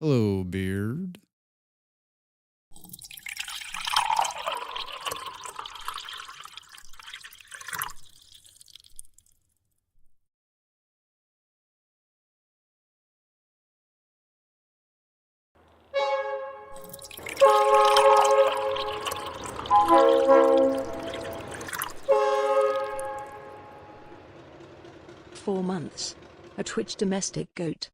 Hello, Beard. 4 months. A Twitch domestic goat.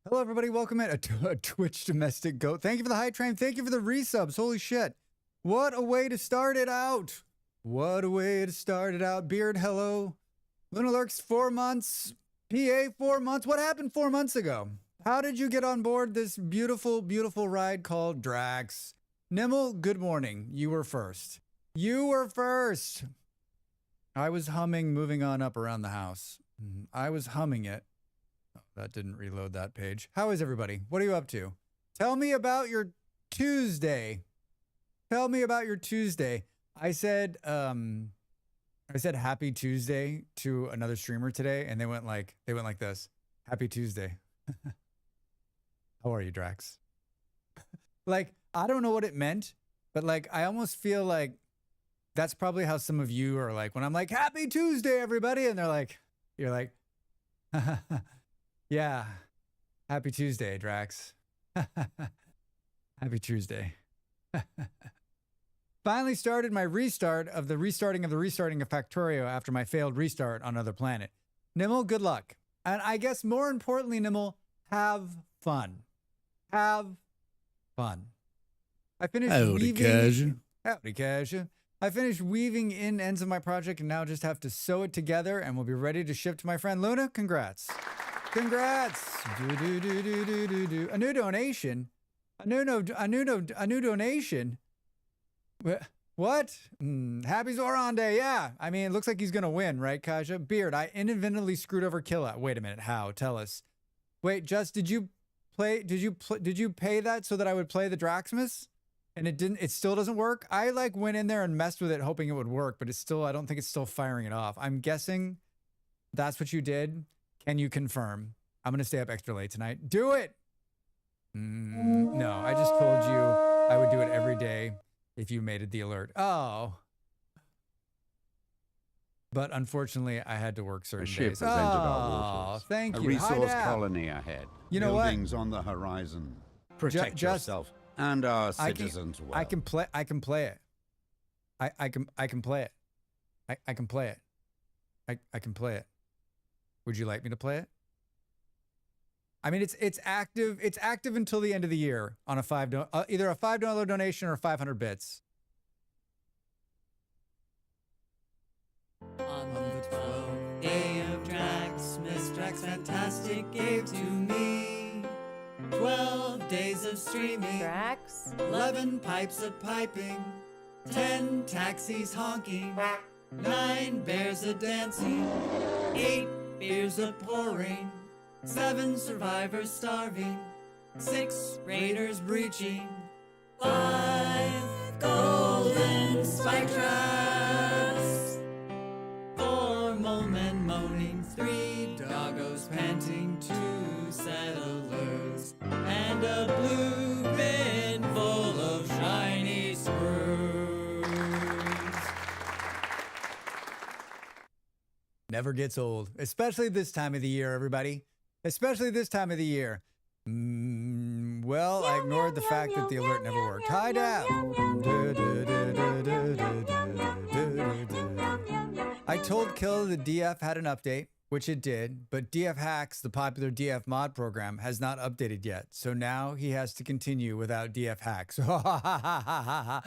Hello, everybody. Welcome in a Twitch domestic goat. Thank you for the hype train. Thank you for the resubs. Holy shit. What a way to start it out. What a way to start it out. Beard, hello. Luna Lurks, 4 months. PA, 4 months. What happened 4 months ago? How did you get on board this beautiful, beautiful ride called Dracs? Nimble, good morning. You were first. You were first. I was humming Moving On Up Around the House. I was humming it. Oh, that didn't reload that page. How is everybody? What are you up to? Tell me about your Tuesday. Tell me about your Tuesday. I said happy Tuesday to another streamer today, and they went like this. Happy Tuesday. How are you, Drax? Like, I don't know what it meant, but like I almost feel like that's probably how some of you are like when I'm like, happy Tuesday, everybody, and they're like, you're like, yeah, happy Tuesday, Drax. Happy Tuesday. Finally started my restarting of Factorio after my failed restart on Other Planet. Nimble, good luck. And I guess more importantly, Nimble, have fun. Have fun. I finished weaving. Howdy, Cassia. I finished weaving in ends of my project and now just have to sew it together and we'll be ready to ship to my friend Luna. Congrats. Congrats. A new donation. A new donation. What? Happy Zoran Day. Yeah. I mean, it looks like he's going to win, right, Kaja? Beard, I inadvertently screwed over Killa. Wait a minute. How? Tell us. Wait, Just, did you pay that so that I would play the Draxmas? And it still doesn't work? I like went in there and messed with it hoping it would work, but it's still, I don't think it's still firing it off. I'm guessing that's what you did. Can you confirm? I'm going to stay up extra late tonight. Do it. No, I just told you I would do it every day if you made it the alert. Oh. But unfortunately, I had to work certain days. Our waters. Thank you. A resource colony ahead. You know what? Buildings on the horizon. Protect yourself and our citizens well. I can play it. I can play it. I can play it. I can play it. Would you like me to play it? I mean, it's active. It's active until the end of the year on a either a $5 donation or 500 bits. On the 12th day of Dracs, Miss Drax Fantastic gave to me 12 days of streaming, Drax? 11 pipes of piping, 10 taxis honking, 9 bears a dancing, 8 beers a pouring, 7 survivors starving, 6 raiders breaching, 5 golden spike traps, 4 molemen moaning, 3 doggos panting, 2 settlers, and a blue bin full of shiny screws. Never gets old, especially this time of the year, everybody. Especially this time of the year. Well, I ignored the fact that the alert never worked. Hi, Dad. I told Killa the DF had an update, which it did, but DF Hacks, the popular DF mod program, has not updated yet. So now he has to continue without DF Hacks. Oh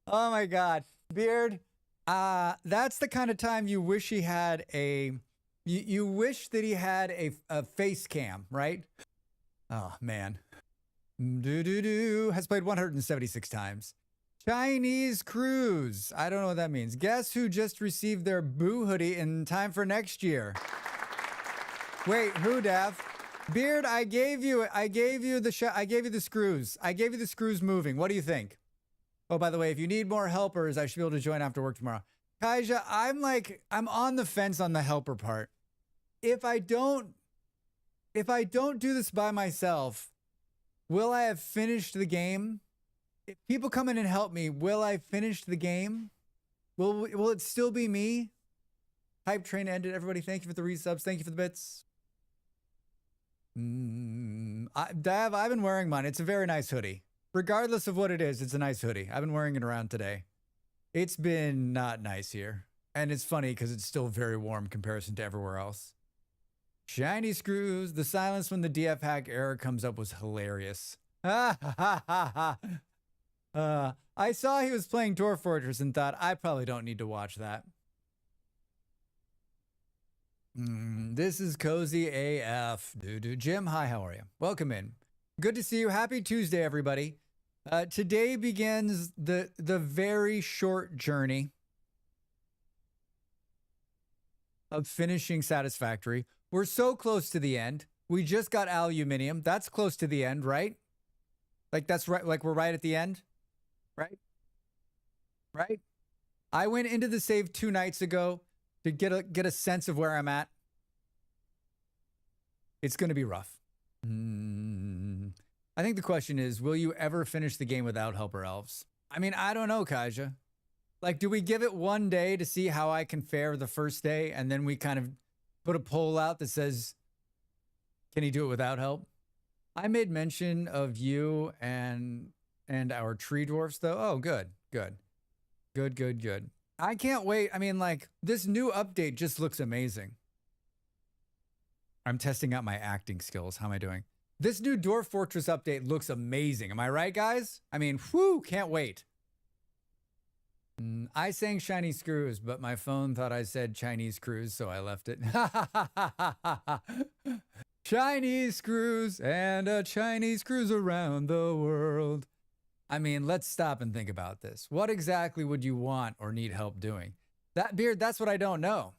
my God. Beard, that's the kind of time you wish he had you wish that he had a face cam, right? Oh, man. Has played 176 times. Chinese cruise. I don't know what that means. Guess who just received their boo hoodie in time for next year? Wait, who, Dav? Beard, I gave you the screws. I gave you the screws moving. What do you think? Oh, by the way, if you need more helpers, I should be able to join after work tomorrow. Kaija, I'm on the fence on the helper part. If I don't do this by myself, will I have finished the game? If people come in and help me, will I finish the game? Will it still be me? Hype train ended. Everybody, thank you for the resubs. Thank you for the bits. Dav, I've been wearing mine. It's a very nice hoodie. Regardless of what it is, it's a nice hoodie. I've been wearing it around today. It's been not nice here. And it's funny because it's still very warm in comparison to everywhere else. Shiny screws. The silence when the DF hack error comes up was hilarious. I saw he was playing Dwarf Fortress and thought, I probably don't need to watch that. This is Cozy AF. Jim, hi, how are you? Welcome in. Good to see you. Happy Tuesday, everybody. Today begins the very short journey of finishing Satisfactory. We're so close to the end. We just got aluminium. That's close to the end, right? Like that's right. Like we're right at the end, right? Right? I went into the save 2 nights ago to get a sense of where I'm at. It's going to be rough. I think the question is, will you ever finish the game without helper elves? I mean, I don't know, Kaija. Like, do we give it 1 day to see how I can fare the first day, and then we kind of put a poll out that says, can he do it without help? I made mention of you and our tree dwarfs, though. Oh, good. I can't wait. I mean, like, this new update just looks amazing. I'm testing out my acting skills. How am I doing? This new Dwarf Fortress update looks amazing. Am I right, guys? I mean, whew, can't wait. I sang shiny screws, but my phone thought I said Chinese cruise, so I left it. Chinese screws and a Chinese cruise around the world. I mean, let's stop and think about this. What exactly would you want or need help doing? That Beard, that's what I don't know.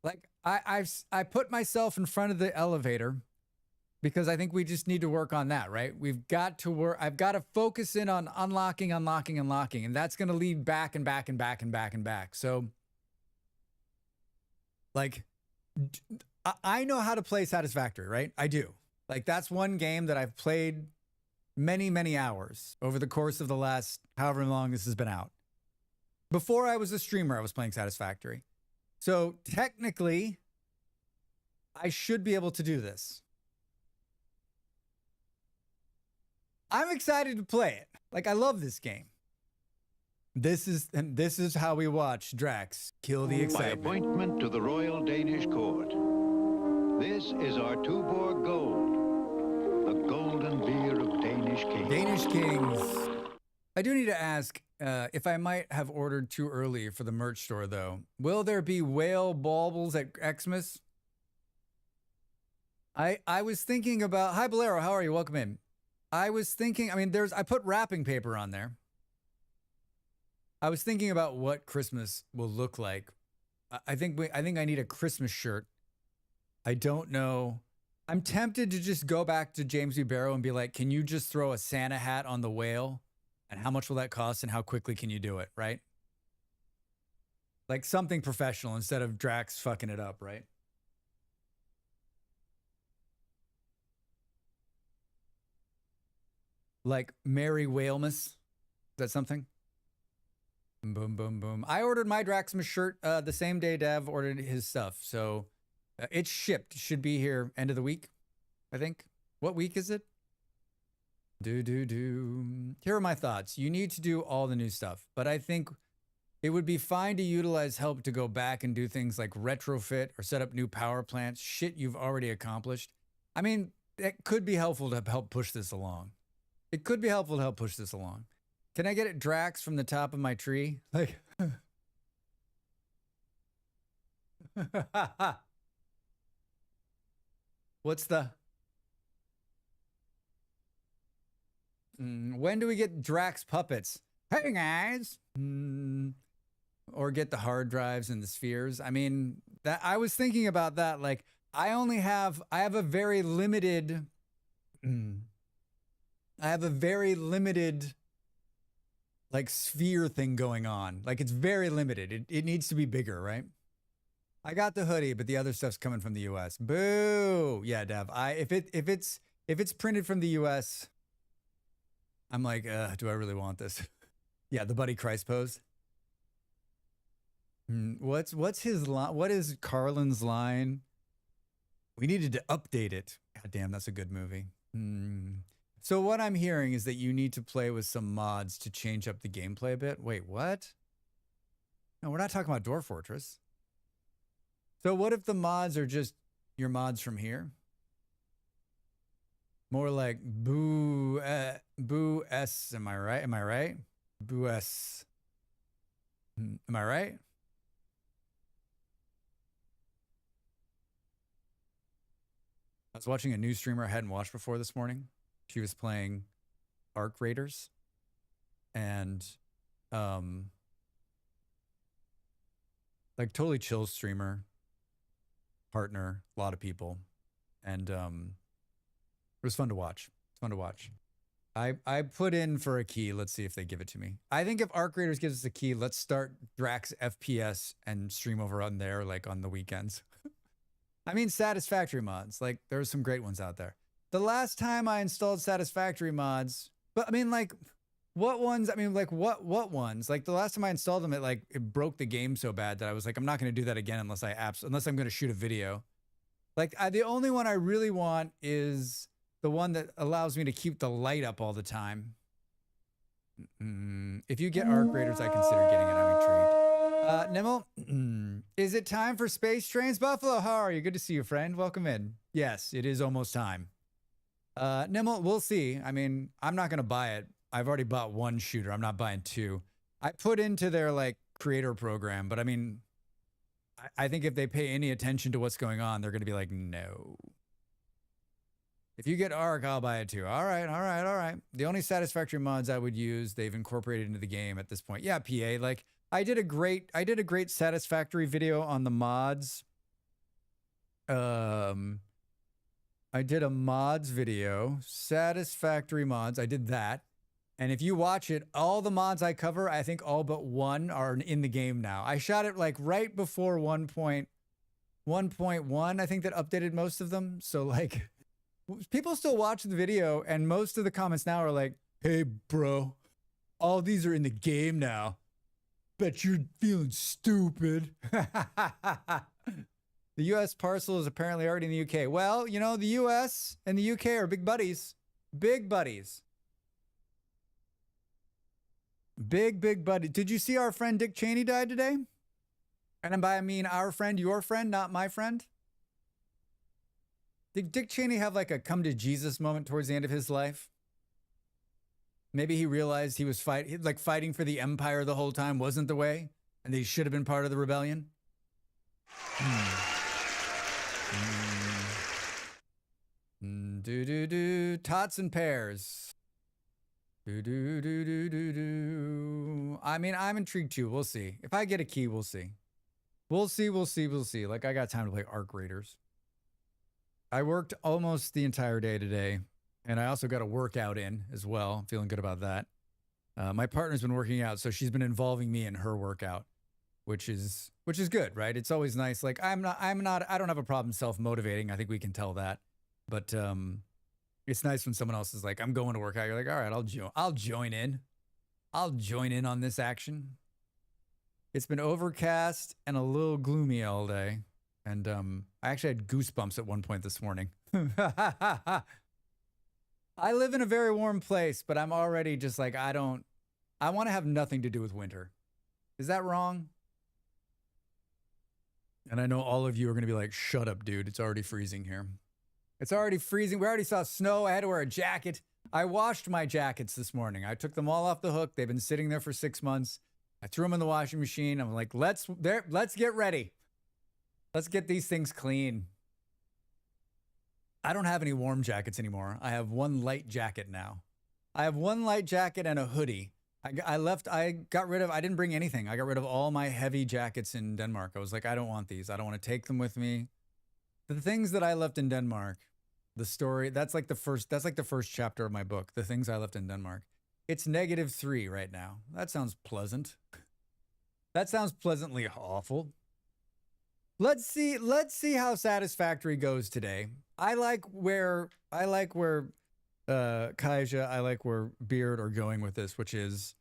Like, I put myself in front of the elevator because I think we just need to work on that, right? We've got to work. I've got to focus in on unlocking. And that's going to lead back and back. So, like, I know how to play Satisfactory, right? I do. Like, that's one game that I've played many hours over the course of the last however long this has been out. Before I was a streamer, I was playing Satisfactory. So technically, I should be able to do this. I'm excited to play it. Like, I love this game. This is how we watch Dracs kill the excitement. By appointment to the Royal Danish Court. This is our Tuborg Gold, the golden beer of Danish kings. Danish kings. I do need to ask if I might have ordered too early for the merch store, though. Will there be whale baubles at Xmas? I was thinking about... Hi, Bolero. How are you? Welcome in. I was thinking... I mean, I put wrapping paper on there. I was thinking about what Christmas will look like. I think I need a Christmas shirt. I don't know. I'm tempted to just go back to James B. Barrow and be like, can you just throw a Santa hat on the whale? And how much will that cost and how quickly can you do it, right? Like something professional instead of Dracs fucking it up, right? Like Merry Whalemas. Is that something? Boom, boom, boom. I ordered my Draxmas shirt the same day Dev ordered his stuff. So it's shipped. Should be here end of the week, I think. What week is it? Here are my thoughts. You need to do all the new stuff, but I think it would be fine to utilize help to go back and do things like retrofit or set up new power plants, shit you've already accomplished. I mean, it could be helpful to help push this along. It could be helpful to help push this along. Can I get it Drax from the top of my tree? Like, what's the... when do we get Drax puppets? Hey, guys. Or get the hard drives and the spheres. I mean, that I was thinking about that. Like, I have a very limited... I have a very limited like sphere thing going on. Like it's very limited. It needs to be bigger, right? I got the hoodie, but the other stuff's coming from the US. Boo. Yeah, Dev. If it's printed from the US, I'm like, do I really want this? Yeah, the Buddy Christ pose. What's his line? What is Carlin's line? We needed to update it. God damn, that's a good movie. So what I'm hearing is that you need to play with some mods to change up the gameplay a bit. Wait, what? No, we're not talking about Dwarf Fortress. So what if the mods are just your mods from here? More like boo s. Am I right? Am I right? Boo s. Am I right? I was watching a new streamer I hadn't watched before this morning. She was playing Arc Raiders, and like totally chill streamer, partner, a lot of people, and it was fun to watch. It's fun to watch. I put in for a key. Let's see if they give it to me. I think if Arc Raiders gives us a key, let's start Dracs FPS and stream over on there, like on the weekends. I mean, Satisfactory mods. Like, there's some great ones out there. The last time I installed Satisfactory mods, but I mean, like, what ones? I mean, like, what ones? Like, the last time I installed them, it broke the game so bad that I was like, I'm not going to do that again unless I'm going to shoot a video. Like, the only one I really want is the one that allows me to keep the light up all the time. If you get Arc Raiders, I consider getting it. I'm intrigued. Nimble, is it time for Space Trains? Buffalo, how are you? Good to see you, friend. Welcome in. Yes, it is almost time. Nimble, we'll see. I mean, I'm not going to buy it. I've already bought one shooter. I'm not buying two. I put into their, like, creator program, but I mean, I think if they pay any attention to what's going on, they're going to be like, no. If you get Arc, I'll buy it too. All right, all right, all right. The only Satisfactory mods I would use, they've incorporated into the game at this point. Yeah, PA, like, I did a great Satisfactory video on the mods. I did a mods video, Satisfactory mods. I did that. And if you watch it, all the mods I cover, I think all but one are in the game now. I shot it like right before 1.1, I think, that updated most of them. So like, people still watch the video, and most of the comments now are like, hey, bro, all these are in the game now. Bet you're feeling stupid. The U.S. parcel is apparently already in the U.K. Well, you know, the U.S. and the U.K. are big buddies. Big buddies. Big buddy. Did you see our friend Dick Cheney died today? And by I mean our friend, your friend, not my friend. Did Dick Cheney have like a come to Jesus moment towards the end of his life? Maybe he realized he was fighting for the empire the whole time wasn't the way, and that he should have been part of the rebellion. Tots and pears. I mean, I'm intrigued too. We'll see. If I get a key, we'll see. We'll see. Like, I got time to play Arc Raiders. I worked almost the entire day today, and I also got a workout in as well. I'm feeling good about that. My partner's been working out, so she's been involving me in her workout, which is good, right? It's always nice. Like, I don't have a problem self-motivating. I think we can tell that. But it's nice when someone else is like, I'm going to work out. You're like, all right, I'll join in. I'll join in on this action. It's been overcast and a little gloomy all day. And I actually had goosebumps at one point this morning. I live in a very warm place, but I'm already just like, I want to have nothing to do with winter. Is that wrong? And I know all of you are going to be like, shut up, dude. It's already freezing here. It's already freezing. We already saw snow. I had to wear a jacket. I washed my jackets this morning. I took them all off the hook. They've been sitting there for 6 months. I threw them in the washing machine. I'm like, let's get ready. Let's get these things clean. I don't have any warm jackets anymore. I have one light jacket now. I have one light jacket and a hoodie. I didn't bring anything. I got rid of all my heavy jackets in Denmark. I was like, I don't want these. I don't want to take them with me. The things that I left in Denmark, the story, that's like the first chapter of my book, The Things I Left in Denmark. It's -3 right now. That sounds pleasant. That sounds pleasantly awful. Let's see how Satisfactory goes today. I like where Kaija, I like where Beard are going with this, which is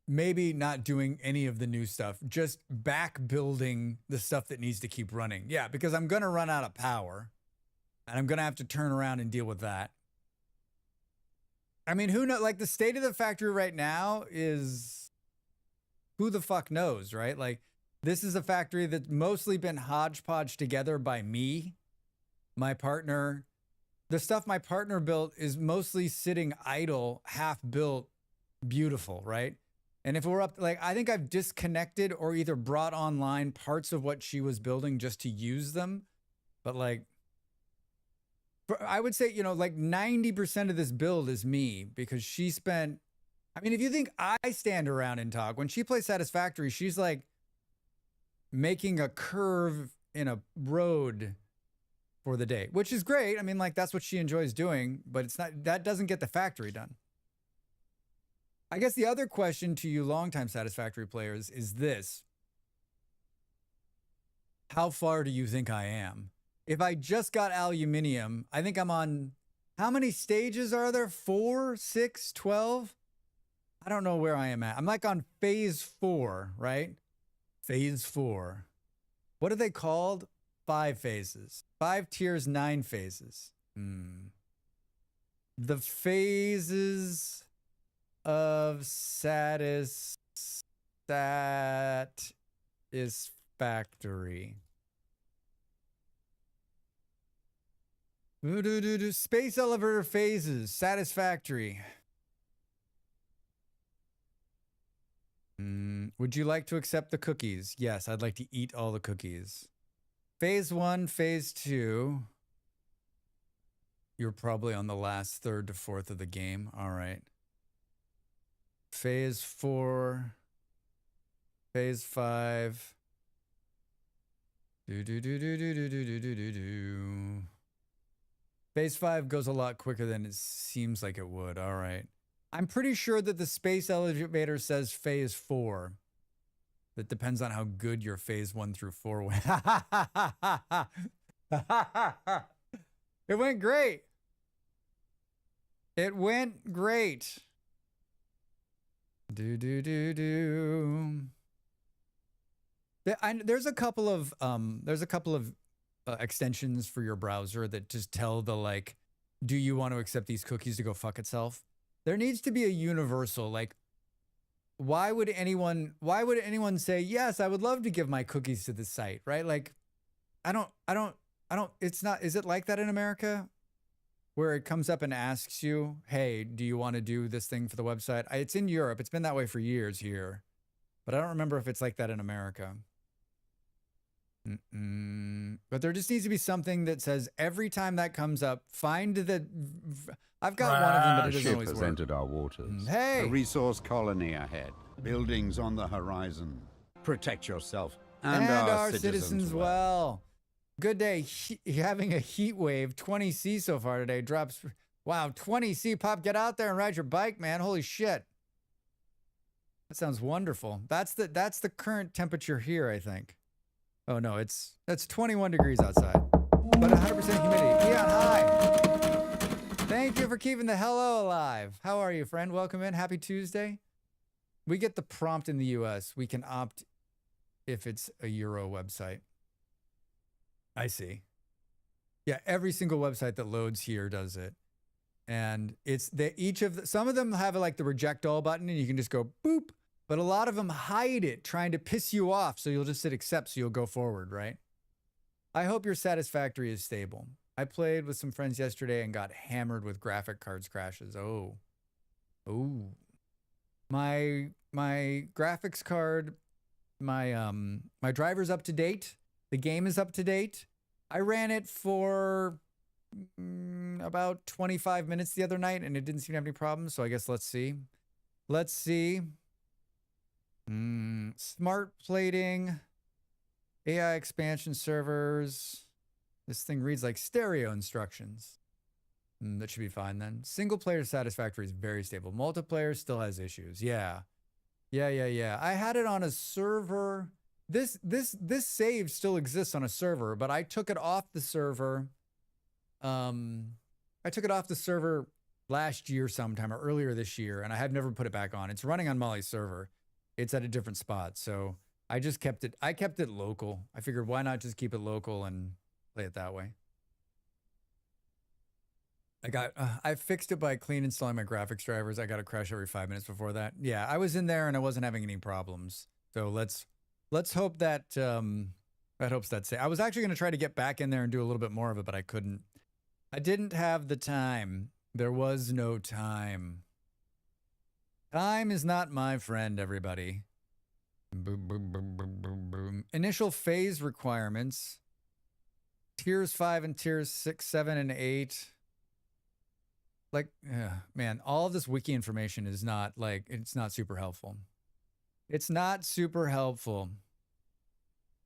maybe not doing any of the new stuff, just back building the stuff that needs to keep running. Yeah, because I'm going to run out of power and I'm going to have to turn around and deal with that. I mean, who knows? Like, the state of the factory right now is who the fuck knows, right? Like, this is a factory that's mostly been hodgepodge together by me, my partner. The stuff my partner built is mostly sitting idle, half built, beautiful, right? And if we're up, like, I think I've disconnected or either brought online parts of what she was building just to use them. But like, I would say, you know, like 90% of this build is me because she spent, I mean, if you think I stand around and talk, when she plays Satisfactory, she's like making a curve in a road for the day, which is great. I mean, like, that's what she enjoys doing, but it's not, that doesn't get the factory done. I guess the other question to you longtime Satisfactory players is this. How far do you think I am? If I just got aluminium, I think I'm on, how many stages are there? 4, 6, 12? I don't know where I am at. I'm like on phase 4, right? Phase 4. What are they called? 5 phases. 5 tiers, 9 phases. The phases of Satisfactory. Space elevator phases, Satisfactory. Would you like to accept the cookies? Yes, I'd like to eat all the cookies. Phase 1, phase 2. You're probably on the last 3rd to 4th of the game. All right. Phase 4. Phase 5. Phase 5 goes a lot quicker than it seems like it would. All right. I'm pretty sure that the space elevator says phase 4. That depends on how good your phase 1 through 4 went. It went great. It went great. There's a couple of extensions for your browser that just tell the, like, do you want to accept these cookies to go fuck itself? There needs to be a universal, like, why would anyone say, yes, I would love to give my cookies to this site, right? Like, it's not, is it like that in America? Where it comes up and asks you, hey, do you want to do this thing for the website? It's in Europe. It's been that way for years here. But I don't remember if it's like that in America. But there just needs to be something that says every time that comes up, find the... I've got one of them, but it doesn't always work. Ship has entered our waters. Hey! A resource colony ahead. Buildings on the horizon. Protect yourself and our citizens well. Good day. Having a heat wave. 20C so far today. Drops. Wow, 20C. Pop, get out there and ride your bike, man. Holy shit. That sounds wonderful. That's the current temperature here, I think. Oh no, that's 21 degrees outside, but 100% humidity. Eon, hi. Thank you for keeping the hello alive. How are you, friend? Welcome in. Happy Tuesday. We get the prompt in the US. We can opt if it's a Euro website. I see. Yeah, every single website that loads here does it. And it's some of them have like the reject all button and you can just go boop, but a lot of them hide it, trying to piss you off. So you'll just hit accept so you'll go forward, right? I hope your Satisfactory is stable. I played with some friends yesterday and got hammered with graphic cards crashes. Oh. My graphics card, my driver's up to date. The game is up to date. I ran it for about 25 minutes the other night and it didn't seem to have any problems. So I guess let's see. Smart plating, AI expansion servers. This thing reads like stereo instructions. That should be fine then. Single player Satisfactory is very stable. Multiplayer still has issues. Yeah. Yeah. I had it on a server. This save still exists on a server, but I took it off the server. I took it off the server last year sometime or earlier this year, and I have never put it back on. It's running on Molly's server. It's at a different spot. So I just kept it. I kept it local. I figured why not just keep it local and play it that way. I fixed it by clean installing my graphics drivers. I got a crash every 5 minutes before that. Yeah, I was in there and I wasn't having any problems. So let's hope that that hopes that's safe. I was actually going to try to get back in there and do a little bit more of it, but I couldn't. I didn't have the time. There was no time. Time is not my friend, everybody. Boom, boom, boom, boom, boom, boom. Initial phase requirements. Tiers 5 and tiers 6, 7, and 8. Like, man, all of this wiki information is not like, it's not super helpful. It's not super helpful.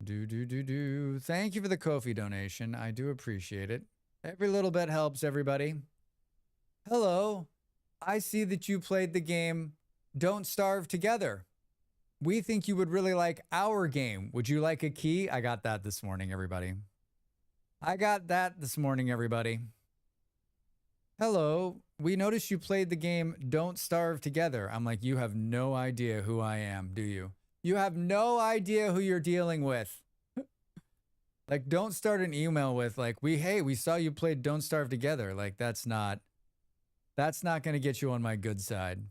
Thank you for the Ko-fi donation. I do appreciate it. Every little bit helps, everybody. Hello. I see that you played the game Don't Starve Together. We think you would really like our game. Would you like a key? I got that this morning, everybody. Hello, we noticed you played the game Don't Starve Together. I'm like, you have no idea who I am, do you? You have no idea who you're dealing with. Like, don't start an email with like, we saw you played Don't Starve Together. Like, that's not going to get you on my good side.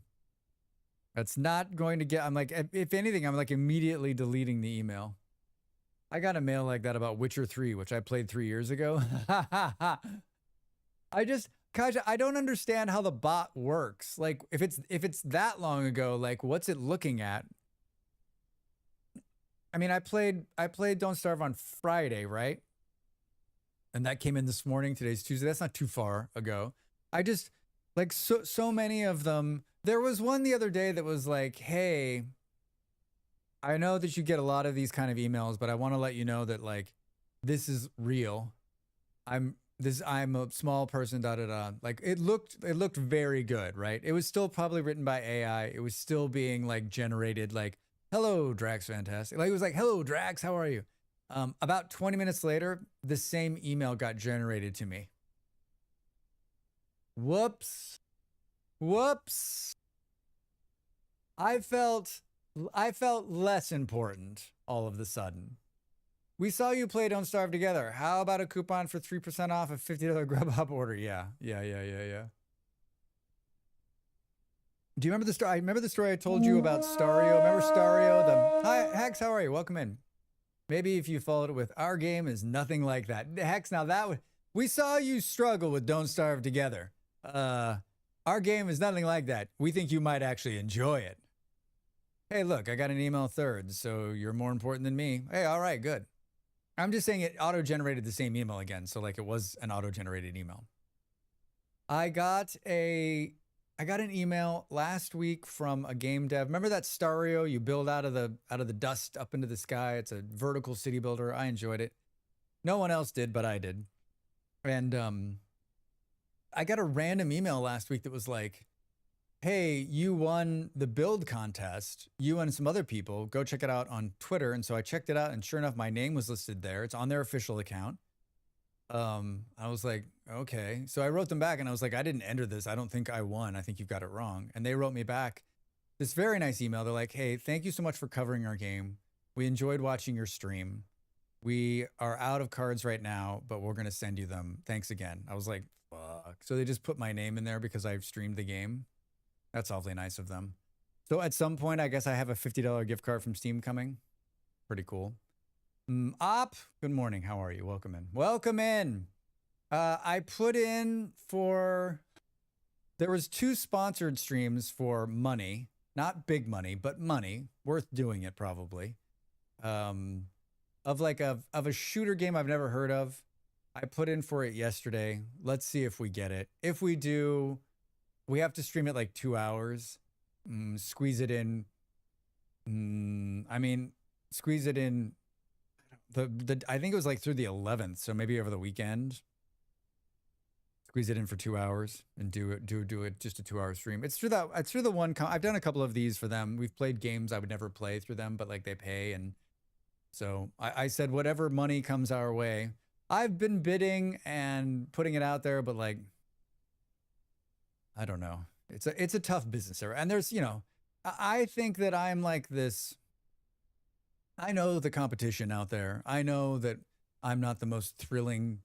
That's not going to get, I'm like, if anything, I'm like immediately deleting the email. I got a mail like that about Witcher 3, which I played 3 years ago. Kaja, I don't understand how the bot works. Like, if it's that long ago, like, what's it looking at? I mean, I played Don't Starve on Friday, right? And that came in this morning. Today's Tuesday. That's not too far ago. I just, like, so many of them. There was one the other day that was like, hey, I know that you get a lot of these kind of emails, but I want to let you know that, like, this is real. I'm a small person, Like, it looked very good, right? It was still probably written by AI. It was still being like generated, like, hello, Dracs, fantastic. Like, it was like, hello, Dracs, how are you? About 20 minutes later, the same email got generated to me. Whoops. I felt less important all of the sudden. We saw you play Don't Starve Together. How about a coupon for 3% off a $50 Grubhub order? Yeah. Do you remember the story? I remember the story I told you about Stario. Remember Stario? Hi, Hex, how are you? Welcome in. Maybe if you followed it with our game is nothing like that. Hex, now we saw you struggle with Don't Starve Together. Our game is nothing like that. We think you might actually enjoy it. Hey, look, I got an email third, so you're more important than me. Hey, all right, good. I'm just saying it auto-generated the same email again. So like it was an auto-generated email. I got an email last week from a game dev. Remember that Stario you build out of the dust up into the sky? It's a vertical city builder. I enjoyed it. No one else did, but I did. And I got a random email last week that was like, hey, you won the build contest. You and some other people, go check it out on Twitter. And so I checked it out, and sure enough, my name was listed there. It's on their official account. I was like, okay. So I wrote them back and I was like, I didn't enter this. I don't think I won. I think you've got it wrong. And they wrote me back this very nice email. They're like, hey, thank you so much for covering our game. We enjoyed watching your stream. We are out of cards right now, but we're going to send you them. Thanks again. I was like, fuck. So they just put my name in there because I've streamed the game. That's awfully nice of them. So at some point, I guess I have a $50 gift card from Steam coming. Pretty cool. Op, good morning. How are you? Welcome in. Welcome in. I put in there was 2 sponsored streams for money, not big money, but money, worth doing it probably. Of a shooter game I've never heard of. I put in for it yesterday. Let's see if we get it. If we do, we have to stream it like 2 hours. Squeeze it in. Squeeze it in. I think it was like through the 11th, so maybe over the weekend. squeeze it in for 2 hours and do it just a 2-hour stream. It's through the one. I've done a couple of these for them. We've played games I would never play through them, but like they pay, and so I said whatever money comes our way. I've been bidding and putting it out there, but like I don't know. It's a tough business area, and there's I think that I'm like this. I know the competition out there. I know that I'm not the most thrilling.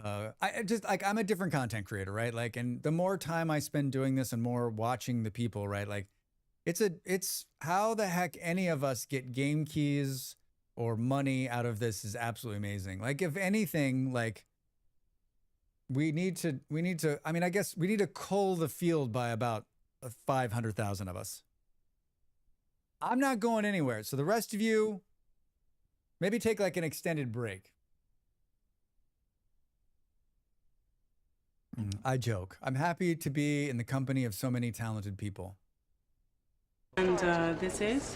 I just like I'm a different content creator, right? Like, and the more time I spend doing this and more watching the people, right? Like, it's how the heck any of us get game keys or money out of this is absolutely amazing. Like, if anything, like we need to. I mean, I guess we need to cull the field by about 500,000 of us. I'm not going anywhere. So the rest of you, maybe take like an extended break. I joke. I'm happy to be in the company of so many talented people. And this is?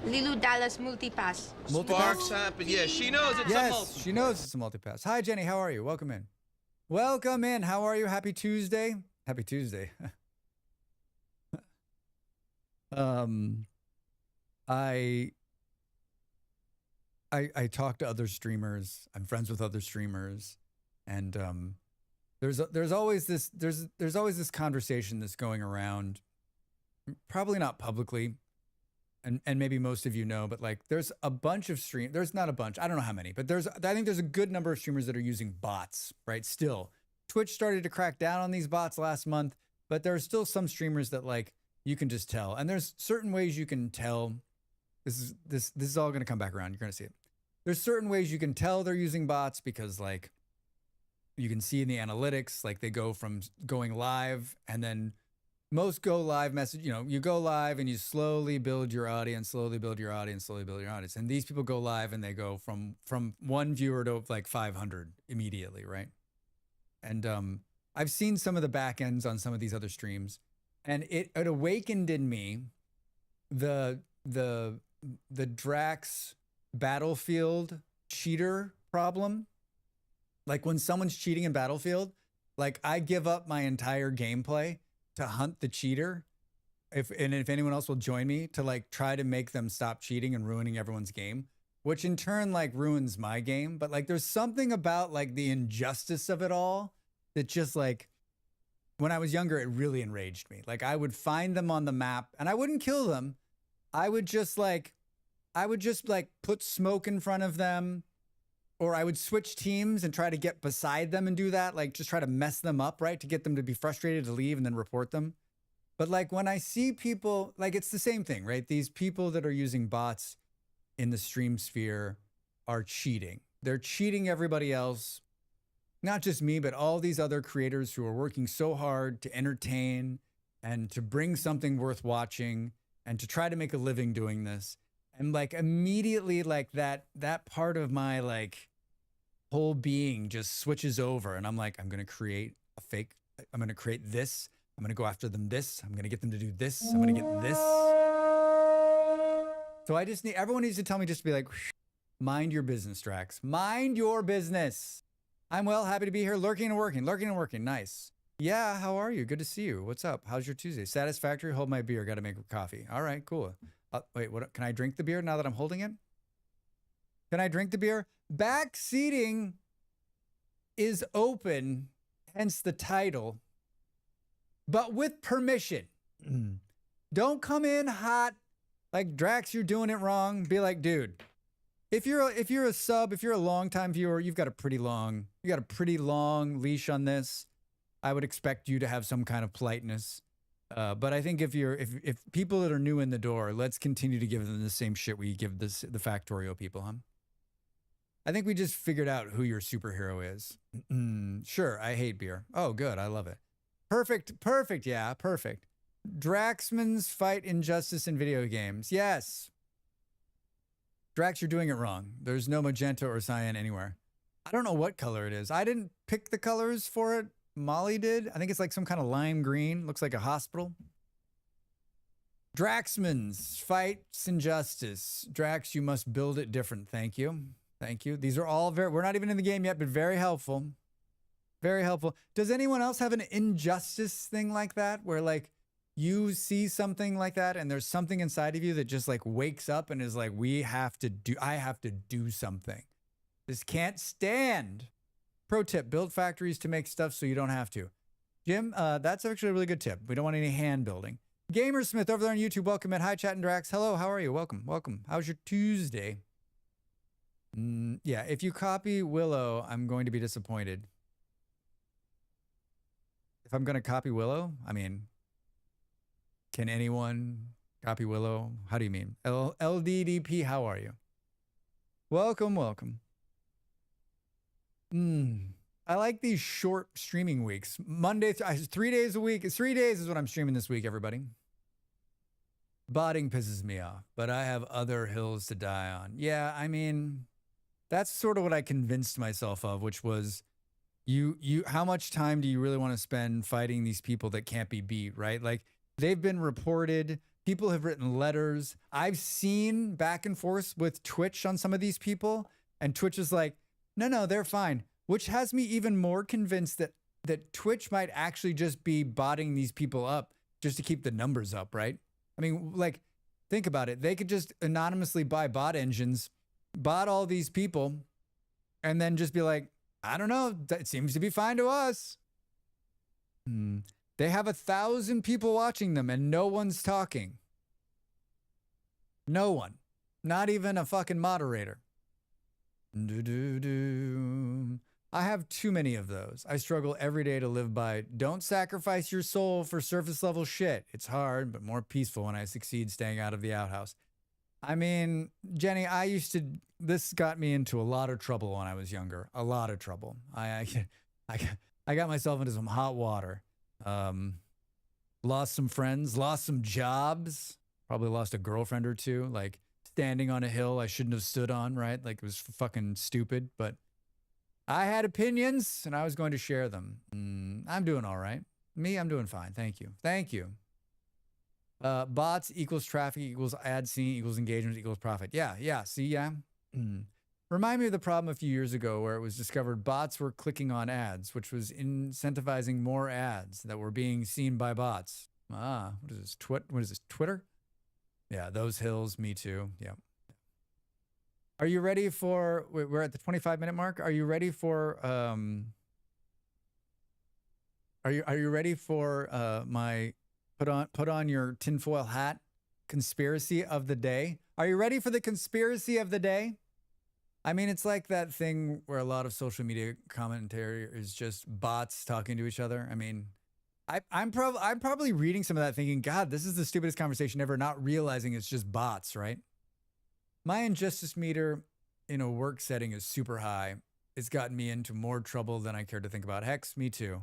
Lilu Dallas Multipass. Sparks happen. Yeah, she knows it's a multi. She knows it's a multipass. Hi, Jenny. How are you? Welcome in. Welcome in. How are you? Happy Tuesday. Happy Tuesday. I talk to other streamers. I'm friends with other streamers, and there's always this conversation that's going around, probably not publicly, and maybe most of you know, but like there's a bunch of there's not a bunch, I don't know how many, but I think there's a good number of streamers that are using bots, right? Still, Twitch started to crack down on these bots last month, but there are still some streamers that like you can just tell, and there's certain ways you can tell. This is all going to come back around. You're going to see it. There's certain ways you can tell they're using bots because like you can see in the analytics, like they go from going live, and then most go live message, you go live and you slowly build your audience, And these people go live and they go from one viewer to like 500 immediately, right? And I've seen some of the back ends on some of these other streams, and it awakened in me the Dracs Battlefield cheater problem. Like when someone's cheating in Battlefield, like I give up my entire gameplay to hunt the cheater. If anyone else will join me to like try to make them stop cheating and ruining everyone's game, which in turn like ruins my game. But like there's something about like the injustice of it all that just like when I was younger, it really enraged me. Like I would find them on the map and I wouldn't kill them. I would just put smoke in front of them, or I would switch teams and try to get beside them and do that. Like just try to mess them up, right? To get them to be frustrated to leave and then report them. But like when I see people, like it's the same thing, right? These people that are using bots in the stream sphere are cheating. They're cheating everybody else. Not just me, but all these other creators who are working so hard to entertain and to bring something worth watching and to try to make a living doing this. And like immediately like that part of my like whole being just switches over, and I'm like, I'm going to create a fake, I'm going to create this. I'm going to go after them this. I'm going to get them to do this. I'm going to get this. So everyone needs to tell me just to be like, mind your business, Drax. Mind your business. I'm well, happy to be here, lurking and working. Nice. Yeah, how are you? Good to see you. What's up? How's your Tuesday? Satisfactory, hold my beer. Got to make coffee. All right, cool. Wait, what? Can I drink the beer now that I'm holding it? Can I drink the beer? Back seating is open, hence the title, but with permission. Don't come in hot like Drax, you're doing it wrong. Be like, dude, if you're a sub, if you're a long-time viewer, you got a pretty long leash on this. I would expect you to have some kind of politeness. But I think if people that are new in the door, let's continue to give them the same shit we give the Factorio people, huh? I think we just figured out who your superhero is. Sure, I hate beer. Oh, good, I love it. Perfect, yeah, perfect. Draxman's fight injustice in video games. Yes. Drax, you're doing it wrong. There's no magenta or cyan anywhere. I don't know what color it is. I didn't pick the colors for it. Molly did. I think it's like some kind of lime green. Looks like a hospital. Draxman's fights injustice. Drax, you must build it different. Thank you. Thank you. These are all we're not even in the game yet, but very helpful. Very helpful. Does anyone else have an injustice thing like that where like you see something like that and there's something inside of you that just like wakes up and is like, I have to do something. This can't stand. Pro tip, build factories to make stuff so you don't have to. Jim, that's actually a really good tip. We don't want any hand building. Gamersmith over there on YouTube, welcome in. Hi, Chat and Drax. Hello, how are you? Welcome, welcome. How's your Tuesday? Yeah, if you copy Willow, I'm going to be disappointed. If I'm going to copy Willow, I mean, can anyone copy Willow? How do you mean? LDDP, how are you? Welcome, welcome. I like these short streaming weeks. Monday, 3 days a week. 3 days is what I'm streaming this week, everybody. Botting pisses me off, but I have other hills to die on. Yeah, I mean, that's sort of what I convinced myself of, which was how much time do you really want to spend fighting these people that can't be beat, right? Like, they've been reported. People have written letters. I've seen back and forth with Twitch on some of these people, and Twitch is like, no, they're fine, which has me even more convinced that Twitch might actually just be botting these people up just to keep the numbers up, right? I mean, like, think about it. They could just anonymously buy bot engines, bot all these people, and then just be like, I don't know, it seems to be fine to us. They have 1,000 people watching them and no one's talking. No one. Not even a fucking moderator. I have too many of those. I struggle every day to live by, don't sacrifice your soul for surface level shit. It's hard, but more peaceful when I succeed staying out of the outhouse. I mean, Jenny, this got me into a lot of trouble when I was younger. A lot of trouble. I got myself into some hot water. Lost some friends, lost some jobs, probably lost a girlfriend or two, like standing on a hill I shouldn't have stood on, right? Like, it was fucking stupid, but I had opinions and I was going to share them. I'm doing all right. I'm doing fine. Thank you. Thank you. Bots equals traffic equals ad scene equals engagement equals profit. Yeah. See, yeah. Remind me of the problem a few years ago where it was discovered bots were clicking on ads, which was incentivizing more ads that were being seen by bots. What is this? What is this? Twitter? Yeah, those hills. Me too. Yeah. Are you ready for? We're at the 25-minute mark. Are you ready for? Are you ready for my put on your tinfoil hat conspiracy of the day? Are you ready for the conspiracy of the day? I mean, it's like that thing where a lot of social media commentary is just bots talking to each other. I mean, I'm probably reading some of that thinking, God, this is the stupidest conversation ever, not realizing it's just bots, right? My injustice meter in a work setting is super high. It's gotten me into more trouble than I care to think about. Hex, me too.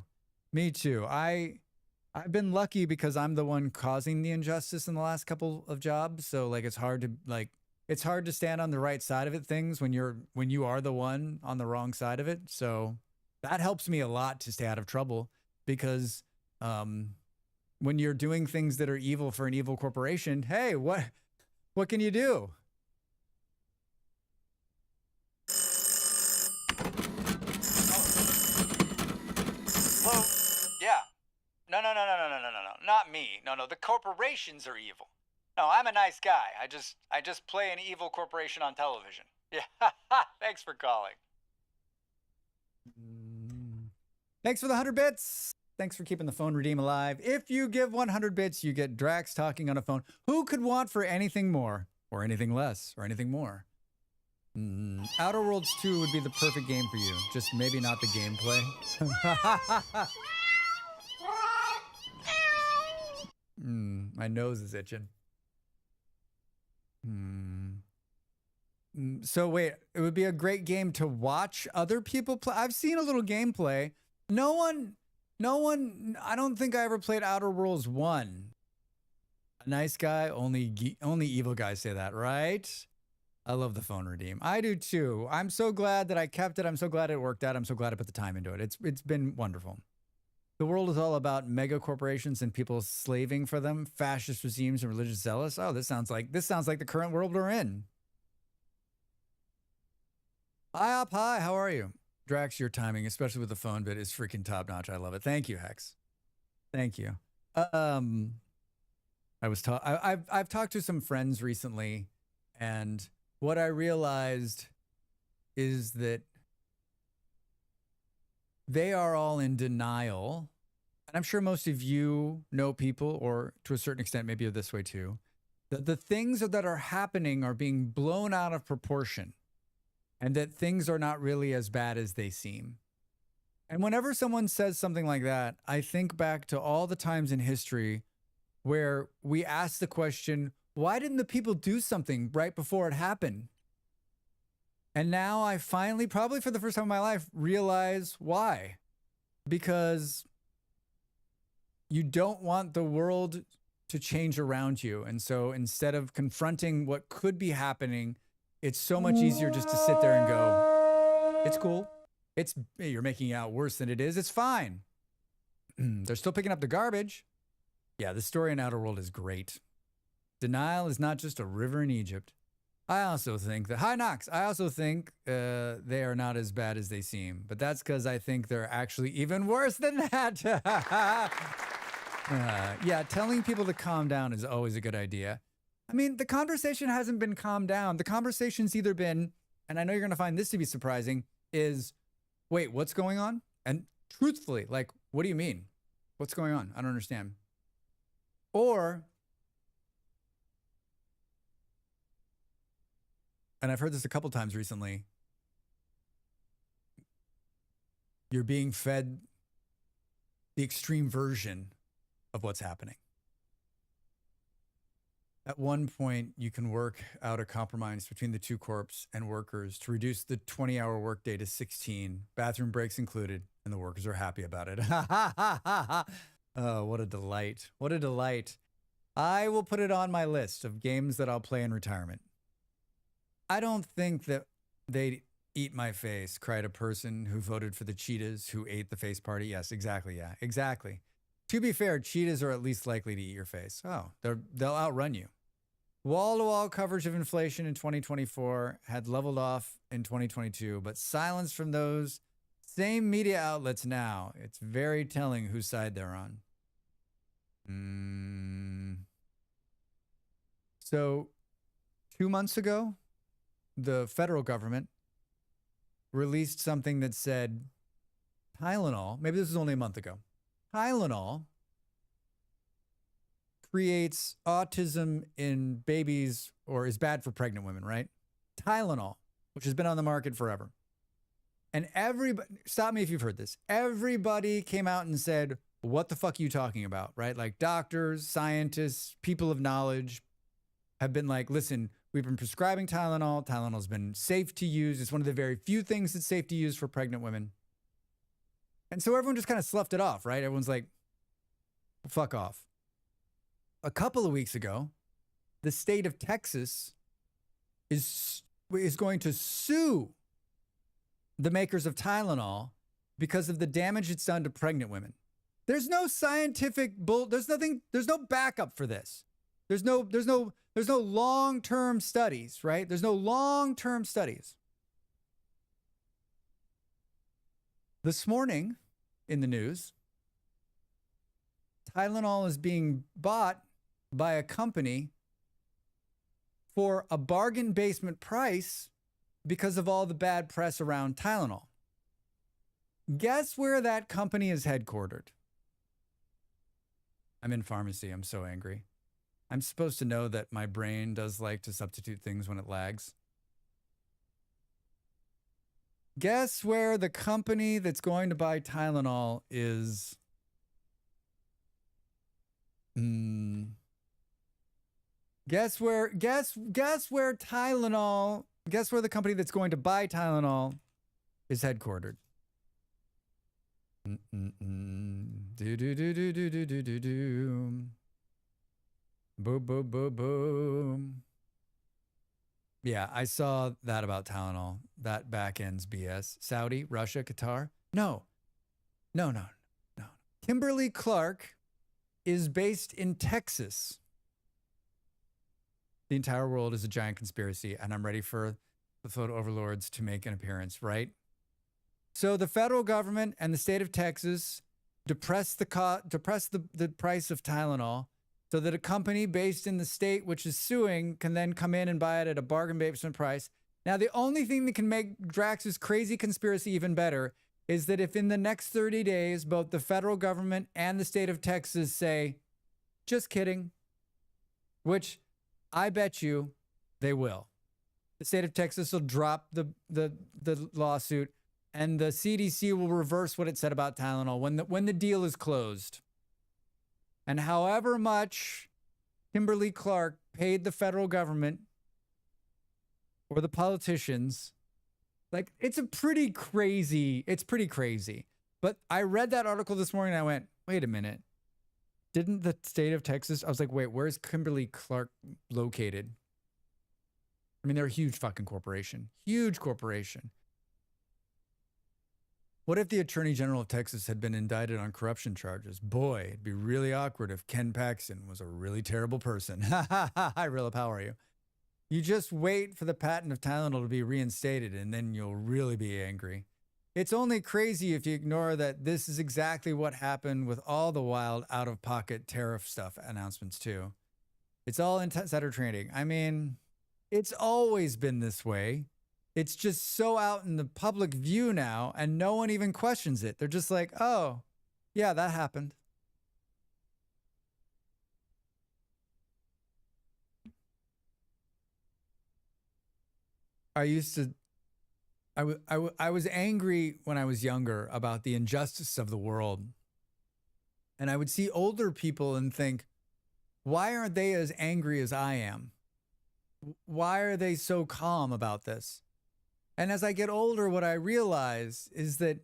Me too. I've been lucky because I'm the one causing the injustice in the last couple of jobs. So like, it's hard to stand on the right side of it, things when you are the one on the wrong side of it. So that helps me a lot to stay out of trouble because when you're doing things that are evil for an evil corporation, hey, what can you do? Well, yeah. No. Not me. No. The corporations are evil. No, I'm a nice guy. I just play an evil corporation on television. Yeah. Thanks for calling. Thanks for the 100 bits. Thanks for keeping the phone redeem alive. If you give 100 bits, you get Drax talking on a phone. Who could want for anything more or anything less or anything more? Outer Worlds 2 would be the perfect game for you. Just maybe not the gameplay. My nose is itching. So wait, it would be a great game to watch other people play. I've seen a little gameplay. No one, I don't think I ever played Outer Worlds 1. A nice guy, only evil guys say that, right? I love the phone redeem. I do too. I'm so glad that I kept it. I'm so glad it worked out. I'm so glad I put the time into it. It's been wonderful. The world is all about mega corporations and people slaving for them, fascist regimes and religious zealots. Oh, this sounds like the current world we're in. Hi, how are you? Drax, your timing, especially with the phone bit, is freaking top notch. I love it. Thank you, Hex. Thank you. I've talked to some friends recently, and what I realized is that they are all in denial. And I'm sure most of you know people, or to a certain extent, maybe you're this way too, that the things that are happening are being blown out of proportion, and that things are not really as bad as they seem. And whenever someone says something like that, I think back to all the times in history where we ask the question, why didn't the people do something right before it happened? And now I finally, probably for the first time in my life, realize why. Because you don't want the world to change around you. And so instead of confronting what could be happening, it's so much easier just to sit there and go, it's cool. You're making it out worse than it is. It's fine. They're still picking up the garbage. Yeah, the story in Outerworld is great. Denial is not just a river in Egypt. I also think that, hi Knox, I also think they are not as bad as they seem. But that's because I think they're actually even worse than that. Yeah, telling people to calm down is always a good idea. I mean, the conversation hasn't been calmed down. The conversation's either been, and I know you're going to find this to be surprising, is, wait, what's going on? And truthfully, like, what do you mean? What's going on? I don't understand. Or, and I've heard this a couple times recently, you're being fed the extreme version of what's happening. At one point, you can work out a compromise between the two corps and workers to reduce the 20-hour workday to 16, bathroom breaks included, and the workers are happy about it. Oh, what a delight. What a delight. I will put it on my list of games that I'll play in retirement. I don't think that they'd eat my face, cried a person who voted for the cheetahs who ate the face party. Yes, exactly. Yeah, exactly. To be fair, cheetahs are at least likely to eat your face. Oh, they'll outrun you. Wall-to-wall coverage of inflation in 2024 had leveled off in 2022, but silence from those same media outlets now. It's very telling whose side they're on. So 2 months ago, the federal government released something that said Tylenol, maybe this was only a month ago, Tylenol creates autism in babies or is bad for pregnant women, right? Tylenol, which has been on the market forever. And everybody, stop me if you've heard this, everybody came out and said, what the fuck are you talking about, right? Like doctors, scientists, people of knowledge have been like, listen, we've been prescribing Tylenol. Tylenol's been safe to use. It's one of the very few things that's safe to use for pregnant women. And so everyone just kind of sloughed it off, right? Everyone's like, fuck off. A couple of weeks ago, the state of Texas is going to sue the makers of Tylenol because of the damage it's done to pregnant women. There's no scientific there's no backup for this. There's no long-term studies, right? There's no long-term studies. This morning in the news, Tylenol is being bought by a company for a bargain basement price because of all the bad press around Tylenol. Guess where that company is headquartered? I'm in pharmacy. I'm so angry. I'm supposed to know that my brain does like to substitute things when it lags. Guess where the company that's going to buy Tylenol is? Guess where the company that's going to buy Tylenol is headquartered? Boom, boom, boom, boom. Yeah, I saw that about Tylenol. That back end's BS. Saudi, Russia, Qatar? No. Kimberly-Clark is based in Texas. The entire world is a giant conspiracy, and I'm ready for the photo overlords to make an appearance, right? So the federal government and the state of Texas depressed the price of Tylenol so that a company based in the state which is suing can then come in and buy it at a bargain basement price. Now, the only thing that can make Drax's crazy conspiracy even better is that if in the next 30 days, both the federal government and the state of Texas say, just kidding, which I bet you they will. The state of Texas will drop the lawsuit, and the CDC will reverse what it said about Tylenol when the deal is closed. And however much Kimberly Clark paid the federal government or the politicians, like, it's pretty crazy. But I read that article this morning and I went, wait a minute. Didn't the state of Texas, I was like, wait, where's Kimberly Clark located? I mean, they're a huge fucking corporation. Huge corporation. What if the Attorney General of Texas had been indicted on corruption charges? Boy, it'd be really awkward if Ken Paxton was a really terrible person. Hi, Rilla, how are you? You just wait for the patent of Tylenol to be reinstated, and then you'll really be angry. It's only crazy if you ignore that this is exactly what happened with all the wild out-of-pocket tariff stuff announcements, too. It's all insider trading. I mean, it's always been this way. It's just so out in the public view now, and no one even questions it. They're just like, oh, yeah, that happened. I was angry when I was younger about the injustice of the world. And I would see older people and think, why aren't they as angry as I am? Why are they so calm about this? And as I get older, what I realize is that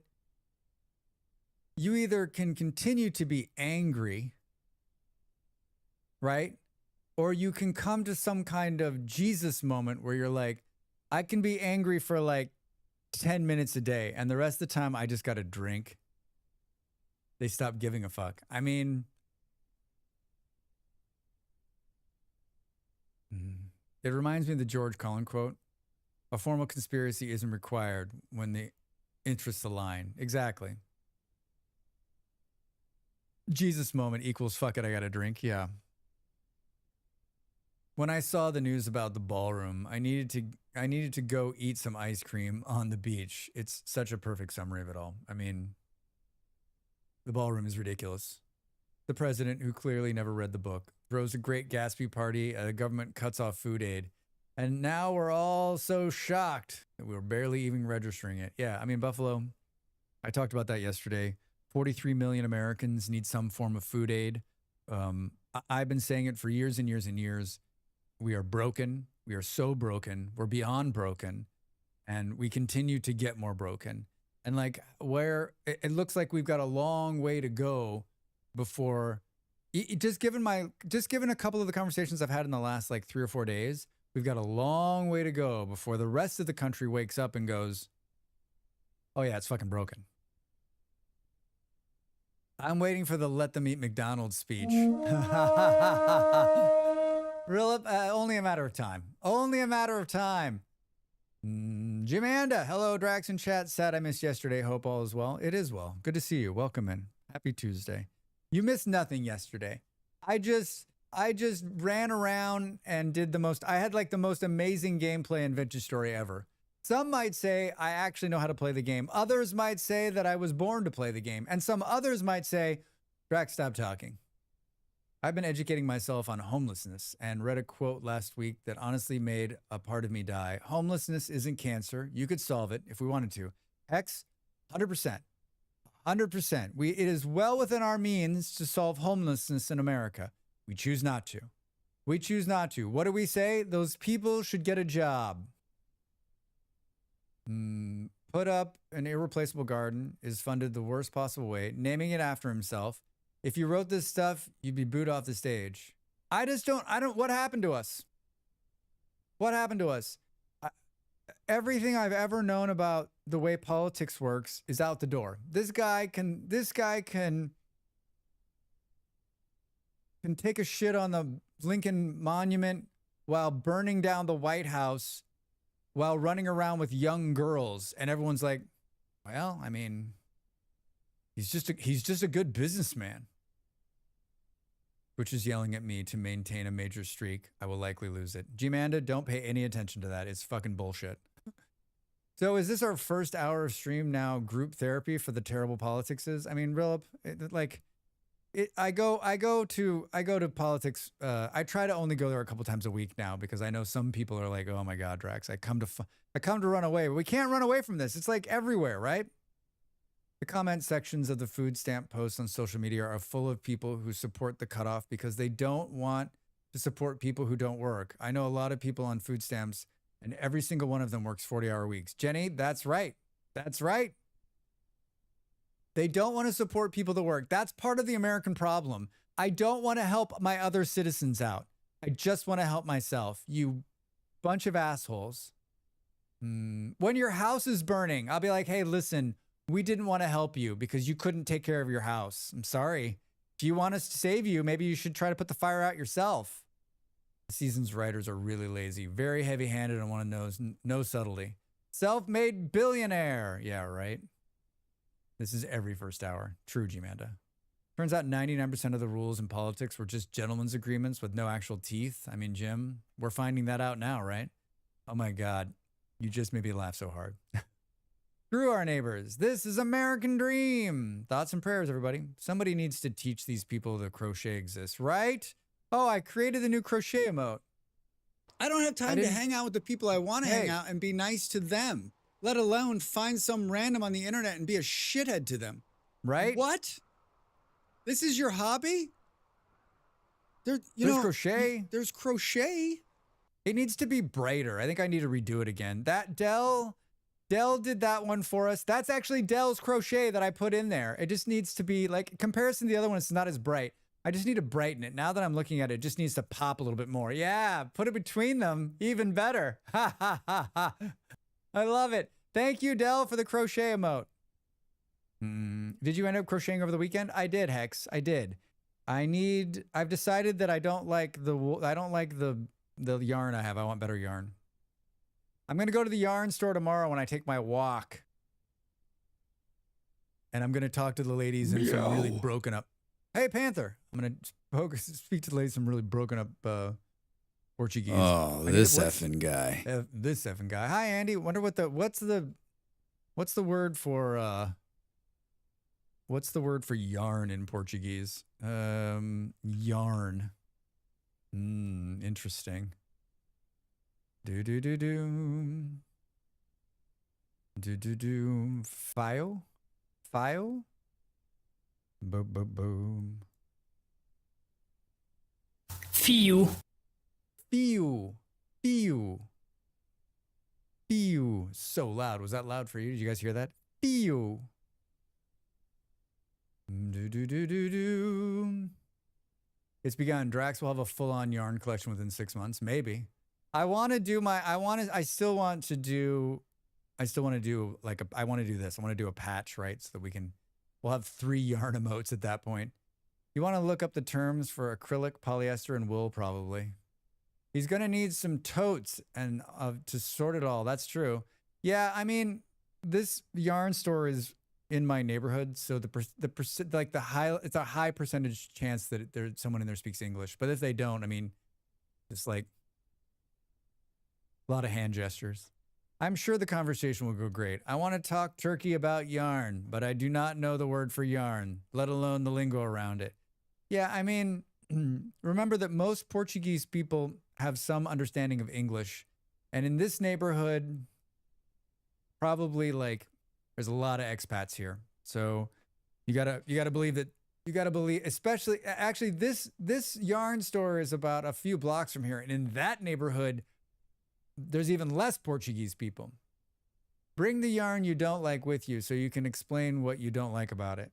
you either can continue to be angry, right? Or you can come to some kind of Jesus moment where you're like, I can be angry for like 10 minutes a day, and the rest of the time I just got to drink. They stop giving a fuck. I mean, it reminds me of the George Carlin quote. A formal conspiracy isn't required when the interests align. Exactly. Jesus moment equals fuck it, I got to drink. Yeah. When I saw the news about the ballroom, I needed to go eat some ice cream on the beach. It's such a perfect summary of it all. I mean, the ballroom is ridiculous. The president, who clearly never read the book, throws a great Gatsby party, the government cuts off food aid, and now we're all so shocked that we're barely even registering it. Yeah, I mean, Buffalo, I talked about that yesterday. 43 million Americans need some form of food aid. I've been saying it for years and years and years. We are broken. We are so broken. We're beyond broken. And we continue to get more broken. And like where it looks like we've got a long way to go before, just given a couple of the conversations I've had in the last like 3 or 4 days, we've got a long way to go before the rest of the country wakes up and goes, oh yeah, it's fucking broken. I'm waiting for the let them eat McDonald's speech. Real, only a matter of time. Only a matter of time. Jimanda, hello, Dracs in chat. Sad I missed yesterday. Hope all is well. It is well. Good to see you. Welcome in. Happy Tuesday. You missed nothing yesterday. I just ran around and did I had like the most amazing gameplay in Vintage Story ever. Some might say I actually know how to play the game. Others might say that I was born to play the game. And some others might say, Drax, stop talking. I've been educating myself on homelessness and read a quote last week that honestly made a part of me die. Homelessness isn't cancer. You could solve it if we wanted to. Hex, 100%. 100%. It is well within our means to solve homelessness in America. We choose not to. We choose not to. What do we say? Those people should get a job. Put up an irreplaceable garden is funded the worst possible way, naming it after himself. If you wrote this stuff, you'd be booed off the stage. I don't, what happened to us? What happened to us? Everything I've ever known about the way politics works is out the door. This guy can take a shit on the Lincoln Monument while burning down the White House while running around with young girls. And everyone's like, Well, I mean, he's just a good businessman. Which is yelling at me to maintain a major streak. I will likely lose it. G-Manda, don't pay any attention to that. It's fucking bullshit. So is this our first hour of stream now? Group therapy for the terrible politics is? I mean, Rilip, I go to politics. I try to only go there a couple times a week now because I know some people are like, oh my God, Drax, I come to run away. But we can't run away from this. It's like everywhere, right? The comment sections of the food stamp posts on social media are full of people who support the cutoff because they don't want to support people who don't work. I know a lot of people on food stamps, and every single one of them works 40-hour weeks. Jenny, that's right. That's right. They don't want to support people that work. That's part of the American problem. I don't want to help my other citizens out. I just want to help myself. You bunch of assholes. When your house is burning, I'll be like, hey, listen, we didn't want to help you because you couldn't take care of your house. I'm sorry. If you want us to save you, maybe you should try to put the fire out yourself. The season's writers are really lazy, very heavy-handed and want to know no subtlety. Self-made billionaire. Yeah, right. This is every first hour. True, G-Manda. Turns out 99% of the rules in politics were just gentlemen's agreements with no actual teeth. I mean, Jim, we're finding that out now, right? Oh my God. You just made me laugh so hard. Screw our neighbors. This is American Dream. Thoughts and prayers, everybody. Somebody needs to teach these people that crochet exists, right? Oh, I created the new crochet emote. I don't have time to hang out with the people I want to hang out and be nice to them, let alone find some random on the internet and be a shithead to them. Right? What? This is your hobby? There's crochet. There's crochet. It needs to be brighter. I think I need to redo it again. That Dell did that one for us. That's actually Dell's crochet that I put in there. It just needs to be like, in comparison to the other one, it's not as bright. I just need to brighten it. Now that I'm looking at it, it just needs to pop a little bit more. Yeah, put it between them. Even better. Ha ha ha ha. I love it. Thank you, Dell, for the crochet emote. Did you end up crocheting over the weekend? I did, Hex. I did. I've decided that I don't like the yarn I have. I want better yarn. I'm going to go to the yarn store tomorrow when I take my walk. And I'm going to talk to the ladies in some really broken up. Hey, Panther. I'm going to speak to the ladies in some really broken up Portuguese. Oh, this effing guy. This effing guy. Hi, Andy. Wonder what's the word for yarn in Portuguese? Yarn. Interesting. File? Boom. Fio. So loud. Was that loud for you? Did you guys hear that? Fio. It's begun. Drax will have a full-on yarn collection within 6 months. Maybe. I want to do this. I want to do this. I want to do a patch, right? So that we'll have 3 yarn emotes at that point. You want to look up the terms for acrylic, polyester, and wool, probably. He's going to need some totes and to sort it all. That's true. Yeah, I mean, this yarn store is in my neighborhood, so it's a high percentage chance that there's someone in there speaks English. But if they don't, I mean, it's like a lot of hand gestures. I'm sure the conversation will go great. I want to talk turkey about yarn, but I do not know the word for yarn, let alone the lingo around it. Yeah, I mean, remember that most Portuguese people have some understanding of English. And in this neighborhood, probably there's a lot of expats here. So you gotta believe that, especially, actually this yarn store is about a few blocks from here. And in that neighborhood, there's even less Portuguese people. Bring the yarn you don't like with you so you can explain what you don't like about it.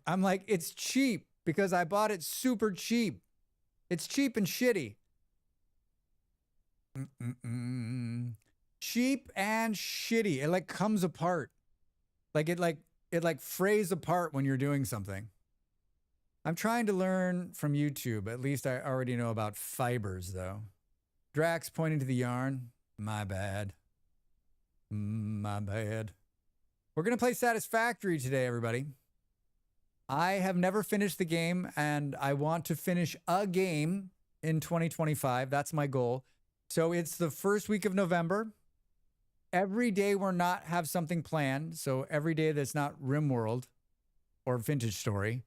I'm like, it's cheap because I bought it super cheap. It's cheap and shitty. Cheap and shitty. It comes apart. It frays apart when you're doing something. I'm trying to learn from YouTube. At least I already know about fibers though. Drax pointing to the yarn. My bad. We're going to play Satisfactory today, everybody. I have never finished the game, and I want to finish a game in 2025. That's my goal. So it's the first week of November. Every day we're not have something planned. So every day that's not RimWorld or Vintage Story,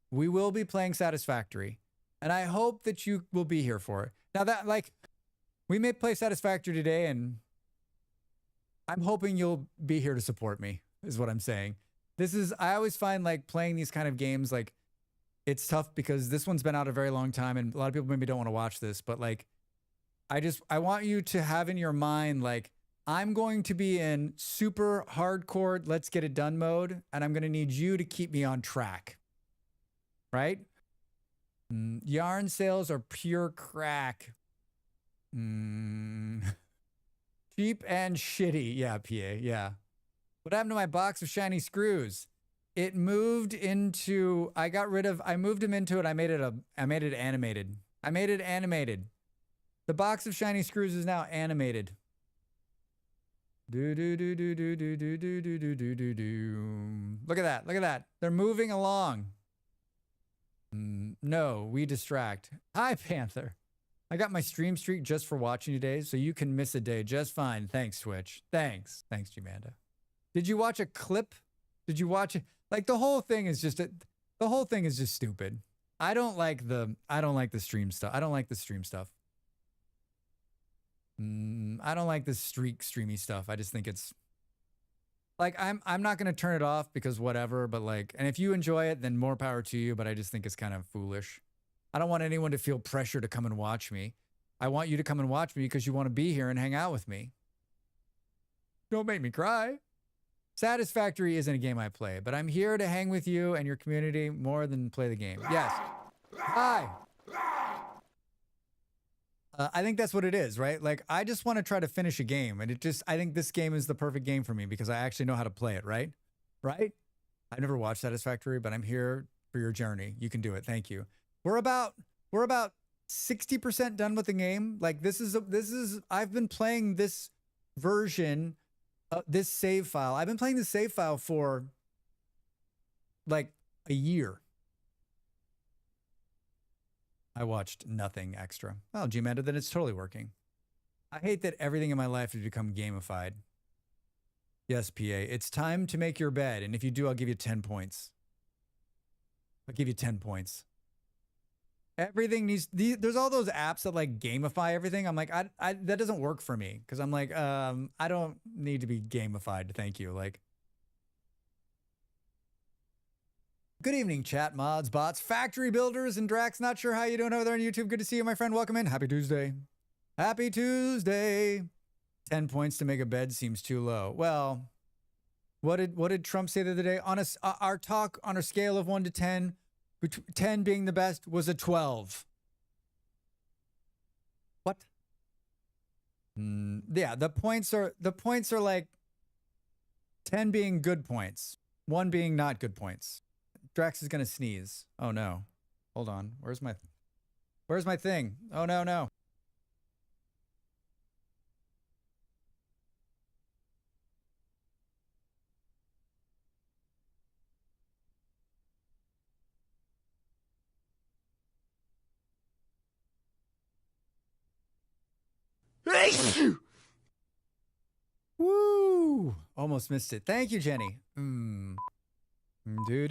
we will be playing Satisfactory. And I hope that you will be here for it. Now that, like, we may play Satisfactory today, and I'm hoping you'll be here to support me, is what I'm saying. I always find like playing these kind of games, like, it's tough because this one's been out a very long time and a lot of people maybe don't want to watch this, but like, I want you to have in your mind, like, I'm going to be in super hardcore, let's get it done mode, and I'm going to need you to keep me on track. Right? Yarn sales are pure crack. Cheap and shitty. Yeah, PA. Yeah. What happened to my box of shiny screws? It moved into, I moved them into it. I made it animated. I made it animated. The box of shiny screws is now animated. Do do do do do do do do do do do do do. Look at that. Look at that. They're moving along. No, we distract. Hi, Panther. I got my stream streak just for watching today, so you can miss a day just fine. Thanks, Twitch. Thanks. Thanks, Gmanda. Did you watch a clip? Did you watch it? Like, the whole thing is just stupid. I don't like the stream stuff. I don't like the stream stuff. I don't like this streamy stuff. I just think it's like, I'm not going to turn it off because whatever, but like, and if you enjoy it, then more power to you, but I just think it's kind of foolish. I don't want anyone to feel pressure to come and watch me. I want you to come and watch me because you want to be here and hang out with me. Don't make me cry. Satisfactory isn't a game I play, but I'm here to hang with you and your community more than play the game. Yes. Hi. I think that's what it is, right? Like, I just want to try to finish a game, and I think this game is the perfect game for me because I actually know how to play it, right? Right? I've never watched Satisfactory, but I'm here for your journey. You can do it. Thank you. We're about 60% done with the game. Like, I've been playing this version, this save file. I've been playing this save file for like a year. I watched nothing extra. Well, Gmanda, then it's totally working. I hate that everything in my life has become gamified. Yes, PA, it's time to make your bed. And if you do, I'll give you 10 points. I'll give you 10 points. Everything there's all those apps that like gamify everything. I'm like, that doesn't work for me. Cause I'm like, I don't need to be gamified. Thank you. Like, good evening, chat, mods, bots, factory builders, and Dracs. Not sure how you doing over there on YouTube. Good to see you, my friend. Welcome in. Happy Tuesday. Happy Tuesday. 10 points to make a bed seems too low. Well, what did Trump say the other day? On our talk on a scale of 1 to 10, 10 being the best, was a 12. What? Yeah, the points are like 10 being good points, 1 being not good points. Drax is gonna sneeze. Oh no. Hold on. Where's my thing? Oh no. Woo! Almost missed it. Thank you, Jenny. Do.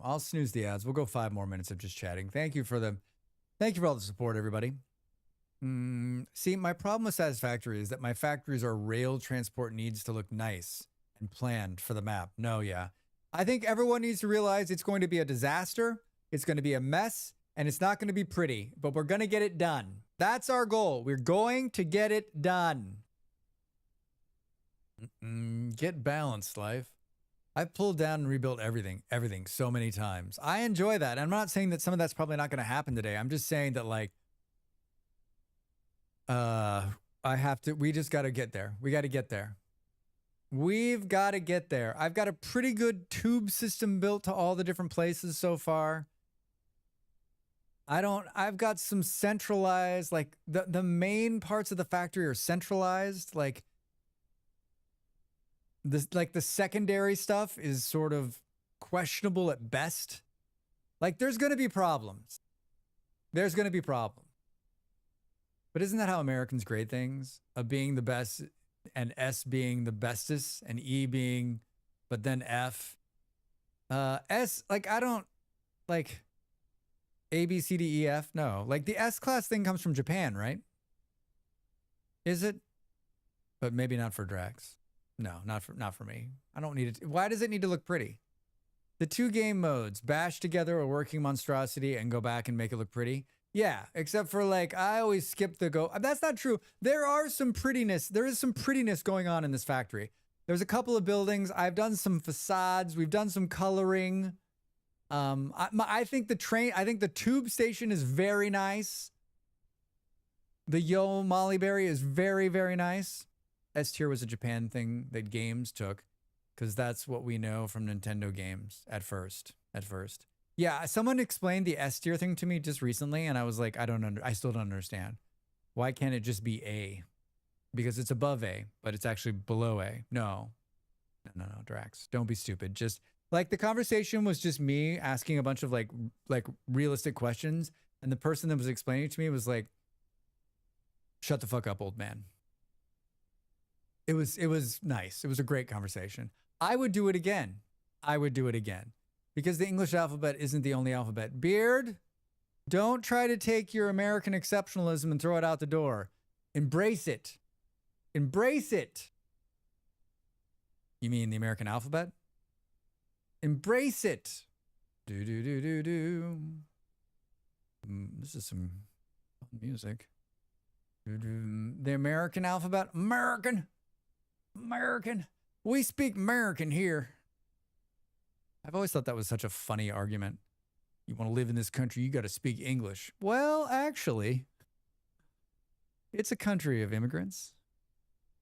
I'll snooze the ads. We'll go 5 more minutes of just chatting. Thank you for all the support, everybody. See, my problem with Satisfactory is that my factories are rail transport needs to look nice and planned for the map. No, yeah. I think everyone needs to realize it's going to be a disaster. It's going to be a mess, and it's not going to be pretty, but we're going to get it done. That's our goal. We're going to get it done. Get balanced, life. I've pulled down and rebuilt everything so many times. I enjoy that. I'm not saying that some of that's probably not going to happen today. I'm just saying that, like, we just got to get there. We got to get there. We've got to get there. I've got a pretty good tube system built to all the different places so far. I've got some centralized, like the main parts of the factory are centralized. Like, this, like, the secondary stuff is sort of questionable at best. Like, there's going to be problems. There's going to be problems. But isn't that how Americans grade things? Of being the best, and S being the bestest, and E being, but then F. S, like, I don't, like, A, B, C, D, E, F. No. Like, the S class thing comes from Japan, right? Is it? But maybe not for Dracs. No, not for me. I don't need it. Why does it need to look pretty? The 2 game modes, bash together a working monstrosity and go back and make it look pretty. Yeah, except for, like, I always skip the go. That's not true. There are some prettiness. There is some prettiness going on in this factory. There's a couple of buildings. I've done some facades. We've done some coloring. I think the tube station is very nice. The Yo Molly Berry is very, very nice. S tier was a Japan thing that games took, because that's what we know from Nintendo games at first. Yeah, someone explained the S tier thing to me just recently, and I was like, I still don't understand. Why can't it just be A? Because it's above A, but it's actually below A. No, Drax, don't be stupid. Just, like, the conversation was just me asking a bunch of like realistic questions, and the person that was explaining it to me was like, shut the fuck up, old man. It was nice. It was a great conversation. I would do it again. Because the English alphabet isn't the only alphabet. Beard, don't try to take your American exceptionalism and throw it out the door. Embrace it. Embrace it. You mean the American alphabet? Embrace it. Do. This is some music. The American alphabet. American. We speak American here. I've always thought that was such a funny argument. You want to live in this country, you got to speak English. Well, actually, it's a country of immigrants.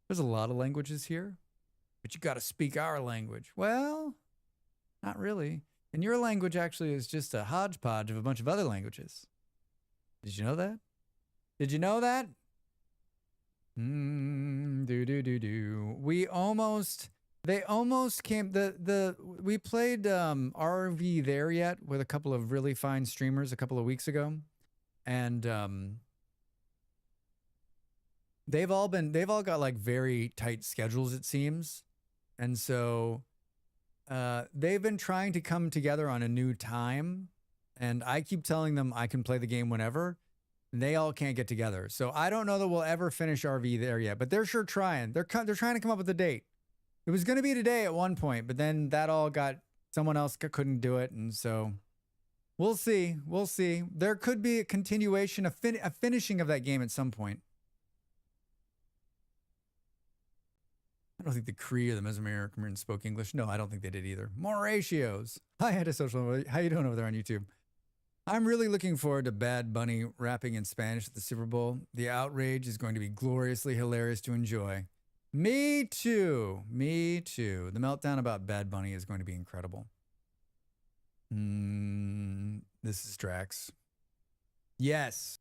There's a lot of languages here, but you got to speak our language. Well, not really. And your language actually is just a hodgepodge of a bunch of other languages. Did you know that? They almost came, we played RV There Yet with a couple of really fine streamers a couple of weeks ago. And they've all got like very tight schedules, it seems. And so they've been trying to come together on a new time. And I keep telling them I can play the game whenever. And they all can't get together. So I don't know that we'll ever finish RV There Yet, but they're sure trying. They're trying to come up with a date. It was going to be today at one point, but then that all got, someone else couldn't do it. And so we'll see. There could be a continuation, a finishing of that game at some point. I don't think the Cree or the Mesoamerican spoke English. No, I don't think they did either. More ratios. Hi, Antisocial. How you doing over there on YouTube? I'm really looking forward to Bad Bunny rapping in Spanish at the Super Bowl. The outrage is going to be gloriously hilarious to enjoy. Me too. The meltdown about Bad Bunny is going to be incredible. This is Drax. Yes.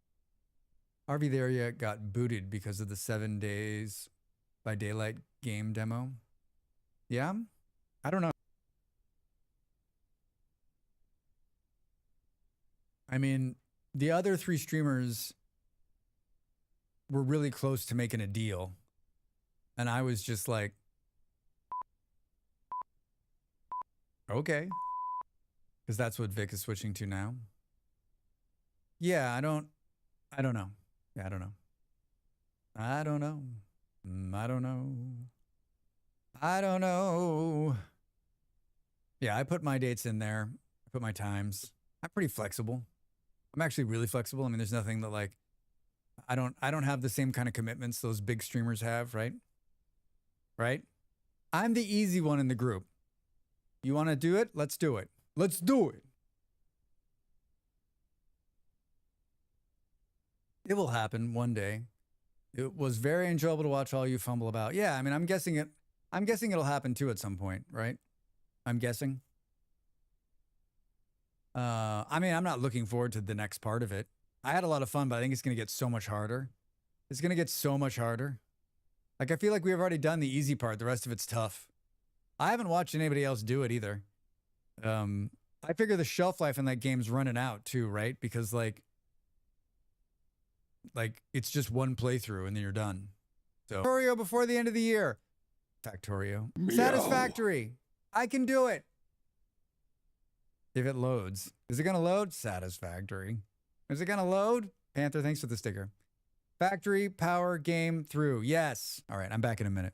RV There Yet got booted because of the 7 Days by Daylight game demo. Yeah? I don't know. I mean, the other 3 streamers were really close to making a deal. And I was just like, okay. Because that's what Vic is switching to now. Yeah, I don't know. Yeah, I don't know. I don't know. Yeah, I put my dates in there. I put my times. I'm pretty flexible. I'm actually really flexible. I mean, there's nothing that like, I don't have the same kind of commitments those big streamers have, right? Right? I'm the easy one in the group. You want to do it? Let's do it. Let's do it. It will happen one day. It was very enjoyable to watch all you fumble about. Yeah, I mean, I'm guessing it'll happen too at some point, right? I'm guessing. I mean, I'm not looking forward to the next part of it. I had a lot of fun, but I think it's going to get so much harder. It's going to get so much harder. Like, I feel like we've already done the easy part. The rest of it's tough. I haven't watched anybody else do it either. I figure the shelf life in that game's running out too, right? Because like it's just one playthrough and then you're done. So Factorio before the end of the year. Factorio. Satisfactory. I can do it. If it loads. Is it going to load? Satisfactory. Is it going to load? Panther, thanks for the sticker. Factory power game through. Yes. All right, I'm back in a minute.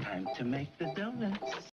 Time to make the donuts.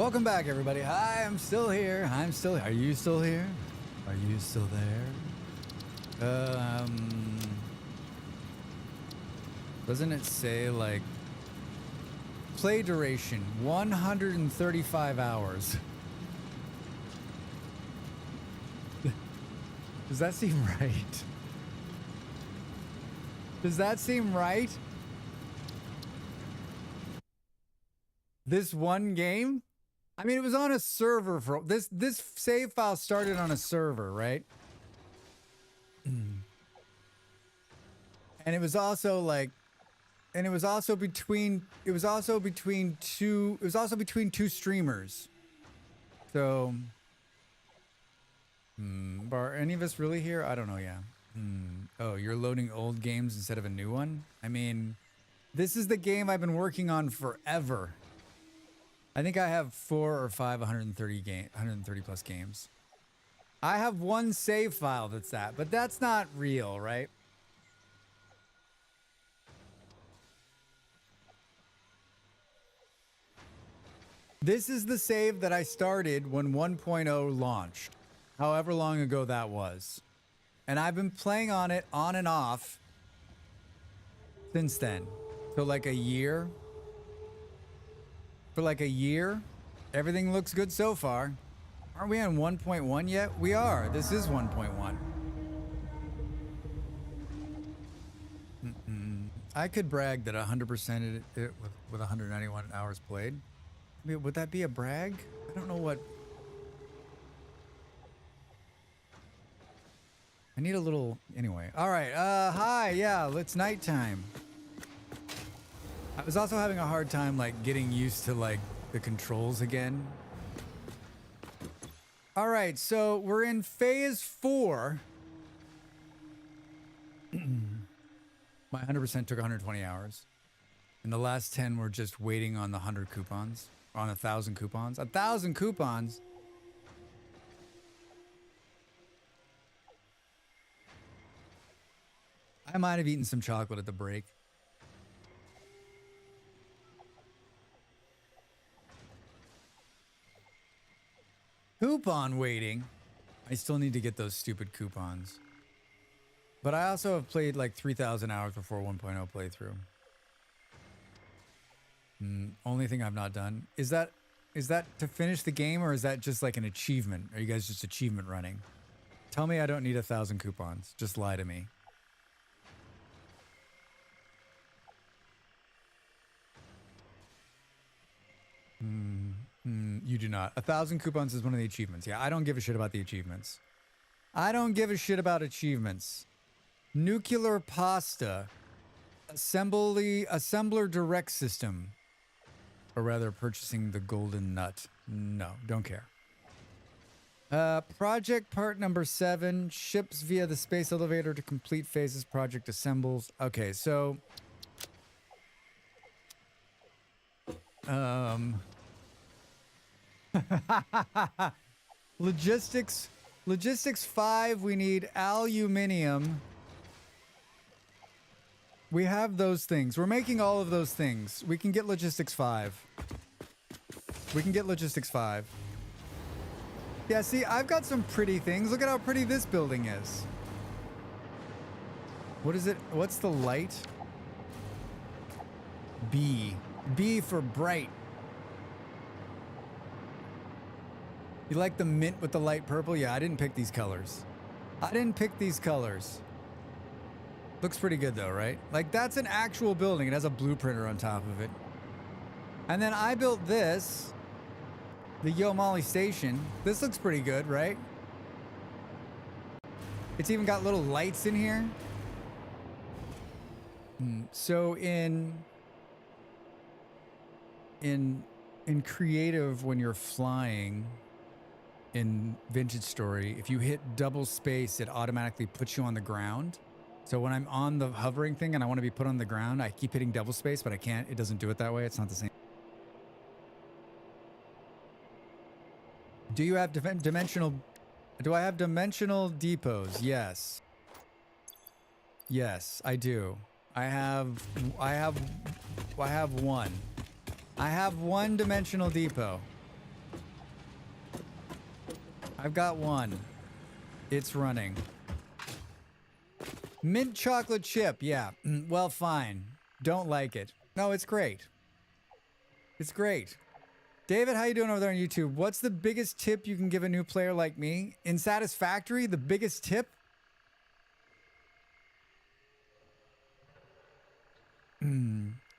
Welcome back, everybody. Hi, I'm still here. I'm still here. Are you still here? Are you still there? Doesn't it say, like, play duration, 135 hours? Does that seem right? Does that seem right? This one game? I mean, it was on a server for this save file started on a server, right? And it was also like, and it was also between two streamers. So, are any of us really here? I don't know. Yeah. Oh, you're loading old games instead of a new one? I mean, this is the game I've been working on forever. I think I have 4 or 5 130 plus games. I have one save file that's that, but that's not real, right? This is the save that I started when 1.0 launched, however long ago that was. And I've been playing on it on and off since then. So like a year. For like a year. Everything looks good so far. Aren't we on 1.1 yet? We are. This is 1.1. I could brag that 100% it with 191 hours played. I mean, would that be a brag? I don't know what. I need a little. Anyway. All right. Hi. Yeah. It's nighttime. I was also having a hard time like getting used to like the controls again. All right. So we're in phase 4. My 100% took 120 hours. And the last 10 were just waiting on the 100 coupons. On 1,000 coupons. 1,000 coupons? I might have eaten some chocolate at the break. Coupon waiting? I still need to get those stupid coupons. But I also have played like 3,000 hours before 1.0 playthrough. Only thing I've not done. Is that to finish the game, or is that just like an achievement? Are you guys just achievement running? Tell me I don't need 1,000 coupons. Just lie to me. You do not. 1,000 coupons is one of the achievements. Yeah, I don't give a shit about the achievements. I don't give a shit about achievements. Nuclear pasta. Assembler direct system. Or rather, purchasing the golden nut. No, don't care. Project part number 7. Ships via the space elevator to complete phases. Project assembles. Okay, so... Logistics 5, we need aluminium. We have those things. We're making all of those things. We can get logistics 5. We can get logistics 5. Yeah, see, I've got some pretty things. Look at how pretty this building is. What is it? What's the light? B. B for bright. You like the mint with the light purple? Yeah, I didn't pick these colors. I didn't pick these colors. Looks pretty good though, right? Like that's an actual building. It has a blueprinter on top of it. And then I built this. The Yo Molly station. This looks pretty good, right? It's even got little lights in here. So in creative, when you're flying in Vintage Story, if you hit double space, it automatically puts you on the ground. So when I'm on the hovering thing and I want to be put on the ground, I keep hitting double space, but I can't. It doesn't do it that way. It's not the same. Do you have dimensional... Do I have dimensional depots? Yes. Yes, I do. I have one. I have one dimensional depot. I've got one. It's running. Mint chocolate chip. Yeah. Well, fine. Don't like it. No, it's great. It's great. David, how you doing over there on YouTube? What's the biggest tip you can give a new player like me? In Satisfactory, the biggest tip?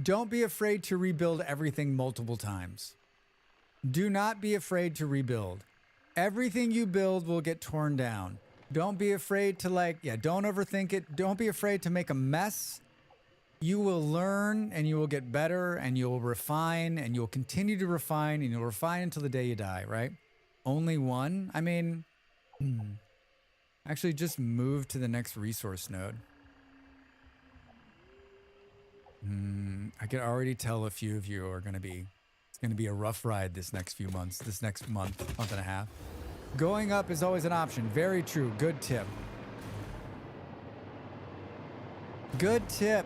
Don't be afraid to rebuild everything multiple times. Do not be afraid to rebuild. Everything you build will get torn down. Don't be afraid to don't overthink it. Don't be afraid to make a mess. You will learn and you will get better and you'll refine and you'll continue to refine and you'll refine until the day you die, right? Only one? I mean, actually just move to the next resource node. I can already tell a few of you are going to be, it's going to be a rough ride this next few months, this next month and a half. Going up is always an option. Very true. Good tip. Good tip.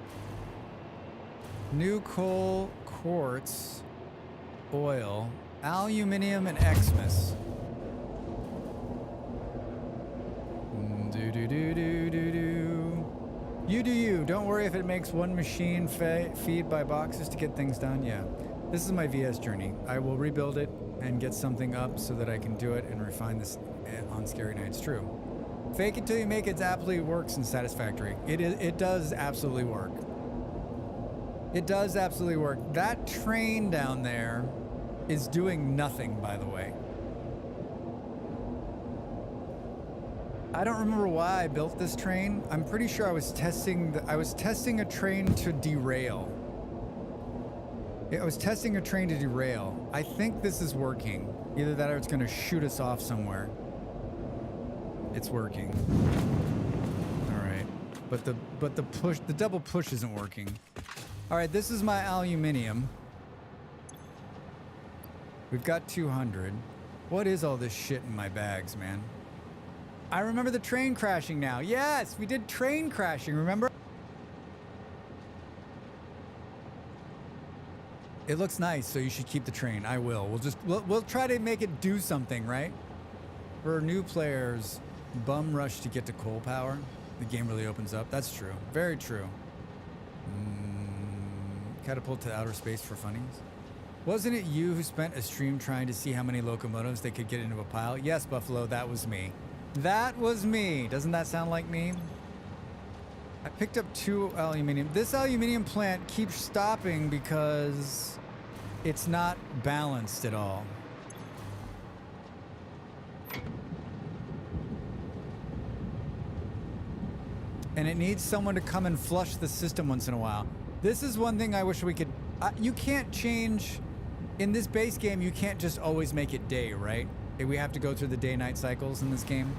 New coal, quartz, oil, aluminium, and Xmas. You do you. Don't worry if it makes one machine feed by boxes to get things done. Yeah. This is my VS journey. I will rebuild it and get something up so that I can do it and refine this on Scary Nights. True. Fake it till you make it absolutely works in Satisfactory. It does absolutely work. It does absolutely work. That train down there is doing nothing, by the way. I don't remember why I built this train. I'm pretty sure I was testing a train to derail. I was testing a train to derail. I think this is working. Either that or it's going to shoot us off somewhere. It's working. All right. But the double push isn't working. All right, this is my aluminium. We've got 200. What is all this shit in my bags, man? I remember the train crashing now. Yes, we did train crashing, remember? It looks nice, so you should keep the train. I will. We'll try to make it do something, right? For new players, bum rush to get to coal power. The game really opens up. That's true. Very true. Catapult to outer space for funnies. Wasn't it you who spent a stream trying to see how many locomotives they could get into a pile? Yes, Buffalo, that was me. That was me. Doesn't that sound like me? I picked up 2 aluminium. This aluminium plant keeps stopping because it's not balanced at all. And it needs someone to come and flush the system once in a while. This is one thing I wish we could... you can't change... In this base game, you can't just always make it day, right? We have to go through the day-night cycles in this game.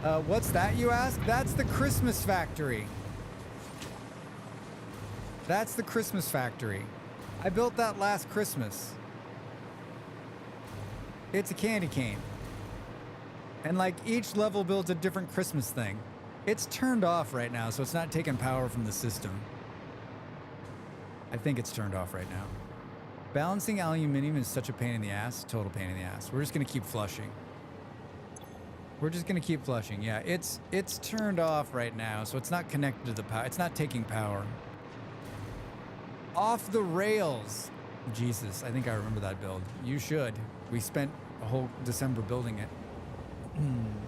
What's that, you ask? That's the Christmas factory. That's the Christmas factory. I built that last Christmas. It's a candy cane. And like each level builds a different Christmas thing. It's turned off right now, so it's not taking power from the system. I think it's turned off right now. Balancing aluminium is such a pain in the ass. Total pain in the ass. We're just going to keep flushing. We're just going to keep flushing. Yeah, it's turned off right now, so it's not connected to the power. It's not taking power. Off the rails. Jesus, I think I remember that build. You should. We spent a whole December building it.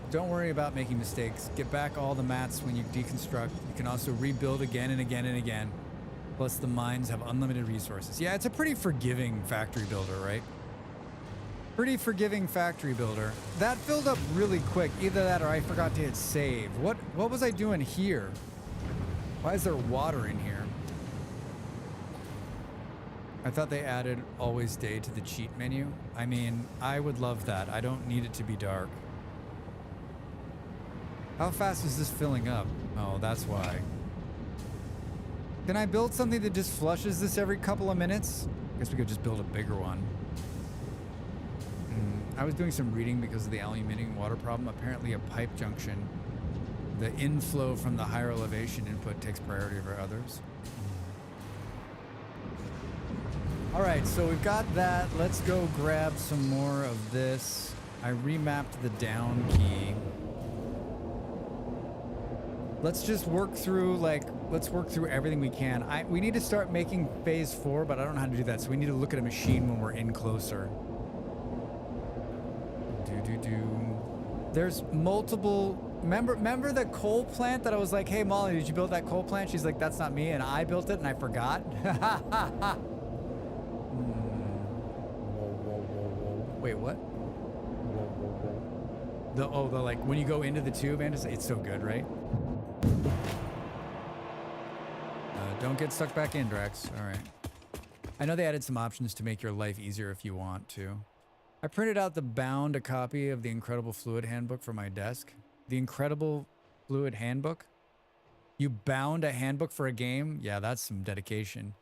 Don't worry about making mistakes. Get back all the mats when you deconstruct. You can also rebuild again and again and again. Plus the mines have unlimited resources. Yeah, it's a pretty forgiving factory builder, right? Pretty forgiving factory builder. That filled up really quick. Either that or I forgot to hit save. What was I doing here? Why is there water in here? I thought they added always day to the cheat menu. I mean, I would love that. I don't need it to be dark. How fast is this filling up? Oh, that's why. Can I build something that just flushes this every couple of minutes? I guess we could just build a bigger one. I was doing some reading because of the aluminium water problem. Apparently a pipe junction, the inflow from the higher elevation input takes priority over others. All right, so we've got that. Let's go grab some more of this. I remapped the down key. Let's just work through, like, let's work through everything we can. We need to start making phase 4, but I don't know how to do that. So we need to look at a machine when we're in closer. There's multiple. Remember the coal plant that I was like, hey Molly, did you build that coal plant? She's like, that's not me, and I built it and I forgot. Wait, what? The like when you go into the tube, and it's so good, right? Don't get stuck back in, Drax. All right. I know they added some options to make your life easier if you want to. I printed out the bound a copy of the Incredible Fluid Handbook for my desk. The Incredible Fluid Handbook? You bound a handbook for a game? Yeah, that's some dedication.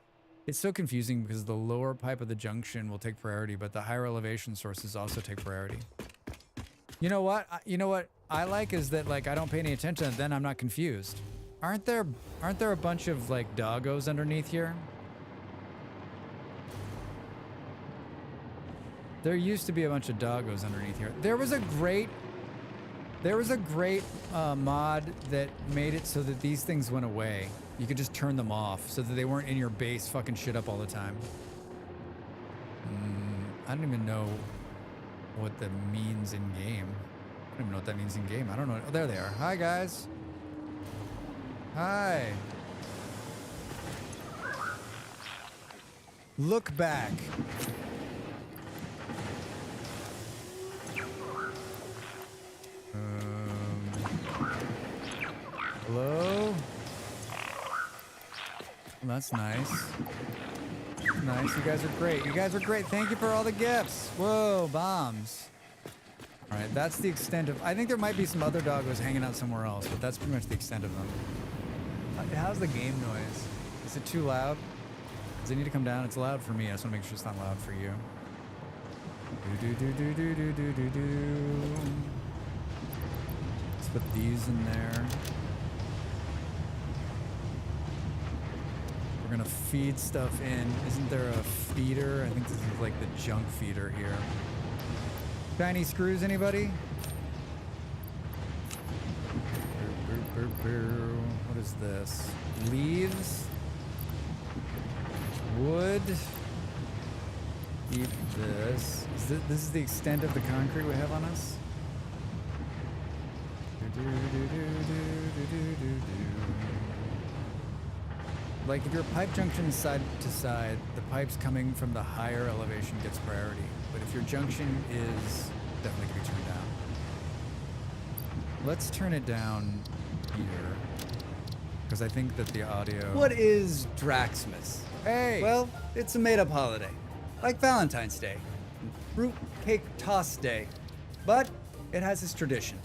It's so confusing because the lower pipe of the junction will take priority, but the higher elevation sources also take priority. You know what? I like is that, like, I don't pay any attention and then I'm not confused. Aren't there a bunch of, like, doggos underneath here? There used to be a bunch of doggos underneath here. There was a great mod that made it so that these things went away. You could just turn them off so that they weren't in your base fucking shit up all the time. I don't even know what that means in game. I don't even know what that means in game. I don't know. Oh, there they are. Hi, guys. Hi. Look back. Hello? Well, that's nice. Nice. You guys are great. You guys are great. Thank you for all the gifts. Whoa, bombs. All right, that's the extent of... I think there might be some other doggos hanging out somewhere else, but that's pretty much the extent of them. How's the game noise? Is it too loud? Does it need to come down? It's loud for me. I just want to make sure it's not loud for you. Let's put these in there. We're gonna feed stuff in. Isn't there a feeder? I think this is like the junk feeder here. Shiny screws, anybody? What is this? Leaves? Wood? Keep this. This is the extent of the concrete we have on us? Like, if your pipe junction is side to side, the pipes coming from the higher elevation gets priority. But if your junction is definitely going to be turned down. Let's turn it down here, because I think that the audio... What is Draxmas? Hey! Well, it's a made-up holiday, like Valentine's Day, fruit cake toss day, but it has its tradition.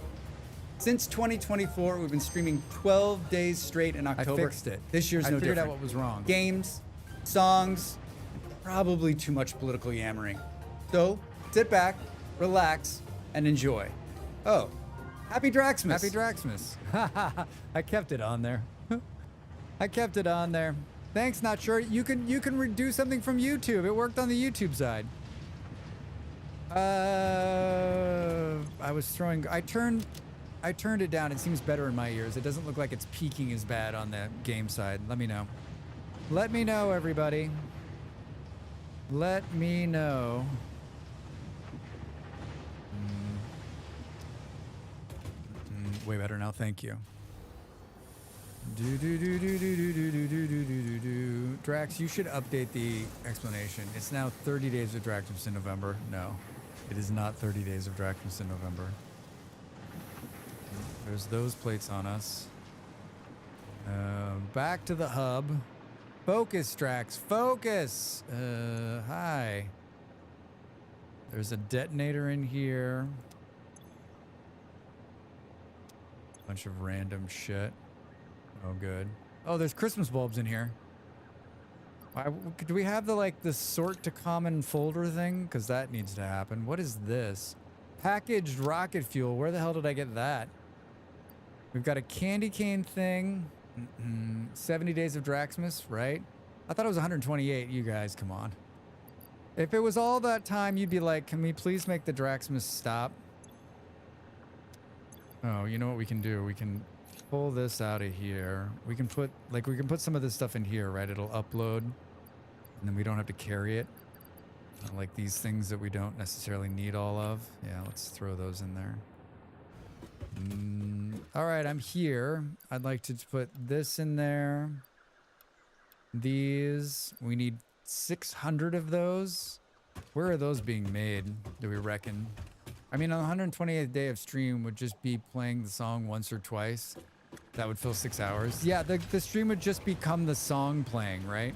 Since 2024, we've been streaming 12 days straight in October. I fixed it. This year's no different. I figured out what was wrong. Games, songs, probably too much political yammering. So, sit back, relax, and enjoy. Oh, happy Draxmas. Happy Draxmas. I kept it on there. I kept it on there. Thanks, not sure. You can do something from YouTube. It worked on the YouTube side. I turned it down. It seems better in my ears. It doesn't look like it's peaking as bad on the game side. Let me know. Let me know, everybody. Let me know. Way better now. Thank you. Drax, you should update the explanation. It's now 30 days of Draxmas in November. No, it is not 30 days of Draxmas in November. There's those plates on us. Back to the hub. Focus, Drax. Focus! Hi. There's a detonator in here. Bunch of random shit. Oh, good. Oh, there's Christmas bulbs in here. Do we have the sort to common folder thing? Because that needs to happen. What is this? Packaged rocket fuel. Where the hell did I get that? We've got a candy cane thing. 70 days of Draxmas, right? I thought it was 128. You guys, come on. If it was all that time, you'd be like, can we please make the Draxmas stop? Oh, you know what we can do? We can pull this out of here. We can put some of this stuff in here, right? It'll upload and then we don't have to carry it. Like these things that we don't necessarily need all of. Yeah, let's throw those in there. All right, I'm here. I'd like to put this in there. These, we need 600 of those. Where are those being made, do we reckon? I mean, on the 128th day of stream would just be playing the song once or twice. That would fill 6 hours. Yeah, the stream would just become the song playing, right?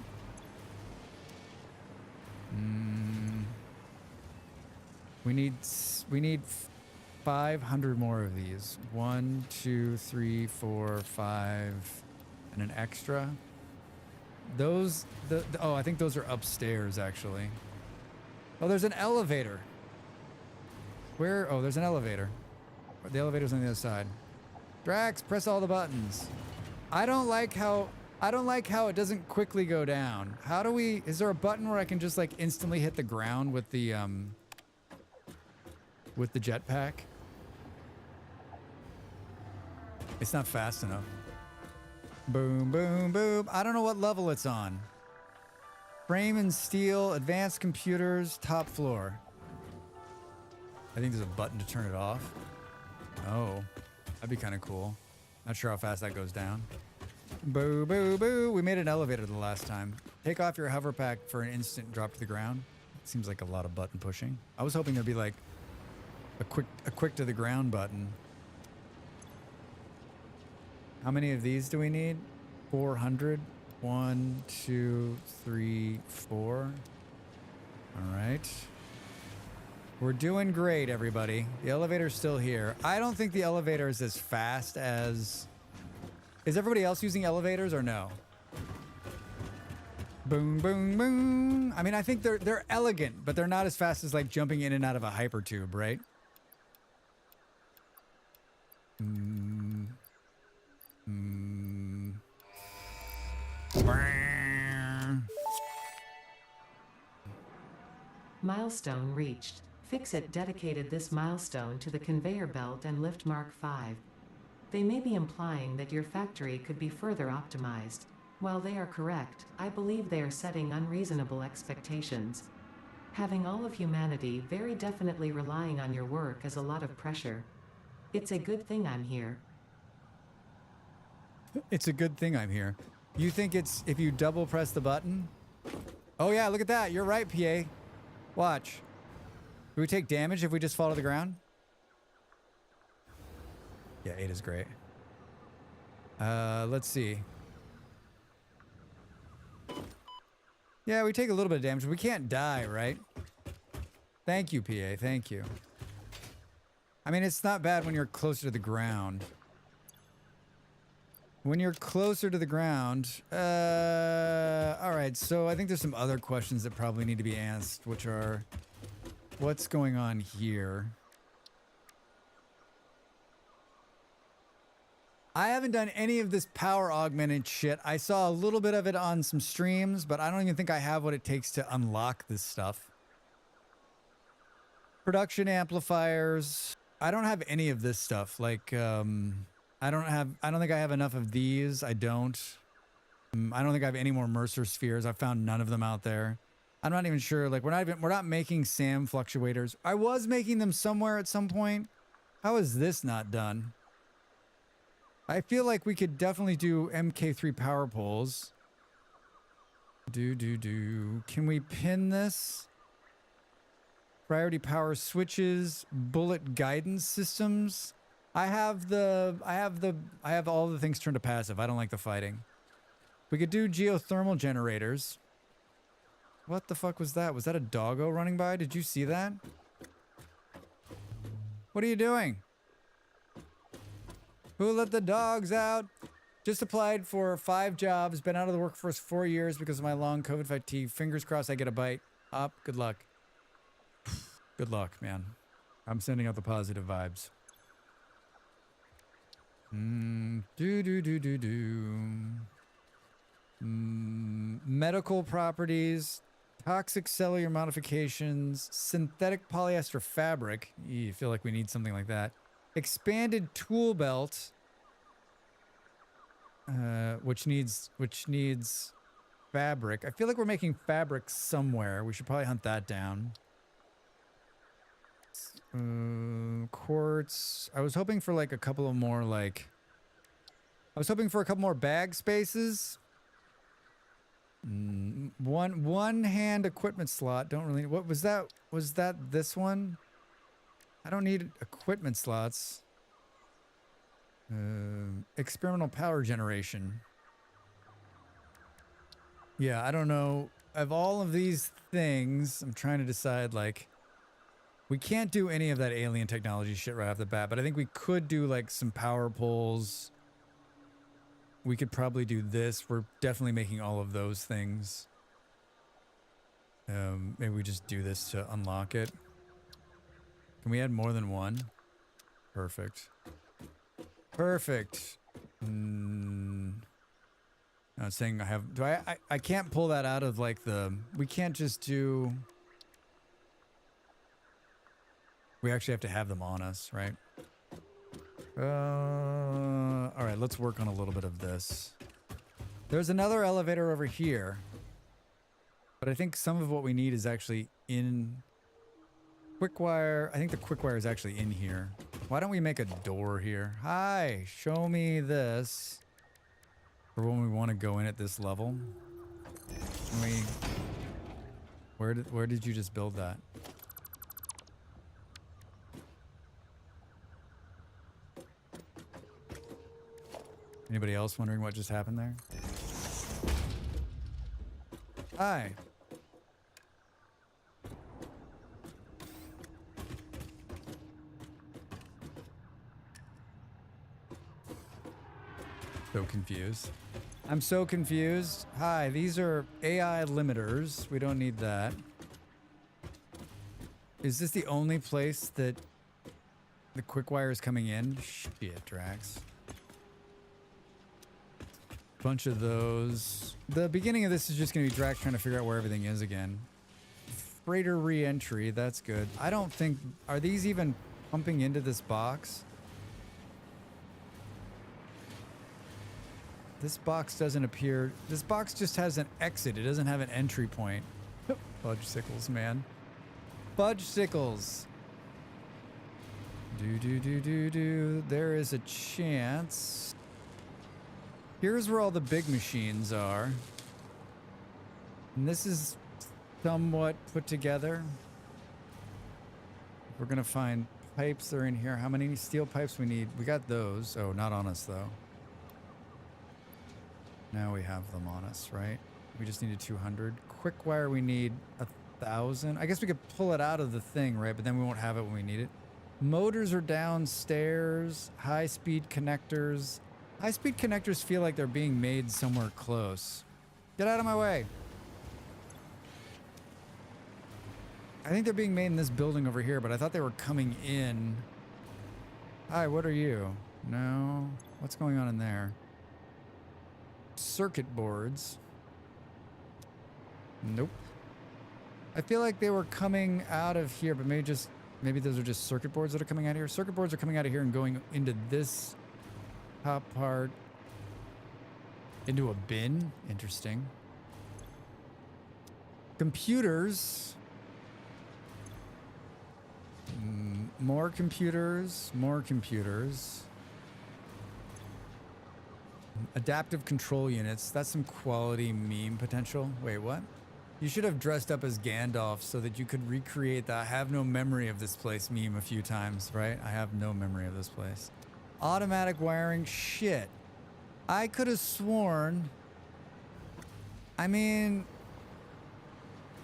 We need 500 more of these. 1, 2, 3, 4, 5, and an extra. Those, oh, I think those are upstairs actually. Oh, there's an elevator. Where? Oh, there's an elevator. The elevator's on the other side. Dracs, press all the buttons. I don't like how it doesn't quickly go down. How do we, is there a button where I can just like instantly hit the ground with the jetpack? It's not fast enough. Boom, boom, boom. I don't know what level it's on. Frame and steel, advanced computers, top floor. I think there's a button to turn it off. Oh, that'd be kind of cool. Not sure how fast that goes down. Boo, boo, boo. We made an elevator the last time. Take off your hover pack for an instant drop to the ground. Seems like a lot of button pushing. I was hoping there'd be like a quick to the ground button. How many of these do we need? 400. 1, 2, 3, 4. All right. We're doing great, everybody. The elevator's still here. I don't think the elevator is as fast as... Is everybody else using elevators or no? Boom, boom, boom. I mean, I think they're elegant, but they're not as fast as like jumping in and out of a hypertube, right? Milestone reached. Fixit dedicated this milestone to the conveyor belt and lift Mark 5. They may be implying that your factory could be further optimized. While they are correct, I believe they are setting unreasonable expectations. Having all of humanity very definitely relying on your work is a lot of pressure. It's a good thing I'm here. It's a good thing I'm here. You think it's if you double press the button? Oh yeah, look at that. You're right, PA. Watch. Do we take damage if we just fall to the ground? Yeah, 8 is great. Let's see. Yeah, we take a little bit of damage. We can't die, right? Thank you, PA. Thank you. I mean, it's not bad when you're closer to the ground. When you're closer to the ground, all right, so I think there's some other questions that probably need to be asked, which are, what's going on here? I haven't done any of this power augmented shit. I saw a little bit of it on some streams, but I don't even think I have what it takes to unlock this stuff. Production amplifiers. I don't have any of this stuff. Like, I don't think I have enough of these. I don't think I have any more Mercer spheres. I found none of them out there. I'm not even sure. Like, we're not making SAM fluctuators. I was making them somewhere at some point. How is this not done? I feel like we could definitely do MK3 power poles. Can we pin this? Priority power switches, bullet guidance systems. I have all the things turned to passive. I don't like the fighting. We could do geothermal generators. What the fuck was that? Was that a doggo running by? Did you see that? What are you doing? Who let the dogs out? Just applied for 5 jobs. Been out of the workforce 4 years because of my long COVID fatigue. Fingers crossed I get a bite. Up. Good luck. Good luck, man. I'm sending out the positive vibes. Medical properties, toxic cellular modifications, synthetic polyester fabric. You feel like we need something like that. Expanded tool belt. Which needs fabric. I feel like we're making fabric somewhere. We should probably hunt that down. Quartz. I was hoping for like a couple of more like... I was hoping for a couple more bag spaces. One hand equipment slot. Don't really... What was that? Was that this one? I don't need equipment slots. Experimental power generation. Yeah, I don't know. Of all of these things, I'm trying to decide, like... We can't do any of that alien technology shit right off the bat, but I think we could do, like, some power poles. We could probably do this. We're definitely making all of those things. Maybe we just do this to unlock it. Can we add more than one? Perfect. Perfect. No, it's saying I have... Do I can't pull that out of, like, the... We can't just do... We actually have to have them on us, right? Alright, let's work on a little bit of this. There's another elevator over here. But I think some of what we need is actually in... Quickwire. I think the quickwire is actually in here. Why don't we make a door here? Hi, show me this. For when we want to go in at this level. Can we... Where did you just build that? Anybody else wondering what just happened there? Hi. So confused. I'm so confused. Hi, these are AI limiters. We don't need that. Is this the only place that the quickwire is coming in? Shit, Dracs. Bunch of those. The beginning of this is just going to be Drax trying to figure out where everything is again. Freighter re-entry, that's good. I don't think... Are these even pumping into this box? This box doesn't appear... This box just has an exit. It doesn't have an entry point. Fudge sickles, man. Fudge sickles. Do. There is a chance... Here's where all the big machines are. And this is somewhat put together. We're gonna find pipes that are in here. How many steel pipes we need? We got those. Oh, not on us though. Now we have them on us, right? We just needed 200. Quick wire we need 1,000. I guess we could pull it out of the thing, right? But then we won't have it when we need it. Motors are downstairs. High-speed connectors. High-speed connectors feel like they're being made somewhere close. Get out of my way. I think they're being made in this building over here, but I thought they were coming in. Hi, what are you? No. What's going on in there? Circuit boards. Nope. I feel like they were coming out of here, but maybe those are just circuit boards that are coming out of here. Circuit boards are coming out of here and going into this top part into a bin. Interesting. Computers. More computers. More computers. Adaptive control units. That's some quality meme potential. Wait, what? You should have dressed up as Gandalf so that you could recreate the I have no memory of this place meme a few times, right? I have no memory of this place. Automatic wiring, shit. I could have sworn... I mean...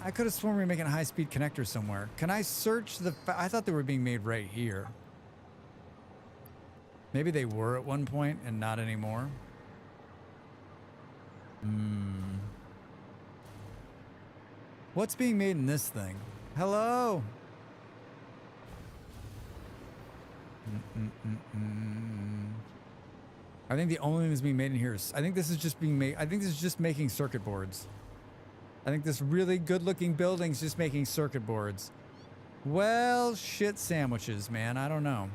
I could have sworn we were making a high-speed connector somewhere. Can I search the... I thought they were being made right here. Maybe they were at one point and not anymore. What's being made in this thing? Hello? I think the only thing that's being made in here is... I think this is just being made... I think this is just making circuit boards. I think this really good-looking building's just making circuit boards. Well, shit sandwiches, man. I don't know.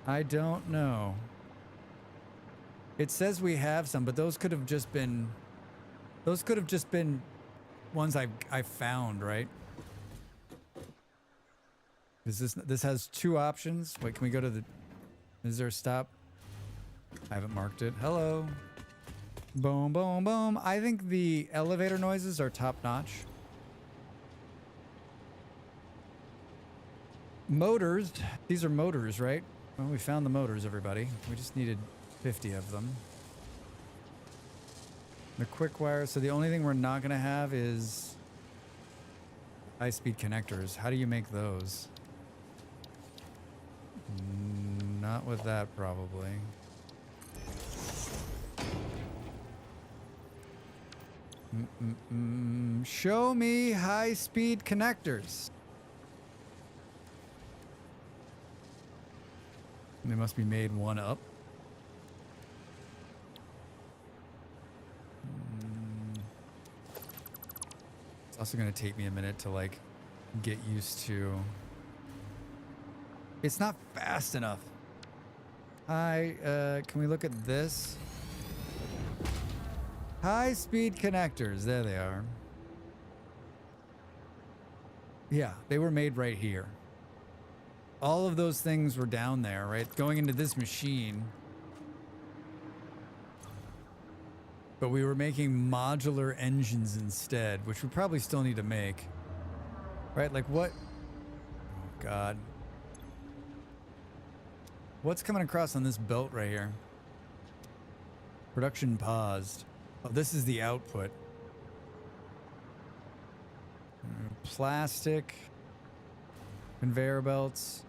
I don't know. It says we have some, but those could have just been ones I found, right? This has 2 options. Wait, can we go to the... Is there a stop? I haven't marked it. Hello. Boom, boom, boom. I think the elevator noises are top notch. Motors. These are motors, right? Well, we found the motors, everybody. We just needed 50 of them. The quick wire. So the only thing we're not going to have is high-speed connectors. How do you make those? Not with that, probably. Show me high-speed connectors. They must be made one up. It's also going to take me a minute to like get used to. It's not fast enough. Can we look at this? High-speed connectors. There they are. Yeah, they were made right here. All of those things were down there, right? Going into this machine. But we were making modular engines instead, which we probably still need to make. Right? Like what? Oh, God. What's coming across on this belt right here? Production paused. Oh, this is the output. Plastic. Conveyor belts.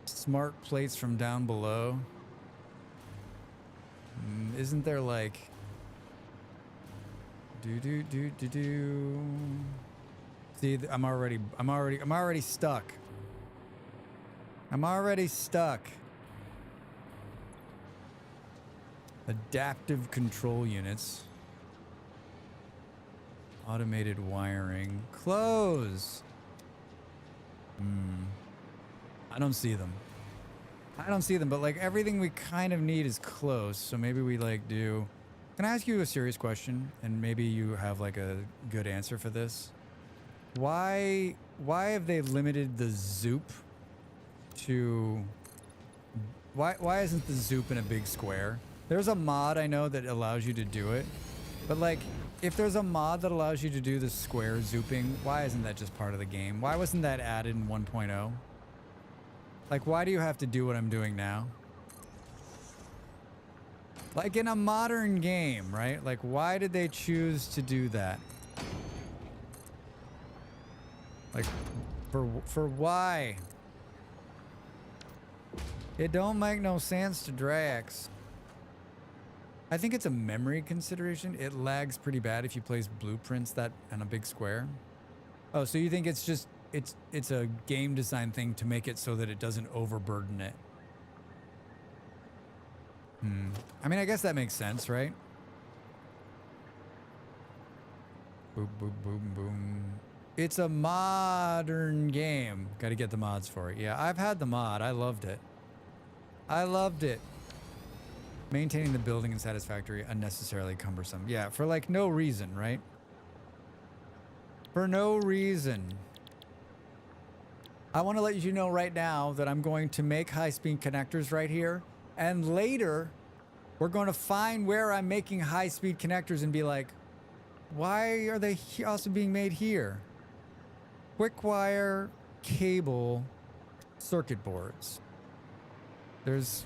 Smart plates from down below. Isn't there like... See, I'm already stuck. I'm already stuck. Adaptive control units. Automated wiring. Close. I don't see them. I don't see them, but like everything we kind of need is close. So maybe we like do... Can I ask you a serious question? And maybe you have like a good answer for this. Why have they limited the zoop to... Why isn't the zoop in a big square? There's a mod I know that allows you to do it. But like, if there's a mod that allows you to do the square zooping, why isn't that just part of the game? Why wasn't that added in 1.0? Like, why do you have to do what I'm doing now? Like in a modern game, right? Like, why did they choose to do that? Like, for why? It don't make no sense to Dracs. I think it's a memory consideration. It lags pretty bad if you place blueprints that on a big square. Oh, so you think it's just it's a game design thing to make it so that it doesn't overburden it. I mean, I guess that makes sense, right? Boom, boom, boom, boom. It's a modern game. Got to get the mods for it. Yeah, I've had the mod. I loved it. I loved it. Maintaining the building in Satisfactory, unnecessarily cumbersome. Yeah, for like no reason, right? For no reason. I want to let you know right now that I'm going to make high-speed connectors right here. And later, we're going to find where I'm making high-speed connectors and be like, why are they also being made here? Quick wire, cable, circuit boards. There's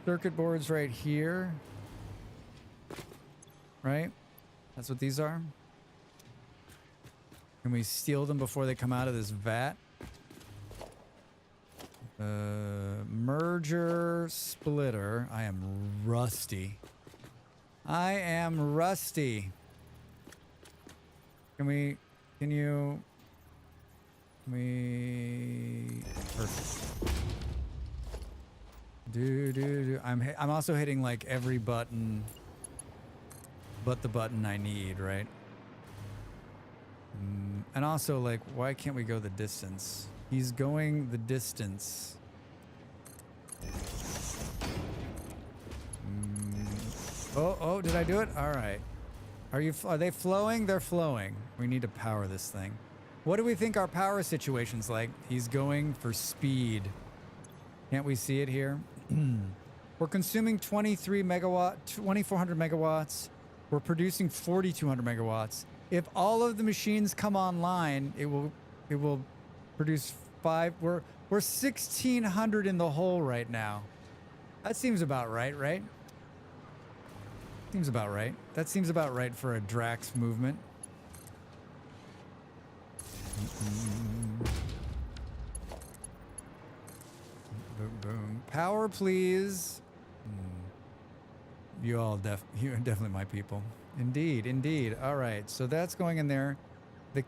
circuit boards right here. Right? That's what these are. Can we steal them before they come out of this vat? Merger splitter. I am rusty. I am rusty. Can you... Perfect. I'm also hitting like every button but the button I need, right? And also, like, why can't we go the distance? He's going the distance. Oh, did I do it? All right. Are they flowing? They're flowing. We need to power this thing. What do we think our power situation's like? He's going for speed. Can't we see it here? We're consuming 2400 megawatts. We're producing 4200 megawatts. If all of the machines come online, it will produce 5. We're 1600 in the hole right now. That seems about right, right? Seems about right. That seems about right for a Dracs movement. Boom, boom. Power, please. You're definitely my people. Indeed, indeed. All right, so that's going in there.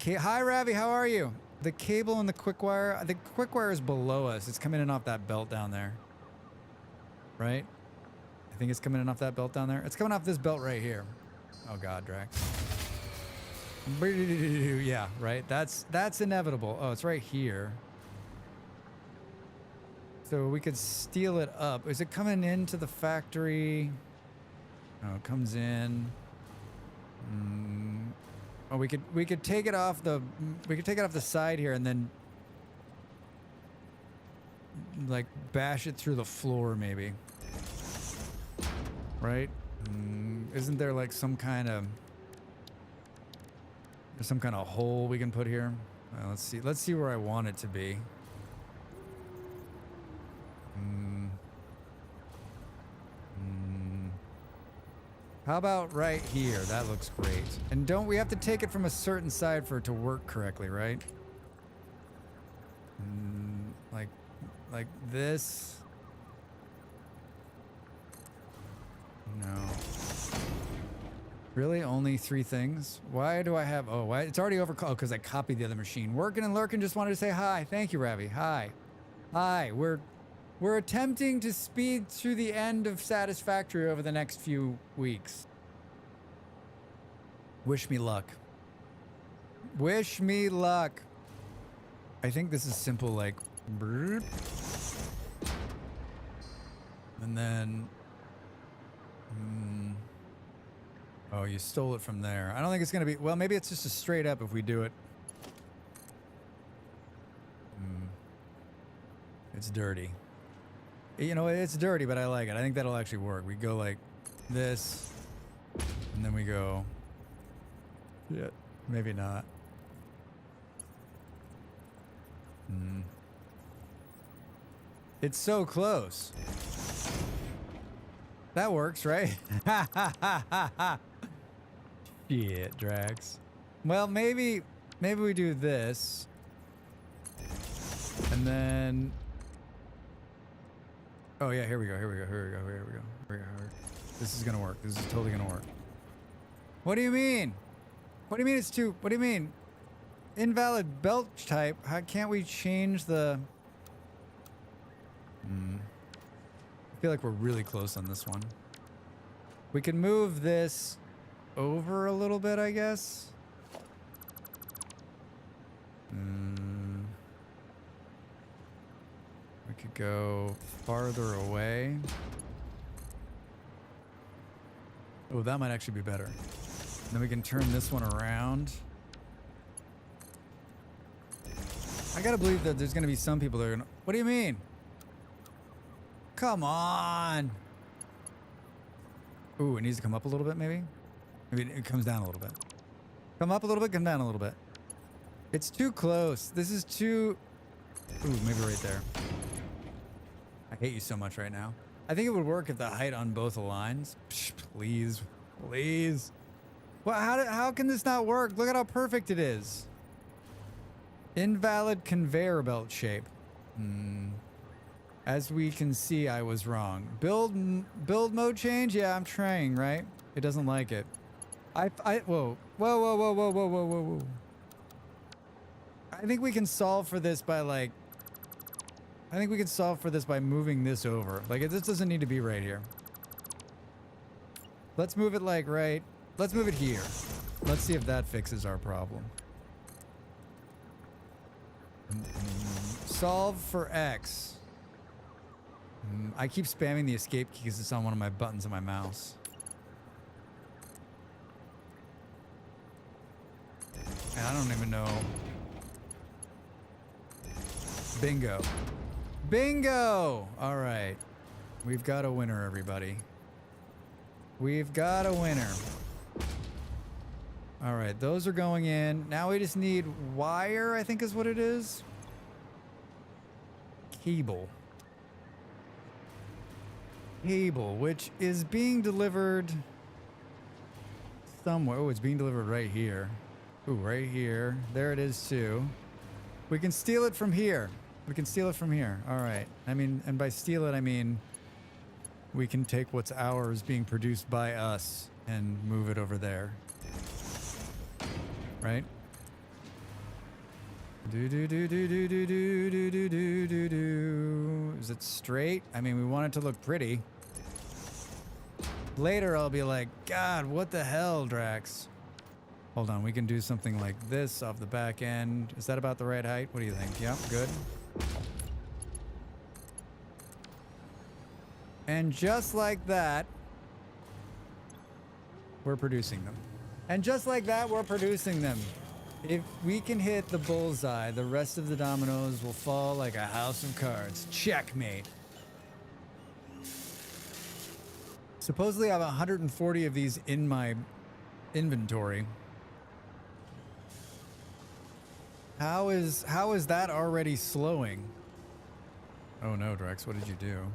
Hi, Ravi. How are you? The cable and the quick wire. The quick wire is below us. It's coming in off that belt down there. Right? I think it's coming in off that belt down there. It's coming off this belt right here. Oh God, Drax. Yeah, right. That's inevitable. Oh, it's right here. So we could steal it up. Is it coming into the factory? Oh, it comes in. Oh, we could take it off the side here and then like bash it through the floor maybe. Right? Isn't there like some kind of hole we can put here? Let's see. Let's see where I want it to be. How about right here? That looks great. And don't we have to take it from a certain side for it to work correctly, right? Like this. No. Really? Only 3 things? Why do I have... Oh, why? It's already over... Oh, because I copied the other machine. Working and Lurking just wanted to say hi. Thank you, Ravi. Hi. Hi. We're attempting to speed through the end of Satisfactory over the next few weeks. Wish me luck. Wish me luck. I think this is simple, like... Burp. And then... Oh, you stole it from there. I don't think it's going to be... Well, maybe it's just a straight up if we do it. It's dirty. You know, it's dirty, but I like it. I think that'll actually work. We go like this, and then we go... Yeah, maybe not. It's so close. That works, right? Shit, Drax. Well, maybe we do this. And then... Oh yeah, here we go. This is gonna work. This is totally gonna work. What do you mean? What do you mean it's too... What do you mean? Invalid belt type. How can't we change the... I feel like we're really close on this one. We can move this over a little bit, I guess. We could go farther away. Oh, that might actually be better. And then we can turn this one around. I gotta believe that there's gonna be some people that are gonna... What do you mean? Come on! Ooh, it needs to come up a little bit, maybe? Maybe it comes down a little bit. Come up a little bit, come down a little bit. It's too close. This is too... Ooh, maybe right there. I hate you so much right now. I think it would work if the height on both aligns. Psh, please. Please. Well, how can this not work? Look at how perfect it is. Invalid conveyor belt shape. As we can see, I was wrong. Build mode change? Yeah, I'm trying, right? It doesn't like it. Whoa. I think we can solve for this by like... I think we can solve for this by moving this over. Like, this doesn't need to be right here. Let's move it like right... Let's move it here. Let's see if that fixes our problem. Solve for X. I keep spamming the escape key because it's on one of my buttons on my mouse. I don't even know. Bingo. Bingo! All right. We've got a winner, everybody. We've got a winner. All right, those are going in. Now we just need wire, I think is what it is. Cable. Cable, which is being delivered somewhere. Oh, it's being delivered right here. Ooh, right here. There it is too. We can steal it from here. We can steal it from here. All right. I mean, and by steal it, I mean we can take what's ours being produced by us and move it over there. Right? Do do do do do do do do do do do do. Is it straight? I mean, we want it to look pretty. Later, I'll be like, God, what the hell, Drax? Hold on, we can do something like this off the back end. Is that about the right height? What do you think? Yep, good. And just like that, we're producing them. And just like that, we're producing them. If we can hit the bullseye, the rest of the dominoes will fall like a house of cards. Checkmate. Supposedly I have 140 of these in my inventory. How is that already slowing? Oh no, Drax, what did you do?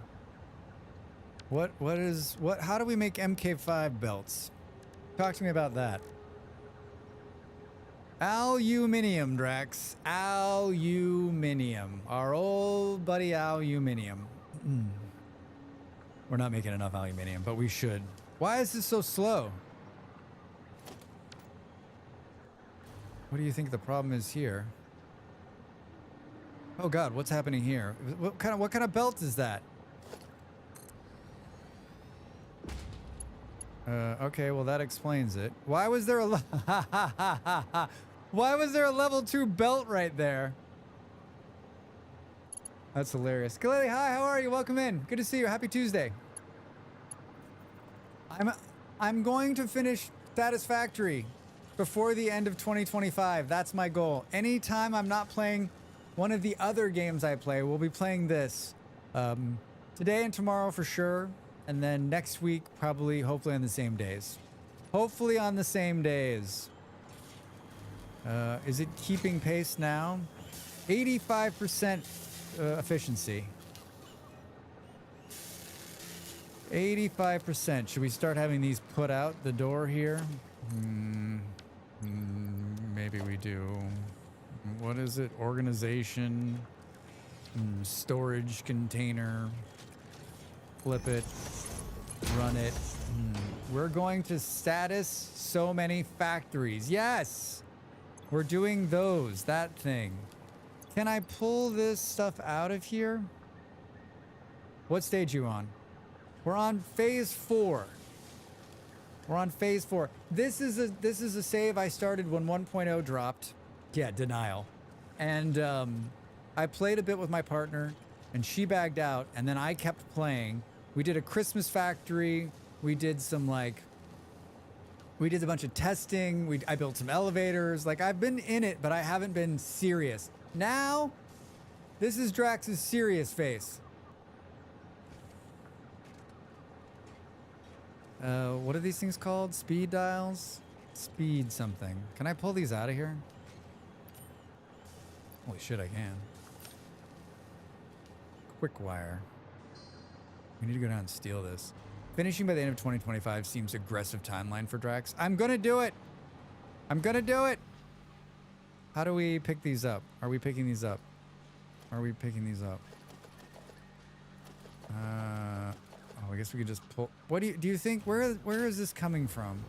How do we make MK5 belts? Talk to me about that. Aluminium, Drax. Aluminium. Our old buddy aluminium. We're not making enough aluminium, but we should. Why is this so slow? What do you think the problem is here? Oh God, what's happening here? What kind of belt is that? Okay, well that explains it. Why was there a Why was there a level 2 belt right there? That's hilarious. Galili, hi, how are you? Welcome in. Good to see you. Happy Tuesday. I'm going to finish Satisfactory before the end of 2025. That's my goal. Anytime I'm not playing one of the other games I play, we'll be playing this. Today and tomorrow for sure. And then next week, probably, hopefully on the same days. Hopefully on the same days. Is it keeping pace now? 85% efficiency. 85%. Should we start having these put out the door here? Maybe we do. What is it? Organization. Storage container. Flip it. Run it. We're going to status so many factories. Yes! We're doing those. That thing. Can I pull this stuff out of here? What stage are you on? We're on phase 4. We're on phase 4. This is a save I started when 1.0 dropped. Yeah, denial. And I played a bit with my partner, and she bagged out, and then I kept playing. We did a Christmas factory. We did some we did a bunch of testing. I built some elevators. Like, I've been in it, but I haven't been serious. Now, this is Drax's serious face. What are these things called? Speed dials? Speed something. Can I pull these out of here? Holy shit, I can. Quick wire. We need to go down and steal this. Finishing by the end of 2025 seems aggressive timeline for Drax. I'm gonna do it! I'm gonna do it! How do we pick these up? Are we picking these up? Are we picking these up? Oh, I guess we could just pull. What do you think? Where is this coming from?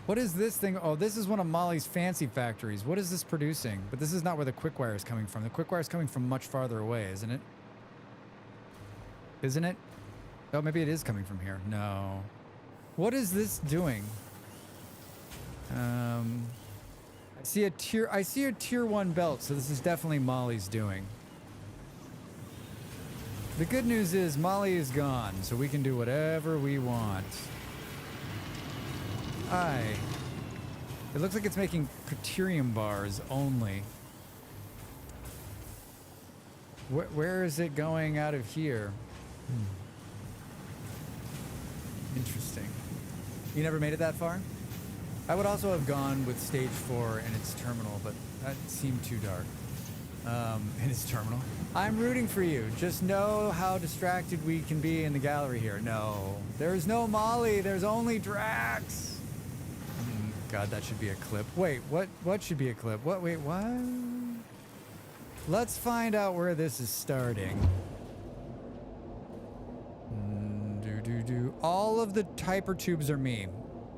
What is this thing? Oh, this is one of Molly's fancy factories. What is this producing? But this is not where the quick wire is coming from. The quick wire is coming from much farther away, isn't it? Isn't it? Oh, maybe it is coming from here. No. What is this doing? I see a tier 1 belt, so this is definitely Molly's doing. The good news is Molly is gone, so we can do whatever we want. It looks like it's making deuterium bars only. Where is it going out of here? Interesting. You never made it that far? I would also have gone with stage 4 in its terminal, but that seemed too dark. In its terminal. I'm rooting for you. Just know how distracted we can be in the gallery here. No. There's no Molly. There's only Dracs. God, that should be a clip. Wait, what should be a clip? Wait, what? Let's find out where this is starting. All of the hyper tubes are me.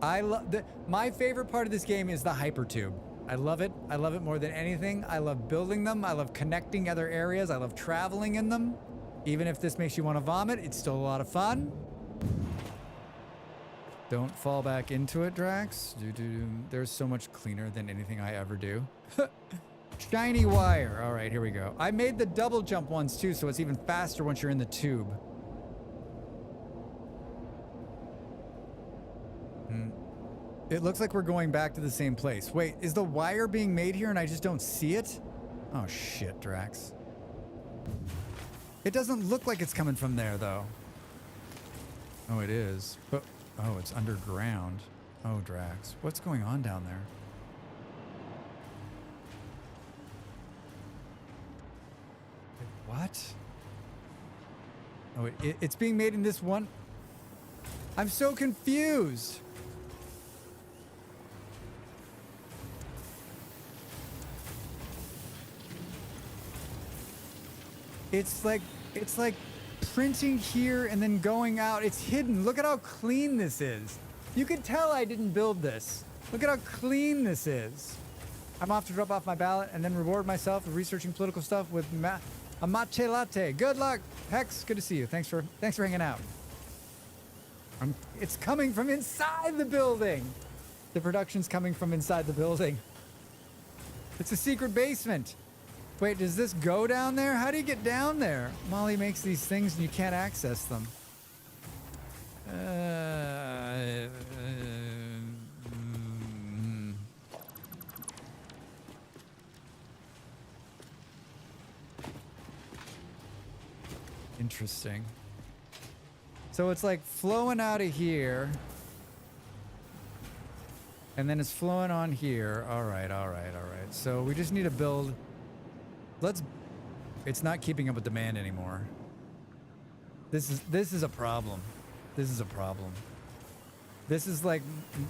I love my favorite part of this game is the hyper tube. I love it. I love it more than anything. I love building them. I love connecting other areas. I love traveling in them. Even if this makes you want to vomit, it's still a lot of fun. Don't fall back into it, Drax. They're so much cleaner than anything I ever do. Shiny wire. All right, here we go. I made the double jump ones too, so it's even faster once you're in the tube. It looks like we're going back to the same place. Wait, is the wire being made here and I just don't see it? Oh shit, Drax. It doesn't look like it's coming from there though. Oh, it is. But oh, it's underground. Oh, Drax. What's going on down there? What? Oh, it's being made in this one. I'm so confused. It's like printing here and then going out. It's hidden. Look at how clean this is. You can tell I didn't build this. Look at how clean this is. I'm off to drop off my ballot and then reward myself with researching political stuff with a matcha latte. Good luck, Hex. Good to see you. Thanks for hanging out. It's coming from inside the building. The production's coming from inside the building. It's a secret basement. Wait, does this go down there? How do you get down there? Molly makes these things and you can't access them. Interesting. So it's like flowing out of here. And then it's flowing on here. All right. So we just need to build... It's not keeping up with demand anymore. This is a problem. This is a problem. This is like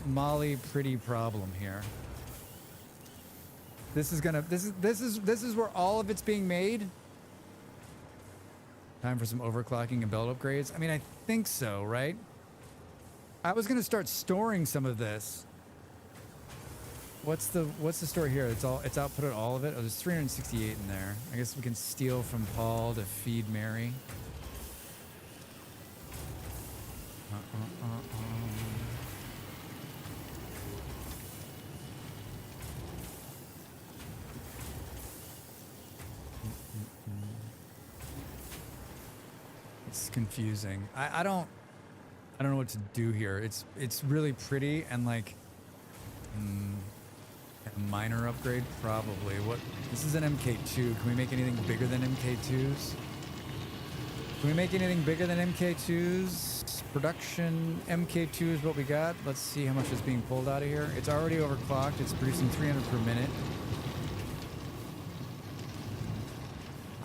Molly pretty problem here. This is where all of it's being made. Time for some overclocking and belt upgrades. I mean, I think so, right? I was gonna start storing some of this. What's the story here? It's outputted all of it. Oh, there's 368 in there. I guess we can steal from Paul to feed Mary. It's confusing. I don't know what to do here. It's really pretty and like. A minor upgrade, probably. What? This is an MK2. Can we make anything bigger than MK2s? Can we make anything bigger than MK2s? Production MK2 is what we got. Let's see how much is being pulled out of here. It's already overclocked. It's producing 300 per minute.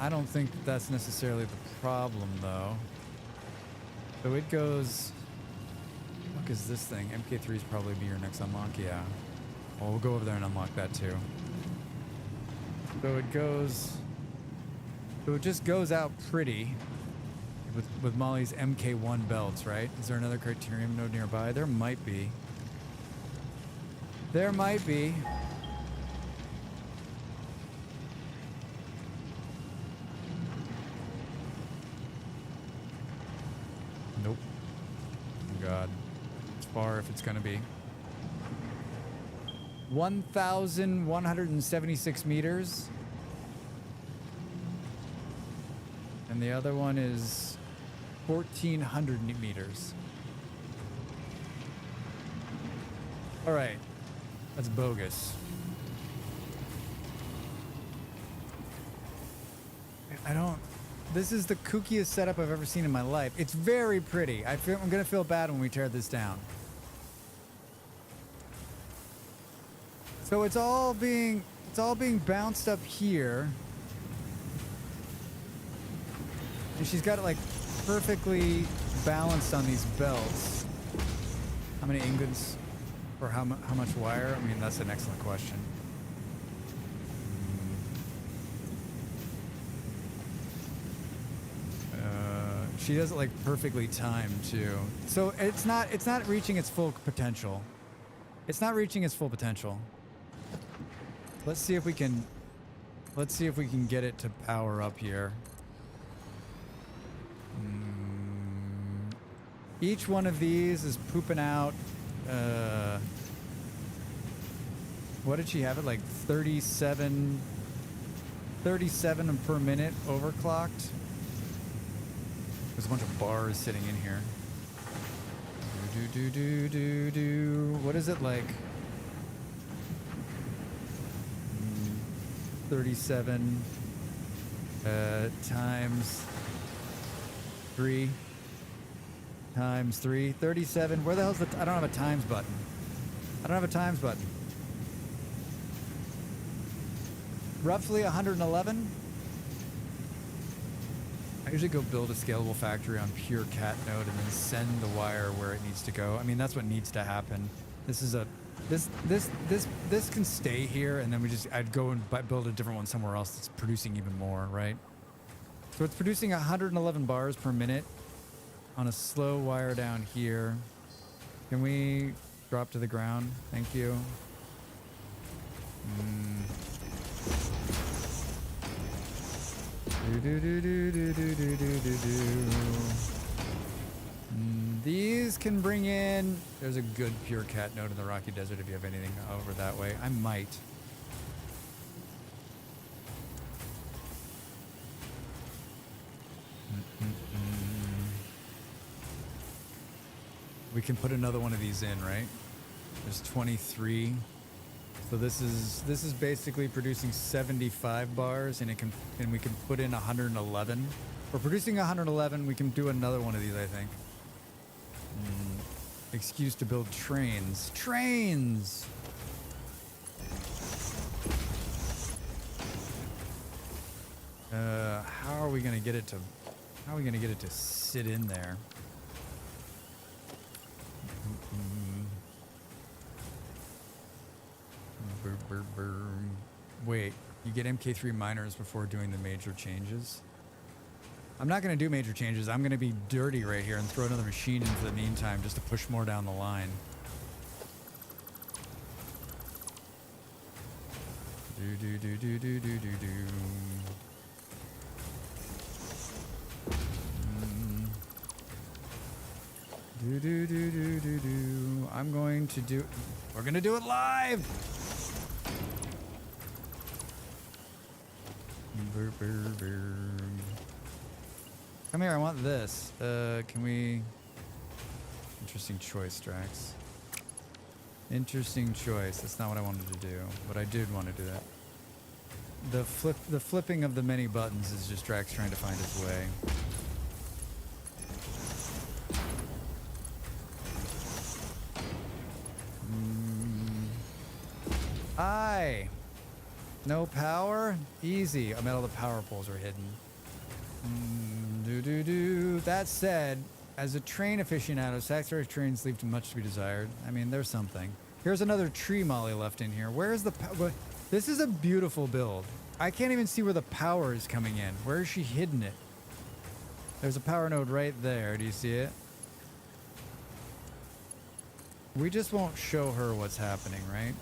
I don't think that's necessarily the problem, though. So it goes... What is this thing? MK3 is probably be your next unlock, yeah. Well, we'll go over there and unlock that too. So it just goes out pretty with Molly's MK1 belts, right? Is there another criterium node nearby? There might be. There might be. Nope. Oh God. It's far if it's gonna be. 1,176 meters. And the other one is 1,400 meters. All right. That's bogus. I don't... This is the kookiest setup I've ever seen in my life. It's very pretty. I'm gonna feel bad when we tear this down. So it's all being bounced up here. And she's got it like perfectly balanced on these belts. How many ingots or how much wire? I mean, that's an excellent question. She does it like perfectly timed too. So it's not reaching its full potential. It's not reaching its full potential. Let's see if we can get it to power up here. Each one of these is pooping out what did she have it like 37 per minute overclocked? There's a bunch of bars sitting in here. What is it like? 37 times 3 times 3. 37. Where the hell's the... I don't have a times button. I don't have a times button. Roughly 111. I usually go build a scalable factory on pure cat node and then send the wire where it needs to go. I mean, that's what needs to happen. This is a... This can stay here, and then I'd go and build a different one somewhere else that's producing even more, right? So it's producing 111 bars per minute on a slow wire down here. Can we drop to the ground? Thank you. These can bring in... There's a good pure cat node in the Rocky Desert if you have anything over that way. I might. We can put another one of these in, right? There's 23. So this is basically producing 75 bars, and we can put in 111. For producing 111, we can do another one of these, I think. Excuse to build trains. Trains! How are we gonna get it to sit in there? Wait, you get MK3 miners before doing the major changes? I'm not going to do major changes. I'm going to be dirty right here and throw another machine in for the meantime just to push more down the line. I'm going to do... We're going to do it live! Come here, I want this. Can we... Interesting choice, Dracs. Interesting choice. That's not what I wanted to do, but I did want to do that. The flipping of the many buttons is just Drax trying to find his way. Hi! No power? Easy. I mean, all the power poles are hidden. That said, as a train aficionado, Satisfactory trains leave much to be desired. I mean, there's something. Here's another tree molly left in here. Where is the... This is a beautiful build. I can't even see where the power is coming in. Where is she hidden it? There's a power node right there. Do you see it? We just won't show her what's happening, right?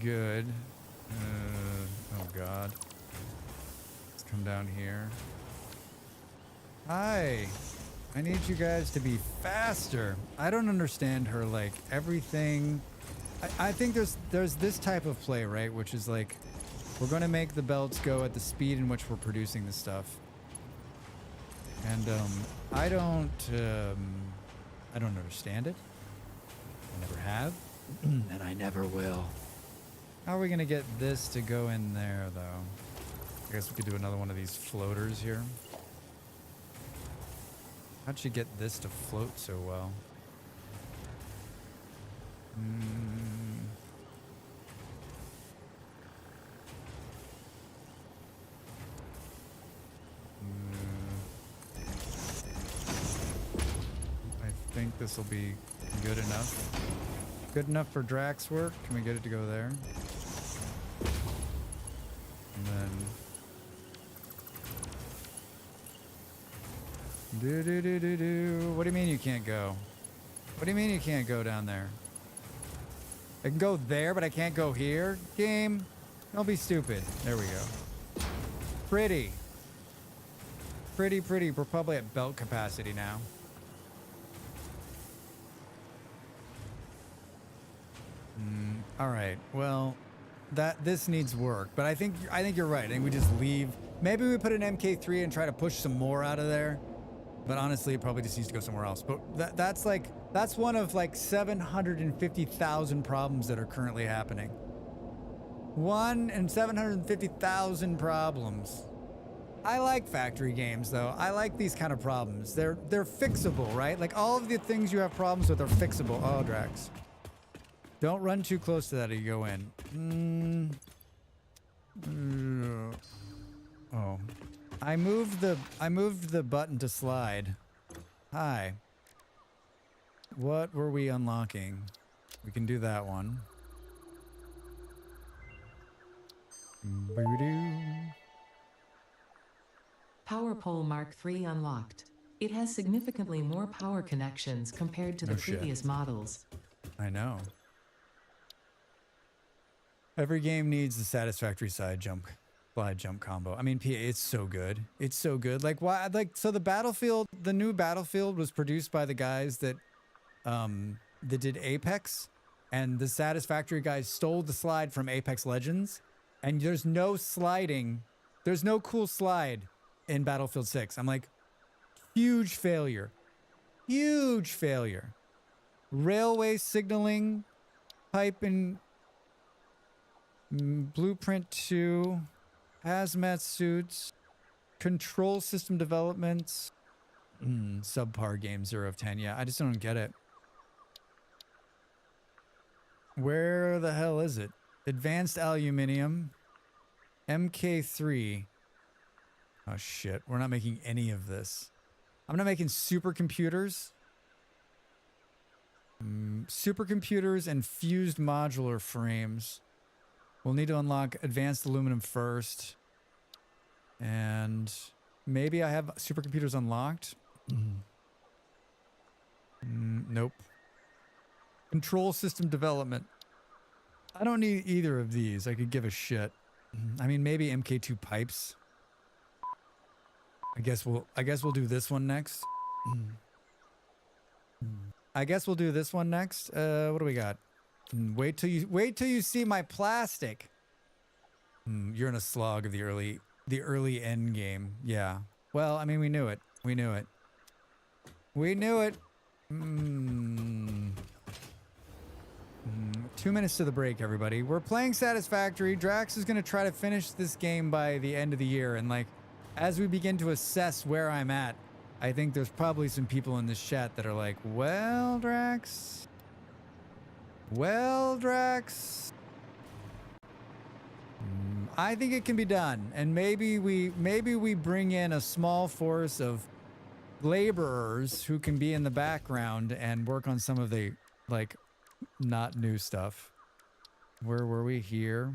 Good. Oh god. Let's come down here. Hi. I need you guys to be faster. I don't understand her, like, everything. I think there's this type of play, right? Which is like, we're going to make the belts go at the speed in which we're producing the stuff. And I don't understand it. I never have, and I never will. How are we gonna get this to go in there, though? I guess we could do another one of these floaters here. How'd you get this to float so well? I think this will be good enough. Good enough for Dracs work. Can we get it to go there? And then do. What do you mean you can't go? What do you mean you can't go down there? I can go there, but I can't go here? Game? Don't be stupid. There we go. Pretty. Pretty. We're probably at belt capacity now. All right. Well, this needs work, but I think you're right. I think we just leave. Maybe we put an MK3 and try to push some more out of there. But honestly, it probably just needs to go somewhere else. But that's one of like 750,000 problems that are currently happening. 1 in 750,000 problems. I like factory games, though. I like these kind of problems. They're fixable, right? Like all of the things you have problems with are fixable. Oh, Drax. Don't run too close to that or you go in. Oh. I moved the button to slide. Hi. What were we unlocking? We can do that one. Power pole Mark III unlocked. It has significantly more power connections compared to the previous models. I know. Every game needs the Satisfactory slide jump combo. I mean, it's so good. It's so good. Like why? Like so, the new Battlefield was produced by the guys that did Apex, and the Satisfactory guys stole the slide from Apex Legends, and there's no sliding. There's no cool slide in Battlefield 6. I'm like, huge failure. Huge failure. Railway signaling, pipe and Blueprint 2, hazmat suits, control system developments, subpar game 0 of 10. Yeah, I just don't get it. Where the hell is it? Advanced aluminium, MK3. Oh shit, we're not making any of this. I'm not making supercomputers. Supercomputers and fused modular frames. We'll need to unlock advanced aluminum first. And maybe I have supercomputers unlocked. Nope. Control system development. I don't need either of these. I could give a shit. I mean, maybe MK2 pipes. I guess we'll do this one next. I guess we'll do this one next. What do we got? Wait till you see my plastic. You're in a slog of the early end game. Yeah. Well, I mean, we knew it. We knew it. 2 minutes to the break, everybody. We're playing Satisfactory. Drax is going to try to finish this game by the end of the year. And like, as we begin to assess where I'm at, I think there's probably some people in this chat that are like, well, Drax. I think it can be done. And maybe we bring in a small force of laborers who can be in the background and work on some of the, like, not new stuff. Where were we? Here.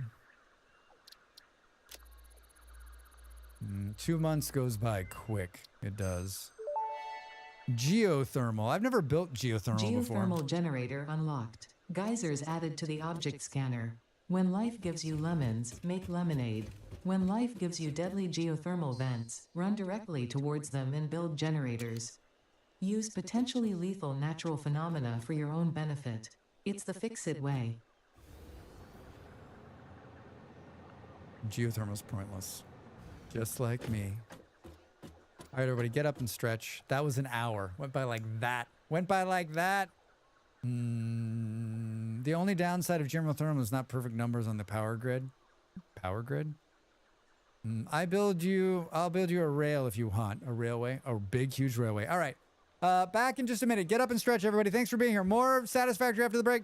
2 months goes by quick. It does. Geothermal. I've never built geothermal before. Geothermal generator unlocked. Geysers added to the object scanner. When life gives you lemons, make lemonade. When life gives you deadly geothermal vents, run directly towards them and build generators. Use potentially lethal natural phenomena for your own benefit. It's the fix-it way. Geothermal's pointless. Just like me. All right, everybody, get up and stretch. That was an hour. Went by like that. Went by like that. The only downside of geothermal is not perfect numbers on the power grid. Power grid? I'll build you a rail if you want. A railway. A big, huge railway. All right. Back in just a minute. Get up and stretch, everybody. Thanks for being here. More Satisfactory after the break.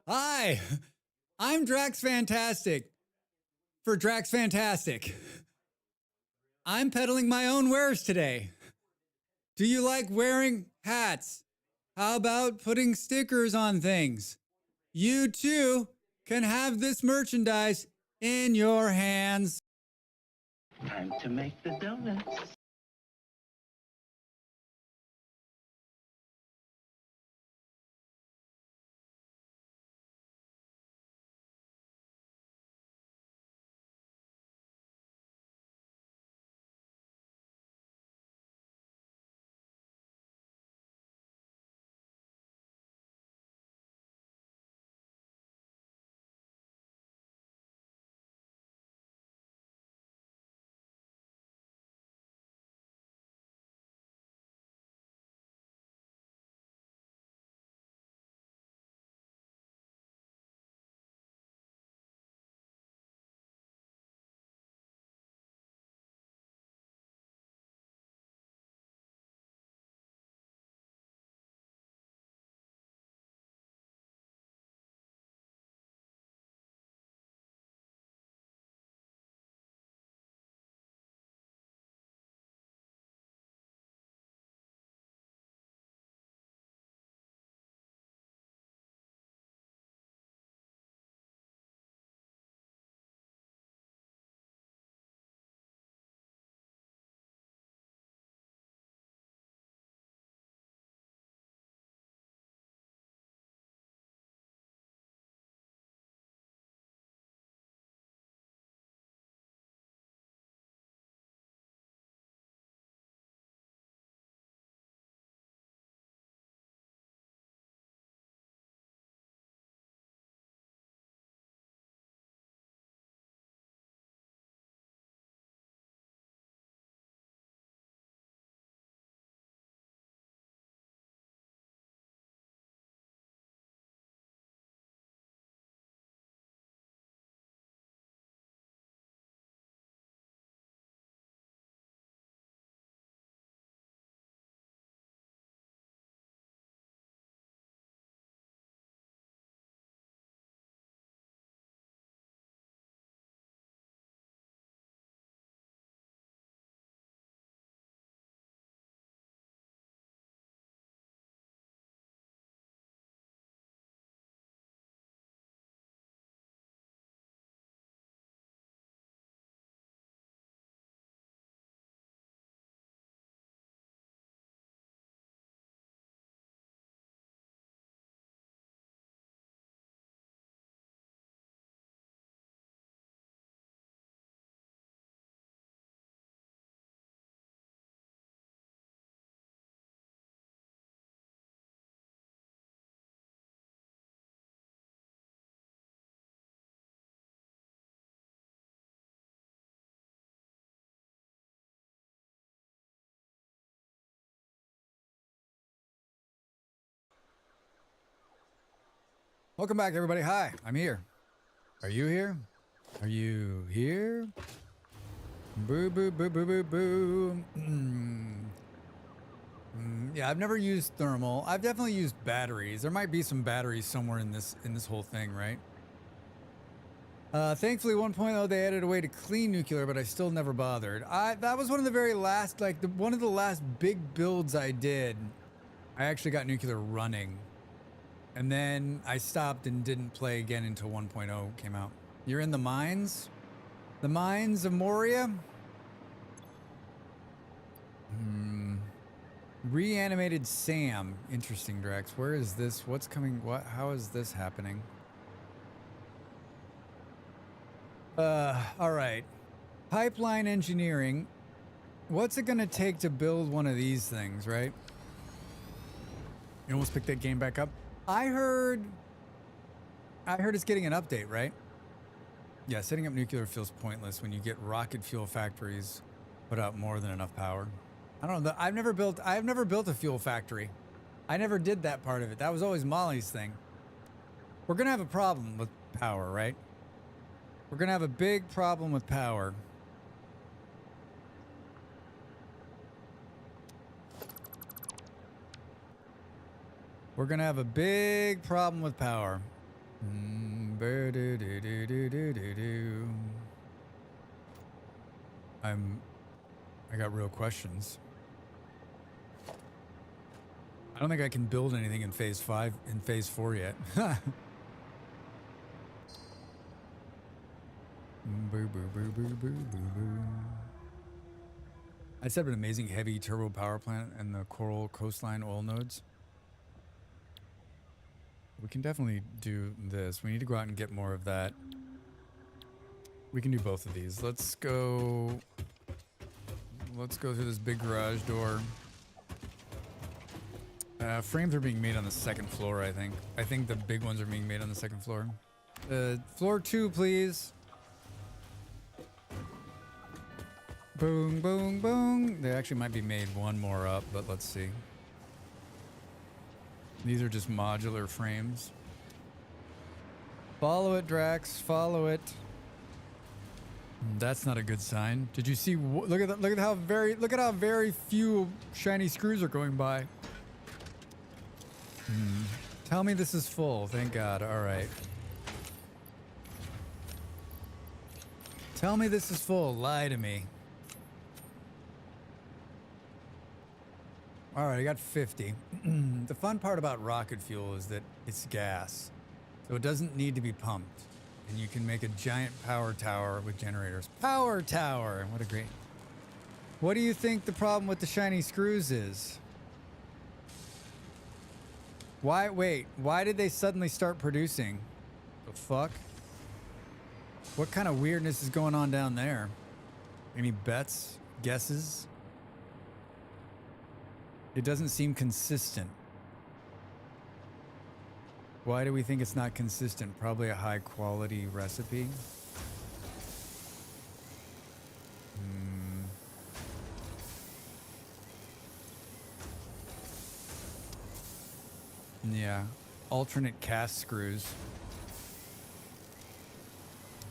Hi, I'm Dracs Fantastic for Dracs Fantastic. I'm peddling my own wares today. Do you like wearing hats? How about putting stickers on things? You too can have this merchandise in your hands. Time to make the donuts. Welcome back, everybody. Hi, I'm here. Are you here? Are you here? Boo, boo, boo, boo, boo, boo. Yeah, I've never used thermal. I've definitely used batteries. There might be some batteries somewhere in this whole thing, right? Thankfully, 1.0 they added a way to clean nuclear, but I still never bothered. That was one of the very last, like one of the last big builds I did. I actually got nuclear running, and then I stopped and didn't play again until 1.0 came out. You're in the mines? The mines of Moria? Reanimated Sam. Interesting, Drax. Where is this? What's coming? What? How is this happening? All right. Pipeline engineering. What's it gonna take to build one of these things, right? You almost picked that game back up. I heard it's getting an update, right? Yeah, setting up nuclear feels pointless when you get rocket fuel factories put out more than enough power. I don't know. I've never built a fuel factory. I never did that part of it. That was always Molly's thing. We're gonna have a problem with power, right? We're gonna have a big problem with power. We're gonna have a big problem with power. I got real questions. I don't think I can build anything in phase 5 and phase 4 yet. I set up an amazing heavy turbo power plant and the Coral Coastline oil nodes. We can definitely do this. We need to go out and get more of that. We can do both of these. Let's go through this big garage door. Frames are being made on the second floor, I think. I think the big ones are being made on the second floor. Floor 2, please. Boom, boom, boom. They actually might be made one more up, but let's see. These are just modular frames. Follow it, Drax. Follow it. That's not a good sign. Did you see? Look at how very few shiny screws are going by. Tell me this is full. Thank God. All right. Tell me this is full. Lie to me. All right, I got 50. The fun part about rocket fuel is that it's gas, so it doesn't need to be pumped, and you can make a giant power tower with generators. Power tower! What a great... What do you think the problem with the shiny screws is? Wait, why did they suddenly start producing? The fuck? What kind of weirdness is going on down there? Any bets? Guesses? It doesn't seem consistent. Why do we think it's not consistent? Probably a high quality recipe. Yeah. Alternate cast screws.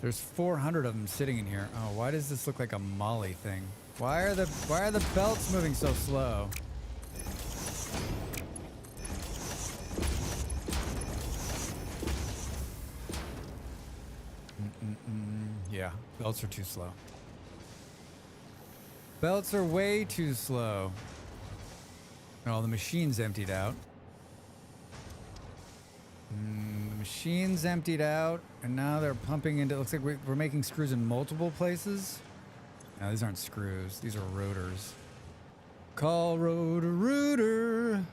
There's 400 of them sitting in here. Oh, why does this look like a Molly thing? Why are the belts moving so slow? Yeah, belts are too slow. Belts are way too slow. Oh, the machine's emptied out. The machine's emptied out, and now they're pumping into... It looks like we're making screws in multiple places. No, these aren't screws. These are rotors. Call rotor.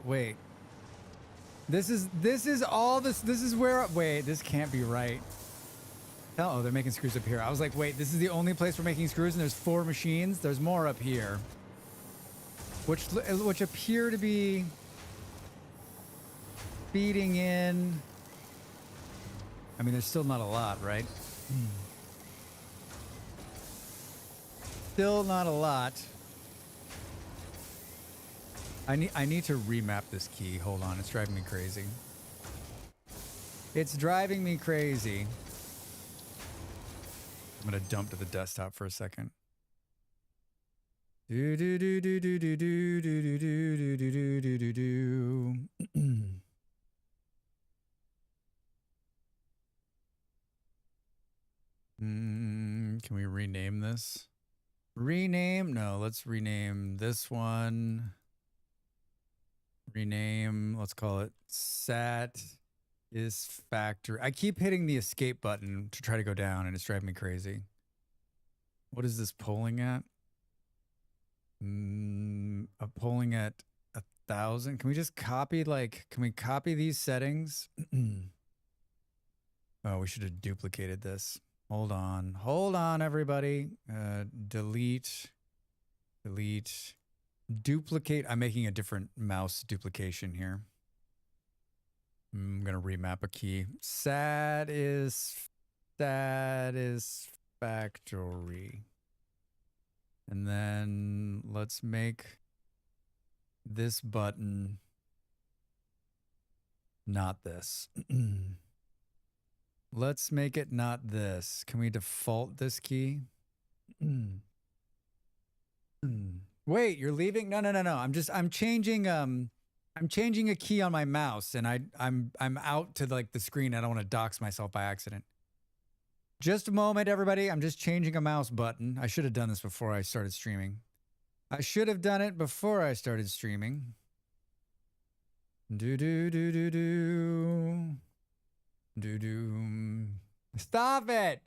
Wait. This is all this. This is where... Wait, this can't be right. Oh, they're making screws up here. I was like, wait, this is the only place we're making screws, and there's 4 machines? There's more up here. Which appear to be... feeding in. I mean, there's still not a lot, right? Still not a lot. I need to remap this key. Hold on, it's driving me crazy. It's driving me crazy. I'm gonna dump to the desktop for a second. Do do do do do do do do do do do do do do. Can we rename this? Rename? No, let's rename this one. Rename, let's call it Satisfactory. I keep hitting the escape button to try to go down and it's driving me crazy. What is this polling at? Polling at 1,000. Can we just copy, can we copy these settings? Oh, we should have duplicated this. Hold on, everybody. Delete, duplicate. I'm making a different mouse duplication here. I'm going to remap a key. Satisfactory. And then let's make this button not this. Let's make it not this. Can we default this key? Wait, you're leaving? No. I'm changing a key on my mouse and I'm out to the screen. I don't want to dox myself by accident. Just a moment, everybody. I'm just changing a mouse button. I should have done this before I started streaming. Stop it!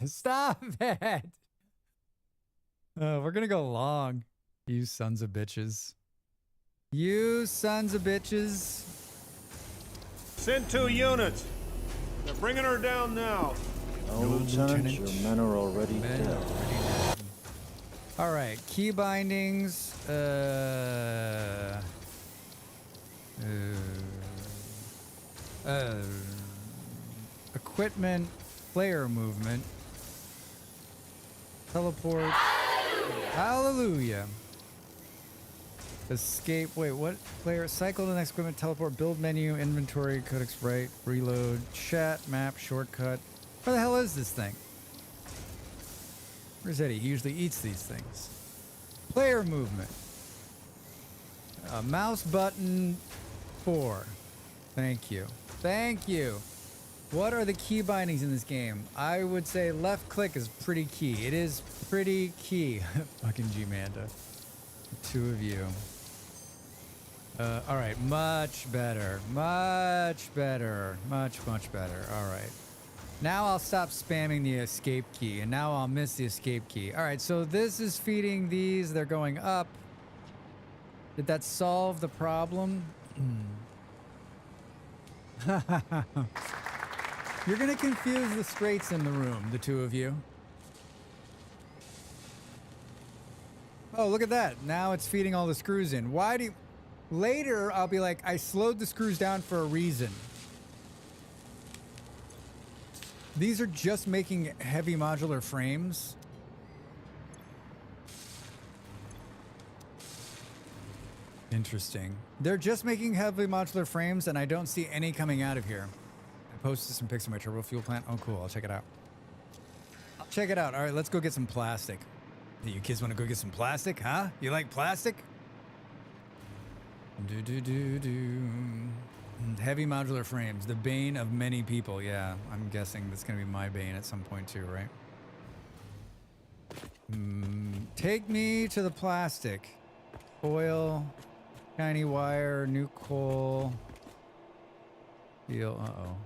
Stop it! We're gonna go long. You sons of bitches. Send 2 units. They're bringing her down now. No, Lieutenant, your men are already dead. All right, key bindings. Equipment, player movement, teleport. Hallelujah. Escape. Wait, what? Player, cycle to the next equipment, teleport, build menu, inventory, codex right, reload, chat, map, shortcut. Where the hell is this thing? Where's Eddie? He usually eats these things. Player movement. Mouse button 4. Thank you. What are the key bindings in this game? I would say left click is pretty key. It is pretty key. Fucking G-Manda. The 2 of you. All right, much better. Much better. Much better. All right. Now I'll stop spamming the escape key, and now I'll miss the escape key. All right, so this is feeding these. They're going up. Did that solve the problem? You're going to confuse the straights in the room, the 2 of you. Oh, look at that. Now it's feeding all the screws in. Why do you... Later, I'll be like, I slowed the screws down for a reason. These are just making heavy modular frames. Interesting. They're just making heavy modular frames, and I don't see any coming out of here. I posted some pics of my turbo fuel plant. Oh, cool. I'll check it out. All right, let's go get some plastic. Hey, you kids want to go get some plastic, huh? You like plastic? Heavy modular frames, the bane of many people. Yeah, I'm guessing that's going to be my bane at some point too, right? Take me to the plastic. Oil, shiny wire, new coal. Steel, uh-oh.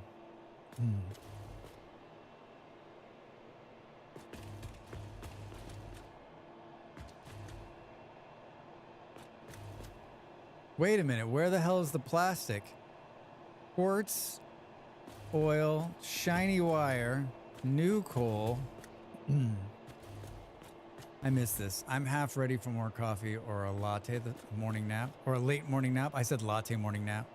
Wait a minute, where the hell is the plastic? Quartz, oil, shiny wire, new coal. I missed this. I'm half ready for more coffee or a latte, the morning nap, or a late morning nap. I said latte morning nap.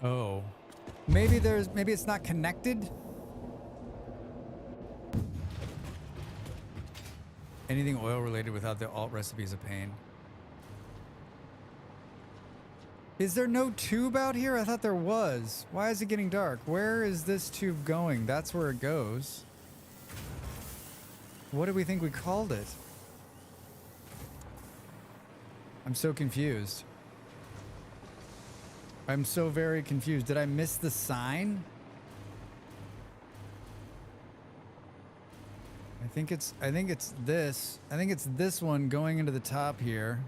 Oh, maybe it's not connected. Anything oil related without the alt recipe is a pain. Is there no tube out here? I thought there was. Why is it getting dark? Where is this tube going? That's where it goes. What did we think we called it? I'm so confused. I'm so very confused. Did I miss the sign? I think it's this. I think it's this one going into the top here.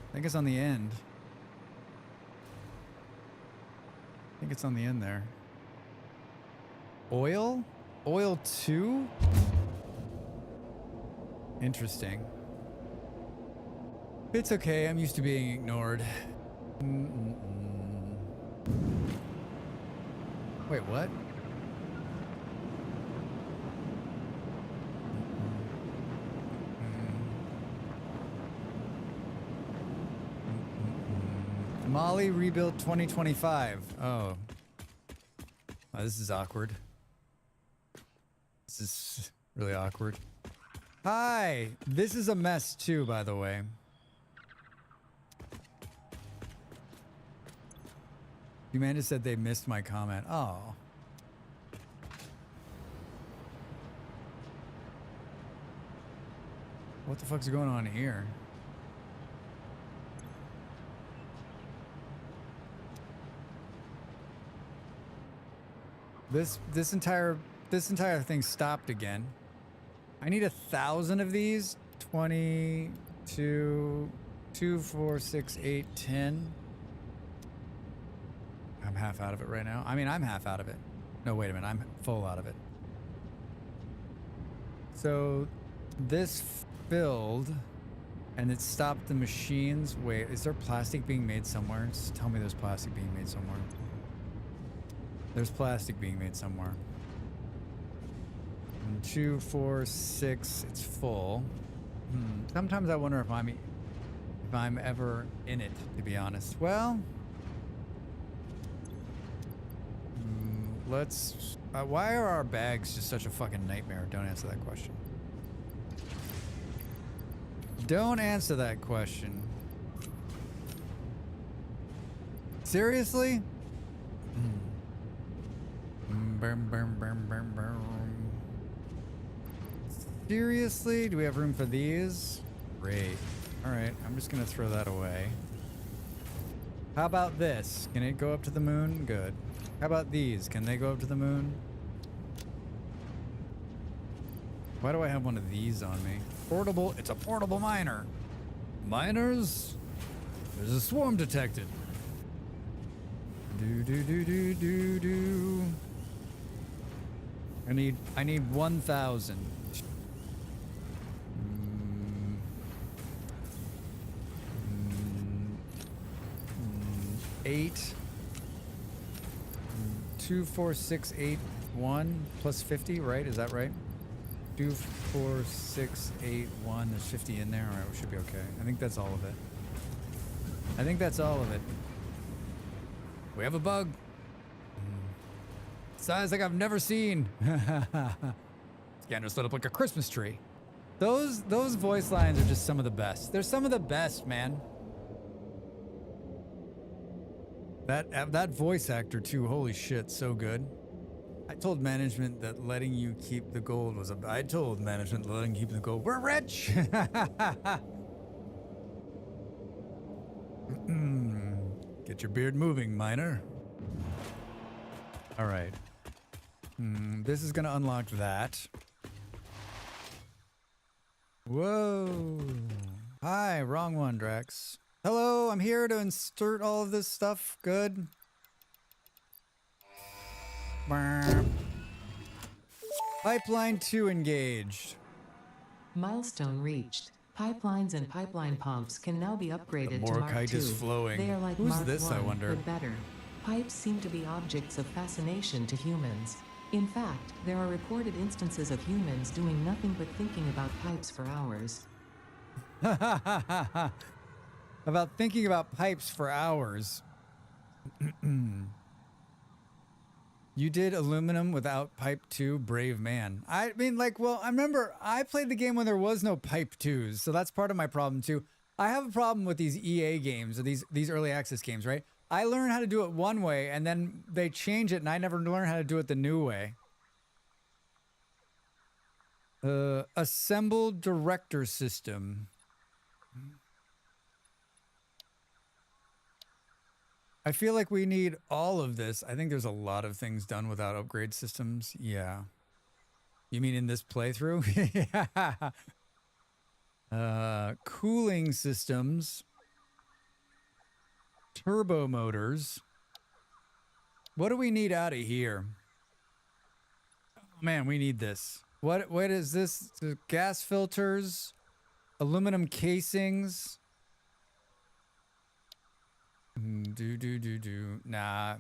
I think it's on the end. I think it's on the end there. Oil? Oil 2? Interesting. It's okay, I'm used to being ignored. Wait, what? Molly rebuilt 2025. Oh. Oh, this is awkward. This is really awkward. Hi! This is a mess too, by the way. Amanda said they missed my comment. Oh. What the fuck's going on here? This entire thing stopped again. I need 1,000 of these. 22, 2, 4, 6, 8, 10. I'm half out of it right now. I mean, I'm half out of it. No, wait a minute. I'm full out of it. So this filled and it stopped the machines. Wait, is there plastic being made somewhere? Just tell me there's plastic being made somewhere. There's plastic being made somewhere. 2, 4, 6. It's full. Sometimes I wonder if I'm ever in it, to be honest. Well, let's. Why are our bags just such a fucking nightmare? Don't answer that question. Don't answer that question. Seriously? Seriously? Do we have room for these? Great. Alright, I'm just gonna throw that away. How about this? Can it go up to the moon? Good. How about these? Can they go up to the moon? Why do I have one of these on me? Portable. It's a portable miner. Miners? There's a swarm detected. Do. I need 1,000. 8. 2, 4, 6, 8, 1 plus 50, right? Is that right? 2, 4, 6, 8, 1. There's 50 in there. All right, we should be okay. I think that's all of it. I think that's all of it. We have a bug. Size like I've never seen. Scanner's lit up like a Christmas tree. Those voice lines are just some of the best. They're some of the best, man. That voice actor too. Holy shit, so good. I told management that letting you keep the gold was I told management that letting you keep the gold. We're rich. Get your beard moving, miner. All right. This is gonna unlock that. Whoa. Hi, wrong one, Drax. Hello, I'm here to insert all of this stuff. Good. Pipeline 2 engaged. Milestone reached. Pipelines and pipeline pumps can now be upgraded to Mark II. Morkite is flowing. They are like Who's Mark this, I, I wonder? but better. Pipes seem to be objects of fascination to humans. In fact, there are reported instances of humans doing nothing but thinking about pipes for hours. About thinking about pipes for hours. You did aluminum without pipe 2, brave man. I mean, like, well, I remember I played the game when there was no pipe 2s, so that's part of my problem too. I have a problem with these EA games or these early access games, right? I learned how to do it one way, and then they change it, and I never learned how to do it the new way. Assemble director system. I feel like we need all of this. I think there's a lot of things done without upgrade systems. Yeah. You mean in this playthrough? Yeah. Cooling systems. Turbo motors. What do we need out of here? Oh, man, we need this. What is this? The gas filters, aluminum casings. Nah,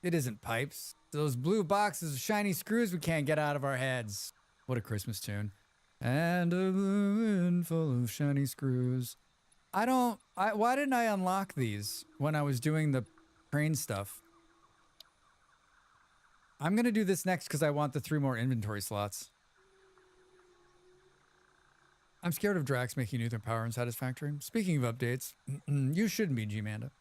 it isn't pipes. Those blue boxes of shiny screws we can't get out of our heads. What a Christmas tune. And a balloon full of shiny screws. Why didn't I unlock these when I was doing the train stuff? I'm going to do this next because I want the 3 more inventory slots. I'm scared of Dracs making nuclear power in Satisfactory. Speaking of updates, you shouldn't be, G-Manda.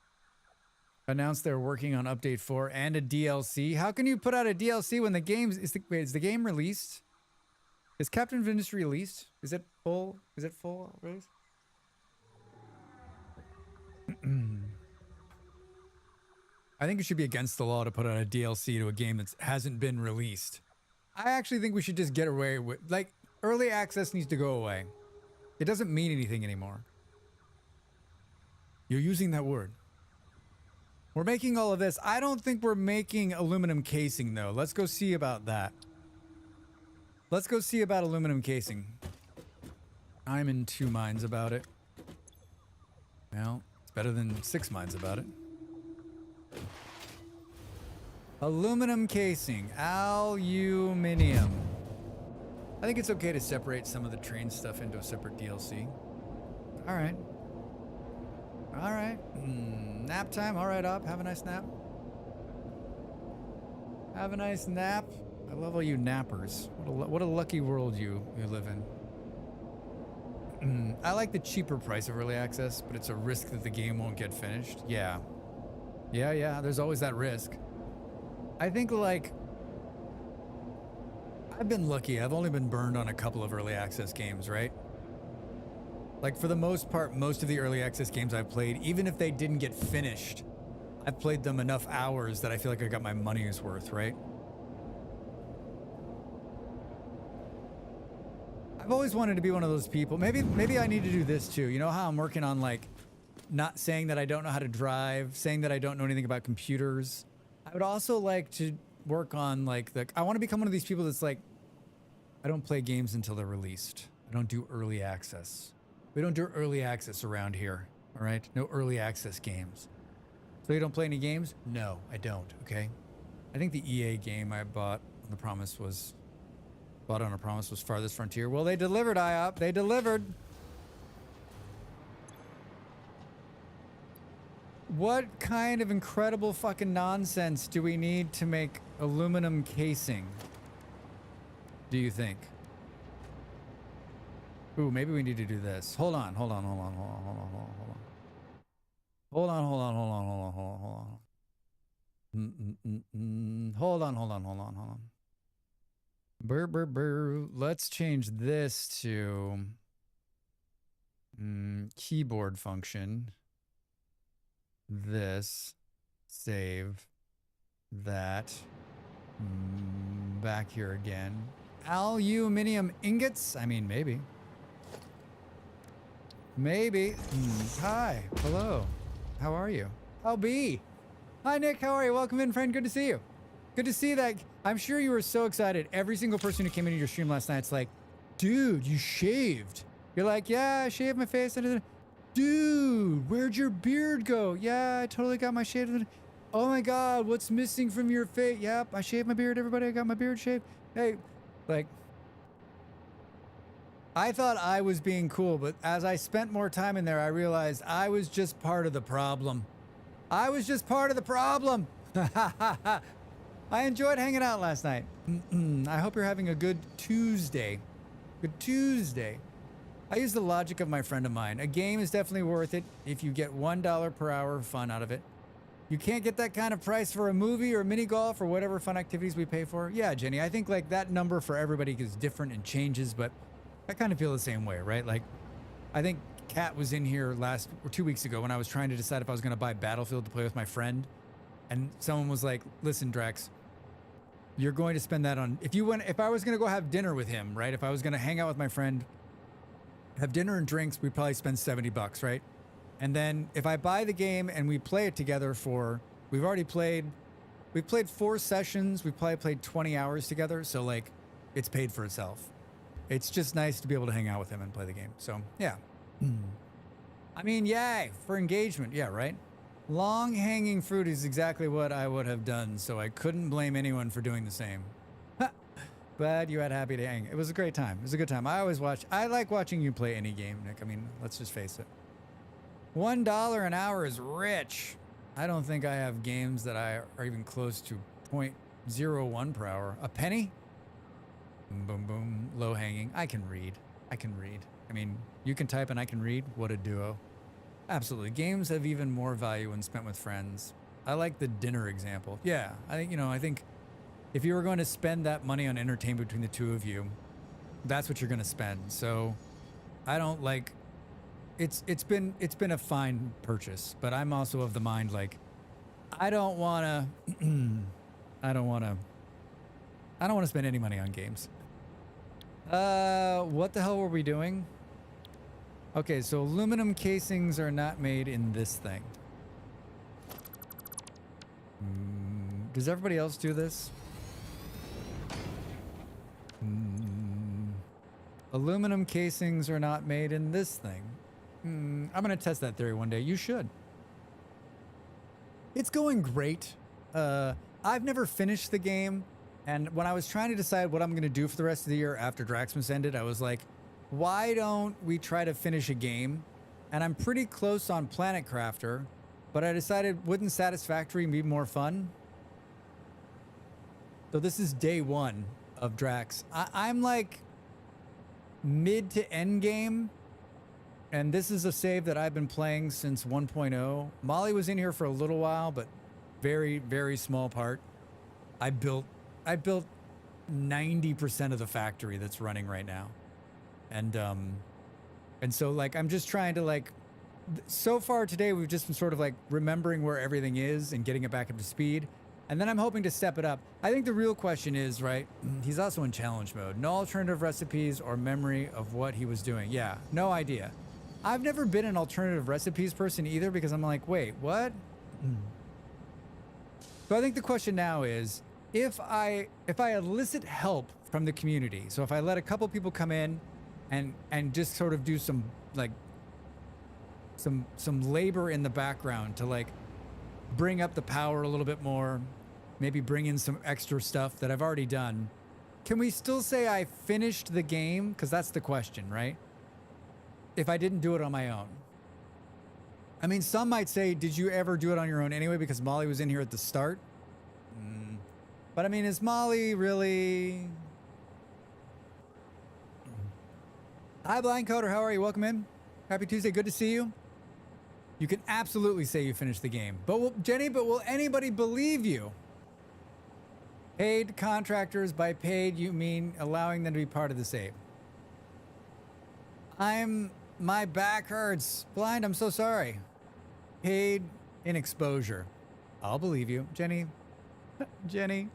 Announced they're working on update 4 and a DLC. How can you put out a DLC when the game's... Wait, is the game released? Is Captain of Industry released? Is it full? Is it full release? I think it should be against the law to put out a DLC to a game that hasn't been released. I actually think we should just get away with... Like, early access needs to go away. It doesn't mean anything anymore. You're using that word. We're making all of this. I don't think we're making aluminum casing, though. Let's go see about that. Let's go see about aluminum casing. I'm in 2 minds about it. Well, it's better than 6 minds about it. Aluminum casing. Aluminium. I think it's okay to separate some of the train stuff into a separate DLC. All right. All right. Nap time. All right, Op. Have a nice nap. Have a nice nap. I love all you nappers. What a lucky world you live in. I like the cheaper price of early access, but it's a risk that the game won't get finished. Yeah. Yeah. There's always that risk. I think, like... I've been lucky. I've only been burned on a couple of early access games, right? Like, for the most part, most of the early access games I've played, even if they didn't get finished, I've played them enough hours that I feel like I got my money's worth, right? I've always wanted to be one of those people. Maybe I need to do this too. You know how I'm working on, like, not saying that I don't know how to drive, saying that I don't know anything about computers. I would also like to work on, like, I want to become one of these people that's like, I don't play games until they're released. I don't do early access. We don't do early access around here, all right? No early access games. So you don't play any games? No, I don't, okay? I think the EA game I bought on a promise was Farthest Frontier. Well, they delivered, IOP. They delivered. What kind of incredible fucking nonsense do we need to make aluminum casing? Do you think? Ooh, maybe we need to do this. Hold on. Hold on. Brr. Let's change this to keyboard function. This. Save. That. Back here again. Aluminium ingots? I mean, maybe. Maybe. Hi. Hello. How are you? How be? Hi, Nick. How are you? Welcome in, friend. Good to see you. Good to see that. I'm sure you were so excited. Every single person who came into your stream last night, it's like, dude, you shaved. You're like, yeah, I shaved my face. Dude, where'd your beard go? Yeah, I totally got my shave. Oh my God, what's missing from your face? Yep, I shaved my beard, everybody. I got my beard shaved. Hey, like, I thought I was being cool, but as I spent more time in there, I realized I was just part of the problem. I was just part of the problem. I enjoyed hanging out last night. I hope you're having a good Tuesday. Good Tuesday. I use the logic of my friend of mine. A game is definitely worth it if you get $1 per hour of fun out of it. You can't get that kind of price for a movie or mini golf or whatever fun activities we pay for. Yeah, Jenny, I think like that number for everybody is different and changes, but I kind of feel the same way, right? Like, I think Kat was in here 2 weeks ago when I was trying to decide if I was going to buy Battlefield to play with my friend. And someone was like, listen, Drax, you're going to spend that on, if I was going to go have dinner with him, right? If I was going to hang out with my friend, have dinner and drinks, we'd probably spend $70, right? And then if I buy the game and we play it together we've played 4 sessions. We've probably played 20 hours together. So like it's paid for itself. It's just nice to be able to hang out with him and play the game. So yeah. I mean, yay for engagement. Yeah, right? Long hanging fruit is exactly what I would have done, so I couldn't blame anyone for doing the same. Glad you had happy to hang. It was a great time. It was a good time. I like watching you play any game, Nick. I mean, let's just face it. $1 an hour is rich. I don't think I have games that are even close to 0.01 per hour. A penny? Boom, boom, boom. Low hanging. I can read. I mean, you can type and I can read. What a duo. Absolutely. Games have even more value when spent with friends. I like the dinner example. Yeah, I think if you were going to spend that money on entertainment between the two of you, that's what you're going to spend. So I don't like, it's been a fine purchase, but I'm also of the mind, like, I don't want to spend any money on games. What the hell were we doing? Okay, so aluminum casings are not made in this thing. Does everybody else do this? Aluminum casings are not made in this thing. I'm gonna test that theory one day. You should. It's going great. I've never finished the game, and when I was trying to decide what I'm gonna do for the rest of the year after Draxmas ended, I was like, why don't we try to finish a game? And I'm pretty close on Planet Crafter, but I decided, wouldn't Satisfactory be more fun? So this is day 1 of Dracs. I'm like mid to end game, and this is a save that I've been playing since 1.0. Molly was in here for a little while, but very, very small part. I built 90% of the factory that's running right now. And so like, I'm just trying to like, so far today, we've just been sort of like remembering where everything is and getting it back up to speed. And then I'm hoping to step it up. I think the real question is, right, he's also in challenge mode. No alternative recipes or memory of what he was doing. Yeah, no idea. I've never been an alternative recipes person either, because I'm like, wait, what? So I think the question now is, if I elicit help from the community, so if I let a couple people come in and just sort of do some like some labor in the background to like bring up the power a little bit more, maybe bring in some extra stuff that I've already done, can we still say I finished the game? Because that's the question, right? If I didn't do it on my own. I mean, some might say, did you ever do it on your own anyway because Molly was in here at the start? But I mean, is Molly really... Hi, Blind Coder. How are you? Welcome in. Happy Tuesday. Good to see you. You can absolutely say you finished the game. But Jenny, will anybody believe you? Paid contractors, by paid, you mean allowing them to be part of the save. My back hurts. Blind, I'm so sorry. Paid in exposure. I'll believe you. Jenny. Jenny.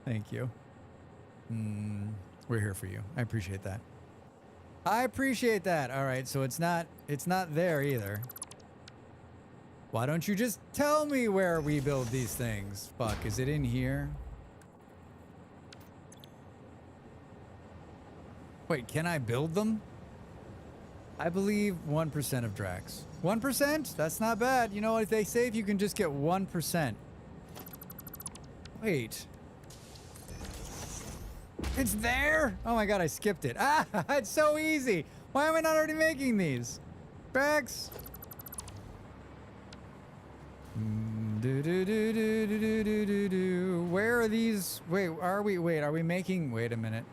Thank you. We're here for you. I appreciate that. I appreciate that. All right, so it's not there either. Why don't you just tell me where we build these things? Fuck, is it in here? Wait, can I build them? I believe 1% of Dracs. 1%? That's not bad. You know what they say? If you can just get 1%. Wait. It's there? Oh my god, I skipped it. Ah, it's so easy. Why am I not already making these? Dracs. Where are these? Wait, are we making? Wait a minute.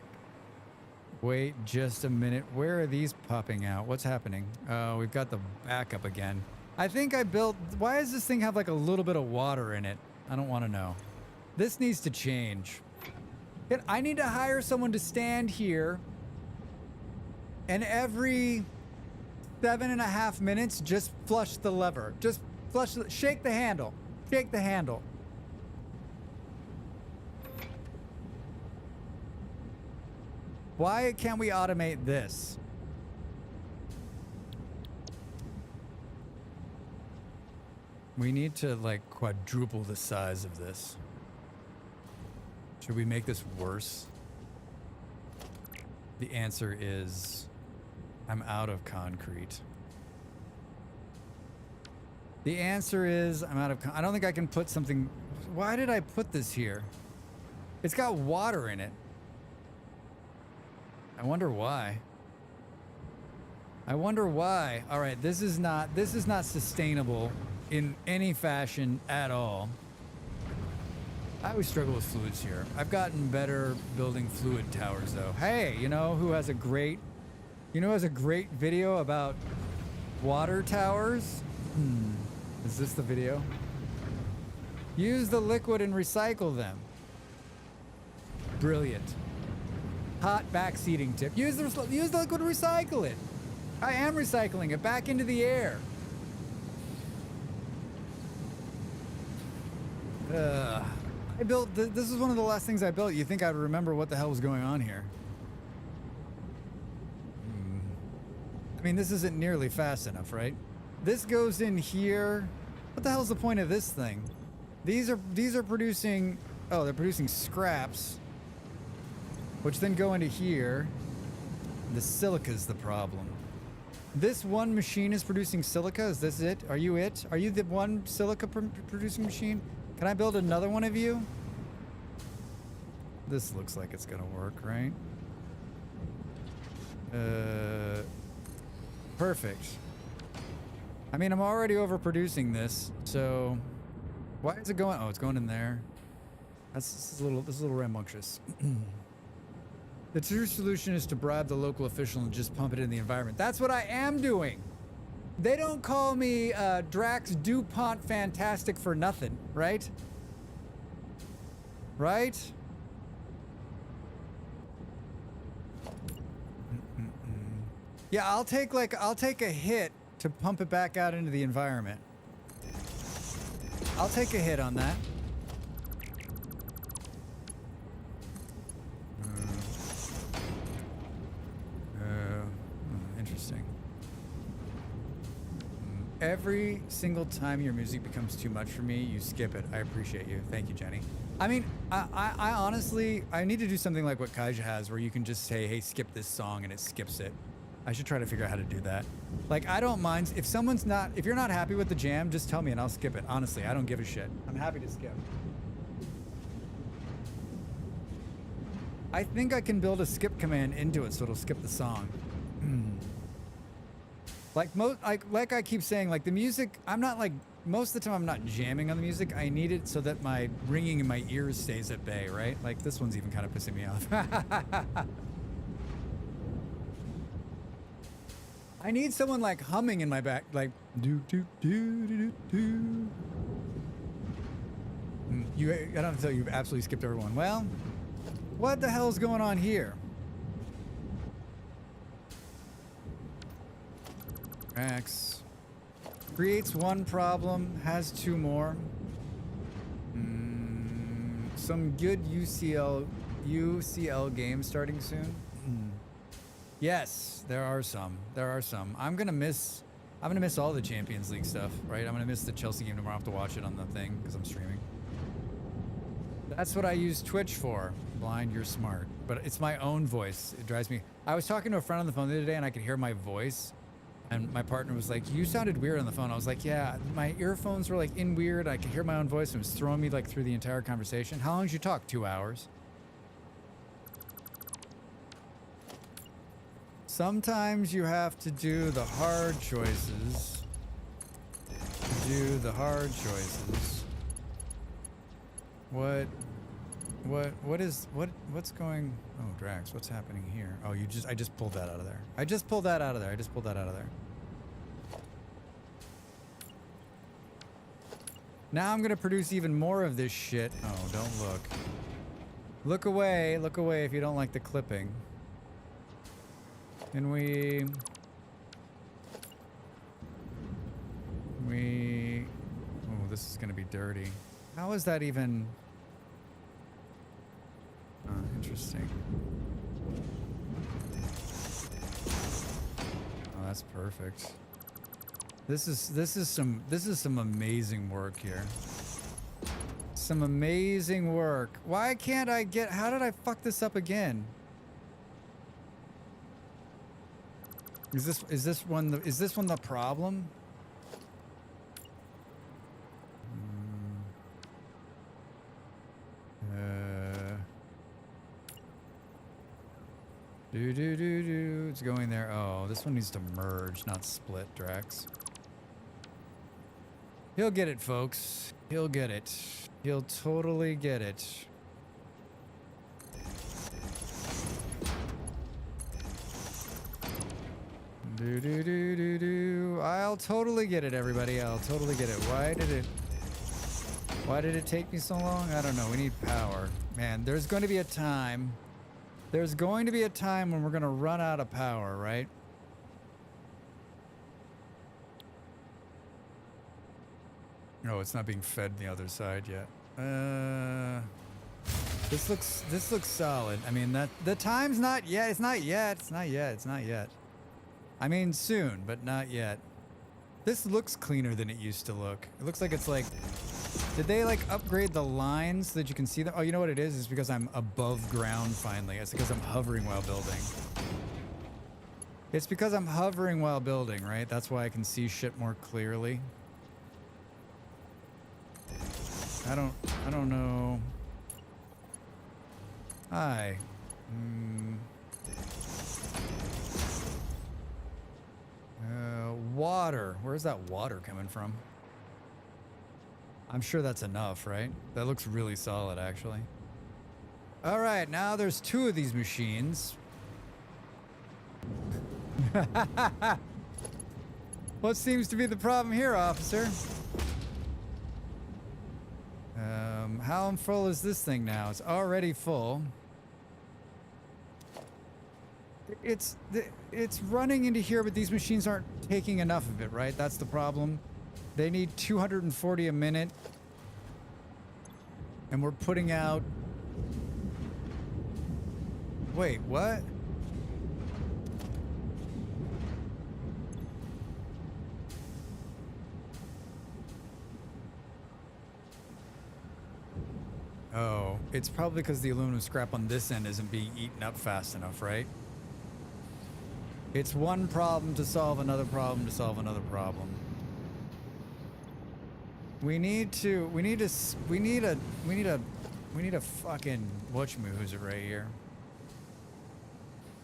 Wait just a minute. Where are these popping out? What's happening? Oh, we've got the backup again. I think I built... Why does this thing have like a little bit of water in it? I don't want to know. This needs to change. I need to hire someone to stand here and every 7.5 minutes just flush the lever. Just shake the handle. Shake the handle. Why can't we automate this? We need to like quadruple the size of this. Should we make this worse? The answer is I'm out of concrete. The answer is I'm out of I don't think I can put something. Why did I put this here? It's got water in it. I wonder why. I wonder why. All right, this is not sustainable in any fashion at all. I always struggle with fluids here. I've gotten better building fluid towers though. Hey, you know who has a great video about water towers? Is this the video? Use the liquid and recycle them. Brilliant. Hot backseating tip. Use the liquid and recycle it. I am recycling it back into the air. I built, this is one of the last things I built. You think I'd remember what the hell was going on here. I mean, this isn't nearly fast enough, right? This goes in here. What the hell's the point of this thing? These are producing, oh, they're producing scraps, which then go into here. The silica's the problem. This one machine is producing silica. Is this it? Are you it? Are you the one silica producing machine? Can I build another one of you? This looks like it's gonna work, right? Perfect. I mean, I'm already overproducing this, so why is it going? Oh, it's going in there. This is a little rambunctious. The true solution is to bribe the local official and just pump it in the environment. That's what I am doing. They don't call me Dracs DuPont Fantastic for nothing, right? Right? Yeah, I'll take a hit to pump it back out into the environment. I'll take a hit on that. Interesting. Every single time your music becomes too much for me, you skip it. I appreciate you. Thank you, Jenny. I mean, I honestly, I need to do something like what Kaija has, where you can just say, hey, skip this song, and it skips it. I should try to figure out how to do that. Like, I don't mind. If you're not happy with the jam, just tell me and I'll skip it. Honestly, I don't give a shit. I'm happy to skip. I think I can build a skip command into it so it'll skip the song. Like I keep saying, like the music, I'm not like, most of the time I'm not jamming on the music. I need it so that my ringing in my ears stays at bay, right? Like this one's even kind of pissing me off. I need someone like humming in my back, like do do do do do do. I don't have to tell you, you've absolutely skipped everyone. Well, what the hell's going on here? X creates one problem, has two more. Some good UCL games starting soon. Yes, there are some. I'm gonna miss all the Champions League stuff, right? I'm gonna miss the Chelsea game tomorrow. I have to watch it on the thing because I'm streaming. That's what I use Twitch for. Blind, you're smart. But it's my own voice. It drives me. I was talking to a friend on the phone the other day and I could hear my voice. And my partner was like, you sounded weird on the phone. I was like, yeah, my earphones were like in weird. I could hear my own voice and it was throwing me like through the entire conversation. How long did you talk? 2 hours. Sometimes you have to do the hard choices. What's going? Oh, Drax, what's happening here? Oh, I just pulled that out of there. I just pulled that out of there. Now I'm gonna produce even more of this shit. Oh, don't look. Look away if you don't like the clipping. Can we... Oh, this is gonna be dirty. How is that even... Interesting. That's perfect. This is some amazing work here. Some amazing work. Why can't I get? How did I fuck this up again? Is this one the problem? It's going there. Oh, this one needs to merge, not split, Drax. He'll get it, folks. He'll get it. He'll totally get it. I'll totally get it, everybody. I'll totally get it. Why did it take me so long? I don't know. We need power. Man, there's going to be a time. There's going to be a time when we're going to run out of power, right? No, it's not being fed the other side yet. This looks solid. I mean, the time's not yet. It's not yet. It's not yet. It's not yet. I mean, soon, but not yet. This looks cleaner than it used to look. It looks like it's like, did they like upgrade the lines so that you can see them? Oh, you know what it is? It's because I'm above ground finally. It's because I'm hovering while building. It's because I'm hovering while building, right? That's why I can see shit more clearly. I don't know. Hi. Water. Where's that water coming from? I'm sure that's enough, right? That looks really solid, actually. All right, now there's 2 of these machines. What seems to be the problem here, officer? How full is this thing now? It's already full. It's running into here, but these machines aren't taking enough of it, right? That's the problem. They need 240 a minute. And we're putting out... Wait, what? Oh, it's probably because the aluminum scrap on this end isn't being eaten up fast enough, right? It's one problem to solve another problem to solve another problem. We need a fucking whatchamahoozer right here.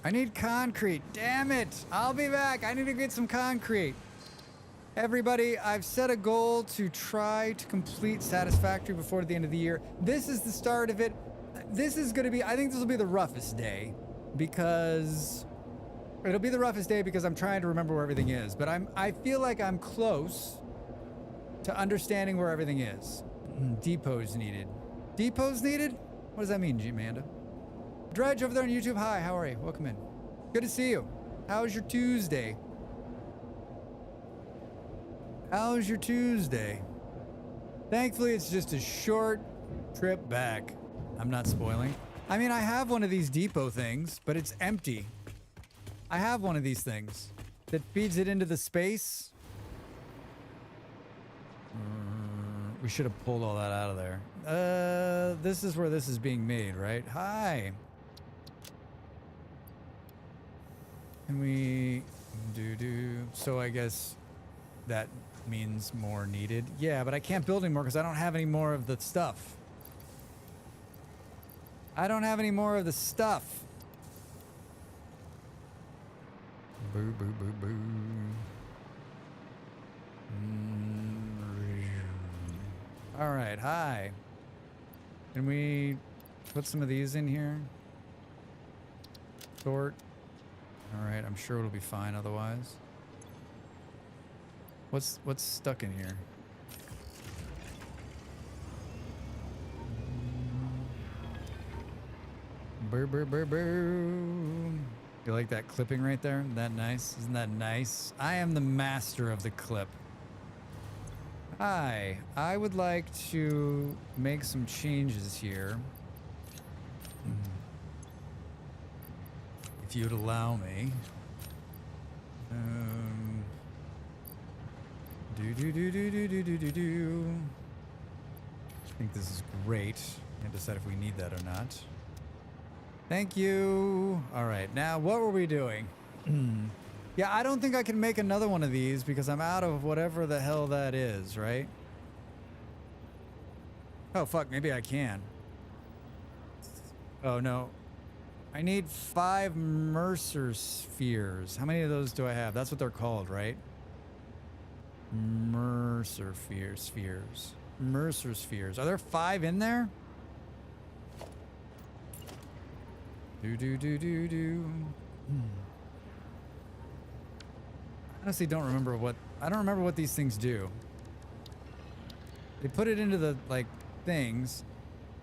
I need concrete. Damn it! I'll be back. I need to get some concrete. Everybody, I've set a goal to try to complete Satisfactory before the end of the year. This is the start of it. This is gonna be, I think this will be the roughest day because it'll be the roughest day because I'm trying to remember where everything is, but I feel like I'm close to understanding where everything is. Depots needed. Depots needed? What does that mean, Amanda? Dredge over there on YouTube. Hi, how are you? Welcome in. Good to see you. How's your Tuesday? How's your Tuesday? Thankfully, it's just a short trip back. I'm not spoiling. I mean, I have one of these depot things, but it's empty. I have one of these things that feeds it into the space. We should have pulled all that out of there. This is where this is being made, right? Hi. Can we do? So I guess that means more needed. Yeah, but I can't build anymore because I don't have any more of the stuff. I don't have any more of the stuff. Boo, boo, boo, boo. All right, hi. Can we put some of these in here? Sort. All right, I'm sure it'll be fine otherwise. What's stuck in here? Brr, brr, brr, brr. You like that clipping right there? Isn't that nice? Isn't that nice? I am the master of the clip. Hi, I would like to make some changes here. If you'd allow me. I think this is great. Can't decide if we need that or not. Thank you. All right, now what were we doing? Yeah, I don't think I can make another one of these because I'm out of whatever the hell that is, right? Oh, fuck, maybe I can. Oh, no. I need 5 Mercer spheres. How many of those do I have? That's what they're called, right? Mercer spheres. Mercer spheres. Are there 5 in there? Honestly, don't remember what... I don't remember what these things do. They put it into the, like, things.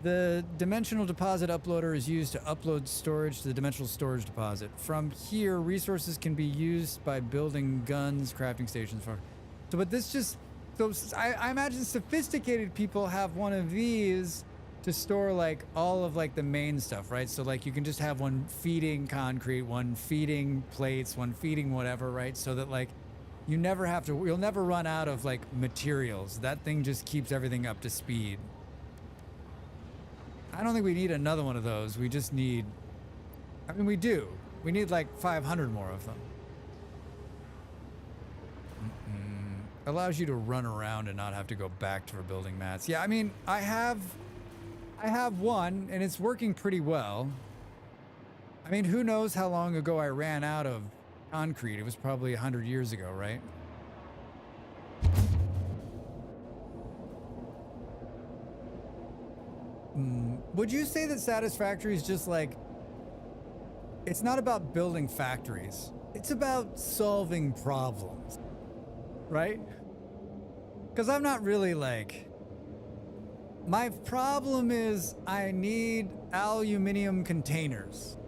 The dimensional deposit uploader is used to upload storage to the dimensional storage deposit. From here, resources can be used by building guns, crafting stations. So, but this just... So, I imagine sophisticated people have one of these to store, like, all of, like, the main stuff, right? So, like, you can just have one feeding concrete, one feeding plates, one feeding whatever, right? So that, like, you never have to... You'll never run out of, like, materials. That thing just keeps everything up to speed. I don't think we need another one of those. We just need... I mean, we do. We need, like, 500 more of them. Allows you to run around and not have to go back for building mats. Yeah, I mean, I have one, and it's working pretty well. I mean, who knows how long ago I ran out of concrete? It was probably 100 years ago, right? Would you say that Satisfactory is just like... It's not about building factories. It's about solving problems. Right? Because I'm not really like... My problem is I need aluminum containers.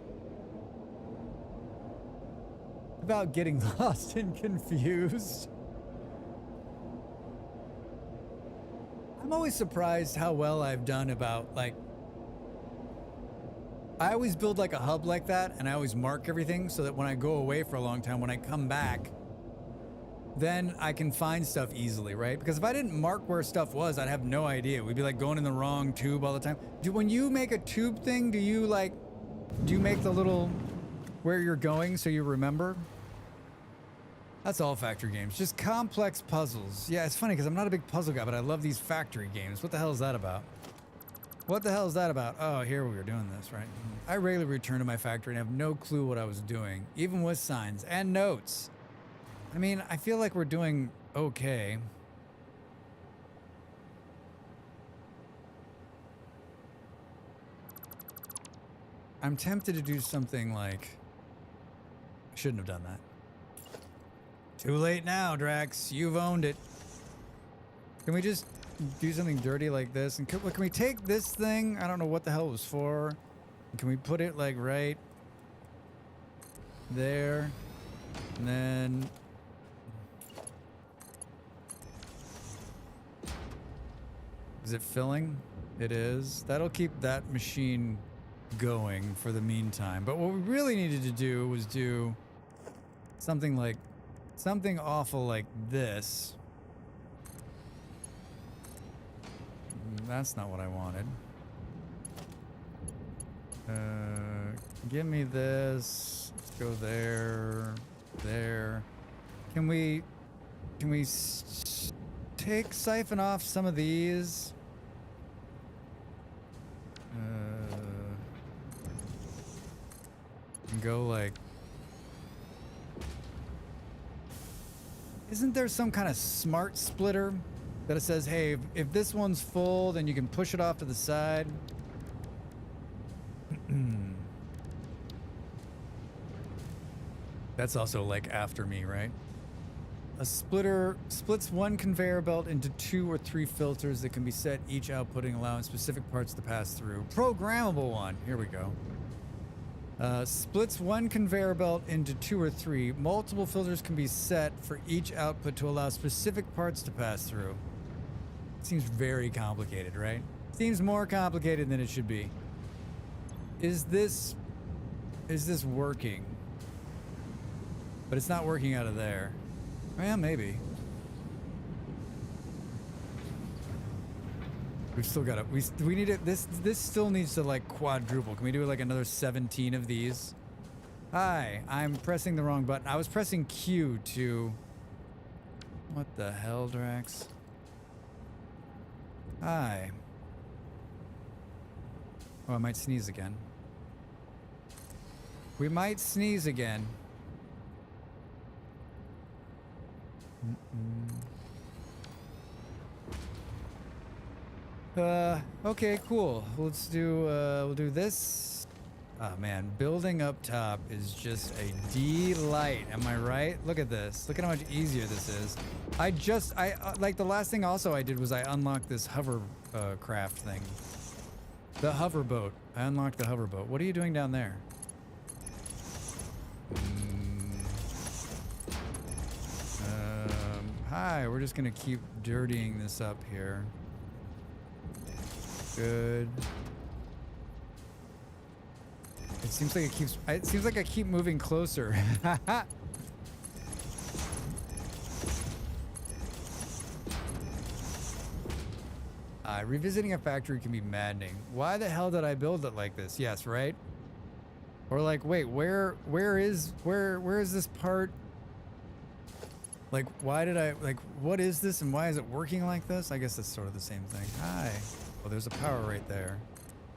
About getting lost and confused. I'm always surprised how well I've done about, like... I always build like a hub like that, and I always mark everything so that when I go away for a long time, when I come back, then I can find stuff easily, right? Because if I didn't mark where stuff was, I'd have no idea. We'd be like going in the wrong tube all the time. When you make a tube thing, do you make the little where you're going so you remember? That's all factory games. Just complex puzzles. Yeah, it's funny because I'm not a big puzzle guy, but I love these factory games. What the hell is that about? What the hell is that about? Oh, here we were doing this, right? I regularly return to my factory and have no clue what I was doing, even with signs and notes. I mean, I feel like we're doing okay. I'm tempted to do something like... I shouldn't have done that. Too late now, Drax. You've owned it. Can we just do something dirty like this? And can we take this thing? I don't know what the hell it was for. Can we put it like right there? And then... Is it filling? It is. That'll keep that machine going for the meantime. But what we really needed to do was do something like... Something awful like this. That's not what I wanted. Give me this. Let's go there. There. Can we siphon off some of these? And go like... Isn't there some kind of smart splitter that it says, hey, if this one's full, then you can push it off to the side? That's also like after me, right? A splitter splits one conveyor belt into 2 or 3 filters that can be set, each outputting allowing specific parts to pass through. Programmable one. Here we go. Splits one conveyor belt into 2 or 3. Multiple filters can be set for each output to allow specific parts to pass through. Seems very complicated, right? Seems more complicated than it should be. Is this working? But it's not working out of there. Well, maybe. We've still got to, we need it. This still needs to like quadruple. Can we do like another 17 of these? Hi, I'm pressing the wrong button. I was pressing Q to, what the hell, Drax? Hi. Oh, I might sneeze again. We might sneeze again. Okay, cool. Let's do, we'll do this. Oh man, building up top is just a delight. Am I right? Look at this. Look at how much easier this is. Like the last thing also I did was I unlocked this hover craft thing. The hover boat. I unlocked the hover boat. What are you doing down there? Hi, we're just gonna keep dirtying this up here. Good. It seems like it seems like I keep moving closer. Revisiting a factory can be maddening. Why the hell did I build it like this? Yes, right? Or like, wait, where is this part? Like, why did I, like, what is this and why is it working like this? I guess it's sort of the same thing. Hi. Oh, there's a power right there.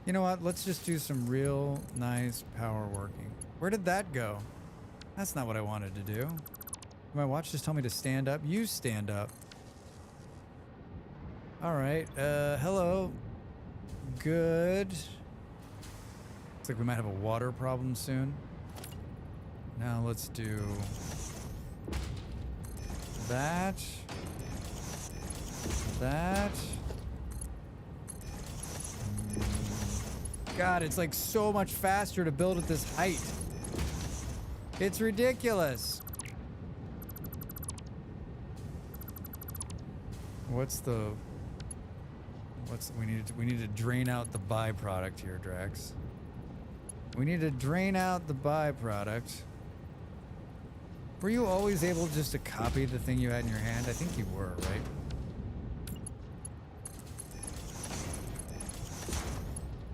You know what? Let's just do some real nice power working. Where did that go? That's not what I wanted to do. My watch just told me to stand up. You stand up. All right. Hello. Good. Looks like we might have a water problem soon. Now let's do that. That. God, it's like so much faster to build at this height. It's ridiculous. We need to drain out the byproduct here, Drax. We need to drain out the byproduct. Were you always able just to copy the thing you had in your hand? I think you were, right?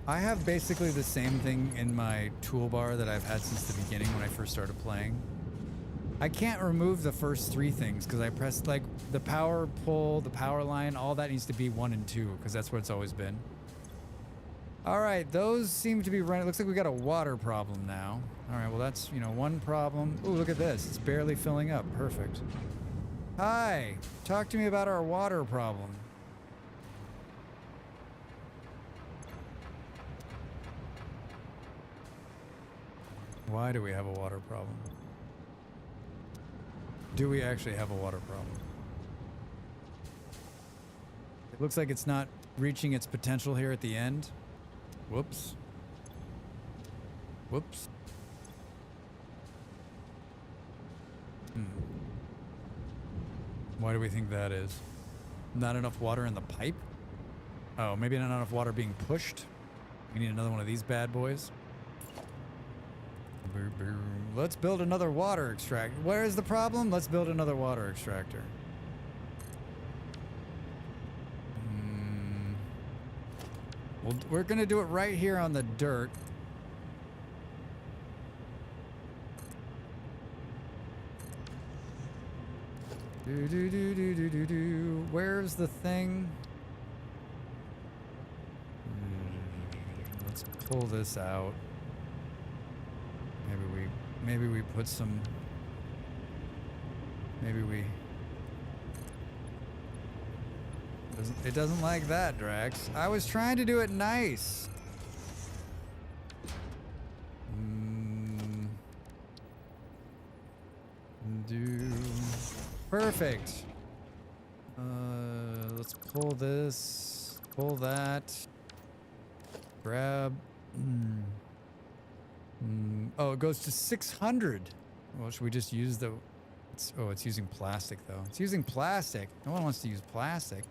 I have basically the same thing in my toolbar that I've had since the beginning when I first started playing. I can't remove the first three things because I pressed like the power pull, the power line, all that needs to be 1 and 2 because that's what it's always been. All right, those seem to be running. It looks like we got a water problem now. All right, well that's, you know, one problem. Ooh, look at this. It's barely filling up. Perfect. Hi, talk to me about our water problem. Why do we have a water problem? Do we actually have a water problem? It looks like it's not reaching its potential here at the end. Whoops. Whoops. Why do we think that is? Not enough water in the pipe? Oh, maybe not enough water being pushed? We need another one of these bad boys. Let's build another water extractor. Where is the problem? Let's build another water extractor. Well, we're gonna do it right here on the dirt. Where's the thing? Let's pull this out. Maybe we put some. Maybe we. It doesn't like that, Drax. I was trying to do it nice. Perfect. Let's pull this. Pull that. Grab. Oh, it goes to 600. Well, should we just use the... it's using plastic, though. It's using plastic. No one wants to use plastic.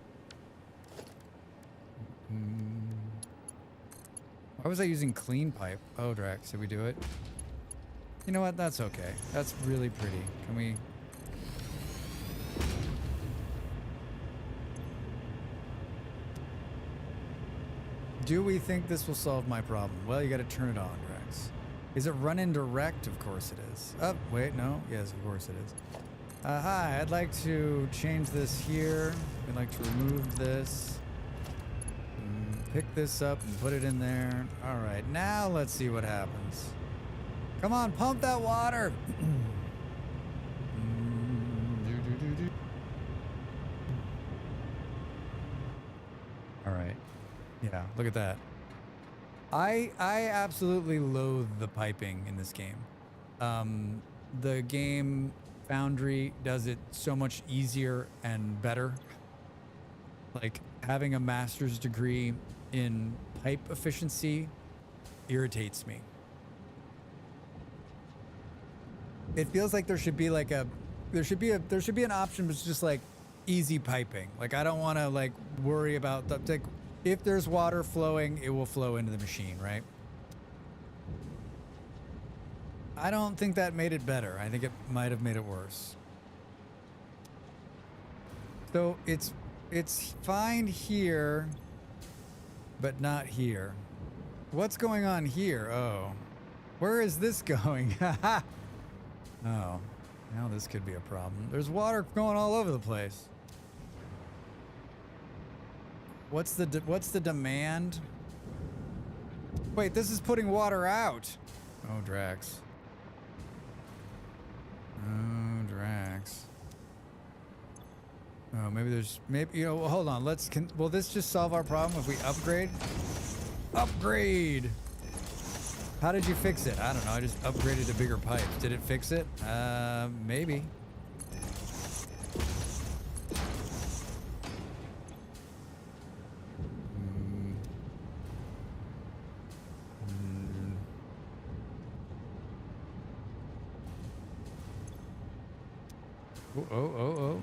Why was I using clean pipe? Oh, Drax, did we do it? You know what? That's okay. That's really pretty. Can we... Do we think this will solve my problem? Well, you got to turn it on, Drax. Is it run in direct? Of course it is. Oh, wait, no. Yes, of course it is. Hi, I'd like to change this here. I'd like to remove this. Pick this up and put it in there. All right, now let's see what happens. Come on, pump that water. All right. Yeah, look at that. I absolutely loathe the piping in this game. The game Foundry does it so much easier and better. Like having a master's degree in pipe efficiency irritates me. It feels like there should be like there should be an option that's just like easy piping. Like I don't want to like worry about like if there's water flowing, it will flow into the machine, right? I don't think that made it better. I think it might have made it worse. So it's fine here, but not here. What's going on here? Oh, where is this going? Oh, now this could be a problem. There's water going all over the place. What's the demand? Wait, this is putting water out. Oh, Drax. Oh, Drax. Oh, maybe you know, well, hold on. Will this just solve our problem if we upgrade? Upgrade! How did you fix it? I don't know. I just upgraded to bigger pipes. Did it fix it? Maybe. Oh,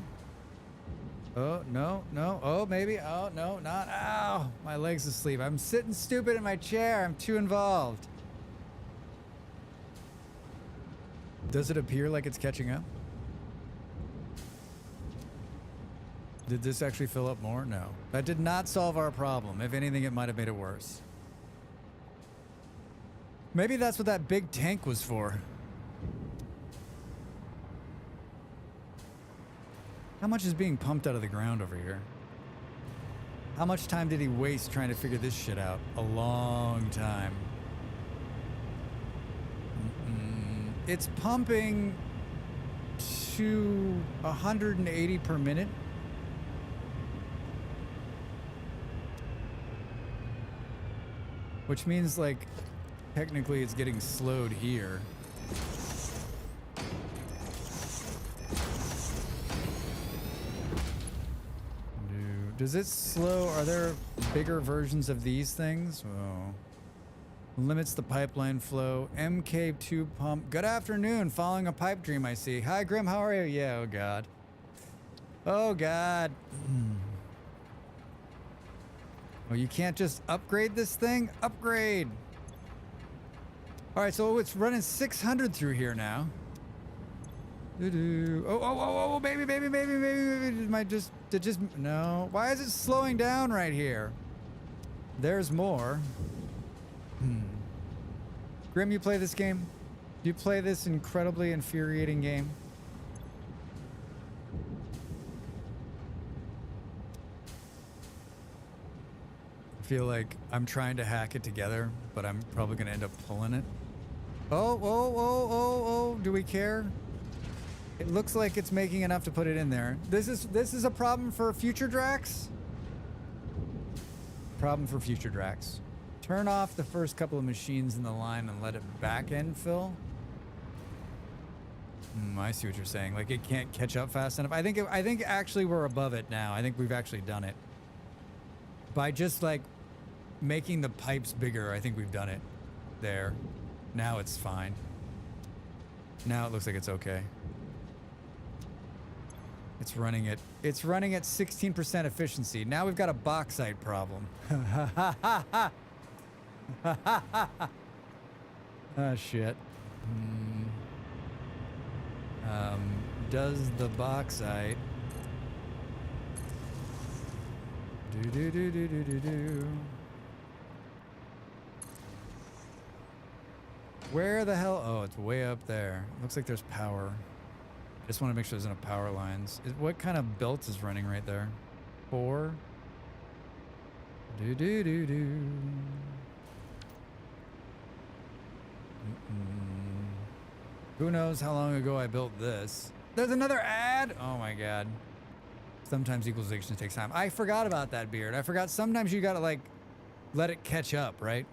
no. Oh, maybe. Oh, no, not. Ow! My leg's asleep. I'm sitting stupid in my chair. I'm too involved. Does it appear like it's catching up? Did this actually fill up more? No. That did not solve our problem. If anything, it might have made it worse. Maybe that's what that big tank was for. How much is being pumped out of the ground over here? How much time did he waste trying to figure this shit out? A long time. It's pumping to 180 per minute. Which means, like, technically it's getting slowed here. Does it slow? Are there bigger versions of these things? Oh. Limits the pipeline flow. MK2 pump. Good afternoon. Following a pipe dream, I see. Hi, Grim. How are you? Yeah, oh, God. Oh, God. Oh, you can't just upgrade this thing? Upgrade. All right, so it's running 600 through here now. Oh, baby. No. Why is it slowing down right here? There's more. Grim, you play this game? Do you play this incredibly infuriating game? I feel like I'm trying to hack it together, but I'm probably going to end up pulling it. Oh, do we care? It looks like it's making enough to put it in there. This is a problem for future Dracs. Problem for future Dracs. Turn off the first couple of machines in the line and let it back end fill. I see what you're saying. Like it can't catch up fast enough. I think actually we're above it now. I think we've actually done it. By just like making the pipes bigger, I think we've done it. There. Now it's fine. Now it looks like it's okay. It's running at 16% efficiency. Now we've got a bauxite problem. Oh shit. Does the bauxite Where the hell? Oh, it's way up there. Looks like there's power. I just want to make sure there's no power lines. What kind of belt is running right there? 4. Do do do do. Who knows how long ago I built this? There's another ad. Oh my god. Sometimes equalization takes time. I forgot about that, Beard. I forgot sometimes you gotta like let it catch up, right?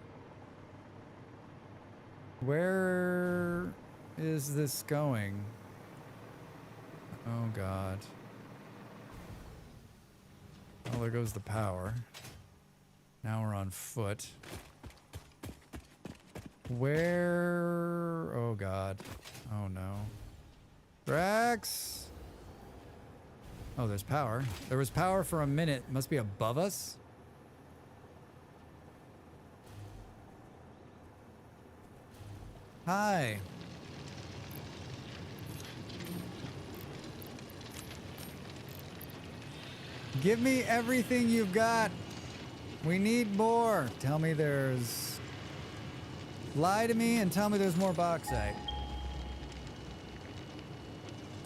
Where is this going? Oh god. Oh, there goes the power. Now we're on foot. Where? Oh god. Oh no. Dracs! Oh, there's power. There was power for a minute. Must be above us? Hi. Give me everything you've got. We need more. Tell me there's... Lie to me and tell me there's more bauxite.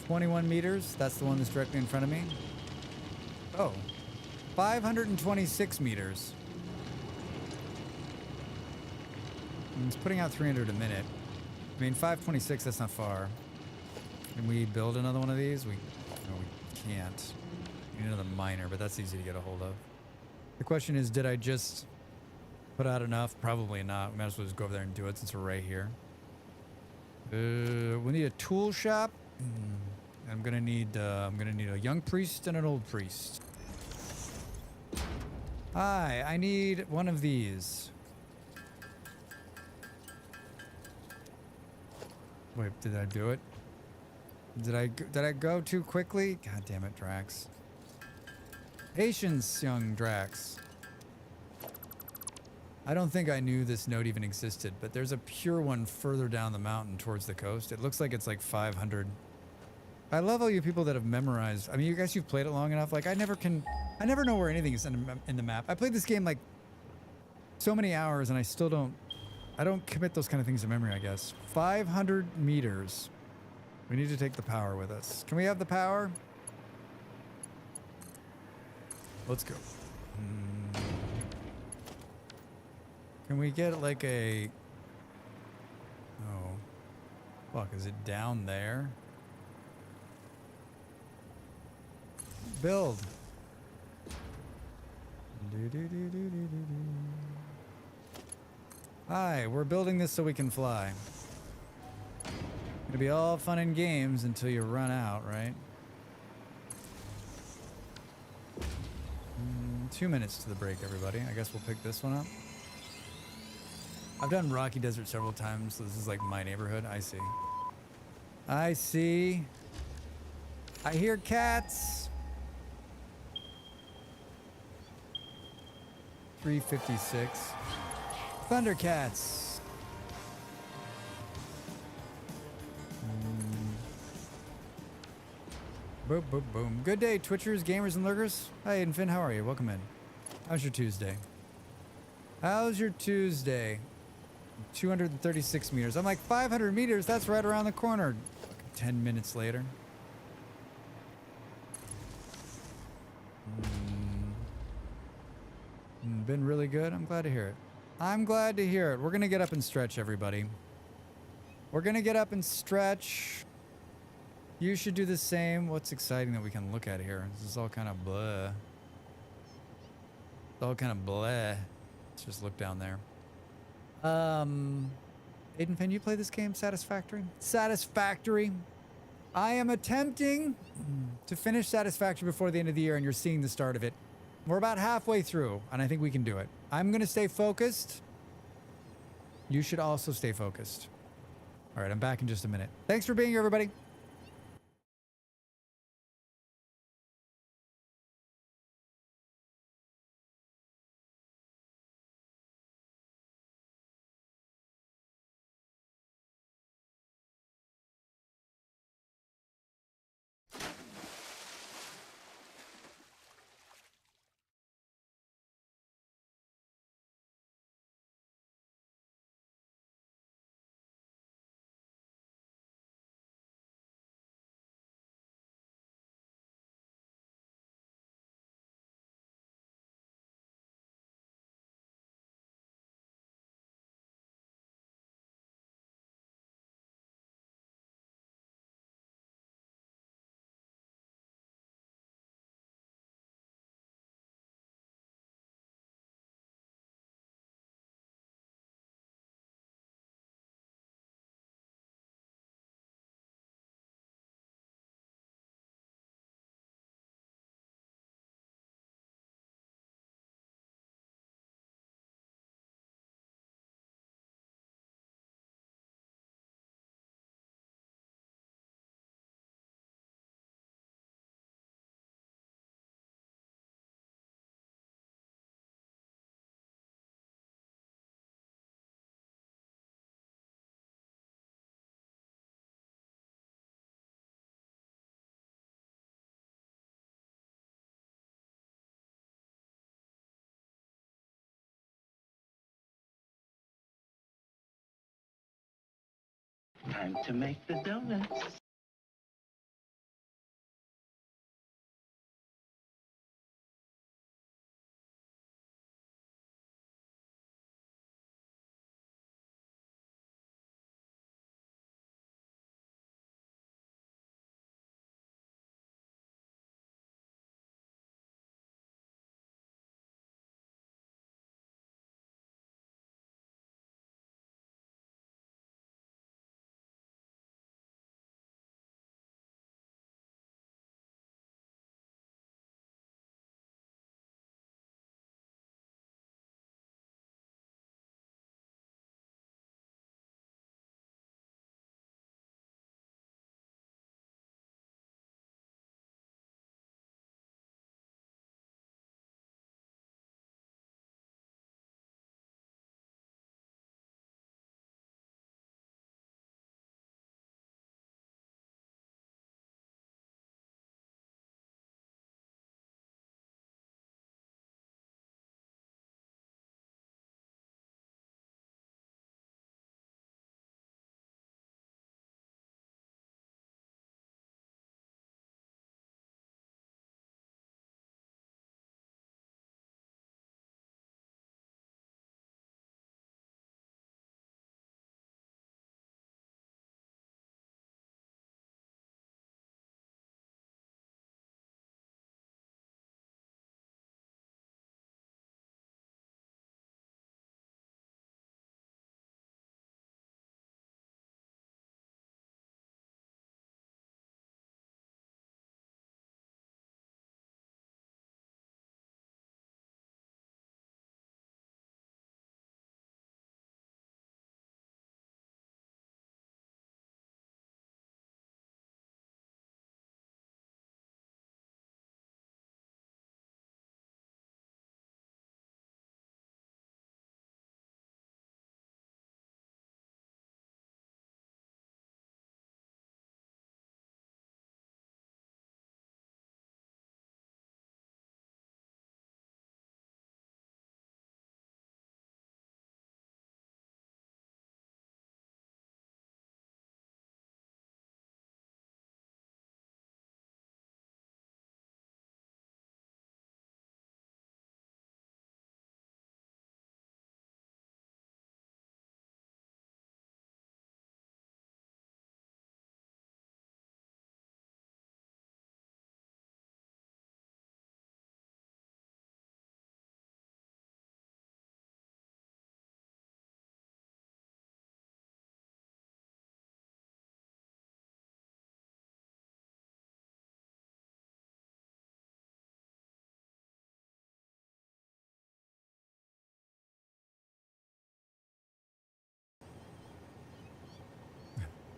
21 meters. That's the one that's directly in front of me. Oh. 526 meters. It's putting out 300 a minute. I mean, 526, that's not far. Can we build another one of these? No, we can't. We need another miner, but that's easy to get a hold of. The question is, did I just put out enough? Probably not. We might as well just go over there and do it since we're right here. We need a tool shop. I'm gonna need a young priest and an old priest. Hi, I need one of these. Wait, did I do it? Did I go too quickly? God damn it, Dracs. Patience, young Dracs. I don't think I knew this node even existed, but there's a pure one further down the mountain towards the coast. It looks like it's like 500. I love all you people that have memorized. I mean, you guys, you've played it long enough. Like, I never know where anything is in the map. I played this game like so many hours and I still don't commit those kind of things to memory, I guess. 500 meters. We need to take the power with us. Can we have the power? Let's go. Can we get like a... Oh. Fuck, is it down there? Build. Hi, we're building this so we can fly. It'll be all fun and games until you run out, right? 2 minutes to the break, everybody. I guess we'll pick this one up. I've done Rocky Desert several times, so this is like my neighborhood. I see. I see. I hear cats. 356. Thundercats. Boom, boom, boom. Good day, Twitchers, gamers, and lurkers. Hi, Aiden Finn. How are you? Welcome in. How's your Tuesday? How's your Tuesday? 236 meters. I'm like 500 meters. That's right around the corner. 10 minutes later. Been really good. I'm glad to hear it. I'm glad to hear it. We're going to get up and stretch, everybody. We're going to get up and stretch. You should do the same. What's exciting that we can look at here? This is all kind of blah. It's all kind of blah. Let's just look down there. Aiden Finn, you play this game, Satisfactory? Satisfactory. I am attempting to finish Satisfactory before the end of the year, and you're seeing the start of it. We're about halfway through, and I think we can do it. I'm going to stay focused. You should also stay focused. All right, I'm back in just a minute. Thanks for being here, everybody. Time to make the donuts.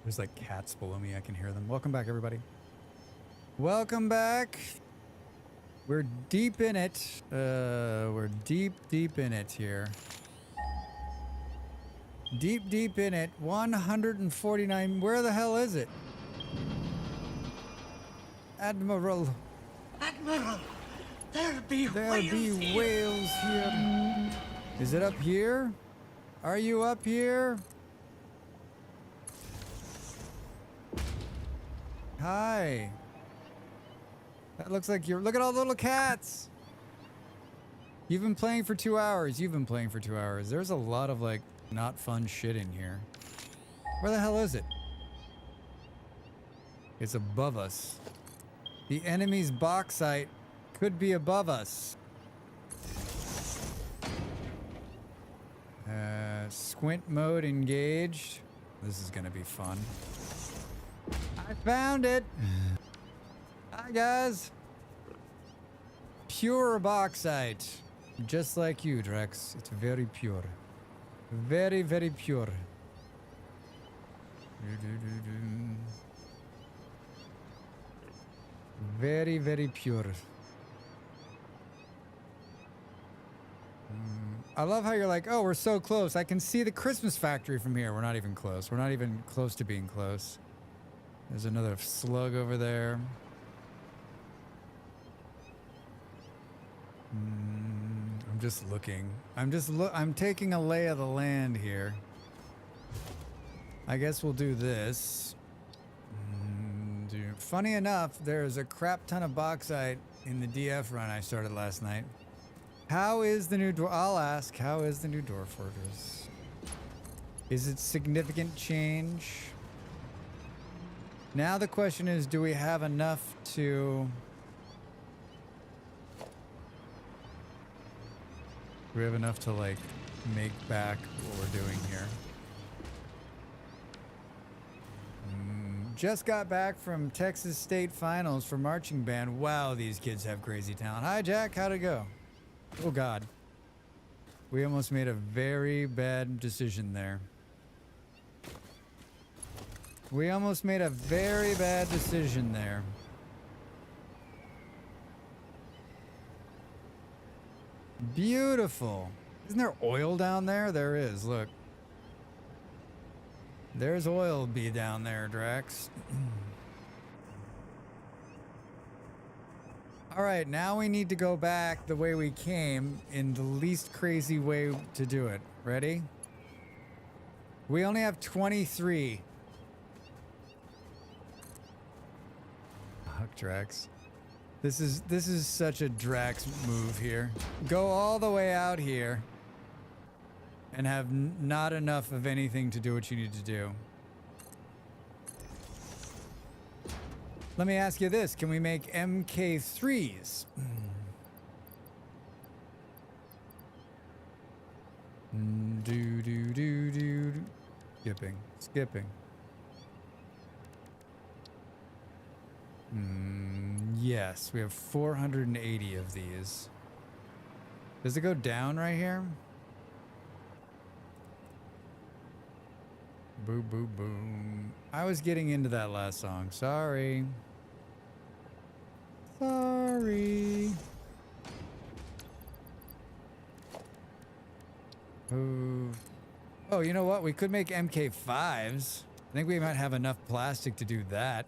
There's like cats below me. I can hear them. Welcome back, everybody. Welcome back. We're deep in it. We're deep in it here. Deep in it. 149. Where the hell is it? Admiral. Admiral, there be whales here. Is it up here? Are you up here? Hi. That looks like you're. Look at all the little cats. You've been playing for 2 hours. You've been playing for 2 hours. There's a lot of like not fun shit in here. Where the hell is it? It's above us. The enemy's bauxite could be above us. Squint mode engaged. This is gonna be fun. I found it. Hi guys. Pure bauxite. Just like you, Dracs. It's very pure. Very, very pure. Very, very pure. I love how you're like, oh, we're so close. I can see the Christmas factory from here. We're not even close. We're not even close to being close. There's another slug over there. I'm just looking. I'm taking a lay of the land here. I guess we'll do this. Funny enough, there's a crap ton of bauxite in the DF run I started last night. How is the new door? I'll ask, how is the new door fortress? Is it significant change? Now the question is, do we have enough to... Do we have enough to, like, make back what we're doing here? Just got back from Texas State Finals for marching band. Wow, these kids have crazy talent. Hi, Jack. How'd it go? Oh, God. We almost made a very bad decision there. We almost made a very bad decision there. Beautiful. Isn't there oil down there? There is. Look. There's oil be down there, Dracs. All right, now we need to go back the way we came in the least crazy way to do it. Ready? We only have 23. Fuck, Drax. This is such a Drax move here. Go all the way out here and have not enough of anything to do what you need to do. Let me ask you this. Can we make MK3s? Skipping. Yes, we have 480 of these. Does it go down right here? Boo, boo, boom. I was getting into that last song. Sorry. Sorry. Ooh. Oh, you know what? We could make MK5s. I think we might have enough plastic to do that.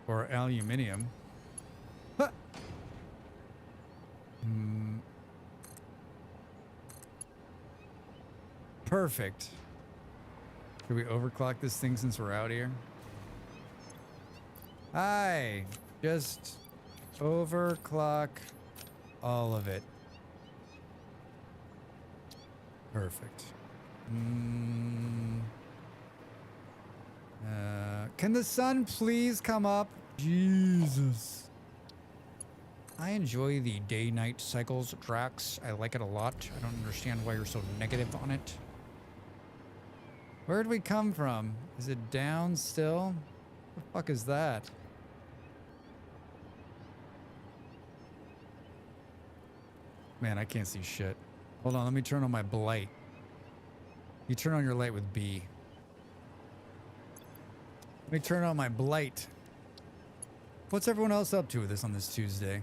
Or aluminium. Huh. Perfect. Should we overclock this thing since we're out here? Hi. Just overclock all of it. Perfect. Can the sun please come up? Jesus. I enjoy the day-night cycles, Drax. I like it a lot. I don't understand why you're so negative on it. Where'd we come from? Is it down still? What the fuck is that? Man, I can't see shit. Hold on, let me turn on my blight. You turn on your light with B. Let me turn on my blight. What's everyone else up to with this on this Tuesday?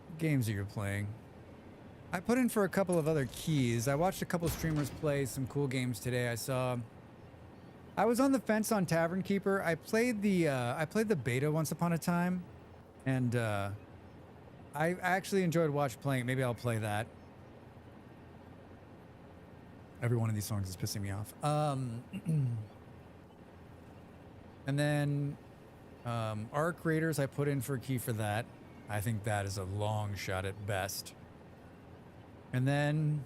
What games are you playing? I put in for a couple of other keys. I watched a couple streamers play some cool games today. I was on the fence on Tavern Keeper. I played the beta once upon a time, and I actually enjoyed playing it. Maybe I'll play that. Every one of these songs is pissing me off. And then Arc Raiders, I put in for a key for that. I think that is a long shot at best. And then,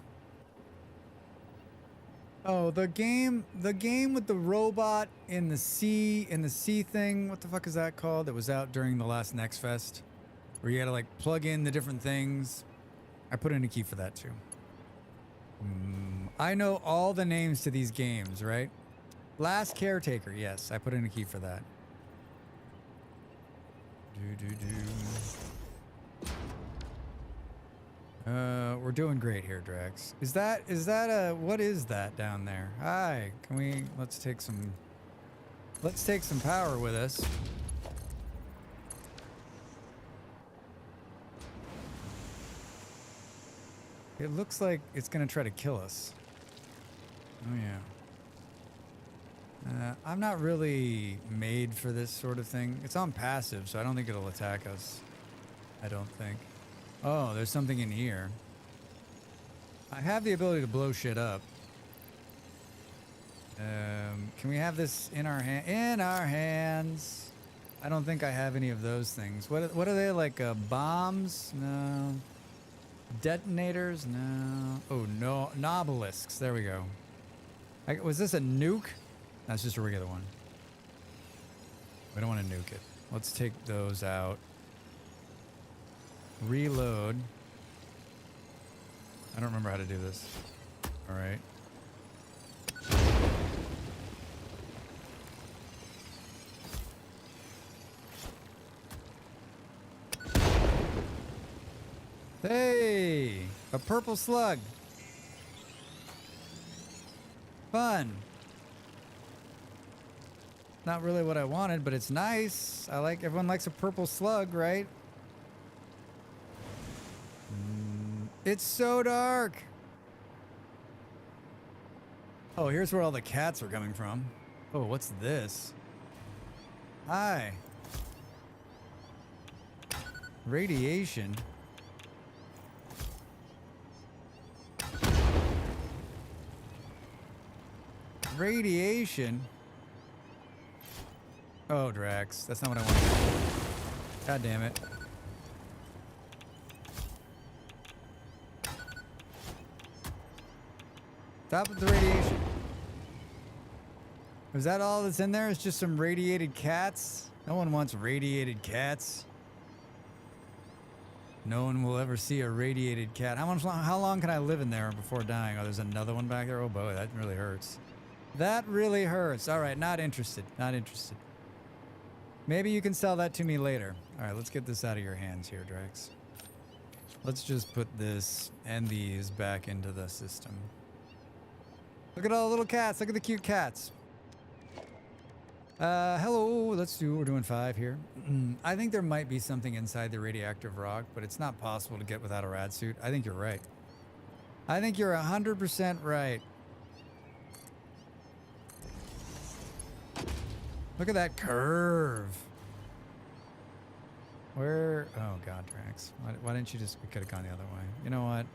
oh, the game with the robot in the sea thing. What the fuck is that called? That was out during the last Next Fest, where you had to like plug in the different things. I put in a key for that too. I know all the names to these games, right? Last Caretaker, yes, I put in a key for that. We're doing great here, Drax. Is that what is that down there? Hi, let's take some power with us. It looks like it's gonna try to kill us. Oh yeah. I'm not really made for this sort of thing. It's on passive, so I don't think it'll attack us. I don't think. Oh, there's something in here. I have the ability to blow shit up. Can we have this in our hands? I don't think I have any of those things. What are they, like bombs? No. Detonators? No. Oh, no. Nobelisks. There we go. Was this a nuke? That's just a regular one. We don't want to nuke it. Let's take those out. Reload. I don't remember how to do this. All right. Hey, a purple slug. Fun. Not really what I wanted, but it's nice. Everyone likes a purple slug, right? It's so dark. Oh, here's where all the cats are coming from. Oh, what's this? Hi. Radiation. Radiation. Oh, Dracs. That's not what I wanted. God damn it. Stop with the radiation. Is that all that's in there? It's just some radiated cats? No one wants radiated cats. No one will ever see a radiated cat. How long can I live in there before dying? Oh, there's another one back there. Oh boy, that really hurts. That really hurts. All right, not interested. Not interested. Maybe you can sell that to me later. All right, let's get this out of your hands here, Dracs. Let's just put this and these back into the system. Look at all the little cats. Look at the cute cats. Hello. We're doing 5 here. I think there might be something inside the radioactive rock, but it's not possible to get without a rad suit. I think you're right. I think you're 100% right. Look at that curve. Where? Oh God, Drax. Why didn't you just? We could have gone the other way. You know what?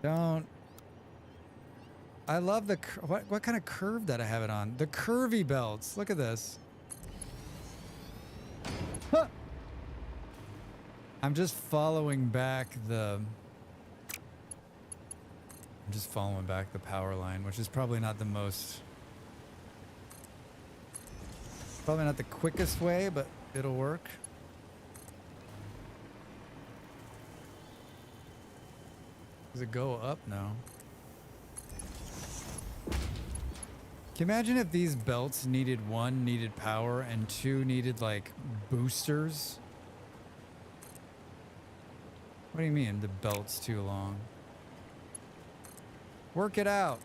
Don't. I love the what kind of curve that I have it on? The curvy belts. Look at this. Huh. I'm just following back the. I'm just following back the power line, which is probably not the most. Probably not the quickest way, but it'll work. Does it go up? No. Can you imagine if these belts needed 1 needed power and 2 needed like boosters? What do you mean the belt's too long? Work it out.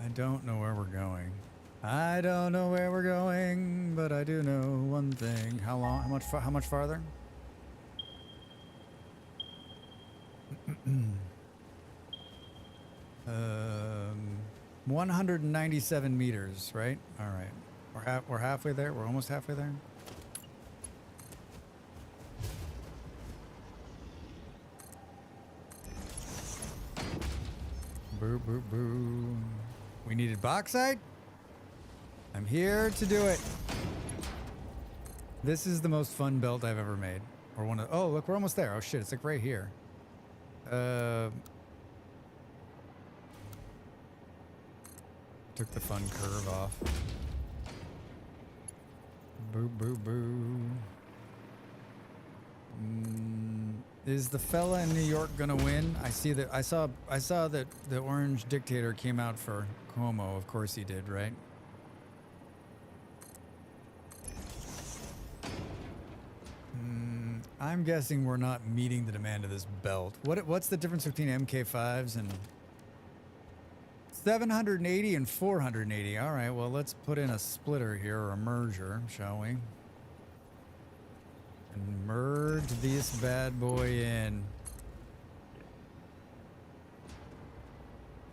I don't know where we're going. I don't know where we're going, but I do know one thing. How long? How much farther? 197 meters, right? All right. We're halfway there. We're almost halfway there. Boo, boo, boo. We needed bauxite. I'm here to do it. This is the most fun belt I've ever made. Or one of. Oh, look, we're almost there. Oh shit, it's like right here. Took the fun curve off. Boo, boo, boo. Is the fella in New York gonna win? I see that. I saw that the orange dictator came out for Cuomo. Of course he did, right? I'm guessing we're not meeting the demand of this belt. What's the difference between MK5s and 780 and 480? All right, well, let's put in a splitter here, or a merger, shall we? And merge this bad boy in.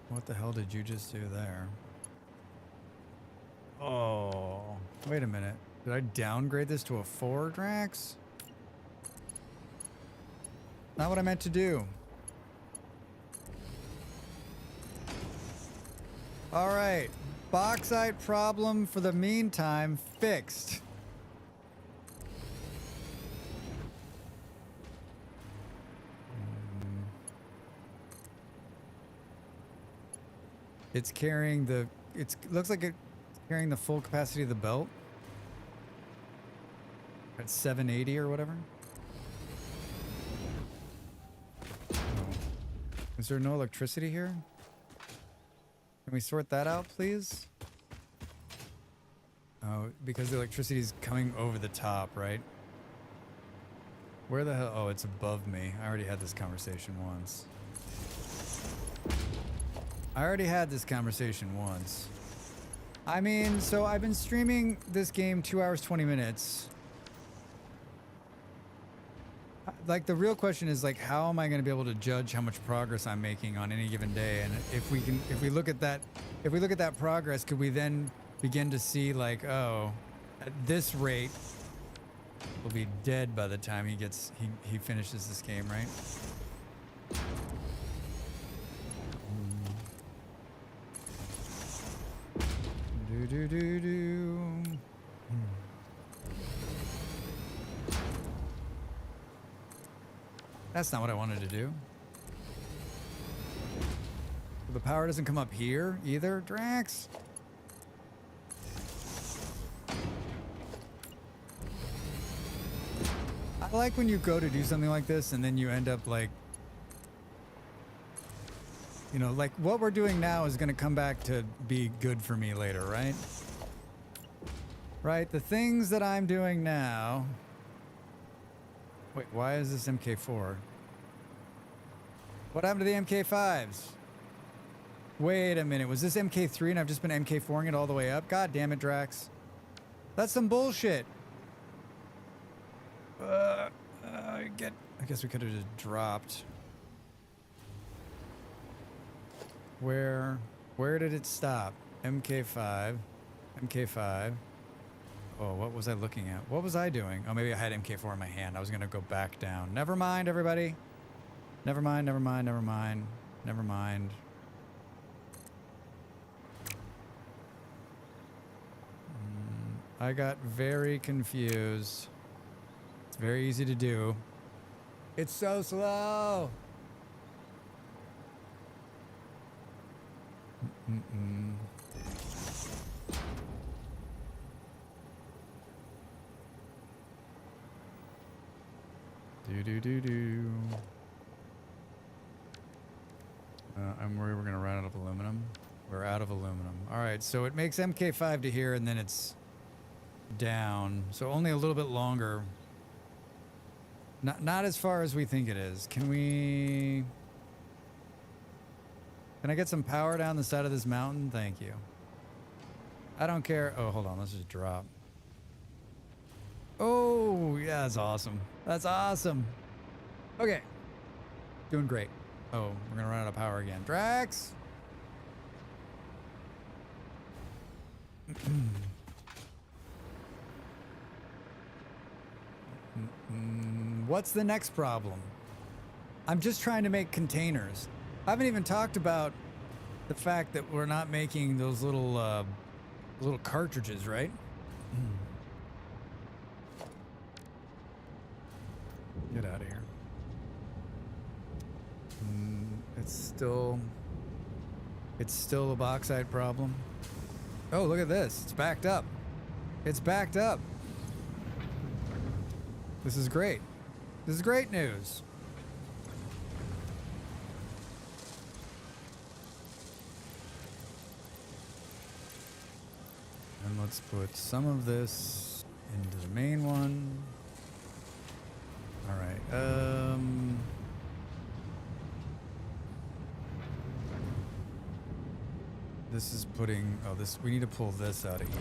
What the hell did you just do there? Oh, wait a minute. Did I downgrade this to a 4, Drax? Not what I meant to do. All right. Bauxite problem for the meantime fixed. It's carrying the, looks like it's carrying the full capacity of the belt. At 780 or whatever. Is there no electricity here? Can we sort that out, please? Oh, because the electricity is coming over the top, right? Where the hell? Oh, it's above me. I already had this conversation once. I mean, so I've been streaming this game 2 hours, 20 minutes. Like, the real question is, like, how am I going to be able to judge how much progress I'm making on any given day? And if we look at that progress, could we then begin to see, like, oh, at this rate, we'll be dead by the time he finishes this game, right? That's not what I wanted to do. The power doesn't come up here either, Dracs. I like when you go to do something like this and then you end up like, you know, like what we're doing now is going to come back to be good for me later, right? Right, the things that I'm doing now. Wait, why is this MK4? What happened to the MK5s? Wait a minute, was this MK3 and I've just been MK4ing it all the way up? God damn it, Drax. That's some bullshit. I guess we could have just dropped. Where did it stop? MK5. Oh, what was I looking at? What was I doing? Oh, maybe I had MK4 in my hand. I was going to go back down. Never mind, everybody. Never mind. I got very confused. It's very easy to do. It's so slow. I'm worried we're gonna run out of aluminum. We're out of aluminum. All right, so it makes MK5 to here and then it's down. So only a little bit longer. Not as far as we think it is. Can I get some power down the side of this mountain? Thank you. I don't care. Oh, hold on. Let's just drop. Oh, yeah, that's awesome. That's awesome. Okay. Doing great. Oh, we're going to run out of power again. Drax! What's the next problem? I'm just trying to make containers. I haven't even talked about the fact that we're not making those little cartridges, right? Get out of here. It's still a bauxite problem. Oh, look at this. It's backed up. It's backed up. This is great. This is great news. And let's put some of this into the main one. All right. This is putting, we need to pull this out of here.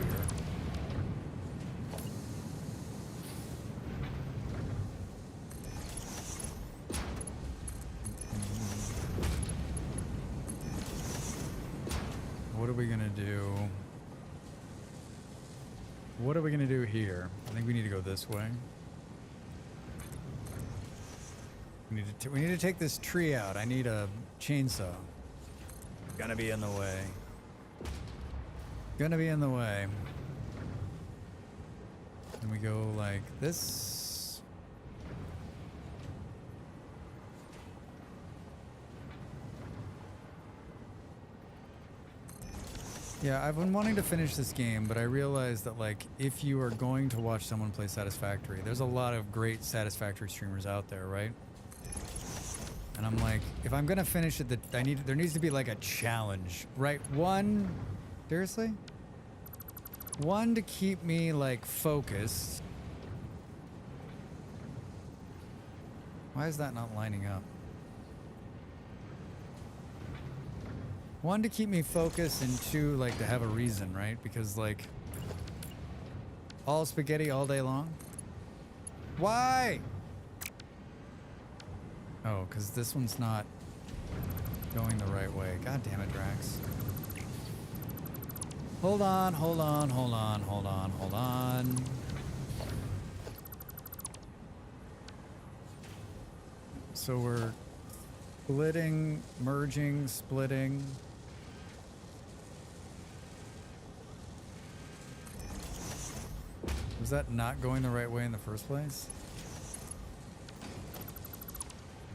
What are we gonna do? What are we gonna do here? I think we need to go this way. We need to take this tree out. I need a chainsaw. It's gonna be in the way. Gonna be in the way. And we go like this. Yeah, I've been wanting to finish this game, but I realized that, like, if you are going to watch someone play Satisfactory, there's a lot of great Satisfactory streamers out there, right? And I'm like, if I'm gonna finish it, there needs to be like a challenge, right? One, seriously? One to keep me like focused. Why is that not lining up? One, to keep me focused, and two, like, to have a reason, right? Because, like, all spaghetti all day long? Why? Oh, because this one's not going the right way. God damn it, Drax. Hold on, hold on, hold on, hold on, hold on. So we're splitting, merging, splitting. Was that not going the right way in the first place?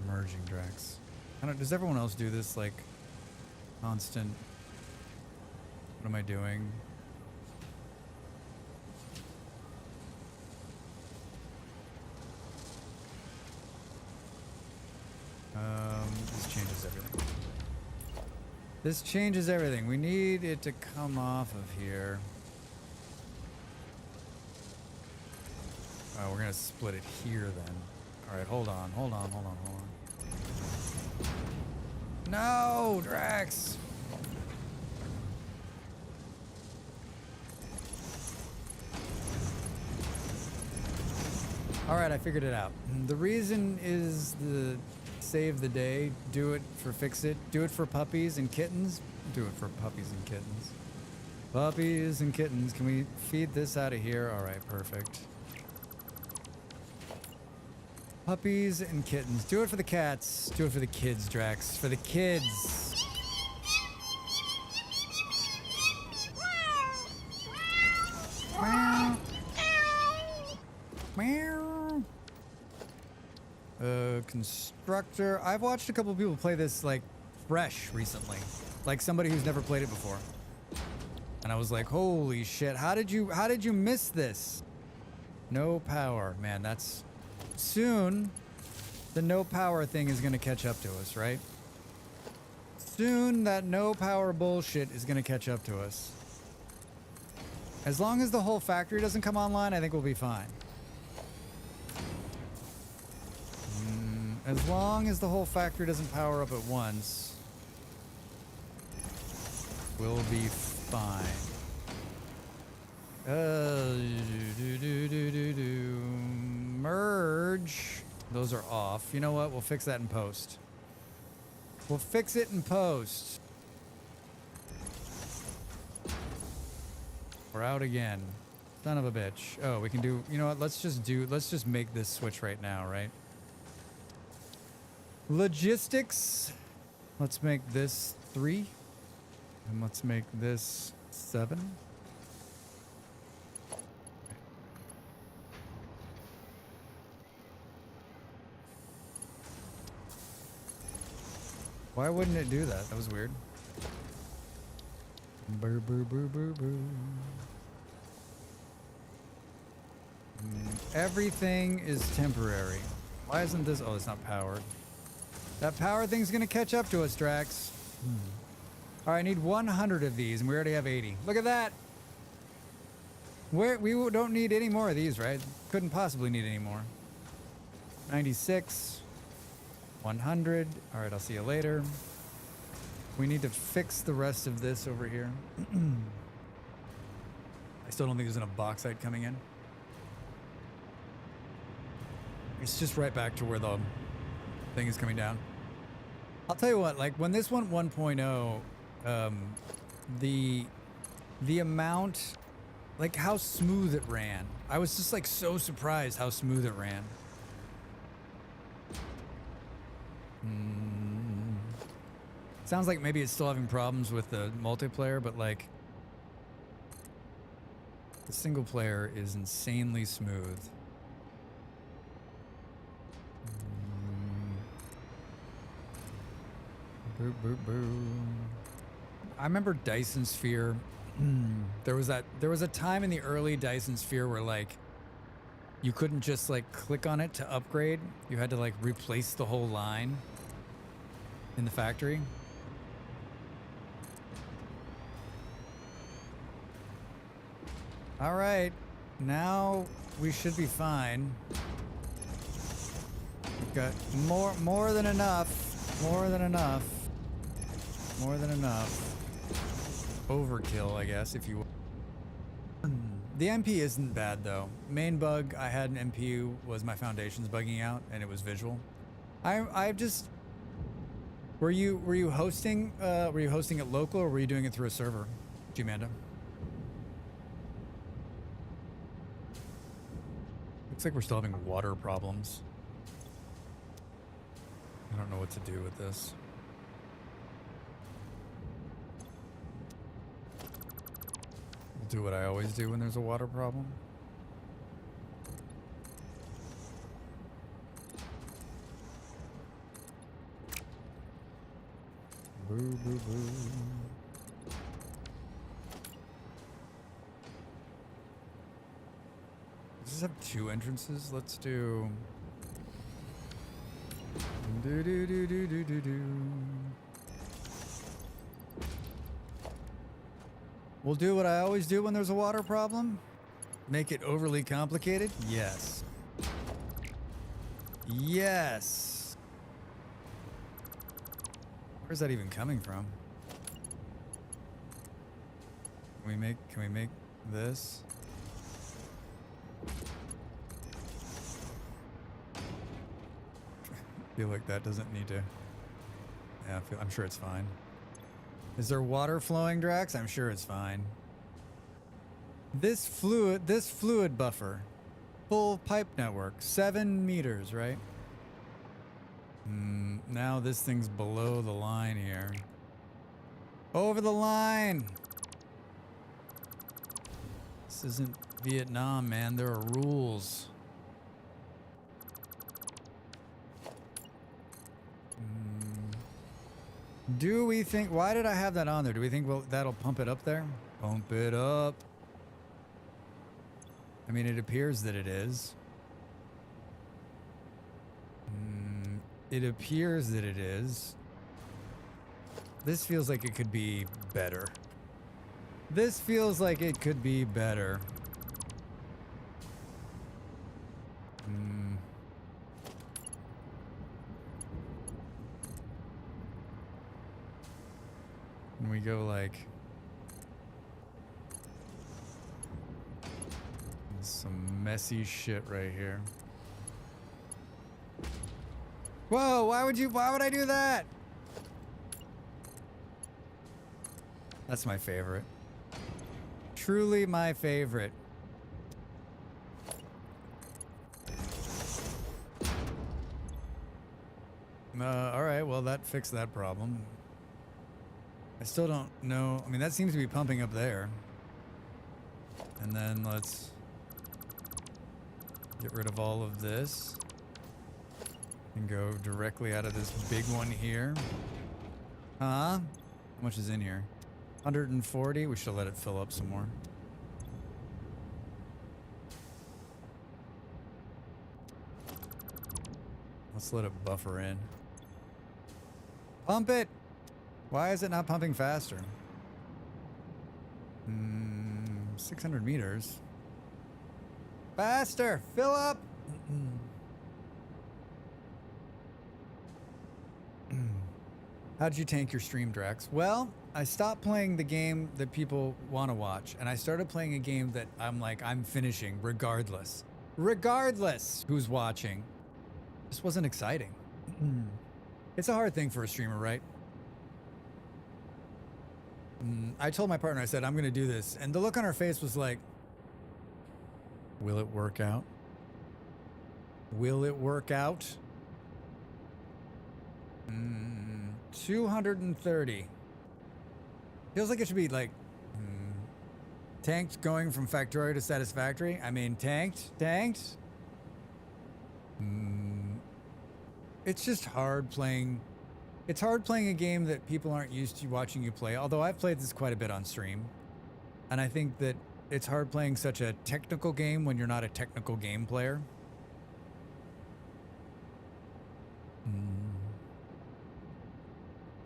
Merging Dracs. I don't, does everyone else do this, like, constant? What am I doing? This changes everything. This changes everything. We need it to come off of here. Oh, we're gonna split it here then. All right, hold on, hold on, hold on, hold on. No, Drax! All right, I figured it out. The reason is the save the day. Do it for fix it. Do it for puppies and kittens. Do it for puppies and kittens. Puppies and kittens. Can we feed this out of here? All right, perfect. Puppies and kittens. Do it for the cats. Do it for the kids, Drax. For the kids. Meow. Meow. Constructor. I've watched a couple people play this, like, fresh recently. Like somebody who's never played it before. And I was like, holy shit, how did you miss this? No power. Man, that's... Soon, the no power thing is going to catch up to us, right? Soon, that no power bullshit is going to catch up to us. As long as the whole factory doesn't come online, I think we'll be fine. As long as the whole factory doesn't power up at once, we'll be fine. Merge. Those are off. You know what? We'll fix that in post. We'll fix it in post. We're out again. Son of a bitch. Oh, we can do... You know what? Let's just make this switch right now, right? Logistics. Let's make this 3. And let's make this 7. Why wouldn't it do that? That was weird. Brr, brr, brr, brr, brr. Everything is temporary. Why isn't this? Oh, it's not powered. That power thing's gonna catch up to us, Drax. All right, I need 100 of these, and we already have 80. Look at that. We don't need any more of these, right? Couldn't possibly need any more. 96. 100. All right, I'll see you later. We need to fix the rest of this over here. I still don't think there's enough bauxite coming in. It's just right back to where the thing is coming down. I'll tell you what, like when this went 1.0, the amount, like how smooth it ran. I was just like so surprised how smooth it ran. Sounds like maybe it's still having problems with the multiplayer, but like single player is insanely smooth. Boop, boop, boop. I remember Dyson Sphere. There was a time in the early Dyson Sphere where like you couldn't just like click on it to upgrade. You had to like replace the whole line in the factory. All right, now we should be fine. We've got more than enough. More than enough. More than enough. Overkill, I guess, if you will. The MP isn't bad though. Main bug I had in MP was my foundations bugging out, and it was visual. I've just. Were you hosting it local, or were you doing it through a server, G-Manda? Looks like we're still having water problems. I don't know what to do with this. We'll do what I always do when there's a water problem. Boo, boo, boo. Does this have 2 entrances? Let's do... Do, do, do, do, do, do, do. We'll do what I always do when there's a water problem. Make it overly complicated? Yes. Yes. Where's that even coming from? Can we make this? I feel like that doesn't need to. Yeah, I'm sure it's fine. Is there water flowing, Drax? I'm sure it's fine. This fluid buffer, full pipe network, 7 meters, right? Now this thing's below the line here. Over the line! This isn't Vietnam, man. There are rules. Do we think... Why did I have that on there? Do we think, well, that'll pump it up there? Pump it up. I mean, it appears that it is. It appears that it is. This feels like it could be better. This feels like it could be better. And we go like... Some messy shit right here. Whoa, why would I do that? That's my favorite. Truly my favorite. Alright, well that fixed that problem. I still don't know. I mean, that seems to be pumping up there. And then let's get rid of all of this. And go directly out of this big one here. Huh? How much is in here? 140? We should let it fill up some more. Let's let it buffer in. Pump it! Why is it not pumping faster? 600 meters. Faster! Fill up! How did you tank your stream, Drax? Well, I stopped playing the game that people want to watch, and I started playing a game that I'm finishing regardless. Regardless who's watching. Just wasn't exciting. It's a hard thing for a streamer, right? I told my partner, I said, I'm going to do this. And the look on her face was like, will it work out? Will it work out? 230. Feels like it should be like Tanked going from Factorio to Satisfactory? I mean, tanked? It's just hard playing. It's hard playing a game that people aren't used to watching you play, although I've played this quite a bit on stream. And I think that it's hard playing such a technical game when you're not a technical game player.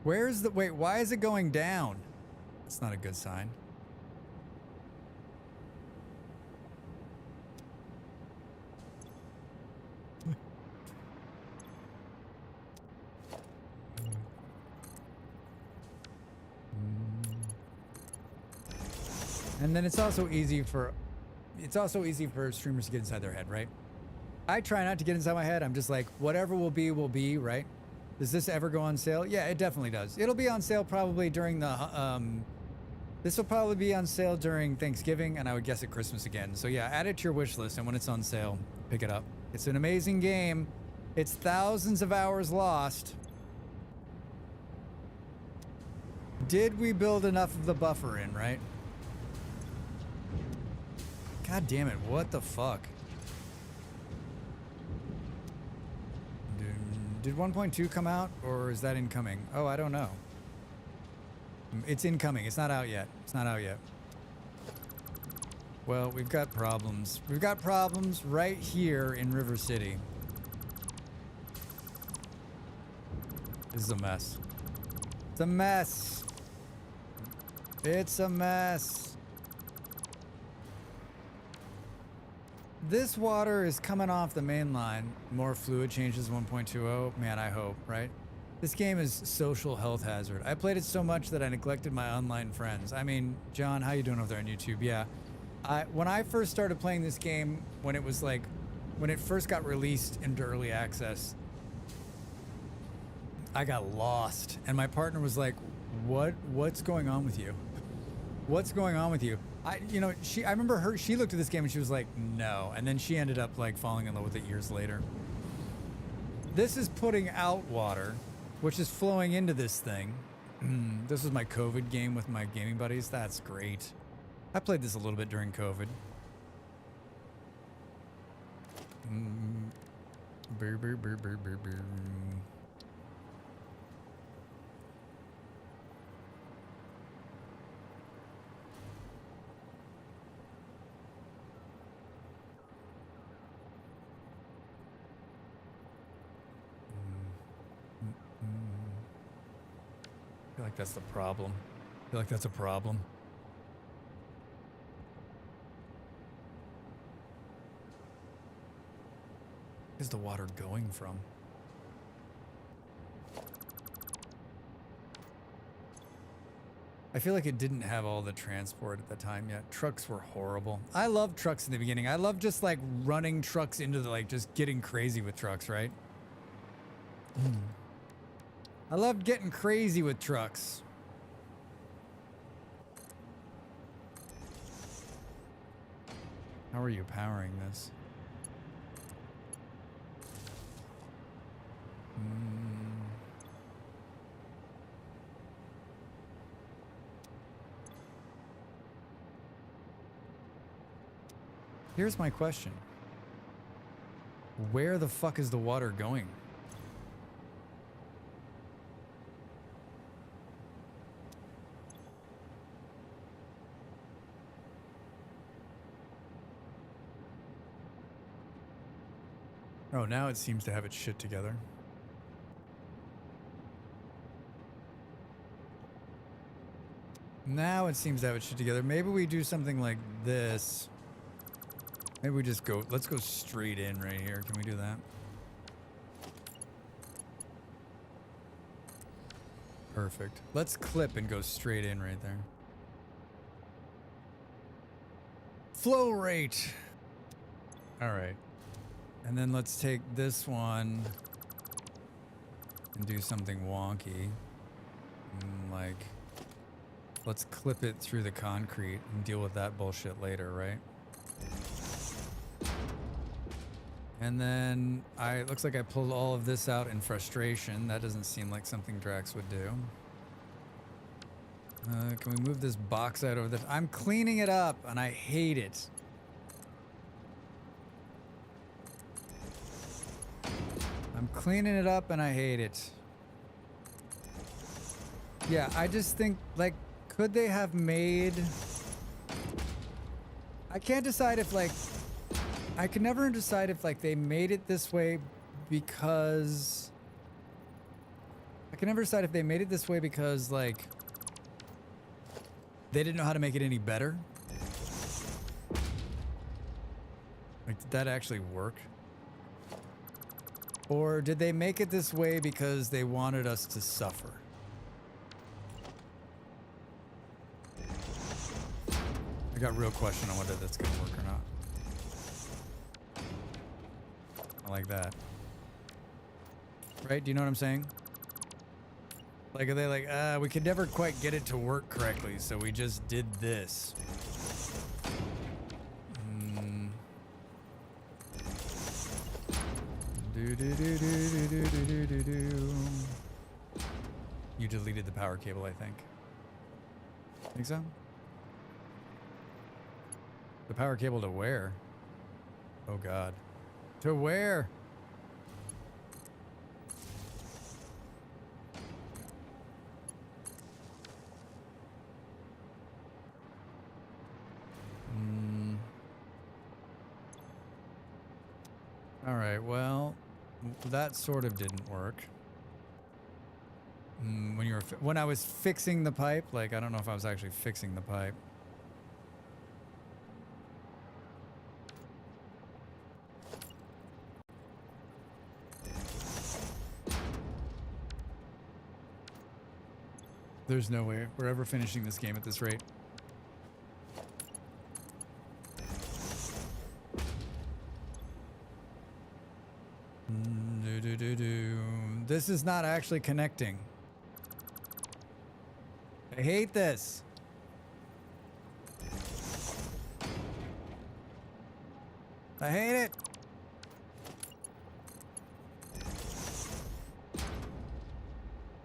Where's the... Wait, why is it going down? It's not a good sign. And then it's also easy for streamers to get inside their head, right? I try not to get inside my head. I'm just like, whatever will be, right? Does this ever go on sale? Yeah, it definitely does. It'll be on sale probably during the this will probably be on sale during Thanksgiving, and I would guess at Christmas again. So yeah, add it to your wish list, and when it's on sale, pick it up. It's an amazing game. It's thousands of hours lost. Did we build enough of the buffer in, right? God damn it, what the fuck? Did 1.2 come out, or is that incoming? Oh, I don't know. It's incoming, it's not out yet. It's not out yet. Well, we've got problems. We've got problems right here in River City. This is a mess. It's a mess. It's a mess. This water is coming off the main line. More fluid changes 1.20. Man, I hope, right? This game is social health hazard. I played it so much that I neglected my online friends. I mean, John, how you doing over there on YouTube? Yeah. When I first started playing this game, when it first got released into early access, I got lost. And my partner was like, what's going on with you? What's going on with you? I remember she looked at this game and she was like, no. And then she ended up like falling in love with it years later. This is putting out water, which is flowing into this thing. This was my COVID game with my gaming buddies. That's great. I played this a little bit during COVID. I feel like that's the problem. I feel like that's a problem. Where's the water going from? I feel like it didn't have all the transport at the time yet. Trucks were horrible. I love trucks in the beginning. I love just like running trucks into the, like just getting crazy with trucks, right? I loved getting crazy with trucks. How are you powering this? Here's my question. Where the fuck is the water going? Oh, now it seems to have its shit together. Now it seems to have its shit together. Maybe we do something like this. Maybe we just go, let's go straight in right here. Can we do that? Perfect. Let's clip and go straight in right there. Flow rate. All right. And then let's take this one and do something wonky. Like, let's clip it through the concrete and deal with that bullshit later, right? And then it looks like I pulled all of this out in frustration. That doesn't seem like something Dracs would do. Can we move this box out over there? I'm cleaning it up, and I hate it. I'm cleaning it up, and I hate it. Yeah, I just think, like, could they have made... I can't decide if, like... I can never decide if, like, they made it this way because... I can never decide if they made it this way because, like... They didn't know how to make it any better. Like, did that actually work? Or did they make it this way because they wanted us to suffer? I got a real question on whether that's gonna work or not. I like that. Right? Do you know what I'm saying? Like, are they like, we could never quite get it to work correctly, so we just did this. You deleted the power cable, I think. Think so? The power cable to where? Oh God. To where? All right, well, that sort of didn't work. When I was fixing the pipe, like, I don't know if I was actually fixing the pipe. There's no way we're ever finishing this game at this rate. This is not actually connecting. I hate this. I hate it.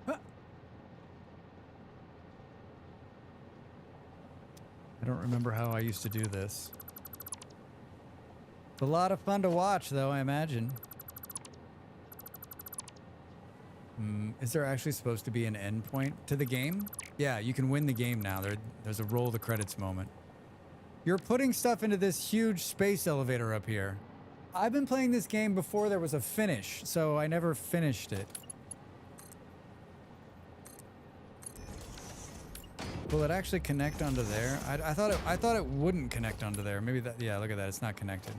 Huh. I don't remember how I used to do this. It's a lot of fun to watch, though, I imagine. Is there actually supposed to be an end point to the game? Yeah, you can win the game now. There's a roll the credits moment. You're putting stuff into this huge space elevator up here. I've been playing this game before there was a finish, so I never finished it. Will it actually connect onto there? I thought it wouldn't connect onto there. Maybe that. Yeah, look at that. It's not connected.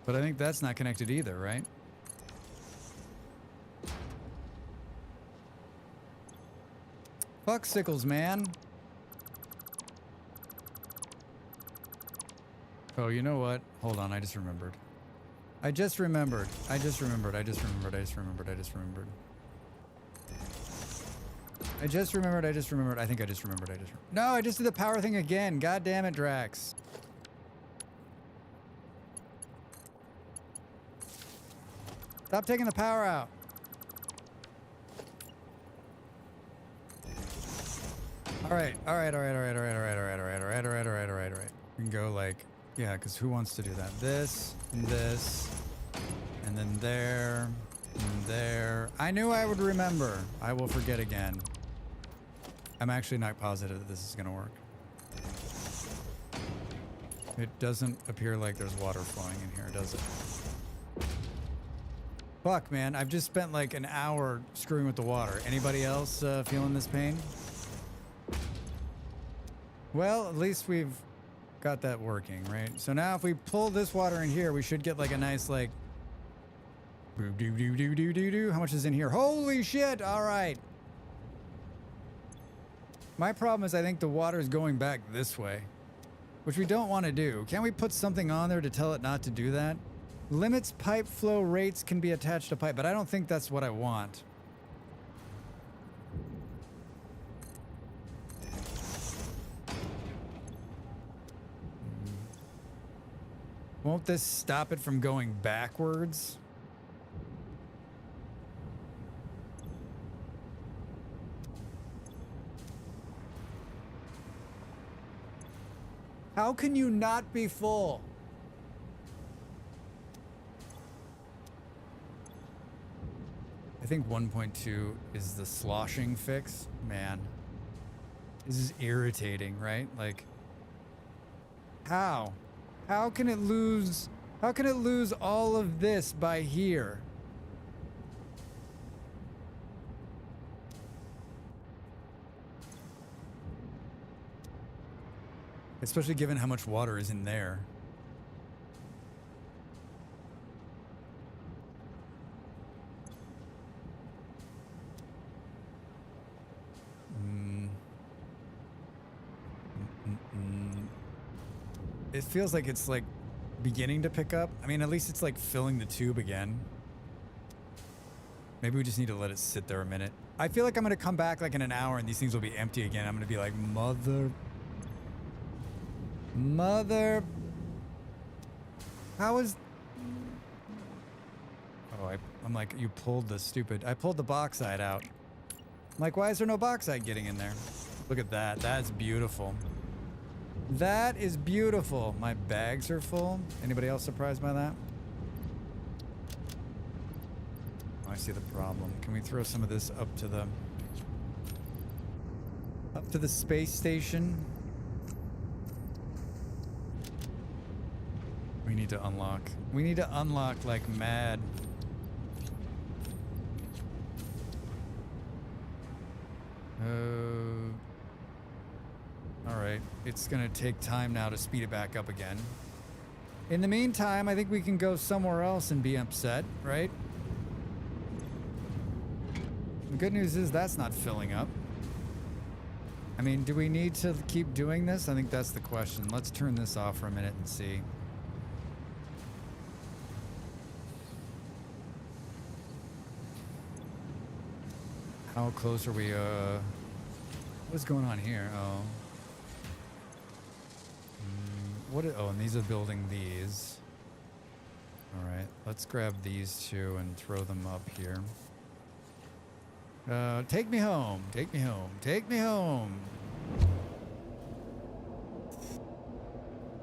But I think that's not connected either, right? Fuck Sickles, man. Oh, you know what? Hold on, I just remembered. I just remembered. I think I just remembered. No, I just did the power thing again. God damn it, Drax. Stop taking the power out. All right. We can go like, yeah, because who wants to do that? This, and this, and then there, and there. I knew I would remember. I will forget again. I'm actually not positive that this is going to work. It doesn't appear like there's water flowing in here, does it? Fuck, man. I've just spent like an hour screwing with the water. Anybody else feeling this pain? Well, at least we've got that working, right? So now if we pull this water in here, we should get like a nice like... How much is in here? Holy shit! All right. My problem is I think the water is going back this way, which we don't want to do. Can't we put something on there to tell it not to do that? Limits pipe flow rates can be attached to pipe, but I don't think that's what I want. Won't this stop it from going backwards? How can you not be full? I think 1.2 is the sloshing fix. Man, this is irritating, right? Like, how? How can it lose all of this by here? Especially given how much water is in there. It feels like it's like beginning to pick up. I mean, at least it's like filling the tube again. Maybe we just need to let it sit there a minute. I feel like I'm gonna come back like in an hour and these things will be empty again. I'm gonna be like, Mother. How is... Oh, I'm like, you pulled the stupid... I pulled the bauxite out. I'm like, why is there no bauxite getting in there? Look at that. That's beautiful. That is beautiful. My bags are full. Anybody else surprised by that? Oh, I see the problem. Can we throw some of this up to the space station? We need to unlock. We need to unlock like mad. Alright, it's gonna take time now to speed it back up again. In the meantime, I think we can go somewhere else and be upset, right? The good news is that's not filling up. I mean, do we need to keep doing this? I think that's the question. Let's turn this off for a minute and see. How close are we, what's going on here? Oh. Oh, and these are building these. Alright, let's grab these two and throw them up here. Take me home, take me home, take me home.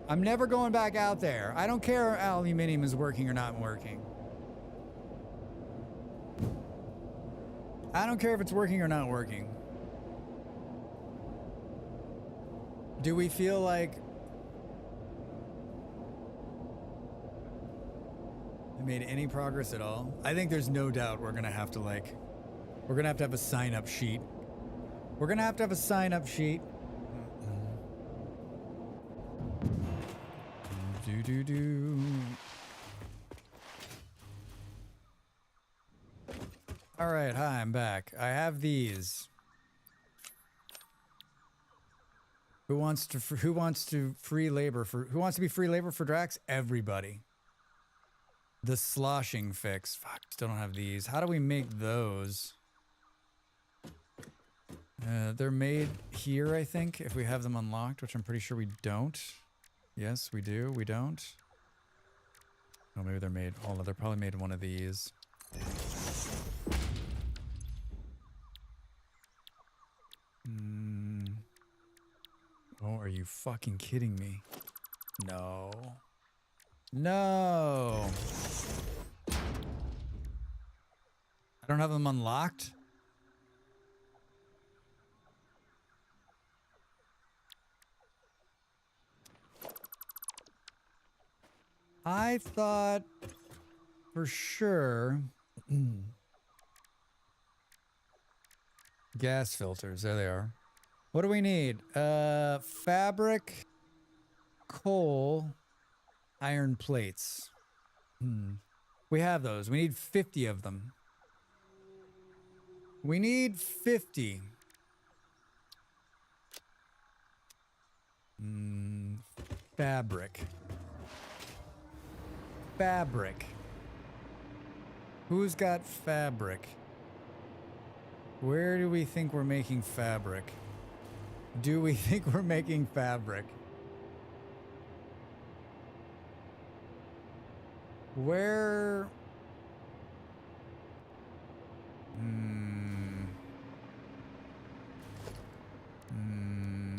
I'm never going back out there. I don't care if aluminium is working or not working. I don't care if it's working or not working. Do we feel like we made any progress at all? I think there's no doubt we're gonna have to have a sign-up sheet. We're gonna have to have a sign-up sheet. Do. All right, hi, I'm back. I have these. Who wants to be free labor for Dracs? Everybody. The sloshing fix. Fuck, still don't have these. How do we make those? They're made here, I think, if we have them unlocked, which I'm pretty sure we don't. Yes, we do. We don't. Oh, maybe they're made. Oh, no, they're probably made in one of these. Oh, are you fucking kidding me? No. No. I don't have them unlocked? I thought for sure. Gas filters, there they are. What do we need? Fabric, coal, iron plates. We have those. We need 50 of them. We need 50. Fabric. Fabric. Who's got fabric? Where do we think we're making fabric? Do we think we're making fabric? Where? Hmm. Hmm.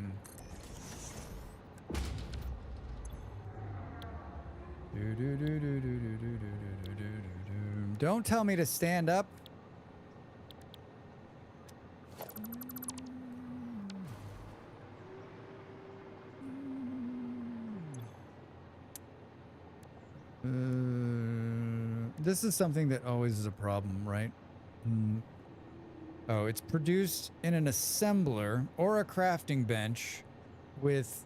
Don't tell me to stand up. This is something that always is a problem, right? Oh, it's produced in an assembler or a crafting bench with...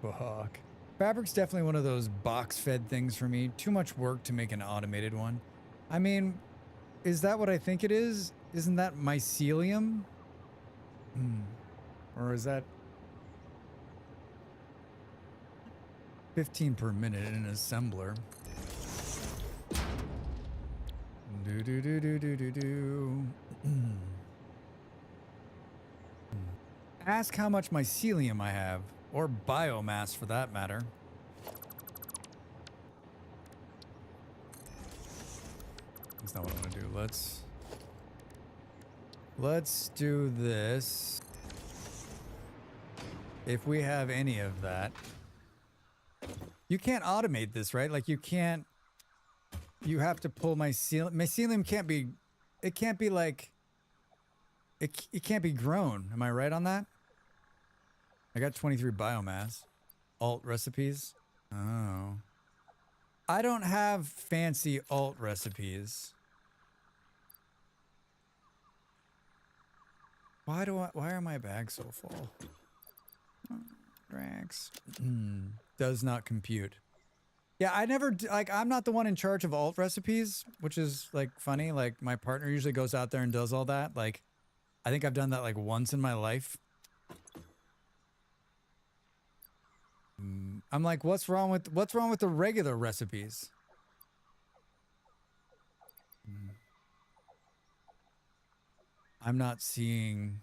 Fuck. Fabric's definitely one of those box-fed things for me. Too much work to make an automated one. I mean, is that what I think it is? Isn't that mycelium? Or is that 15 per minute in an assembler? Ask how much mycelium I have, or biomass for that matter. That's not what I want to do. Let's do this. If we have any of that. You can't automate this, right? Like you can't. You have to pull mycelium. Mycelium can't be. It can't be like. It can't be grown. Am I right on that? I got 23 biomass. Alt recipes. Oh. I don't have fancy alt recipes. Why are my bags so full? Dracs. Does not compute. Yeah, I never, like, I'm not the one in charge of alt recipes, which is, like, funny. Like, my partner usually goes out there and does all that. Like, I think I've done that, like, once in my life. I'm like, what's wrong with the regular recipes? I'm not seeing...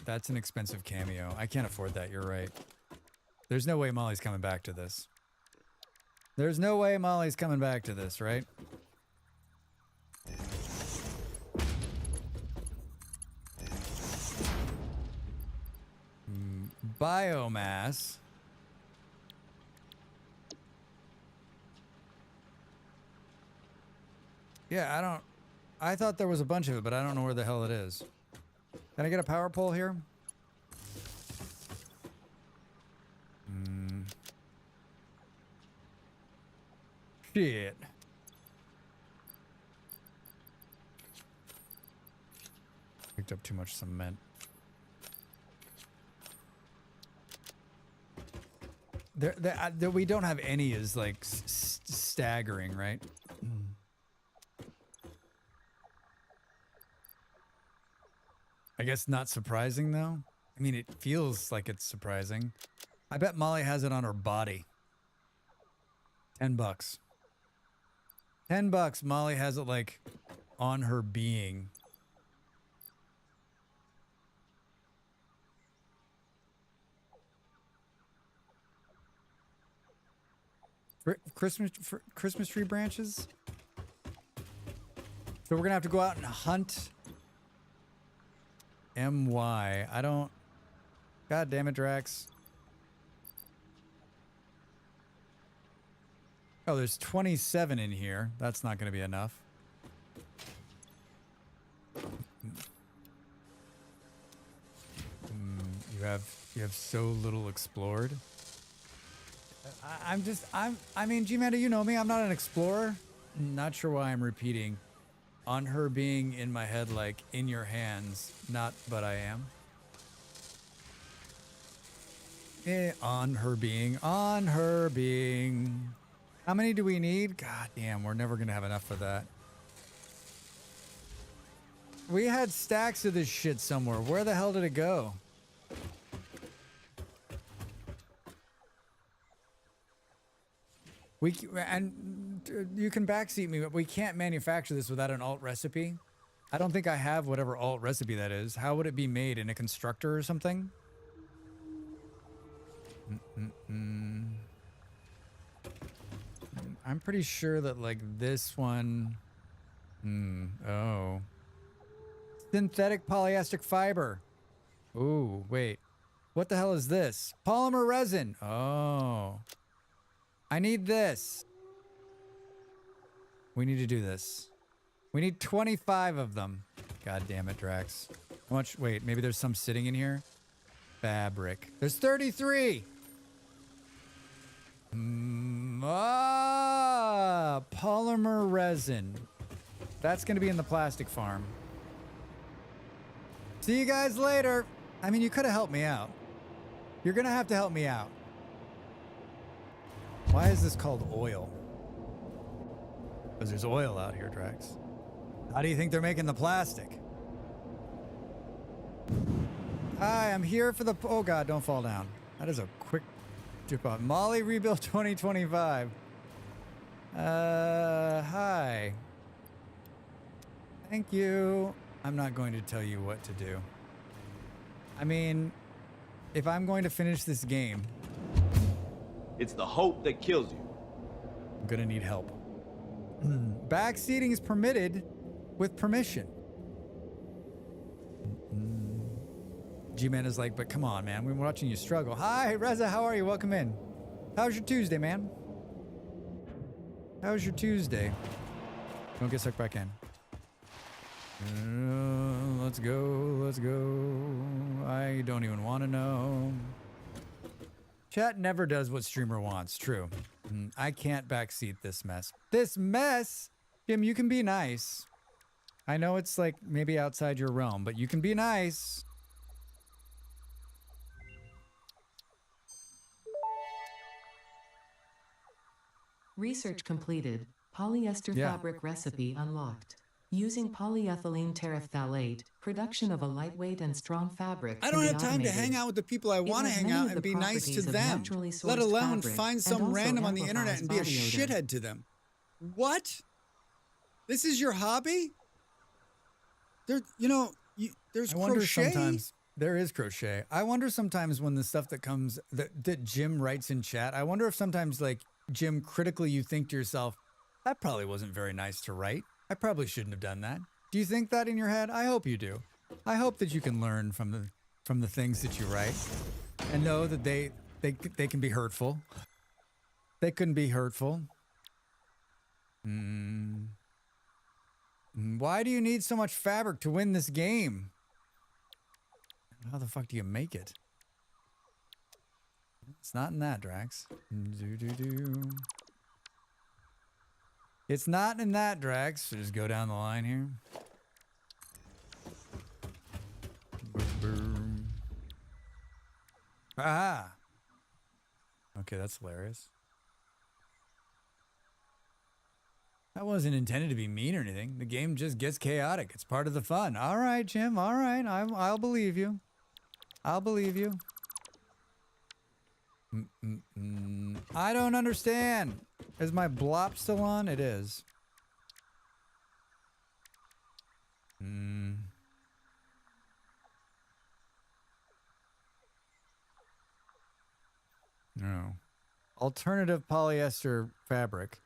that's an expensive cameo. I can't afford that, you're right. There's no way Molly's coming back to this. There's no way Molly's coming back to this, right? Biomass. Yeah, I thought there was a bunch of it, but I don't know where the hell it is. Can I get a power pole here? Shit. Picked up too much cement. There we don't have any is like staggering, right? I guess not surprising though. I mean, it feels like it's surprising. I bet Molly has it on her body. $10. $10. Molly has it like on her being. Christmas tree branches. So we're gonna have to go out and hunt. MY. I don't. God damn it, Drax. Oh, there's 27 in here. That's not gonna be enough. You have so little explored. I mean, G-Manda, you know me. I'm not an explorer. Not sure why I'm repeating. On her being in my head, like, in your hands. Not, but I am. On her being. On her being. How many do we need? God damn, we're never going to have enough for that. We had stacks of this shit somewhere. Where the hell did it go? And you can backseat me, but we can't manufacture this without an alt recipe. I don't think I have whatever alt recipe that is. How would it be made? In a constructor or something? I'm pretty sure that like this one. Oh. Synthetic polyester fiber. Ooh, wait. What the hell is this? Polymer resin. Oh. I need this. We need to do this. We need 25 of them. God damn it, Drax. How much? Wait, maybe there's some sitting in here? Fabric. There's 33! Polymer resin. That's going to be in the plastic farm. See you guys later. I mean, you could have helped me out. You're going to have to help me out. Why is this called oil? Because there's oil out here, Drax. How do you think they're making the plastic? Hi, I'm here for the... Oh, God, don't fall down. That is a quick dip off. Molly Rebuild 2025. Hi. Thank you. I'm not going to tell you what to do. I mean, if I'm going to finish this game... It's the hope that kills you. I'm gonna need help. Backseating is permitted with permission. G-Man is like, but come on, man. We're watching you struggle. Hi, Reza. How are you? Welcome in. How's your Tuesday, man? How's your Tuesday? Don't get sucked back in. Let's go. Let's go. I don't even want to know. Chat never does what streamer wants. True. I can't backseat this mess. This mess? Jim, you can be nice. I know it's like maybe outside your realm, but you can be nice. Research completed. Polyester fabric recipe unlocked. Using polyethylene terephthalate, production of a lightweight and strong fabric. I don't have time to hang out with the people I want to hang out and be nice to them, let alone find some random on the internet and be a shithead to them. What? This is your hobby? There's crochet. Wonder sometimes there is crochet. I wonder sometimes when the stuff that comes that Jim writes in chat, I wonder if sometimes like Jim critically you think to yourself, that probably wasn't very nice to write. I probably shouldn't have done that. Do you think that in your head? I hope you do. I hope that you can learn from the things that you write and know that they can be hurtful. They couldn't be hurtful. Why do you need so much fabric to win this game? How the fuck do you make it? It's not in that, Drax. It's not in that, Drax. So just go down the line here. Boom. Ah. Okay, that's hilarious. That wasn't intended to be mean or anything. The game just gets chaotic. It's part of the fun. All right, Jim. All right. I'll believe you. I'll believe you. I don't understand. Is my blop still on? It is. No. Alternative polyester fabric.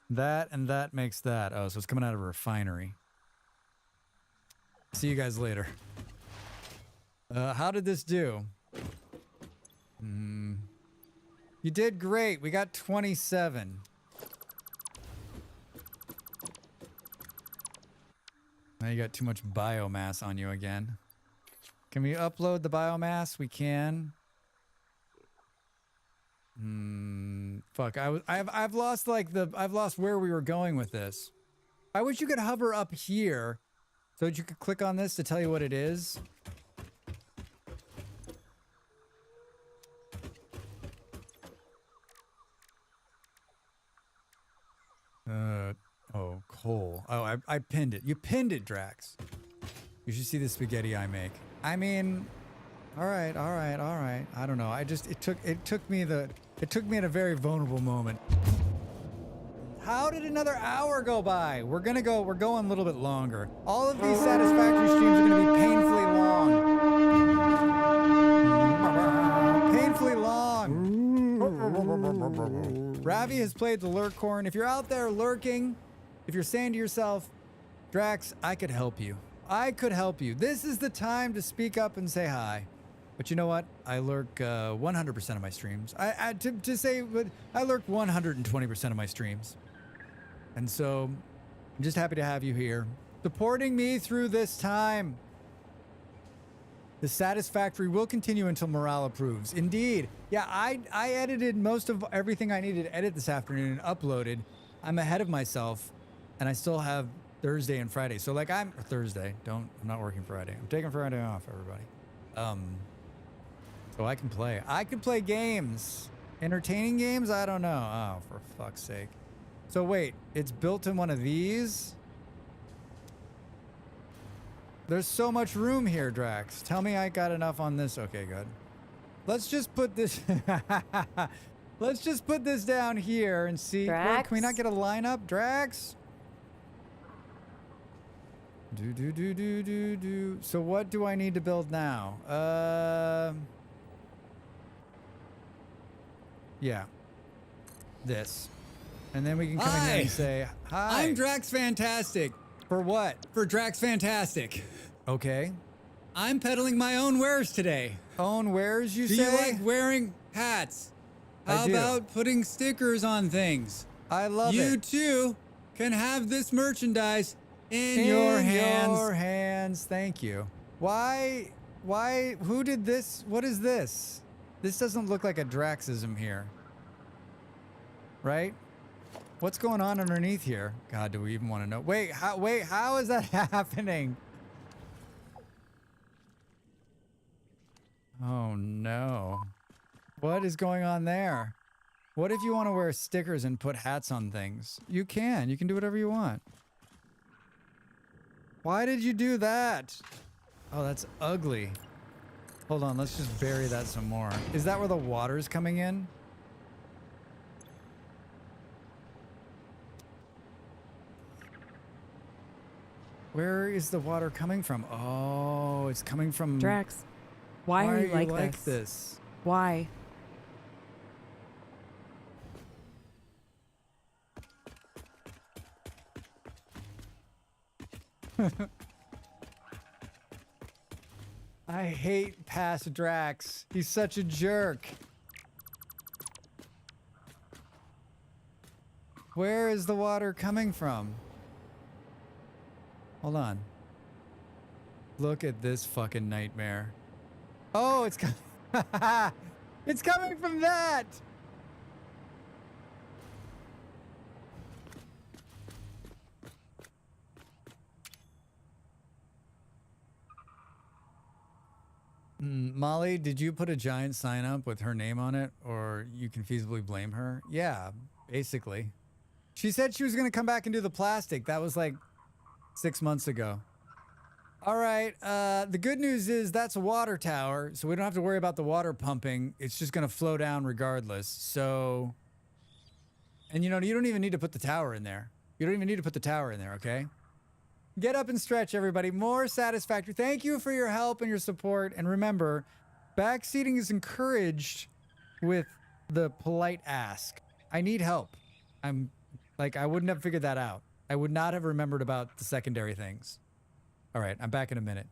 That and that makes that. Oh, so it's coming out of a refinery. See you guys later. How did this do? You did great. We got 27. Now you got too much biomass on you again. Can we upload the biomass? We can. Fuck. I've lost I've lost where we were going with this. I wish you could hover up here so that you could click on this to tell you what it is. Oh, coal. Oh, I pinned it. You pinned it, Drax. You should see the spaghetti I make. I mean, all right. I don't know. It took me at a very vulnerable moment. How did another hour go by? We're going a little bit longer. All of these Satisfactory streams are going to be painfully long. Painfully long. Ravi has played the Lurkhorn. If you're out there lurking, if you're saying to yourself, Drax, I could help you. I could help you. This is the time to speak up and say hi. But you know what? I lurk 100% of my streams. I lurk 120% of my streams. And so I'm just happy to have you here, supporting me through this time. The Satisfactory will continue until morale approves. Indeed. Yeah, I edited most of everything I needed to edit this afternoon and uploaded. I'm ahead of myself, and I still have Thursday and Friday. So like I'm not working Friday. I'm taking Friday off, everybody. So I can play. I could play games. Entertaining games? I don't know. Oh, for fuck's sake. So wait, it's built in one of these? There's so much room here, Drax. Tell me I got enough on this. Okay, good. Let's just put this... Let's just put this down here and see... Drax? Wait, can we not get a lineup? Drax? So what do I need to build now? Yeah. This. And then we can come in here and say, hi. I'm Drax Fantastic. For what? For Drax Fantastic. Okay. I'm peddling my own wares today. Own wares, you say? Do you like wearing hats? How about putting stickers on things? I love it. You too can have this merchandise in your hands. In your hands. Thank you. Why? Who did this? What is this? This doesn't look like a Draxism here. Right? What's going on underneath here? God, do we even want to know? Wait, how is that happening? Oh no. What is going on there? What if you want to wear stickers and put hats on things? You can do whatever you want. Why did you do that? Oh, that's ugly. Hold on, let's just bury that some more. Is that where the water's coming in? Where is the water coming from? Oh, it's coming from... Drax, why are you like this? Why? I hate past Drax. He's such a jerk. Where is the water coming from? Hold on. Look at this fucking nightmare. Oh, it's it's coming from that. Molly, did you put a giant sign up with her name on it, or you can feasibly blame her? Yeah, basically. She said she was going to come back and do the plastic. That was like 6 months ago. All right, the good news is that's a water tower, so we don't have to worry about the water pumping. It's just going to flow down regardless. So, and you know, you don't even need to put the tower in there. You don't even need to put the tower in there, okay? Get up and stretch, everybody. More Satisfactory. Thank you for your help and your support. And remember, backseating is encouraged with the polite ask. I need help. I wouldn't have figured that out. I would not have remembered about the secondary things. All right, I'm back in a minute.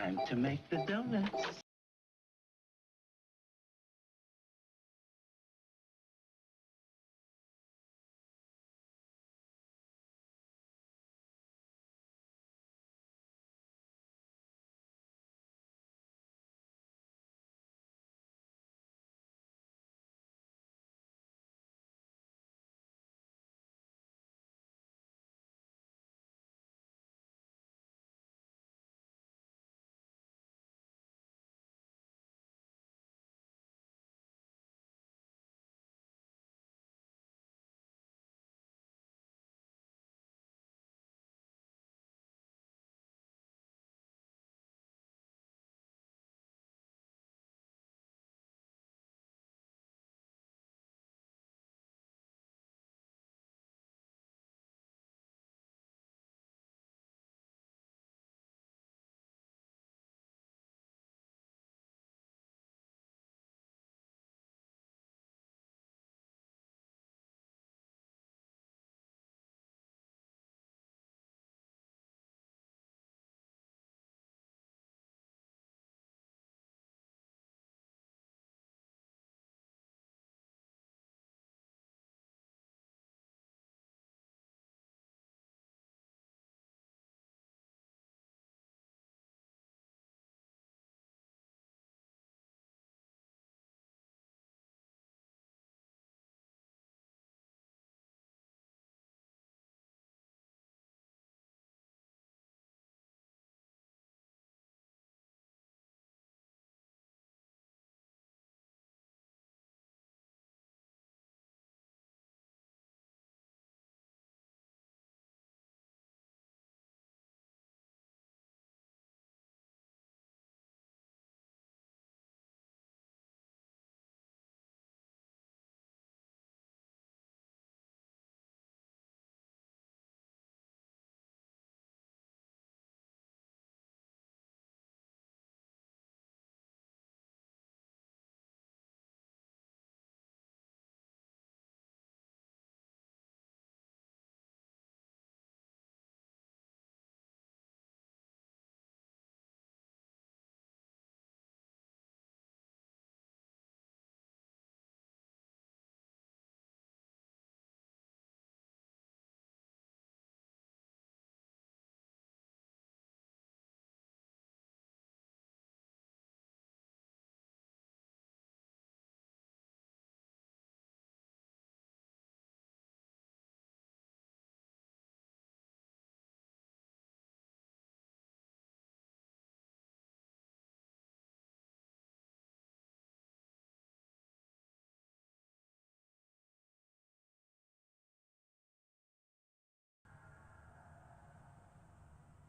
Time to make the donuts.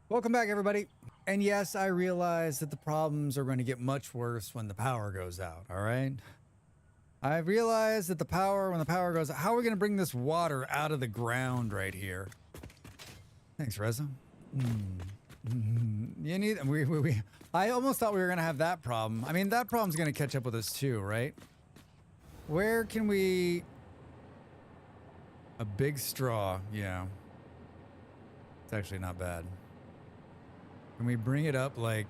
Welcome back, everybody. And yes, I realize that the problems are going to get much worse when the power goes out, all right? I realize that when the power goes out, how are we going to bring this water out of the ground right here? Thanks, Reza. You need, I almost thought we were going to have that problem. I mean, that problem's going to catch up with us too, right? Where can we... A big straw, yeah. It's actually not bad. Can we bring it up like...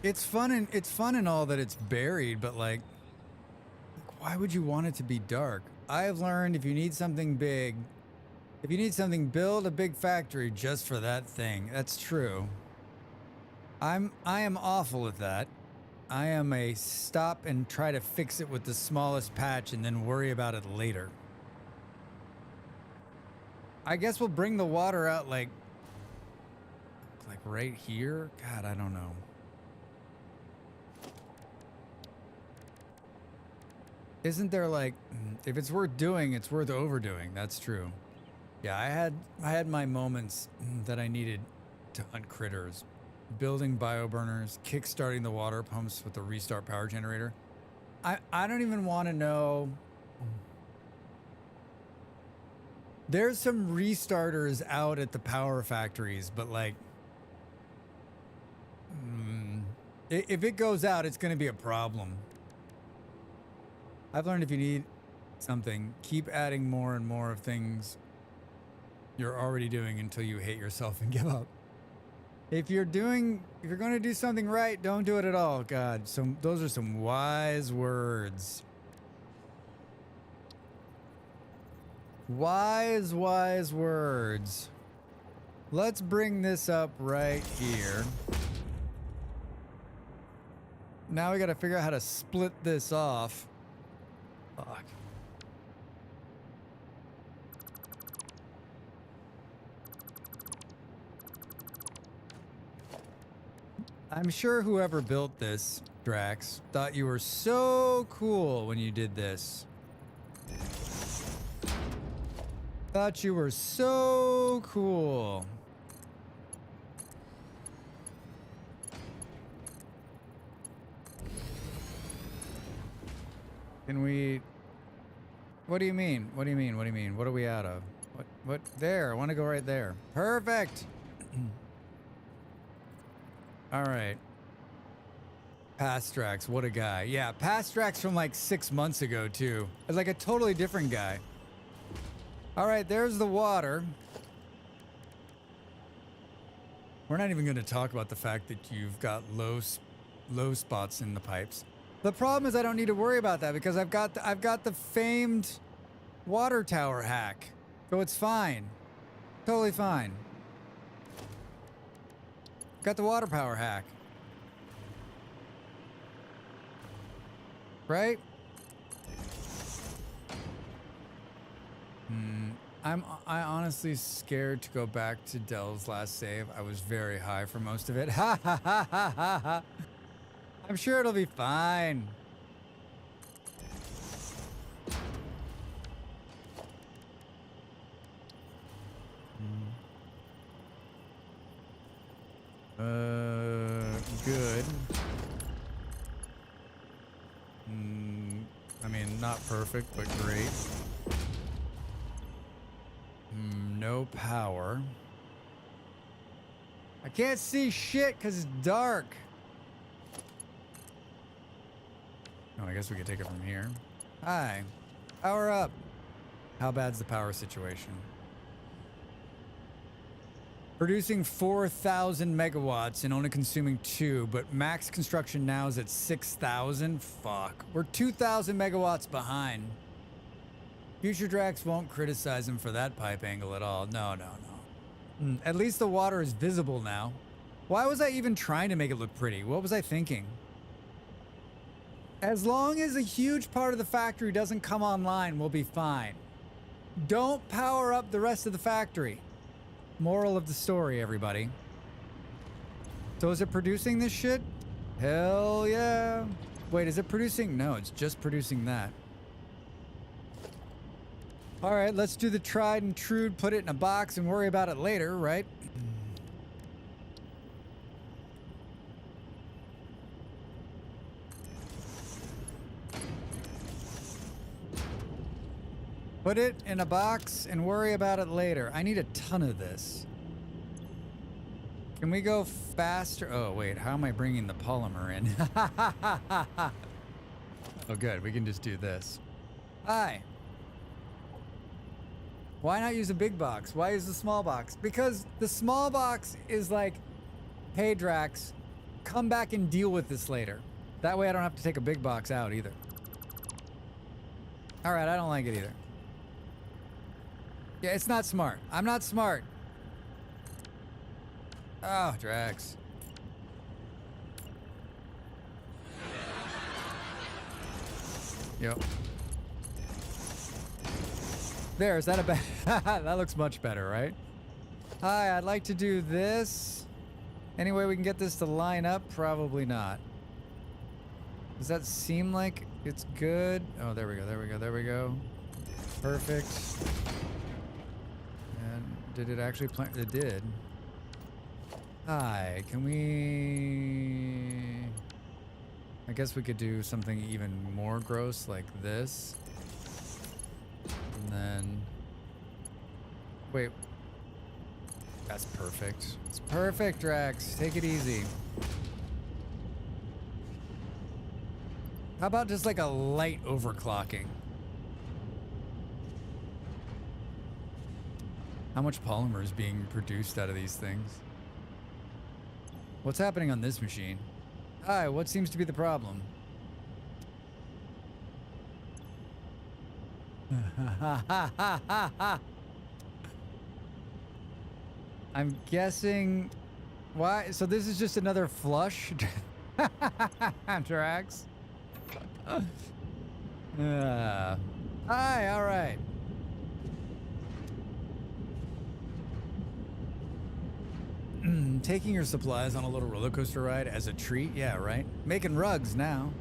It's fun and all that it's buried, but like why would you want it to be dark? I have learned if you need something big, build a big factory just for that thing. That's true. I am awful at that. I am a stop and try to fix it with the smallest patch and then worry about it later. I guess we'll bring the water out like right here. God, I don't know. Isn't there like, if it's worth doing, it's worth overdoing. That's true. Yeah, I had my moments that I needed to hunt critters. Building bioburners, kickstarting the water pumps with the restart power generator. I don't even want to know. There's some restarters out at the power factories, but like, if it goes out, it's going to be a problem. I've learned if you need something, keep adding more and more of things you're already doing until you hate yourself and give up. If you're going to do something right, don't do it at all. God, those are some wise words. Wise words. Let's bring this up right here. Now we got to figure out how to split this off. Fuck. I'm sure whoever built this, Dracs, thought you were so cool when you did this. Thought you were so cool. Can we... What do you mean? What do you mean? What do you mean? What are we out of? What? There. I want to go right there. Perfect. All right. Past Dracs, what a guy. Yeah, past Dracs from like 6 months ago too. Like a totally different guy. All right, there's the water. We're not even going to talk about the fact that you've got low spots in the pipes. The problem is I don't need to worry about that because I've got the famed water tower hack. So it's fine. Totally fine. Got the water power hack. Right? I honestly scared to go back to Dell's last save. I was very high for most of it. Ha ha ha ha ha ha. I'm sure it'll be fine. Good. I mean, not perfect, but great. No power. I can't see shit because it's dark. Oh, I guess we could take it from here. Hi. Power up. How bad's the power situation? Producing 4,000 megawatts and only consuming 2, but max construction now is at 6,000. Fuck. We're 2,000 megawatts behind. Future Dracs won't criticize him for that pipe angle at all. No. At least the water is visible now. Why was I even trying to make it look pretty? What was I thinking? As long as a huge part of the factory doesn't come online, we'll be fine. Don't power up the rest of the factory. Moral of the story, everybody. So is it producing this shit? Hell yeah. Wait, is it producing? No, it's just producing that. All right, let's do the tried and true, put it in a box and worry about it later, right? Put it in a box and worry about it later. I need a ton of this. Can we go faster? Oh, wait. How am I bringing the polymer in? Oh, good. We can just do this. Hi. Why not use a big box? Why use the small box? Because the small box is like, hey, Drax, come back and deal with this later. That way I don't have to take a big box out either. All right, I don't like it either. Yeah, it's not smart. I'm not smart. Oh, Drax. Yep. There, is that a bad... That looks much better, right? Hi, I'd like to do this. Any way we can get this to line up? Probably not. Does that seem like it's good? Oh, there we go. Perfect. Did it actually plant? It did. Hi, can we... I guess we could do something even more gross like this. And then... Wait. That's perfect. It's perfect, Drax. Take it easy. How about just like a light overclocking? How much polymer is being produced out of these things? What's happening on this machine? Hi, what seems to be the problem? I'm guessing... Why? So this is just another flush? Dracs? Hi, alright. Taking your supplies on a little roller coaster ride as a treat? Yeah, right? Making rugs now.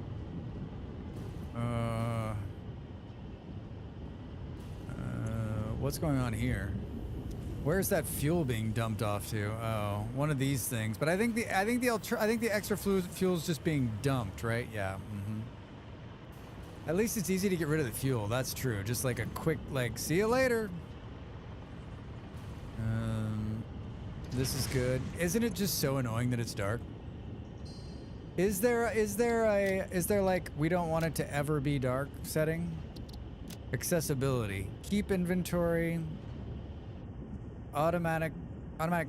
What's going on here? Where's that fuel being dumped off to? Oh, one of these things. But I think the extra fuel's just being dumped, right? Yeah. At least it's easy to get rid of the fuel. That's true. Just like a quick, like, see you later. This is good. Isn't it just so annoying that it's dark? Is there like we don't want it to ever be dark setting? Accessibility. Keep inventory. Automatic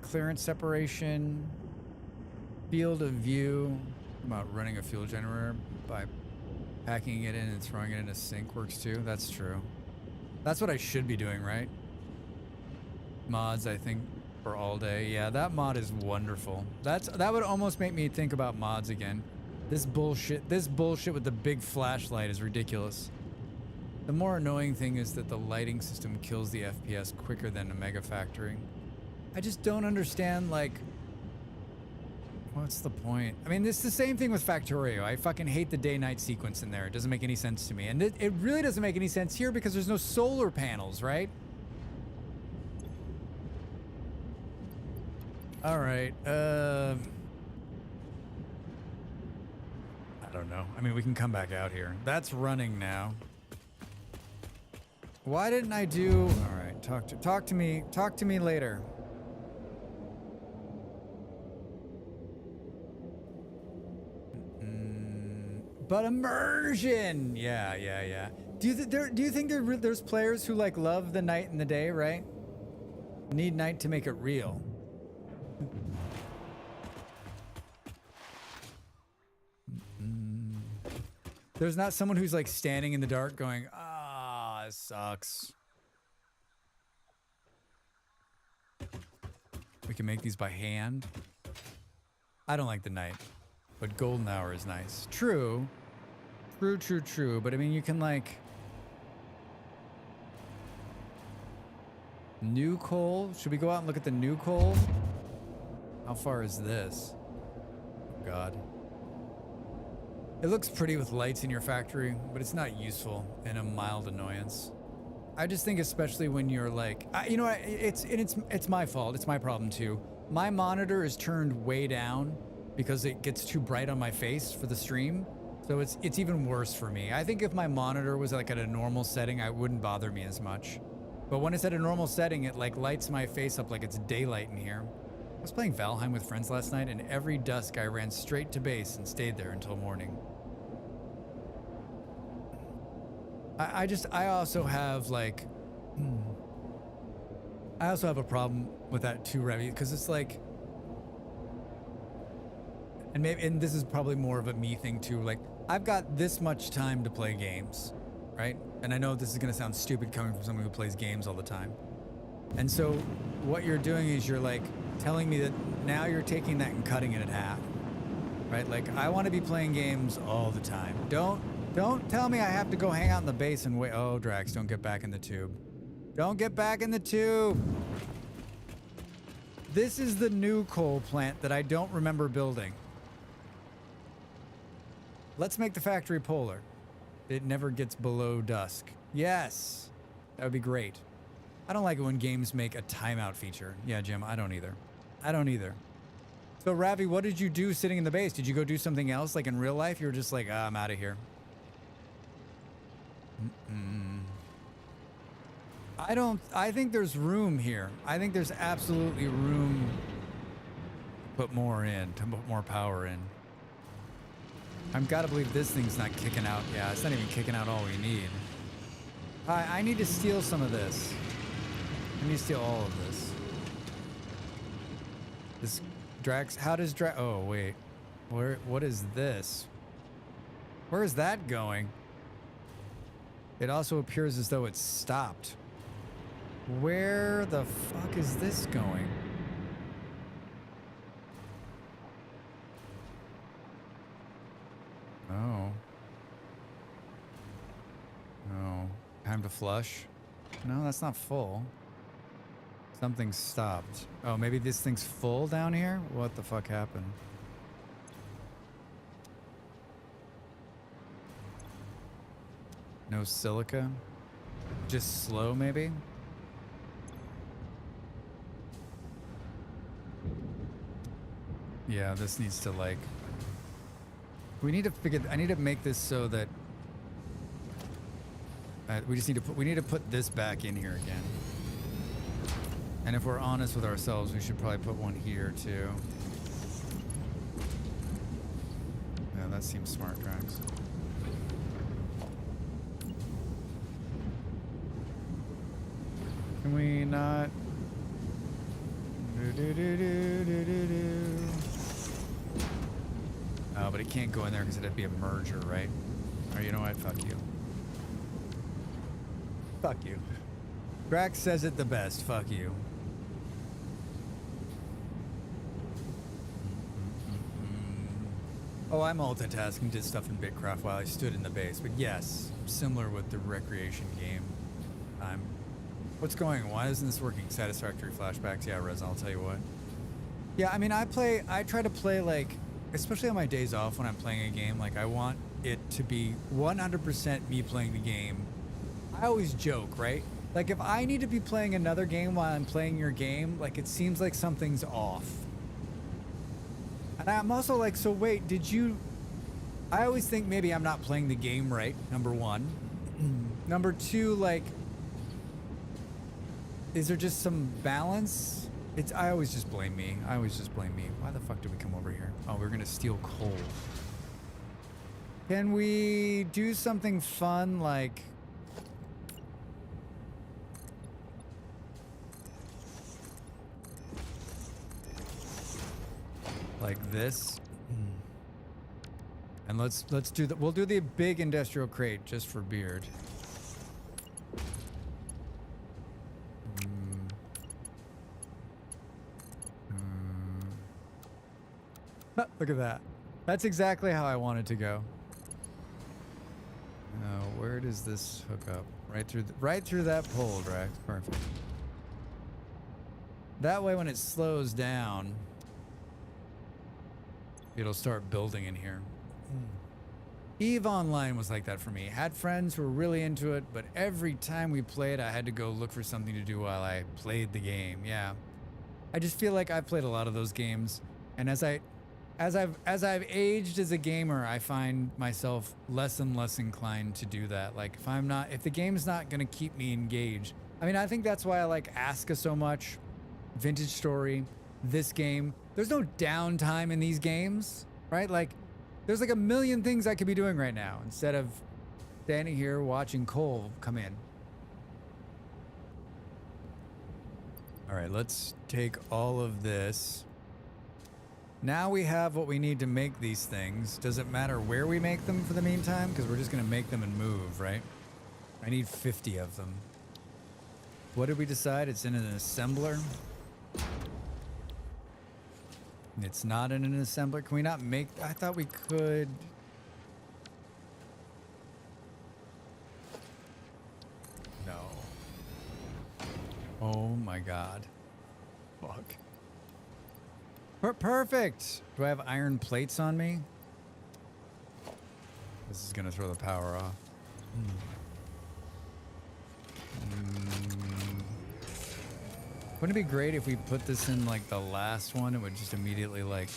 clearance separation. Field of view. About running a fuel generator by packing it in and throwing it in a sink works too. That's true. That's what I should be doing, right? Mods, I think, for all day. Yeah, that mod is wonderful. That would almost make me think about mods again. This bullshit with the big flashlight is ridiculous. The more annoying thing is that the lighting system kills the FPS quicker than a Mega Factory. I just don't understand, like, what's the point? I mean, it's the same thing with Factorio. I fucking hate the day-night sequence in there. It doesn't make any sense to me. And it really doesn't make any sense here because there's no solar panels, right? All right. I don't know. I mean, we can come back out here. That's running now. Why didn't I do... All right, talk to me later. But immersion! Yeah. Do you think there's players who, like, love the night and the day, right? Need night to make it real. There's not someone who's, like, standing in the dark going, this sucks. We can make these by hand. I don't like the night, but golden hour is nice. True. But I mean, you can, like... New coal? Should we go out and look at the new coal? How far is this? Oh, God. It looks pretty with lights in your factory, but it's not useful and a mild annoyance. I just think especially when you're like, you know, it's my fault. It's my problem too. My monitor is turned way down because it gets too bright on my face for the stream. So it's even worse for me. I think if my monitor was like at a normal setting, it wouldn't bother me as much. But when it's at a normal setting, it like lights my face up like it's daylight in here. I was playing Valheim with friends last night, and every dusk I ran straight to base and stayed there until morning. I also have like, I also have a problem with that too, Revy, because it's like, and this is probably more of a me thing too. Like, I've got this much time to play games, right? And I know this is gonna sound stupid coming from someone who plays games all the time. And so what you're doing is you're like telling me that now you're taking that and cutting it in half, right? Like, I want to be playing games all the time. Don't tell me I have to go hang out in the base and wait. Oh, Drax, don't get back in the tube. Don't get back in the tube. This is the new coal plant that I don't remember building. Let's make the factory polar. It never gets below dusk. Yes, that would be great. I don't like it when games make a timeout feature. Yeah, Jim, I don't either. So, Ravi, what did you do sitting in the base? Did you go do something else, like in real life? You were just like, I'm out of here. I think there's room here. I think there's absolutely room to put more in, to put more power in. I've got to believe this thing's not kicking out. Yeah, it's not even kicking out all we need. I need to steal some of this. I need to steal all of this. This Dracs, how does Drax, oh wait, what is this? Where is that going? It also appears as though it's stopped. Where the fuck is this going? Oh. Oh. Time to flush? No, that's not full. Something stopped. Oh, maybe this thing's full down here? What the fuck happened? No silica? Just slow, maybe? Yeah, this needs to like... We need to figure... I need to make this so that... we just need to put... We need to put this back in here again. And if we're honest with ourselves, we should probably put one here too. Yeah, that seems smart, Drax. Can we not? Oh, but it can't go in there because it'd be a merger, right? Or you know what? Fuck you. Fuck you. Drax says it the best. Fuck you. Oh, I multitasking, did stuff in Bitcraft while I stood in the base. But yes, similar with the recreation game. What's going on? Why isn't this working? Satisfactory flashbacks. Yeah, Rez, I'll tell you what. Yeah, I mean, I try to play like, especially on my days off when I'm playing a game, like I want it to be 100% me playing the game. I always joke, right? Like if I need to be playing another game while I'm playing your game, like it seems like something's off. And I'm also like, so wait, did you... I always think maybe I'm not playing the game right, number one. Number two, like, is there just some balance? I always just blame me. I always just blame me. Why the fuck did we come over here? Oh, we're gonna steal coal. Can we do something fun like... like this? And let's do we'll do the big industrial crate just for Beard. Look at that. That's exactly how I want it to go. Now, where does this hook up? Right through that pole, Drax. Perfect. That way when it slows down, it'll start building in here. EVE Online was like that for me. Had friends who were really into it, but every time we played, I had to go look for something to do while I played the game. Yeah. I just feel like I've played a lot of those games, and as I've aged as a gamer, I find myself less and less inclined to do that. Like if the game's not gonna keep me engaged. I mean, I think that's why I like Aska so much. Vintage Story, this game. There's no downtime in these games, right? Like, there's like a million things I could be doing right now instead of standing here watching coal come in. All right, let's take all of this. Now we have what we need to make these things. Does it matter where we make them for the meantime? Because we're just going to make them and move, right? I need 50 of them. What did we decide? It's in an assembler. It's not in an assembler. Can we not make... I thought we could... No. Oh my god. Fuck. Perfect! Do I have iron plates on me? This is gonna throw the power off. Wouldn't it be great if we put this in like the last one? It would just immediately like...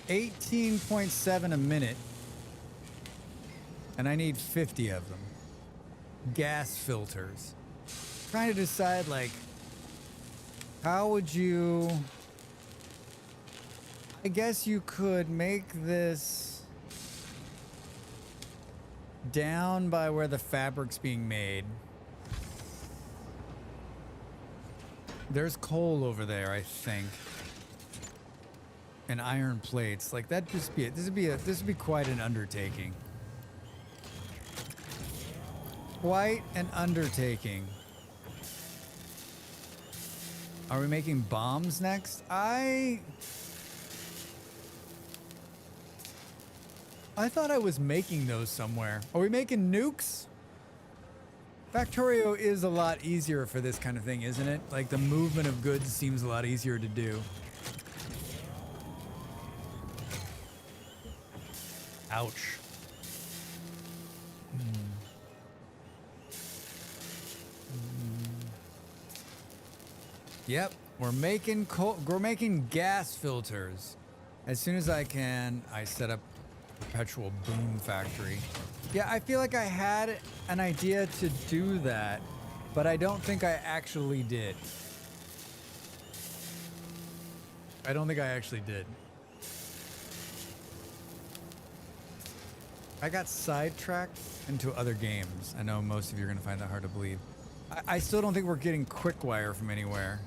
18.7 a minute. And I need 50 of them. Gas filters. Trying to decide like... How would you... I guess you could make this down by where the fabric's being made. There's coal over there, I think. And iron plates. Like that'd just be it. This would be quite an undertaking. Quite an undertaking. Are we making bombs next? I thought I was making those somewhere. Are we making nukes? Factorio is a lot easier for this kind of thing, isn't it? Like the movement of goods seems a lot easier to do. Ouch. Yep, we're making gas filters. As soon as I can, I set up perpetual boom factory. Yeah, I feel like I had an idea to do that, but I don't think I actually did. I don't think I actually did. I got sidetracked into other games. I know most of you are going to find that hard to believe. I still don't think we're getting quick wire from anywhere.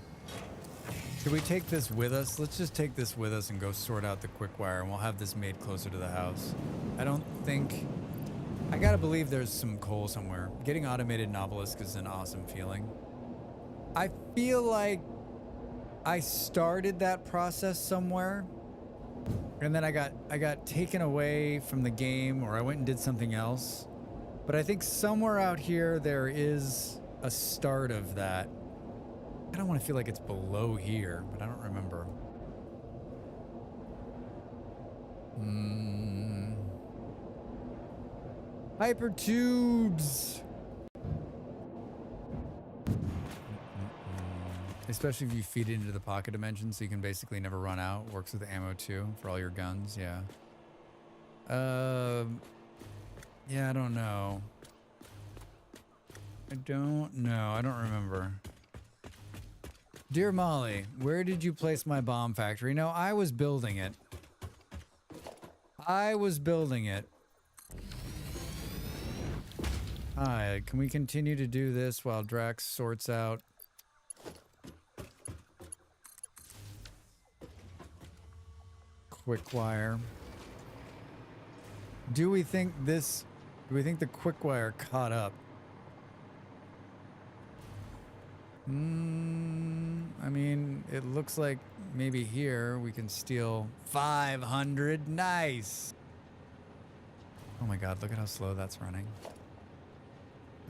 Should we take this with us? Let's just take this with us and go sort out the quick wire, and we'll have this made closer to the house. I don't think... I gotta believe there's some coal somewhere. Getting automated Novelisk is an awesome feeling. I feel like I started that process somewhere, and then I got taken away from the game, or I went and did something else. But I think somewhere out here there is a start of that. I don't want to feel like it's below here, but I don't remember. Hypertubes! Especially if you feed it into the pocket dimension, so you can basically never run out. Works with the ammo too, for all your guns, yeah. Yeah, I don't know. I don't remember. Dear Molly, where did you place my bomb factory? No, I was building it. Hi, can we continue to do this while Drax sorts out? Quick wire. Do we think the quick wire caught up? I mean, it looks like maybe here we can steal 500. Nice. Oh my god, look at how slow that's running.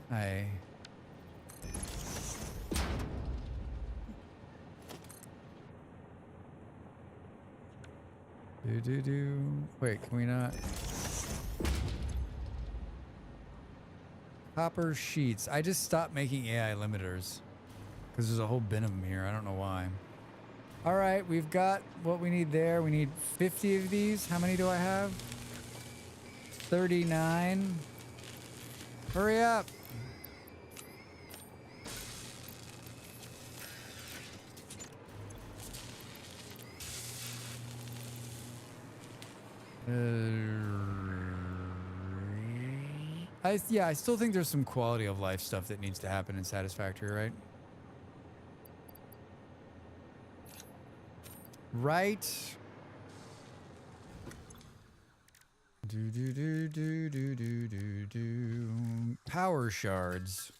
Hi. Wait, can we not? Copper sheets. I just stopped making AI limiters because there's a whole bin of them here. I don't know why. All right, we've got what we need there. We need 50 of these. How many do I have? 39. Hurry up. Yeah, I still think there's some quality of life stuff that needs to happen in Satisfactory, right? Right. Power shards.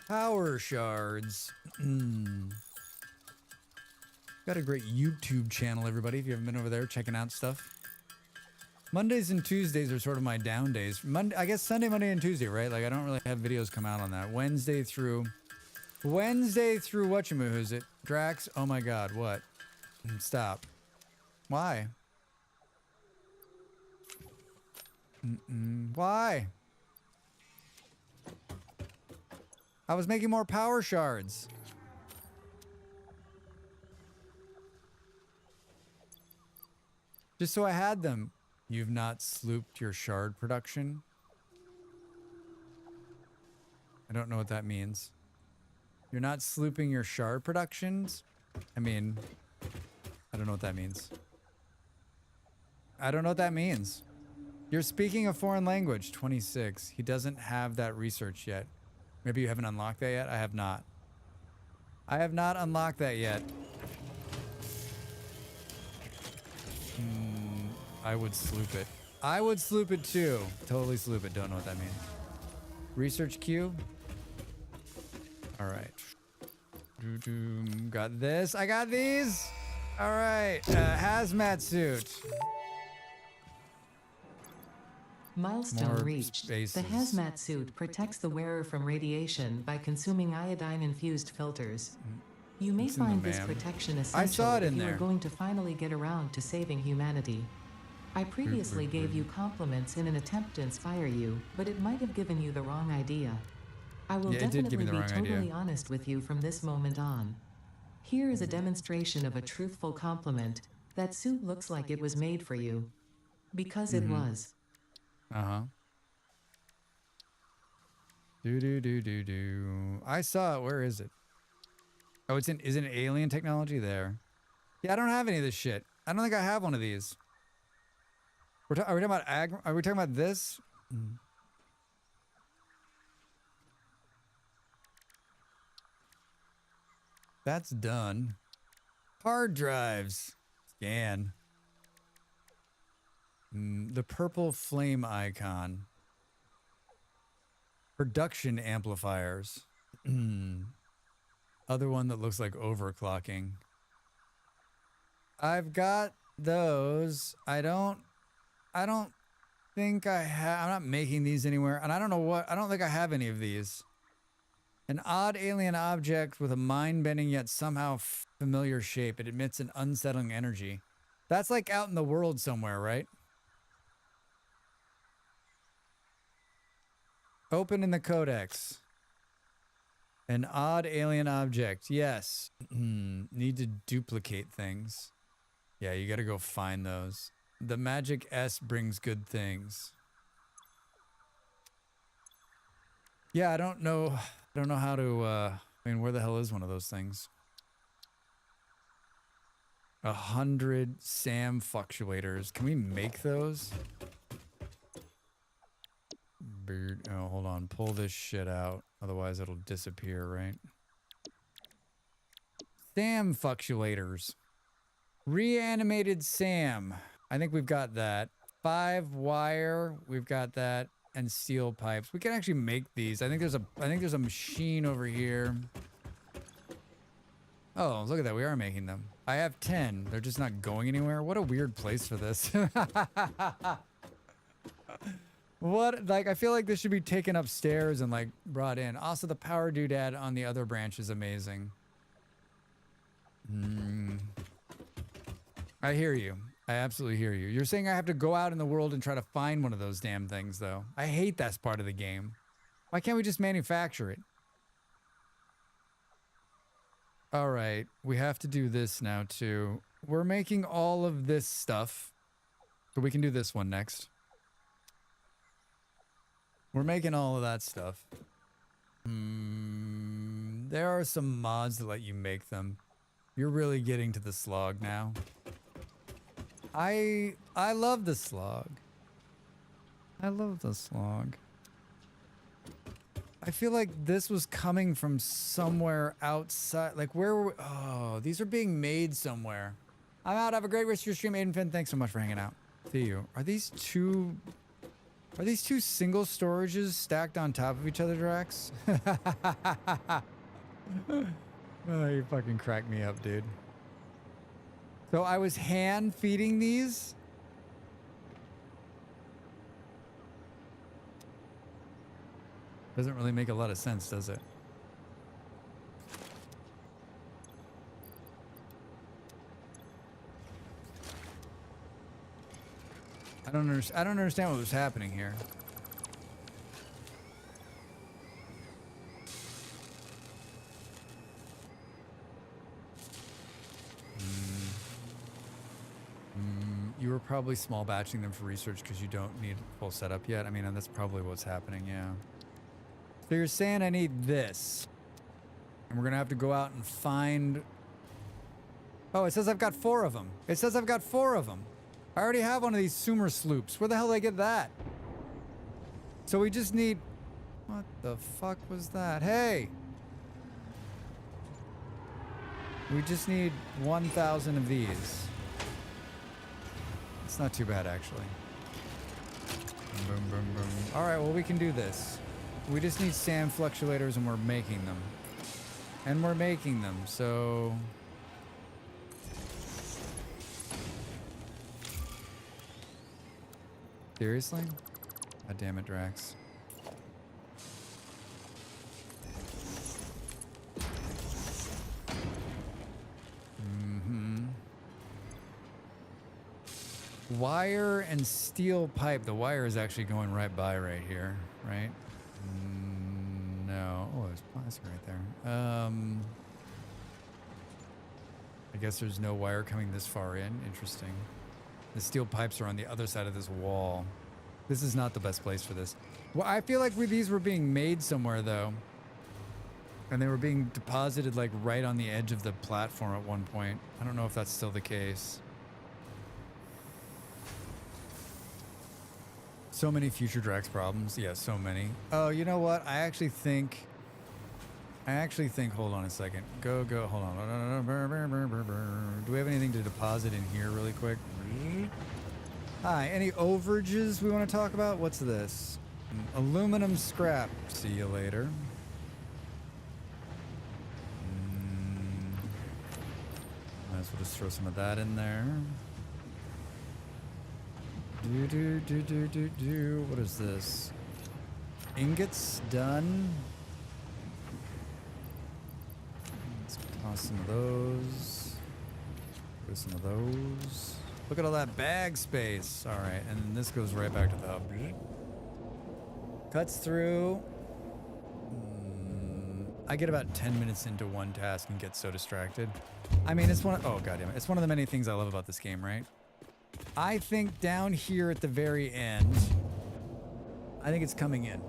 Power shards. Got a great YouTube channel, everybody. If you haven't been over there checking out stuff. Mondays and Tuesdays are sort of my down days. I guess Sunday, Monday, and Tuesday, right? Like I don't really have videos come out on that. Wednesday through whatchamahoo's it? Dracs? Oh my god, what? Stop. Why? Why? I was making more power shards. Just so I had them. You've not slooped your shard production? I don't know what that means. You're not slooping your shard productions? I mean, I don't know what that means. I don't know what that means. You're speaking a foreign language. 26. He doesn't have that research yet. Maybe you haven't unlocked that yet? I have not. I have not unlocked that yet. I would sloop it. I would sloop it too. Totally sloop it. Don't know what that means. Research queue. All right. Got this. I got these. All right. Hazmat suit. Milestone More reached. spaces. The hazmat suit protects the wearer from radiation by consuming iodine-infused filters. You may It's in the find this MAM. protection I essential saw it if in you there. are going to finally get around to saving humanity. I previously gave you compliments in an attempt to inspire you, but it might have given you the wrong idea. I will Yeah, it did give definitely me the be wrong idea. totally honest with you from this moment on. Here is a demonstration of a truthful compliment. That suit looks like it was made for you. Because it was. Uh-huh. Do. I saw it. Where is it? Oh, is it alien technology there? Yeah, I don't have any of this shit. I don't think I have one of these. Are we talking about are we talking about this? That's done. Hard drives. Scan. The purple flame icon. Production amplifiers. Other one that looks like overclocking. I've got those. I don't think I have. I'm not making these anywhere, and I don't know what. I don't think I have any of these. An odd alien object with a mind-bending yet somehow familiar shape. It emits an unsettling energy. That's like out in the world somewhere, right? Open in the codex. An odd alien object. Yes. Need to duplicate things. Yeah, you gotta go find those. The magic S brings good things. Yeah, I don't know how to, I mean, where the hell is one of those things? 100 SAM fluctuators. Can we make those? Oh, hold on. Pull this shit out. Otherwise it'll disappear, right? SAM fluctuators. Reanimated SAM. I think we've got that. 5 wire. We've got that. And steel pipes. We can actually make these. I think there's a machine over here. Oh, look at that. We are making them. I have 10. They're just not going anywhere. What a weird place for this. What? Like, I feel like this should be taken upstairs and, like, brought in. Also, the power doodad on the other branch is amazing. I hear you. I absolutely hear you. You're saying I have to go out in the world and try to find one of those damn things, though. I hate that part of the game. Why can't we just manufacture it? All right. We have to do this now, too. We're making all of this stuff. So we can do this one next. We're making all of that stuff. There are some mods that let you make them. You're really getting to the slog now. I love the slog. I love the slog. I feel like this was coming from somewhere outside. Like, where were we? Oh, these are being made somewhere. I'm out. Have a great rest of your stream, Aiden Finn. Thanks so much for hanging out. See you. Are these two single storages stacked on top of each other, Dracs? Oh, you fucking cracked me up, dude. So I was hand feeding these? Doesn't really make a lot of sense, does it? I don't understand what was happening here. You were probably small batching them for research because you don't need full setup yet. I mean, and that's probably what's happening, yeah. So you're saying I need this. And we're going to have to go out and find... Oh, it says I've got 4 of them. It says I've got 4 of them. I already have one of these Sumer sloops. Where the hell did I get that? So we just need What the fuck was that? Hey! We just need 1,000 of these. It's not too bad, actually. Boom, boom, boom. Alright, well, we can do this. We just need sand fluctuators, and we're making them. And we're making them, so... Seriously? God damn it, Drax. Wire and steel pipe. The wire is actually going right by right here, right? No. Oh, there's plastic right there. I guess there's no wire coming this far in. Interesting. The steel pipes are on the other side of this wall. This is not the best place for this. Well, I feel like these were being made somewhere, though. And they were being deposited, like, right on the edge of the platform at one point. I don't know if that's still the case. So many future Drax problems. Yeah, so many. Oh, you know what? I actually think, hold on a second. Go, hold on. Do we have anything to deposit in here really quick? Hi, any overages we want to talk about? What's this? Aluminum scrap. See you later. Might as well just throw some of that in there. What is this? Ingots done. Let's toss some of those. Throw some of those. Look at all that bag space. All right, and then this goes right back to the hub. Cuts through. I get about 10 minutes into one task and get so distracted. I mean, it's one of, oh goddamn it. It's one of the many things I love about this game, right? I think down here at the very end, I think it's coming in.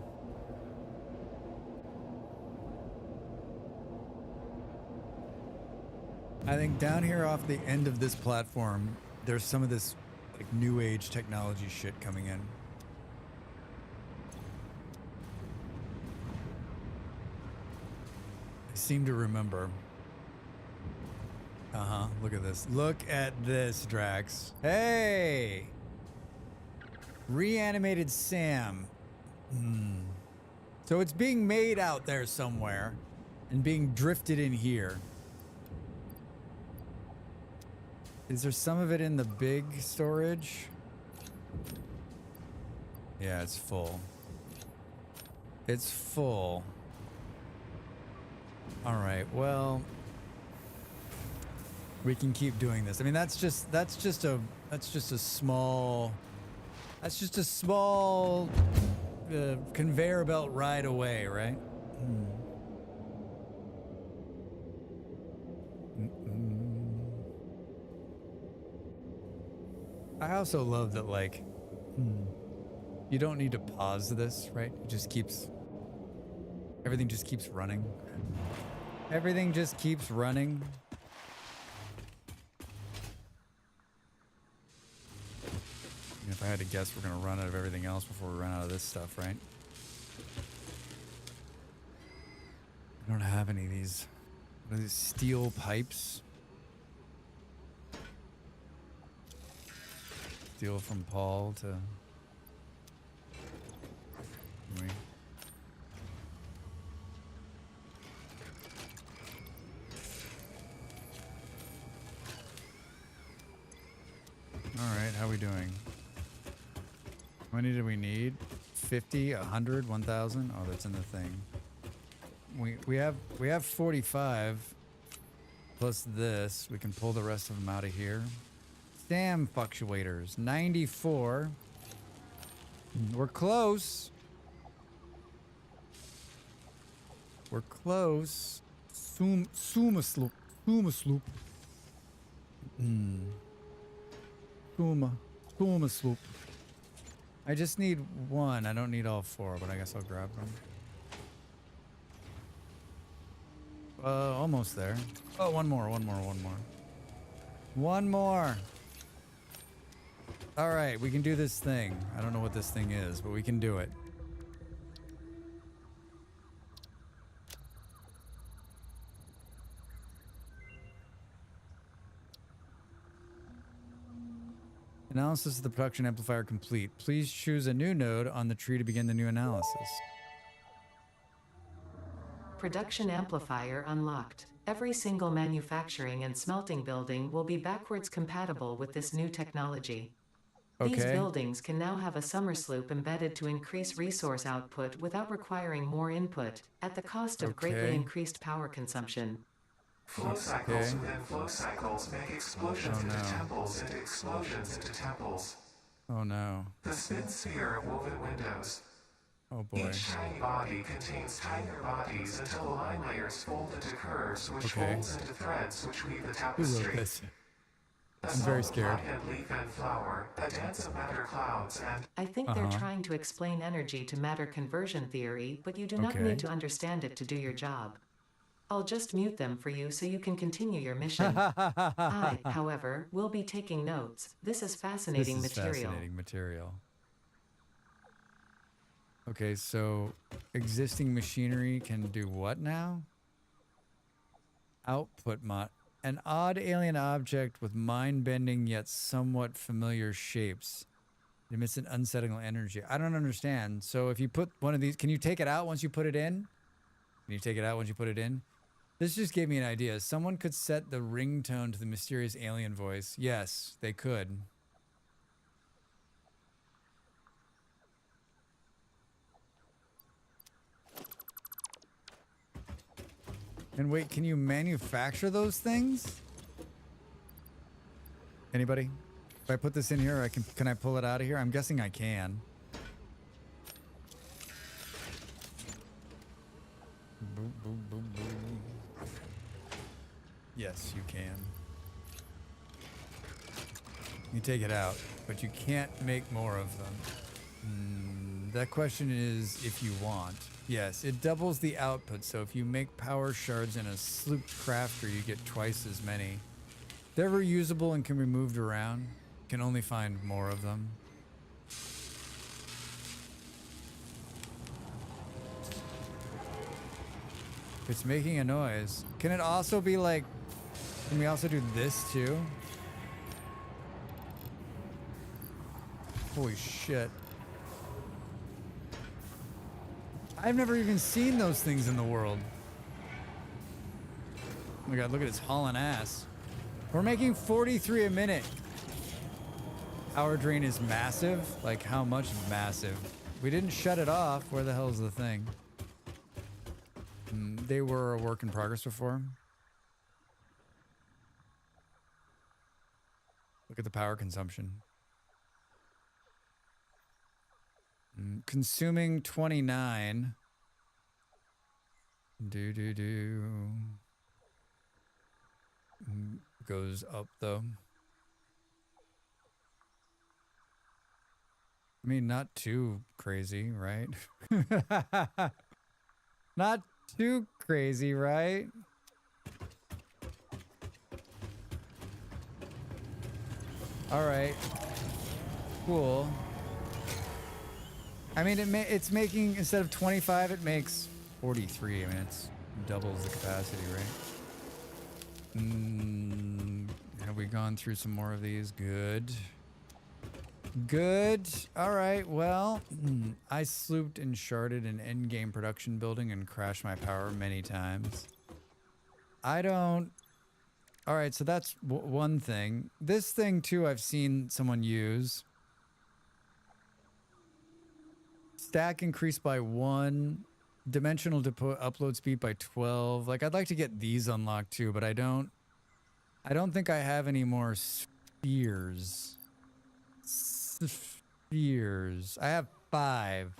I think down here off the end of this platform, there's some of this like new age technology shit coming in. I seem to remember. Look at this. Look at this, Drax. Hey! Reanimated Sam. So it's being made out there somewhere and being drifted in here. Is there some of it in the big storage? Yeah, it's full. It's full. All right, well, we can keep doing this. I mean, that's just a small conveyor belt ride away, right? I also love that, like, you don't need to pause this, right? It just keeps, everything just keeps running. Everything just keeps running. If I had to guess, we're gonna run out of everything else before we run out of this stuff, right? I don't have any of these. What are these steel pipes? Steal from Paul to... Wait. Alright, how are we doing? How many do we need? 50, 100, 1,000? Oh, that's in the thing. We have 45 plus this. We can pull the rest of them out of here. Stam fluctuators, 94. We're close. We're close. Suma sloop. Suma sloop. Suma sloop. I just need one. I don't need all four, but I guess I'll grab them. Almost there. Oh, one more. One more. All right, we can do this thing. I don't know what this thing is, but we can do it. Analysis of the production amplifier complete. Please choose a new node on the tree to begin the new analysis. Production amplifier unlocked. Every single manufacturing and smelting building will be backwards compatible with this new technology. These buildings can now have a summer sloop embedded to increase resource output without requiring more input, at the cost of greatly increased power consumption. Flow cycles within flow cycles make explosions into temples and explosions into temples. Oh no. The spin sphere of woven windows. Oh boy. Each tiny body contains tinier bodies until the line layers fold into curves, which folds into threads which weave the tapestry. Who wrote this? I'm very scared. Leaf and flower, a dance of matter clouds and... I think they're trying to explain energy to matter conversion theory, but you do not need to understand it to do your job. I'll just mute them for you so you can continue your mission. I, however, will be taking notes. This is fascinating material. Fascinating material. Okay, so existing machinery can do what now? Output mod. An odd alien object with mind-bending yet somewhat familiar shapes. It emits an unsettling energy. I don't understand. So if you put one of these, can you take it out once you put it in? Can you take it out once you put it in? This just gave me an idea. Someone could set the ringtone to the mysterious alien voice. Yes, they could. And wait, can you manufacture those things? Anybody? If I put this in here, can I pull it out of here? I'm guessing I can. Boom, boom, boom, boom. Yes, you can. You take it out, but you can't make more of them. That question is if you want. Yes, it doubles the output, so if you make power shards in a sloop crafter, you get twice as many. They're reusable and can be moved around. You can only find more of them. It's making a noise. Can it also be like, can we also do this too? Holy shit. I've never even seen those things in the world. Oh my god, look at its hauling ass. We're making 43 a minute. Power drain is massive. Like, how much massive? We didn't shut it off. Where the hell is the thing? They were a work in progress before. Look at the power consumption. Consuming 29. Goes up though. I mean, not too crazy, right? Not too crazy, right? All right. Cool. I mean, it's making, instead of 25, it makes 43. I mean, it's doubles the capacity, right? Have we gone through some more of these? Good. Good. All right. Well, I slooped and sharded an endgame production building and crashed my power many times. I don't... All right, so that's one thing. This thing, too, I've seen someone use. Stack increased by 1. Dimensional upload speed by 12. Like, I'd like to get these unlocked, too, but I don't think I have any more spheres. Spheres. I have 5.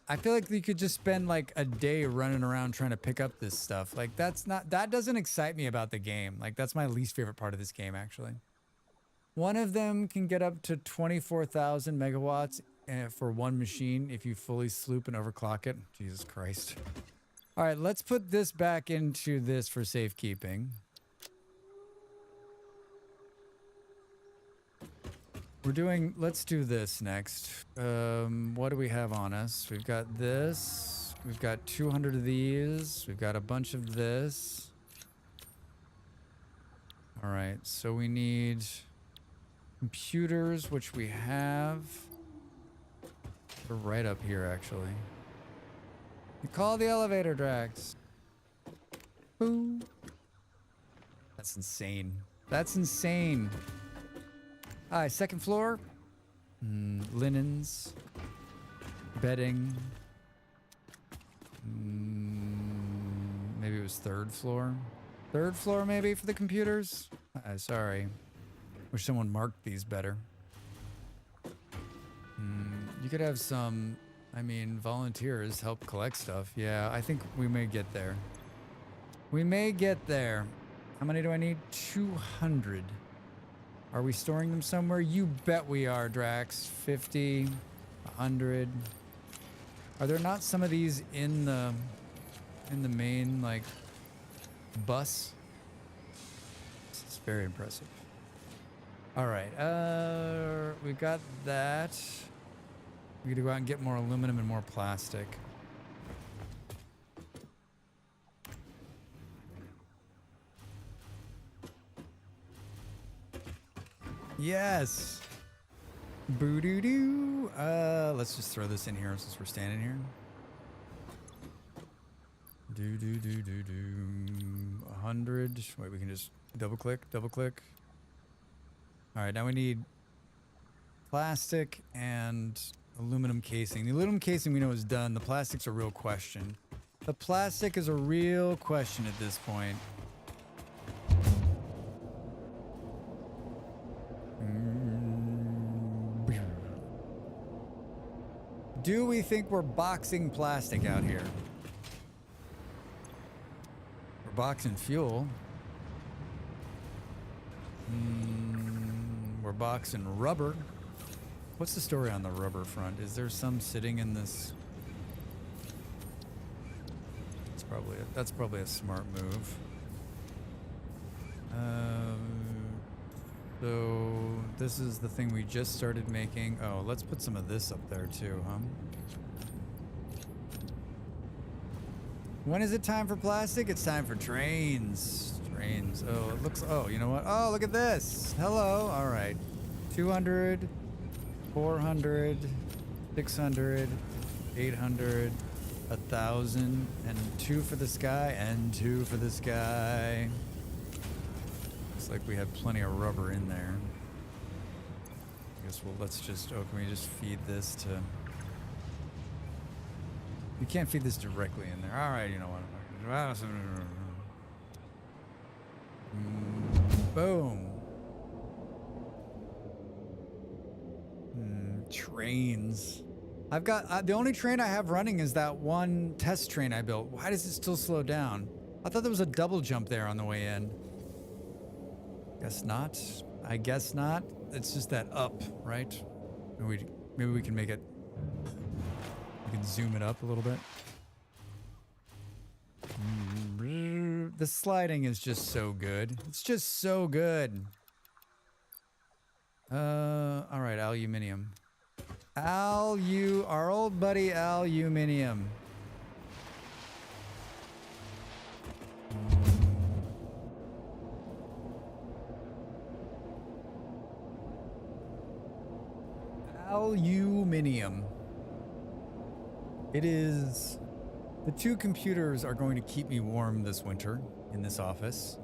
I feel like you could just spend like a day running around trying to pick up this stuff. Like, that doesn't excite me about the game. Like, that's my least favorite part of this game, actually. One of them can get up to 24,000 megawatts for one machine if you fully sloop and overclock it. Jesus Christ. All right, let's put this back into this for safekeeping. Let's do this next. What do we have on us? We've got this. We've got 200 of these. We've got a bunch of this. All right, so we need Computers, which we have. They're right up here, actually. You call the elevator, Drax. Boo. That's insane. That's insane. Hi, second floor. Linens. Bedding. Maybe it was third floor. Third floor, maybe, for the computers? Sorry. Wish someone marked these better. You could have some, I mean, volunteers help collect stuff. Yeah, I think we may get there. We may get there. How many do I need? 200. Are we storing them somewhere? You bet we are, Drax. 50, 100. Are there not some of these in the main, like, bus? This is very impressive. All right, we got that. We gotta go out and get more aluminum and more plastic. Yes. Boo-doo-doo. Let's just throw this in here since we're standing here. Do-do-do-do-do. 100. Wait, we can just double click. All right, now we need plastic and aluminum casing. The aluminum casing we know is done. The plastic's a real question. The plastic is a real question at this point. Do we think we're boxing plastic out here? We're boxing fuel. We're boxing rubber. What's the story on the rubber front? Is there some sitting in this? That's probably a smart move. So this is the thing we just started making. Oh, let's put some of this up there too, huh? When is it time for plastic? It's time for trains. Trains. Oh, it looks. Oh, you know what? Oh, look at this. Hello. All right. 200, 400, 600, 800, 1,000, and 2 for the sky, and 2 for the sky. Looks like we had plenty of rubber in there. I guess let's just. Oh, can we just feed this to? You can't feed this directly in there. All right, you know what? Boom. Trains. I've got the only train I have running is that one test train I built. Why does it still slow down? I thought there was a double jump there on the way in. Guess not. I guess not. It's just that up, right? Maybe we can make it. We can zoom it up a little bit. The sliding is just so good. It's just so good. All right, aluminium. Our old buddy aluminium. Aluminium. It is. The 2 computers are going to keep me warm this winter in this office.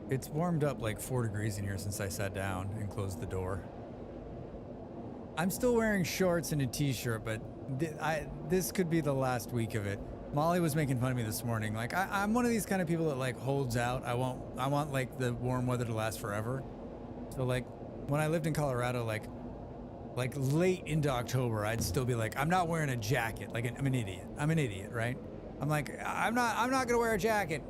It's warmed up like 4 degrees in here since I sat down and closed the door. I'm still wearing shorts and a t-shirt, but this could be the last week of it. Molly was making fun of me this morning. Like, I'm one of these kind of people that like holds out. I want like the warm weather to last forever. So like when I lived in Colorado, like late into October, I'd still be like, I'm not wearing a jacket. Like I'm an idiot. I'm an idiot, right? I'm like, I'm not gonna wear a jacket.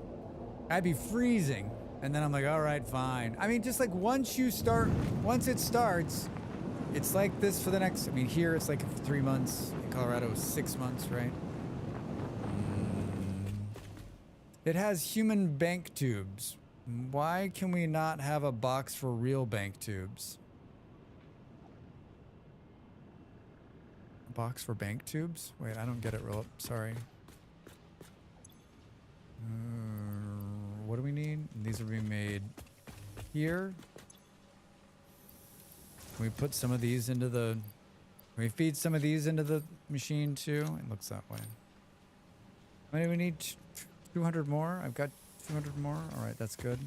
I'd be freezing. And then I'm like, all right, fine. I mean, just like once it starts, it's like this for the next, I mean, here it's like 3 months. In Colorado, 6 months, right? It has human bank tubes. Why can we not have a box for real bank tubes? A box for bank tubes? Wait, I don't get it real. Sorry. What do we need? These are being made here. Can we put some of these into the... Can we feed some of these into the machine too? It looks that way. How many do we need? 200 more? I've got 200 more. All right, that's good.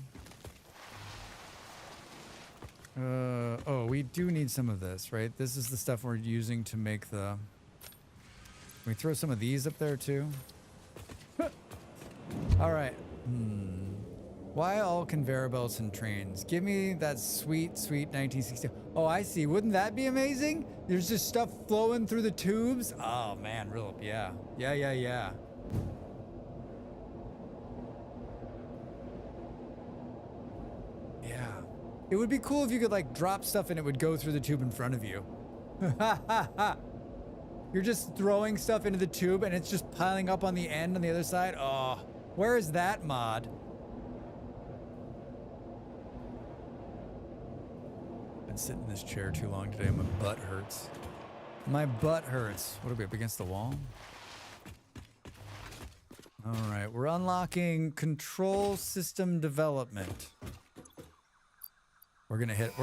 Oh, we do need some of this, right? This is the stuff we're using to make the... Can we throw some of these up there too? All right. Why all conveyor belts and trains? Give me that sweet, sweet 1960. Oh, I see. Wouldn't that be amazing? There's just stuff flowing through the tubes. Oh, man. Real, yeah. Yeah. Yeah. It would be cool if you could, like, drop stuff and it would go through the tube in front of you. You're just throwing stuff into the tube and it's just piling up on the end on the other side. Oh, where is that mod? Been sitting in this chair too long today. My butt hurts. My butt hurts. What are we up against the wall? All right, we're unlocking control system development. We're gonna hit a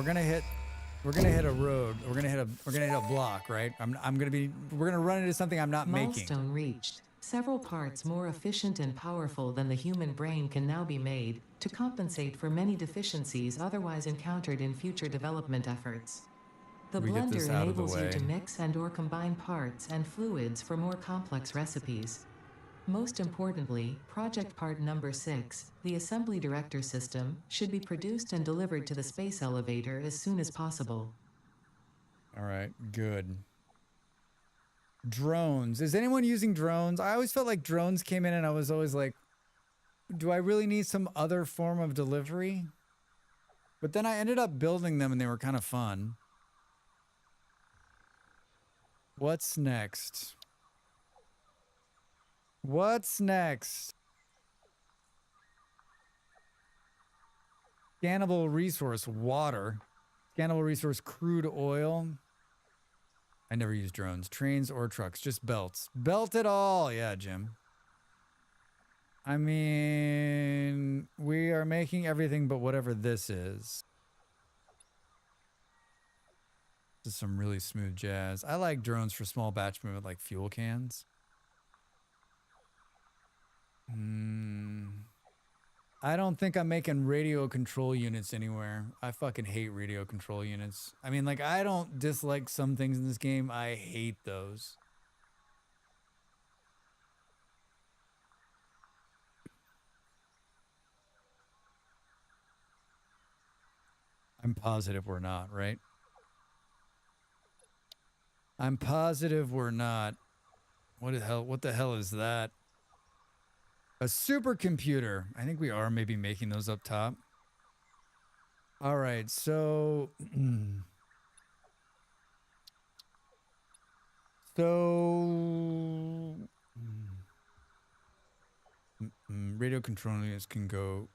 road. We're gonna hit a block, right? We're gonna run into something I'm not making. Milestone reached. Several parts more efficient and powerful than the human brain can now be made to compensate for many deficiencies otherwise encountered in future development efforts. The blender enables you to mix and/or combine parts and fluids for more complex recipes. Most importantly, project part number 6, the assembly director system, should be produced and delivered to the space elevator as soon as possible. All right, good. Drones. Is anyone using drones? I always felt like drones came in and I was always like, do I really need some other form of delivery? But then I ended up building them and they were kind of fun. What's next? What's next? Scannable resource, water. Scannable resource, crude oil. I never use drones. Trains or trucks, just belts. Belt it all. Yeah, Jim. I mean, we are making everything but whatever this is. This is some really smooth jazz. I like drones for small batch movement like fuel cans. I don't think I'm making radio control units anywhere. I fucking hate radio control units. I mean, like, I don't dislike some things in this game. I hate those. I'm positive we're not, right? I'm positive we're not. What the hell is that? A supercomputer. I think we are maybe making those up top. All right, so... radio control units can go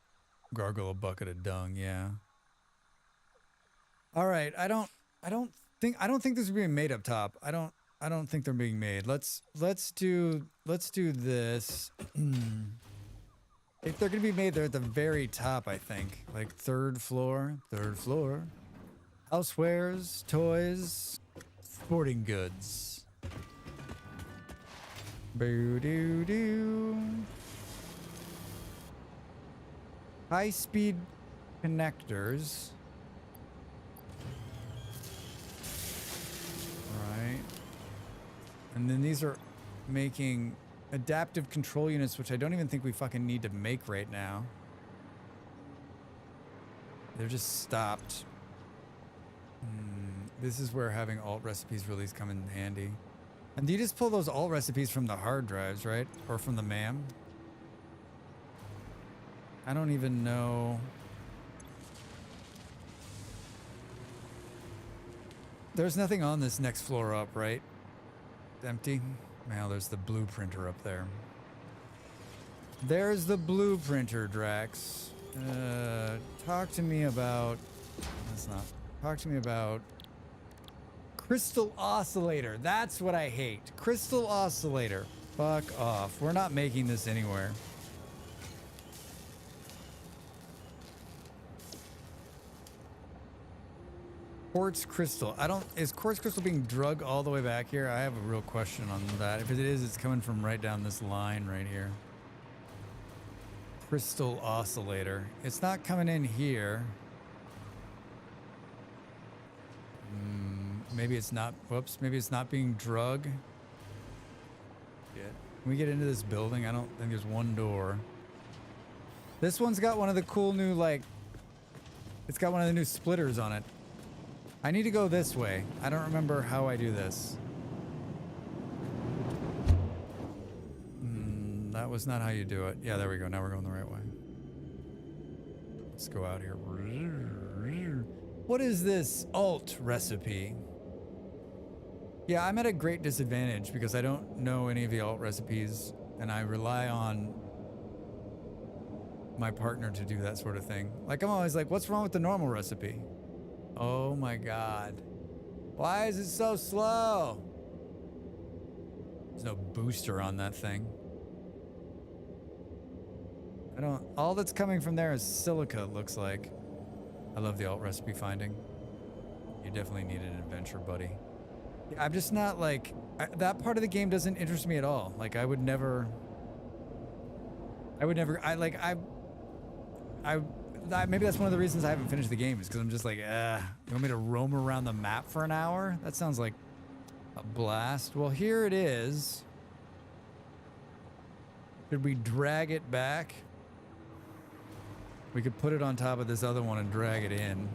gargle a bucket of dung, yeah. All right, I don't think this is being made up top. I don't think they're being made. Let's do this. If they're gonna be made, they're at the very top, I think. Like third floor. Housewares, toys, sporting goods. Boo-doo-doo. High-speed connectors. Right. And then these are making adaptive control units, which I don't even think we fucking need to make right now. They're just stopped. This is where having alt recipes really come in handy. And do you just pull those alt recipes from the hard drives, right? Or from the MAM? I don't even know. There's nothing on this next floor up, right? It's empty. Now there's the blueprinter up there. There's the blueprinter, Drax. Talk to me about... That's not... Talk to me about... Crystal oscillator. That's what I hate. Crystal oscillator. Fuck off. We're not making this anywhere. Quartz crystal. Is quartz crystal being drug all the way back here? I have a real question on that. If it is, it's coming from right down this line right here. Crystal oscillator. It's not coming in here. Maybe it's not, whoops, maybe it's not being drug. Can we get into this building? I don't think there's one door. This one's got one of the cool new, like, it's got one of the new splitters on it. I need to go this way. I don't remember how I do this. That was not how you do it. Yeah, there we go. Now we're going the right way. Let's go out here. What is this alt recipe? Yeah, I'm at a great disadvantage because I don't know any of the alt recipes and I rely on my partner to do that sort of thing. Like, I'm always like, what's wrong with the normal recipe? Oh my God. Why is it so slow? There's no booster on that thing. All that's coming from there is silica, it looks like. I love the alt recipe finding. You definitely need an adventure buddy. I'm just not like, that part of the game doesn't interest me at all. Like maybe that's one of the reasons I haven't finished the game is because I'm just like, you want me to roam around the map for an hour? That sounds like a blast. Well, here it is. Should we drag it back? We could put it on top of this other one and drag it in.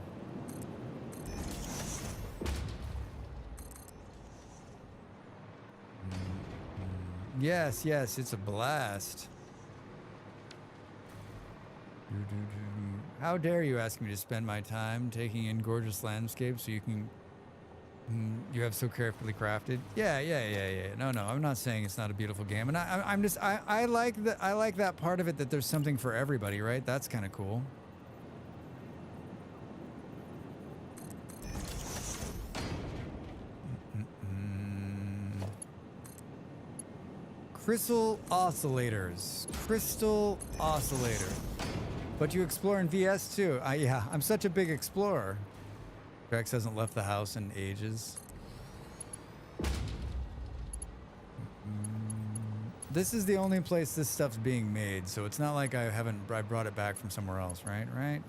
Yes, yes, it's a blast. How dare you ask me to spend my time taking in gorgeous landscapes so you can... you have so carefully crafted. Yeah. No, I'm not saying it's not a beautiful game, and I like that part of it, that there's something for everybody, right? That's kind of cool. Crystal oscillators. Crystal oscillator. But you explore in VS too. Yeah, I'm such a big explorer. Dracs hasn't left the house in ages. This is the only place this stuff's being made, so it's not like I brought it back from somewhere else, right? Right.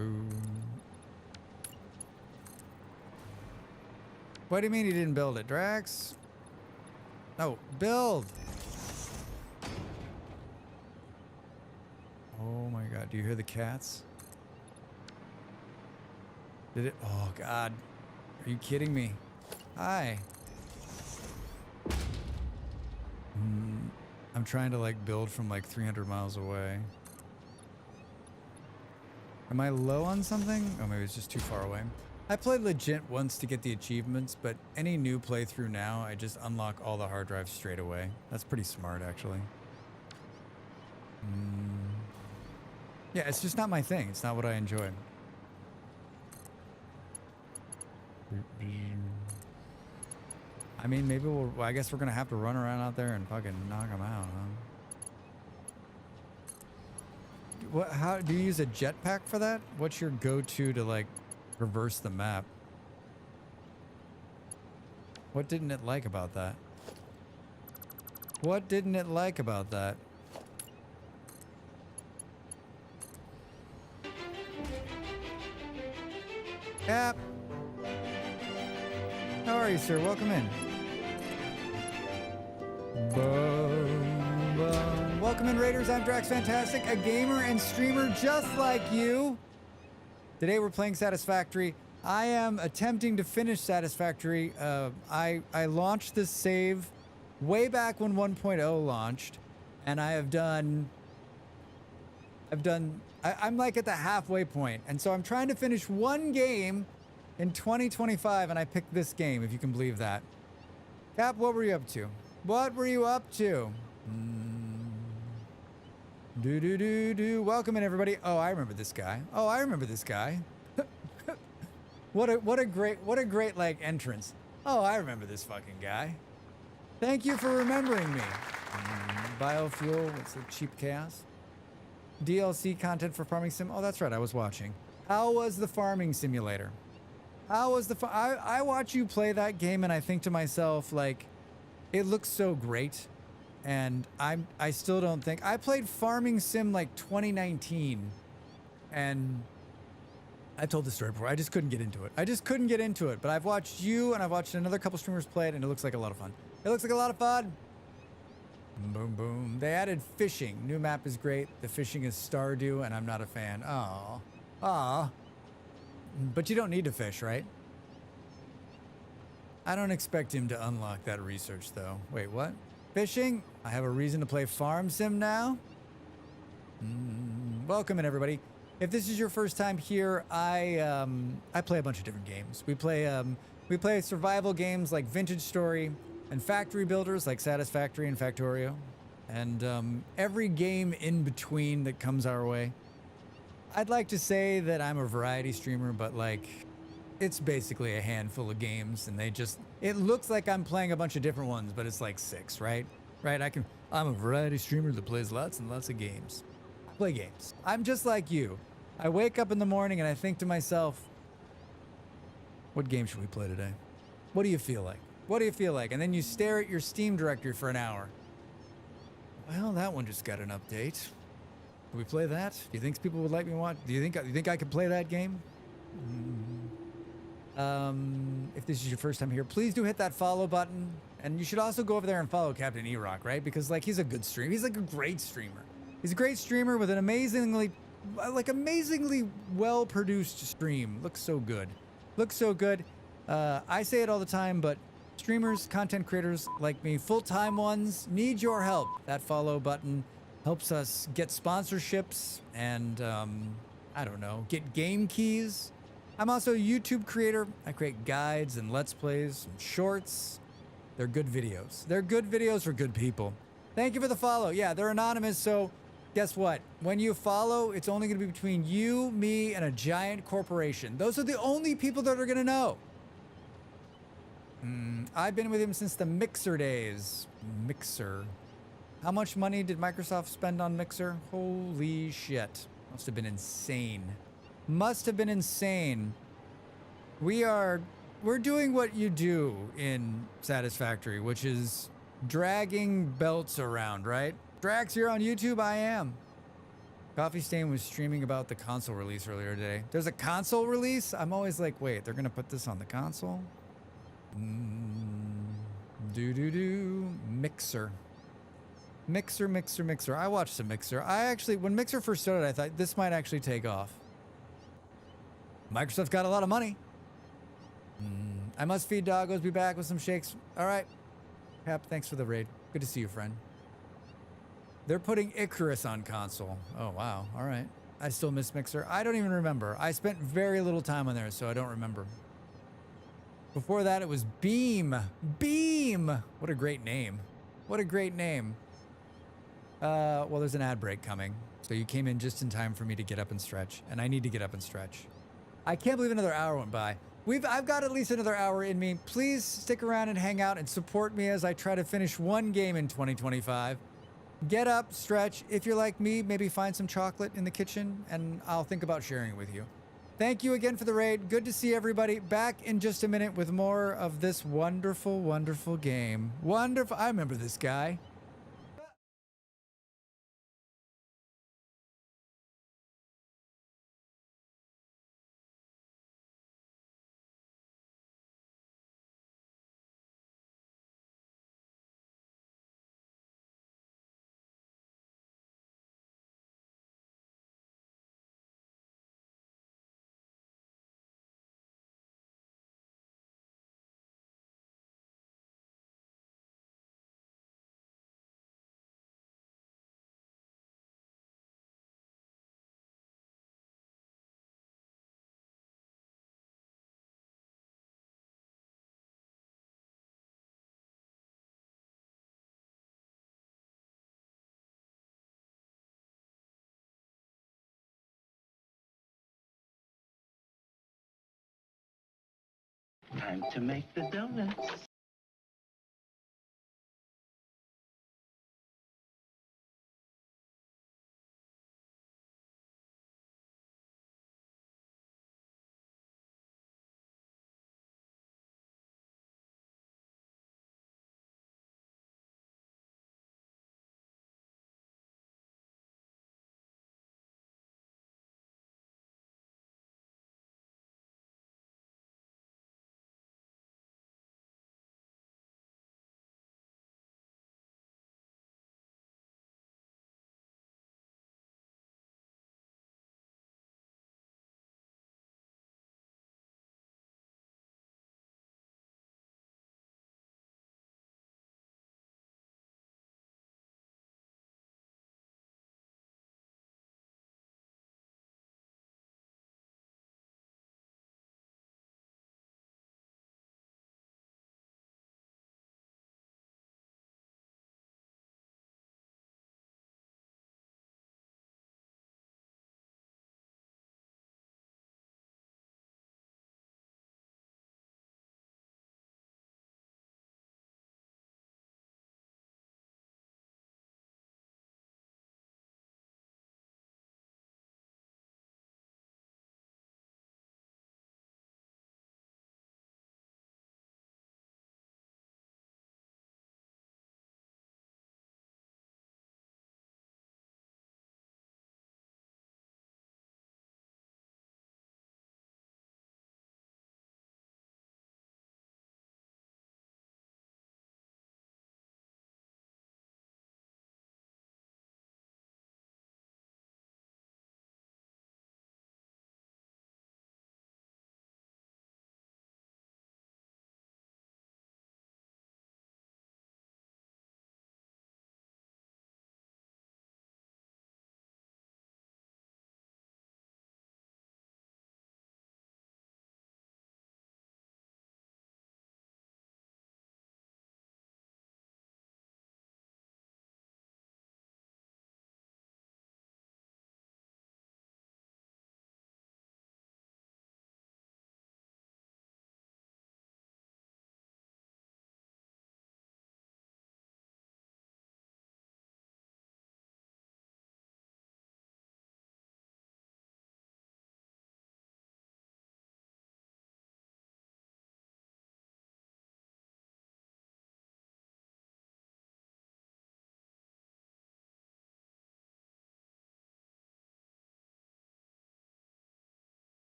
Ooh. What do you mean he didn't build it, Dracs? No, build! Oh my God, do you hear the cats? Did it? Oh God, are you kidding me? Hi. I'm trying to like build from like 300 miles away. Am I low on something? Oh, maybe it's just too far away. I played legit once to get the achievements, but any new playthrough now, I just unlock all the hard drives straight away. That's pretty smart, actually. Yeah, it's just not my thing. It's not what I enjoy. I mean, maybe I guess we're gonna have to run around out there and fucking knock them out, huh? How do you use a jetpack for that? What's your go-to to like reverse the map? What didn't it like about that? What didn't it like about that? Cap! How are you, sir? Welcome in. Boom, boom. Welcome in, Raiders. I'm Dracs Fantastic, a gamer and streamer just like you. Today we're playing Satisfactory. I am attempting to finish Satisfactory. I launched this save way back when 1.0 launched, and I'm like at the halfway point, and so I'm trying to finish one game in 2025, and I picked this game, if you can believe that. Cap, what were you up to? What were you up to? Welcome in, everybody. Oh, I remember this guy. What a great like entrance. Oh, I remember this fucking guy. Thank you for remembering me. Biofuel, what's the cheap chaos? DLC content for Farming Sim. Oh, that's right. I was watching. How was the Farming Simulator? How was the... I watch you play that game and I think to myself, like, it looks so great. And I still don't think... I played Farming Sim like 2019. And I told the story before. I just couldn't get into it. I just couldn't get into it. But I've watched you and I've watched another couple streamers play it and it looks like a lot of fun. It looks like a lot of fun. Boom, boom. They added fishing. New map is great. The fishing is Stardew, and I'm not a fan. Aw. Aw. But you don't need to fish, right? I don't expect him to unlock that research, though. Wait, what? Fishing? I have a reason to play Farm Sim now? Welcome in, everybody. If this is your first time here, I play a bunch of different games. We play survival games like Vintage Story, and factory builders like Satisfactory and Factorio, and every game in between that comes our way. I'd like to say that I'm a variety streamer, but like, it's basically a handful of games, and it looks like I'm playing a bunch of different ones, but it's like 6, right? Right, I'm a variety streamer that plays lots and lots of games. I play games. I'm just like you. I wake up in the morning and I think to myself, what game should we play today? What do you feel like? What do you feel like? And then you stare at your Steam directory for an hour. Well, that one just got an update. Can we play that? Do you think people would like me watch? Do you think I could play that game? If this is your first time here, please do hit that follow button. And you should also go over there and follow Captain E-Rock, right? Because like he's a good streamer. He's like a great streamer. He's a great streamer with an amazingly well-produced stream. Looks so good. Looks so good. I say it all the time, but streamers, content creators like me, full-time ones, need your help. That follow button helps us get sponsorships and, I don't know, get game keys. I'm also a YouTube creator. I create guides and Let's Plays and shorts. They're good videos. They're good videos for good people. Thank you for the follow. Yeah, they're anonymous, so guess what? When you follow, it's only going to be between you, me, and a giant corporation. Those are the only people that are going to know. I've been with him since the Mixer days. Mixer. How much money did Microsoft spend on Mixer? Holy shit. Must have been insane. Must have been insane. We're doing what you do in Satisfactory, which is dragging belts around, right? Dracs, you're on YouTube? I am. Coffee Stain was streaming about the console release earlier today. There's a console release? I'm always like, wait, they're going to put this on the console? Mixer. Mixer. I watched some Mixer. When Mixer first started, I thought this might actually take off. Microsoft's got a lot of money. I must feed doggos, be back with some shakes. All right. Pep, thanks for the raid. Good to see you, friend. They're putting Icarus on console. Oh, wow. All right. I still miss Mixer. I don't even remember. I spent very little time on there, so I don't remember. Before that, it was Beam. Beam! What a great name. What a great name. Well, there's an ad break coming. So you came in just in time for me to get up and stretch. And I need to get up and stretch. I can't believe another hour went by. I've got at least another hour in me. Please stick around and hang out and support me as I try to finish one game in 2025. Get up, stretch. If you're like me, maybe find some chocolate in the kitchen and I'll think about sharing it with you. Thank you again for the raid. Good to see everybody. Back in just a minute with more of this wonderful, wonderful game. Wonderful. I remember this guy. Time to make the donuts.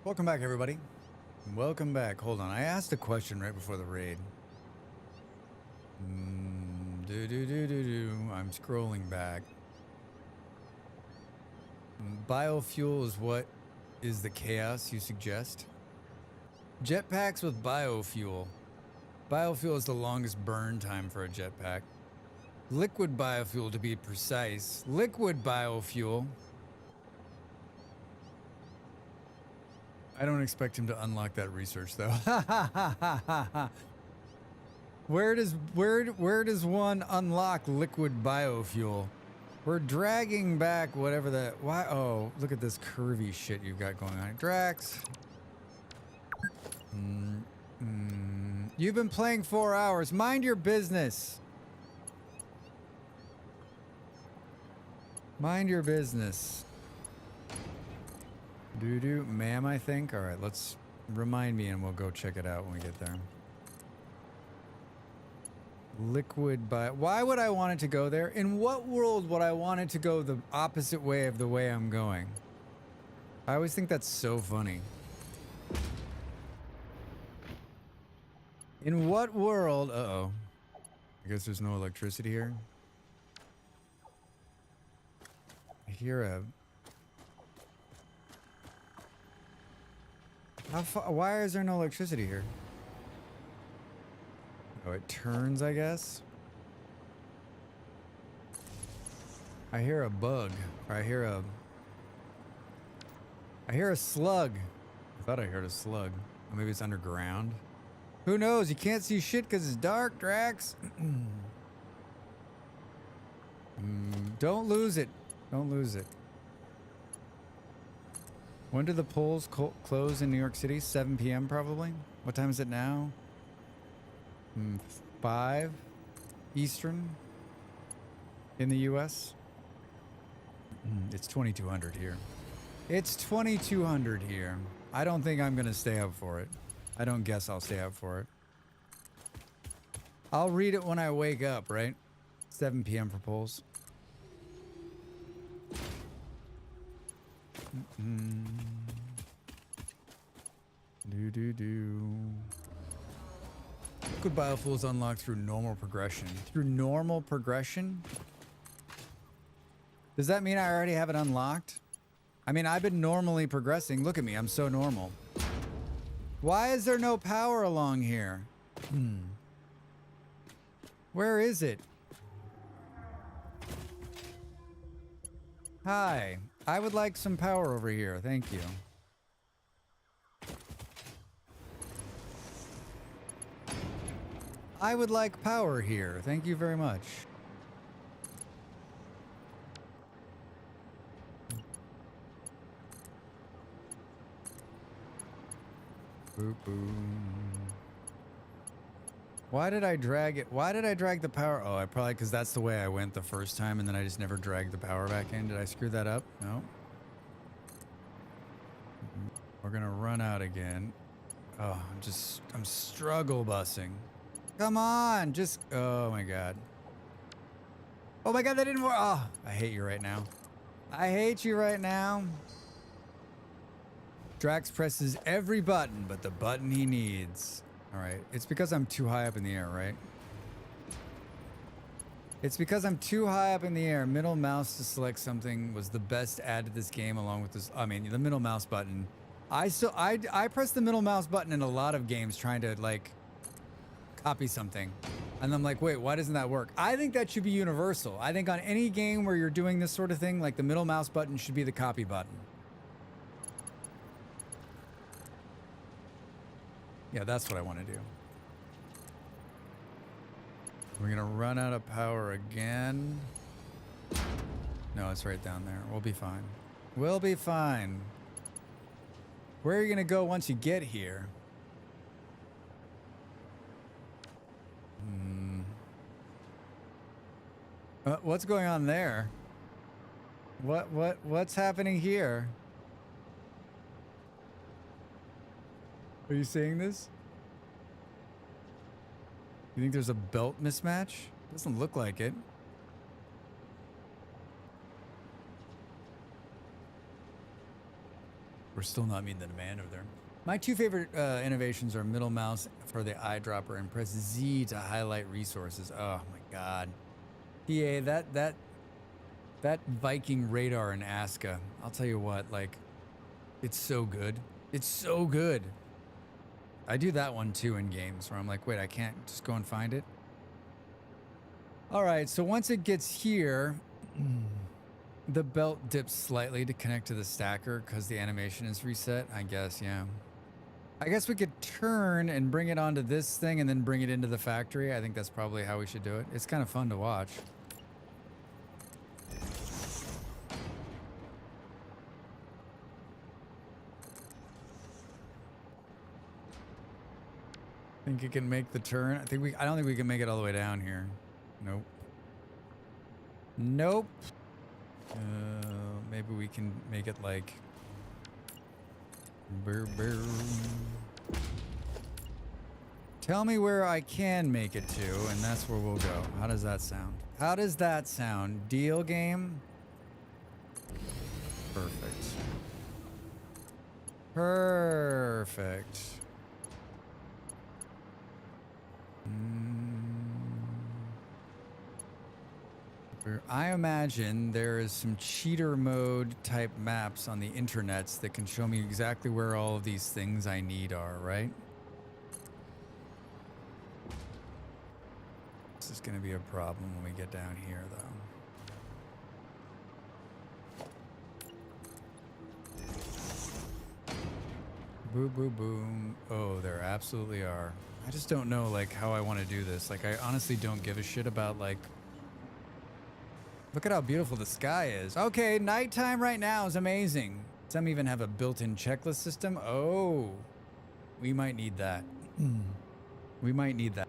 Welcome back, everybody. Welcome back. Hold on. I asked a question right before the raid. I'm scrolling back. Biofuel is what is the chaos you suggest? Jetpacks with biofuel. Biofuel is the longest burn time for a jetpack. Liquid biofuel, to be precise. Liquid biofuel. I don't expect him to unlock that research, though. Where does one unlock liquid biofuel? We're dragging back whatever that. Why? Oh, look at this curvy shit you've got going on, Dracs. You've been playing 4 hours. Mind your business. Mind your business. Ma'am, I think. All right, let's remind me and we'll go check it out when we get there. Liquid bio. Why would I want it to go there? In what world would I want it to go the opposite way of the way I'm going? I always think that's so funny. In what world? Uh-oh. I guess there's no electricity here. I hear a... How far? Why is there no electricity here? Oh, it turns, I guess. I hear a bug. Or I hear a slug. I thought I heard a slug. Or maybe it's underground. Who knows? You can't see shit because it's dark, Drax. Don't lose it. Don't lose it. When do the polls close in New York City? 7 p.m. probably? What time is it now? 5 Eastern in the U.S. It's 2200 here. It's 2200 here. I don't think I'm going to stay up for it. I don't guess I'll stay up for it. I'll read it when I wake up, right? 7 p.m. for polls. Liquid biofuel is unlocked through normal progression. Through normal progression? Does that mean I already have it unlocked? I mean, I've been normally progressing. Look at me, I'm so normal. Why is there no power along here? Where is it? Hi, I would like some power over here. Thank you. I would like power here. Thank you very much. Boop, boom. Why did I drag it? Why did I drag the power? Oh, I probably, because that's the way I went the first time and then I just never dragged the power back in. Did I screw that up? No. We're gonna run out again. Oh, I'm struggle busing. Come on, just, oh my god. Oh my god, that didn't work. Oh, I hate you right now. I hate you right now. Drax presses every button but the button he needs. All right, it's because I'm too high up in the air, right? It's because I'm too high up in the air. Middle mouse to select something was the best add to this game along with this, I mean, the middle mouse button. I press the middle mouse button in a lot of games trying to like copy something. And I'm like, wait, why doesn't that work? I think that should be universal. I think on any game where you're doing this sort of thing, like the middle mouse button should be the copy button. Yeah, that's what I want to do. We're gonna run out of power again. No, it's right down there. We'll be fine. We'll be fine. Where are you gonna go once you get here? What's going on there? What's happening here? Are you seeing this? You think there's a belt mismatch? Doesn't look like it. We're still not meeting the demand over there. My two favorite innovations are middle mouse for the eyedropper and press Z to highlight resources. Oh my god. PA, that Viking radar in Aska, I'll tell you what, like, it's so good. It's so good. I do that one too in games where I'm like, wait, I can't just go and find it. All right, so once it gets here, the belt dips slightly to connect to the stacker because the animation is reset, I guess, yeah. I guess we could turn and bring it onto this thing and then bring it into the factory. I think that's probably how we should do it. It's kind of fun to watch. Think you can make the turn? I don't think we can make it all the way down here. Nope. Nope. Maybe we can make it like... Tell me where I can make it to, and that's where we'll go. How does that sound? How does that sound? Deal game? Perfect. Perfect. I imagine there is some cheater mode type maps on the internets that can show me exactly where all of these things I need are, right? This is going to be a problem when we get down here, though. Boo, boo, boom. Oh, there absolutely are. I just don't know, like, how I want to do this. Like, I honestly don't give a shit about, like... Look at how beautiful the sky is. Okay, nighttime right now is amazing. Some even have a built-in checklist system. Oh, we might need that. We might need that.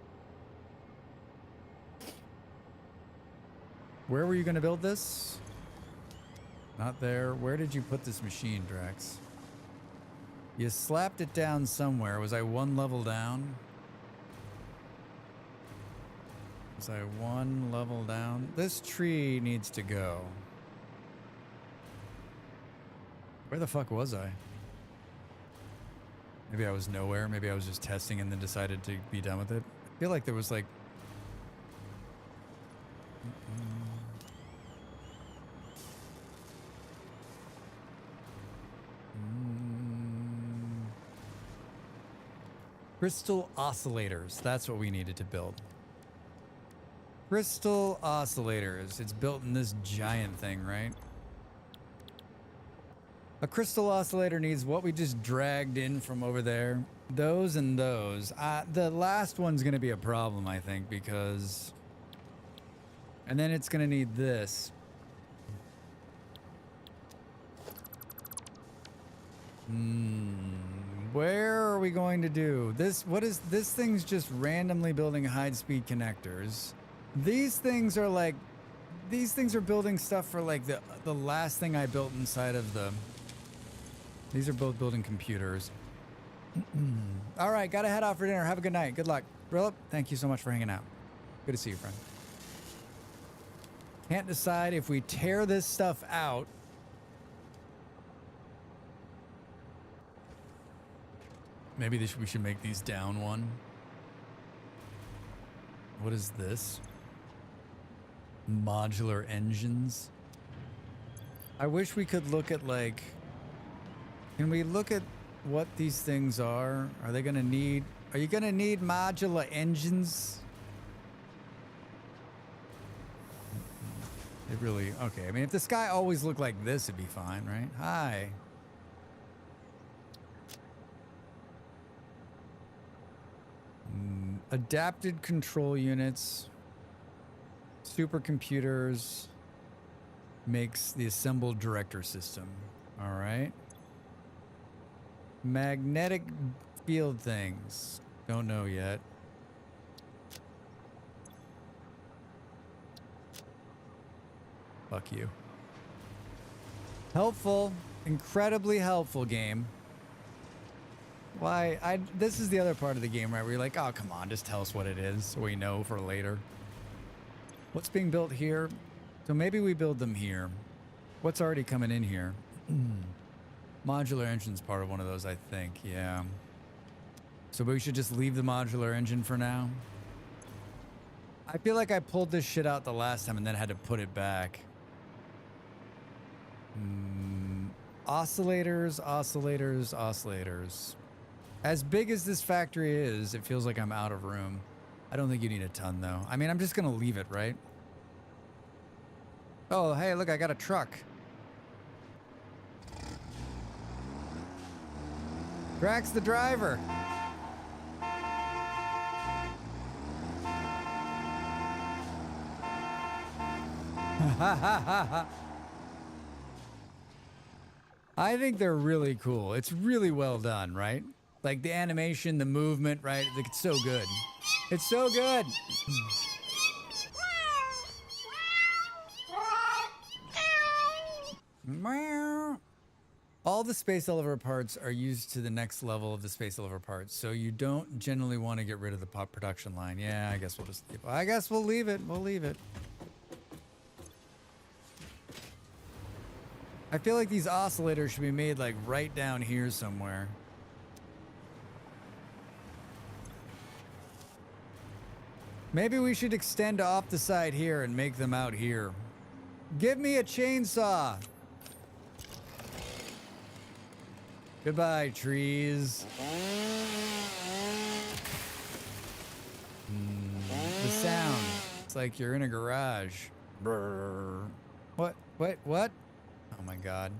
Where were you going to build this? Not there. Where did you put this machine, Drax? You slapped it down somewhere. Was I one level down? Was I one level down? This tree needs to go. Where the fuck was I? Maybe I was nowhere. Maybe I was just testing and then decided to be done with it. I feel like there was like... Crystal oscillators. That's what we needed to build. Crystal oscillators. It's built in this giant thing, right? A crystal oscillator needs what we just dragged in from over there. Those and those. The last one's going to be a problem, I think, because... And then it's going to need this. Where are we going to do this? What is this thing's just randomly building high-speed connectors. These things are like, these things are building stuff for like the last thing I built inside of the, these are both building computers. All right, gotta head off for dinner. Have a good night. Good luck. Rillip, thank you so much for hanging out. Good to see you, friend. Can't decide if we tear this stuff out. Maybe we should make these down one. What is this? Modular engines. I wish we could look at like, can we look at what these things are? Are they gonna need, are you gonna need modular engines? It really, okay. I mean, if the sky always looked like this, it'd be fine, right? Hi. Adapted control units. Supercomputers makes the assembled director system. All right. Magnetic field things. Don't know yet. Fuck you. Helpful. Incredibly helpful game. Why, this is the other part of the game, right? Where you're like, oh, come on, just tell us what it is so we know for later. What's being built here? So maybe we build them here. What's already coming in here? Modular engine's part of one of those, I think. Yeah. So we should just leave the modular engine for now. I feel like I pulled this shit out the last time and then had to put it back. Oscillators, oscillators, oscillators. As big as this factory is, it feels like I'm out of room. I don't think you need a ton, though. I mean, I'm just gonna leave it, right? Oh, hey, look, I got a truck. Dracs the driver. I think they're really cool. It's really well done, right? Like the animation, the movement, right? Like it's so good. It's so good. All the space elevator parts are used to the next level of the space elevator parts, so you don't generally want to get rid of the production line. Yeah, I guess we'll just leave it. I guess we'll leave it. We'll leave it. I feel like these oscillators should be made like right down here somewhere. Maybe we should extend off the side here and make them out here. Give me a chainsaw. Goodbye, trees. The sound. It's like you're in a garage. Brrr. What? Wait, what? Oh my god.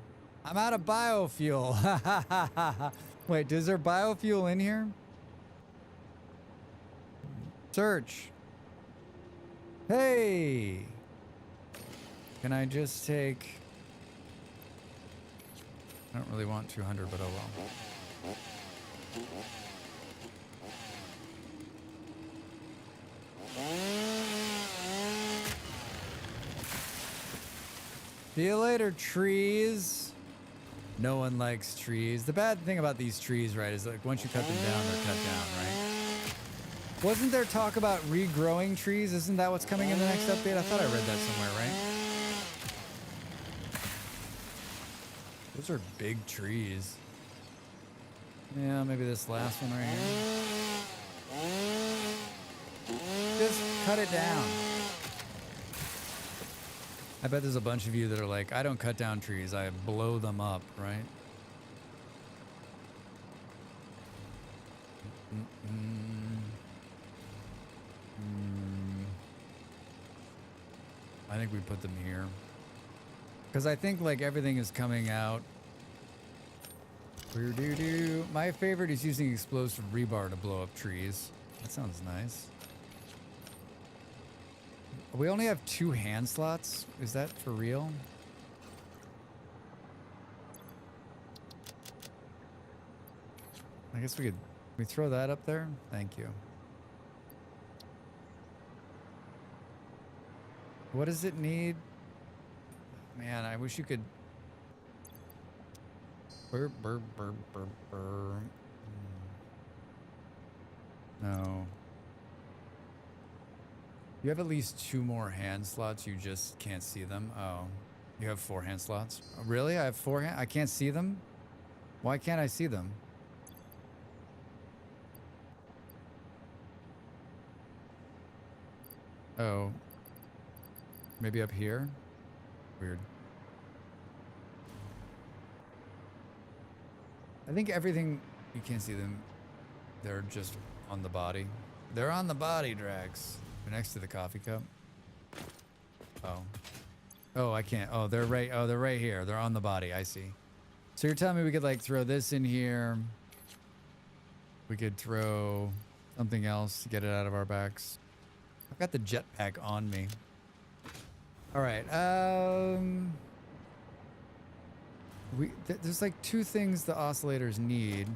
I'm out of biofuel. Wait, is there biofuel in here? Search. Hey! Can I just take... I don't really want 200, but oh well. See you later, trees. No one likes trees. The bad thing about these trees, right, is like once you cut them down, they're cut down, right? Wasn't there talk about regrowing trees? Isn't that what's coming in the next update? I thought I read that somewhere, right? Those are big trees. Yeah, maybe this last one right here. Just cut it down. I bet there's a bunch of you that are like, I don't cut down trees, I blow them up, right? I think we put them here. Because I think like everything is coming out. My favorite is using explosive rebar to blow up trees. That sounds nice. We only have 2 hand slots. Is that for real? I guess we throw that up there. Thank you. What does it need? Man, I wish you could. Burr, burr, burr, burr, burr. No. You have at least 2 more hand slots. You just can't see them. Oh, you have 4 hand slots. Really? I have 4 I can't see them? Why can't I see them? Oh. Maybe up here? Weird. I think everything, you can't see them. They're just on the body. They're on the body, Dracs. They're next to the coffee cup. Oh. Oh, I can't. Oh, they're right here. They're on the body. I see. So you're telling me we could like throw this in here. We could throw something else to get it out of our backs. I've got the jetpack on me. All right. There's like 2 things the oscillators need.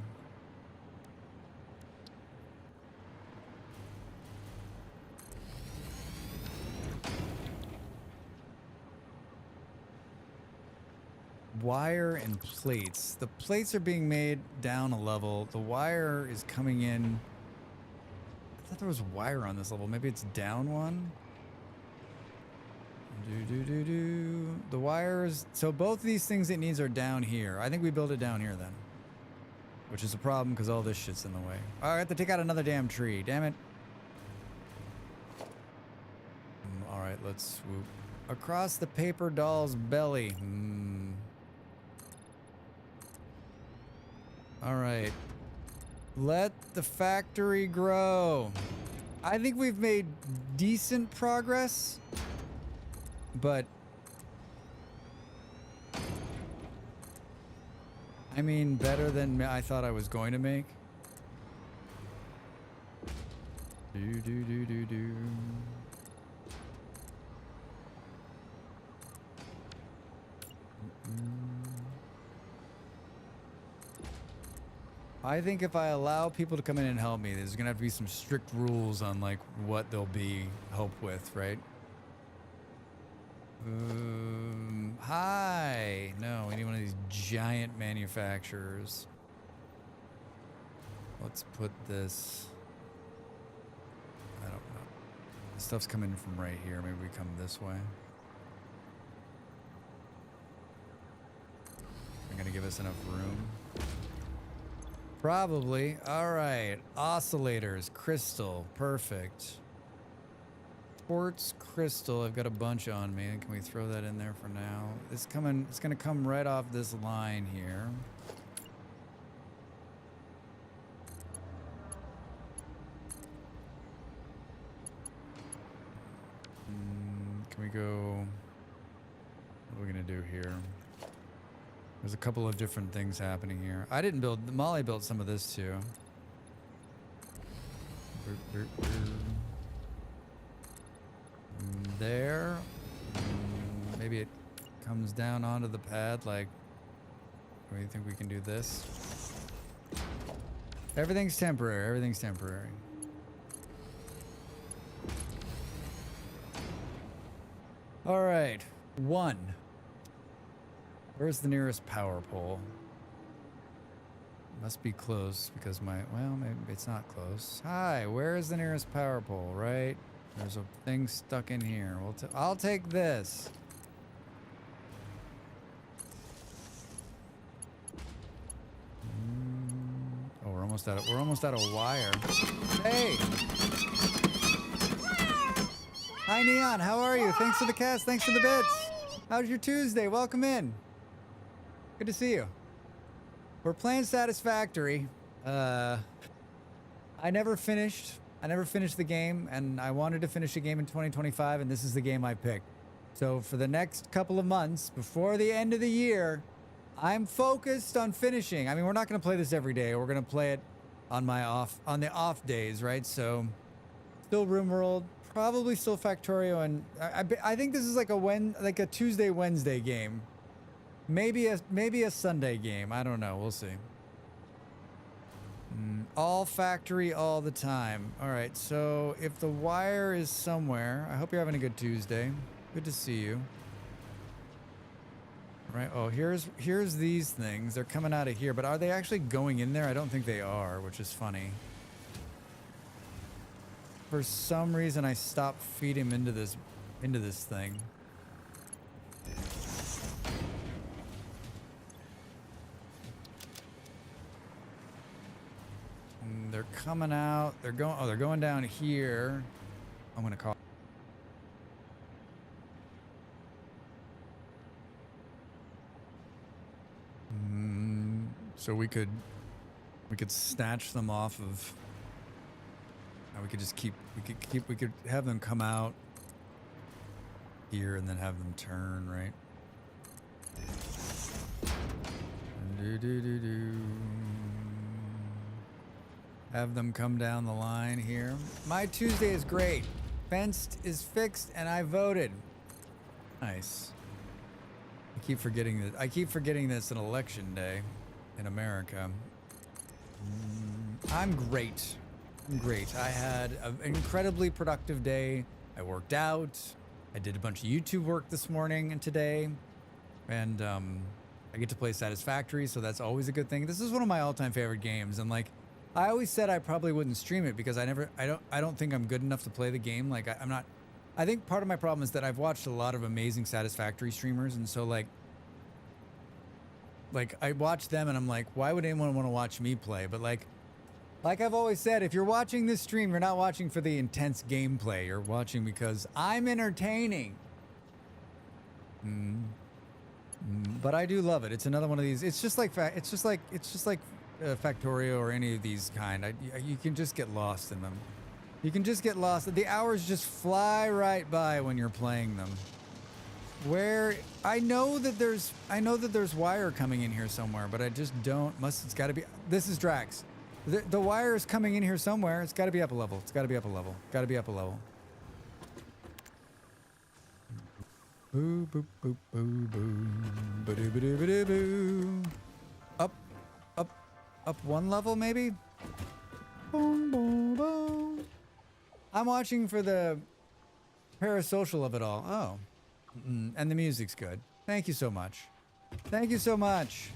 Wire and plates. The plates are being made down a level. The wire is coming in. I thought there was wire on this level. Maybe it's down one. The wires. So both of these things it needs are down here. I think we build it down here then. Which is a problem because all this shit's in the way. Oh, I have to take out another damn tree. Damn it. All right, let's swoop across the paper doll's belly. All right. Let the factory grow. I think we've made decent progress, but I mean, better than I thought I was going to make. I think if I allow people to come in and help me, there's gonna have to be some strict rules on like what they'll be help with, right? Hi. No, we need one of these giant manufacturers. Let's put this. I don't know. This stuff's coming from right here. Maybe we come this way. They're gonna give us enough room. Probably. All right. Oscillators, crystal, perfect. Quartz crystal. I've got a bunch on me. Can we throw that in there for now? It's coming. It's gonna come right off this line here. Can we go? What are we gonna do here? There's a couple of different things happening here. I didn't build. Molly built some of this too. There. Maybe it comes down onto the pad. Like, do you think we can do this? Everything's temporary. Everything's temporary. All right. 1. Where's the nearest power pole? Must be close because well, maybe it's not close. Hi, where is the nearest power pole, right? There's a thing stuck in here. I'll take this. Oh, we're almost out of wire. Hey! Hi, Neon. How are you? Thanks for the cast. Thanks for the bits. How's your Tuesday? Welcome in. Good to see you. We're playing Satisfactory. I never finished the game, and I wanted to finish the game in 2025, and this is the game I picked. So for the next couple of months, before the end of the year, I'm focused on finishing. I mean, we're not going to play this every day. We're going to play it on the off days, right? So still RimWorld, probably still Factorio, and I think this is like a Tuesday, Wednesday game. Maybe a Sunday game. I don't know. We'll see. All factory all the time. All right. So if the wire is somewhere, I hope you're having a good Tuesday. Good to see you. All right. Oh, here's these things. They're coming out of here, but are they actually going in there? I don't think they are, which is funny. For some reason, I stopped feeding him into this thing. They're coming out. They're going down here. I'm gonna call. So we could snatch them off of. We could have them come out here and then have them turn, right? Have them come down the line here. My Tuesday is great. Fenced is fixed and I voted. Nice. I keep forgetting that it's an election day in America. I'm great. I had an incredibly productive day. I worked out. I did a bunch of YouTube work this morning and today. And I get to play Satisfactory, so that's always a good thing. This is one of my all-time favorite games, and like I always said I probably wouldn't stream it because I don't think I'm good enough to play the game. Like I'm not I think part of my problem is that I've watched a lot of amazing Satisfactory streamers, and so like I watch them and I'm like, why would anyone want to watch me play? But like I've always said, if you're watching this stream, you're not watching for the intense gameplay. You're watching because I'm entertaining. But I do love it. It's another one of these. It's just like Factorio or any of these kind. You can just get lost in them. You can just get lost. The hours just fly right by when you're playing them. Where I know that there's wire coming in here somewhere, but I just don't. It's got to be. This is Dracs. The wire is coming in here somewhere. It's got to be up a level. It's got to be up a level. Got to be up a level. Boo boop boop boo boo. Ba-doo ba-doo ba-doo boo. Up one level maybe. Boom boom boom. I'm watching for the parasocial of it all. Oh. And the music's good. Thank you so much. Thank you so much.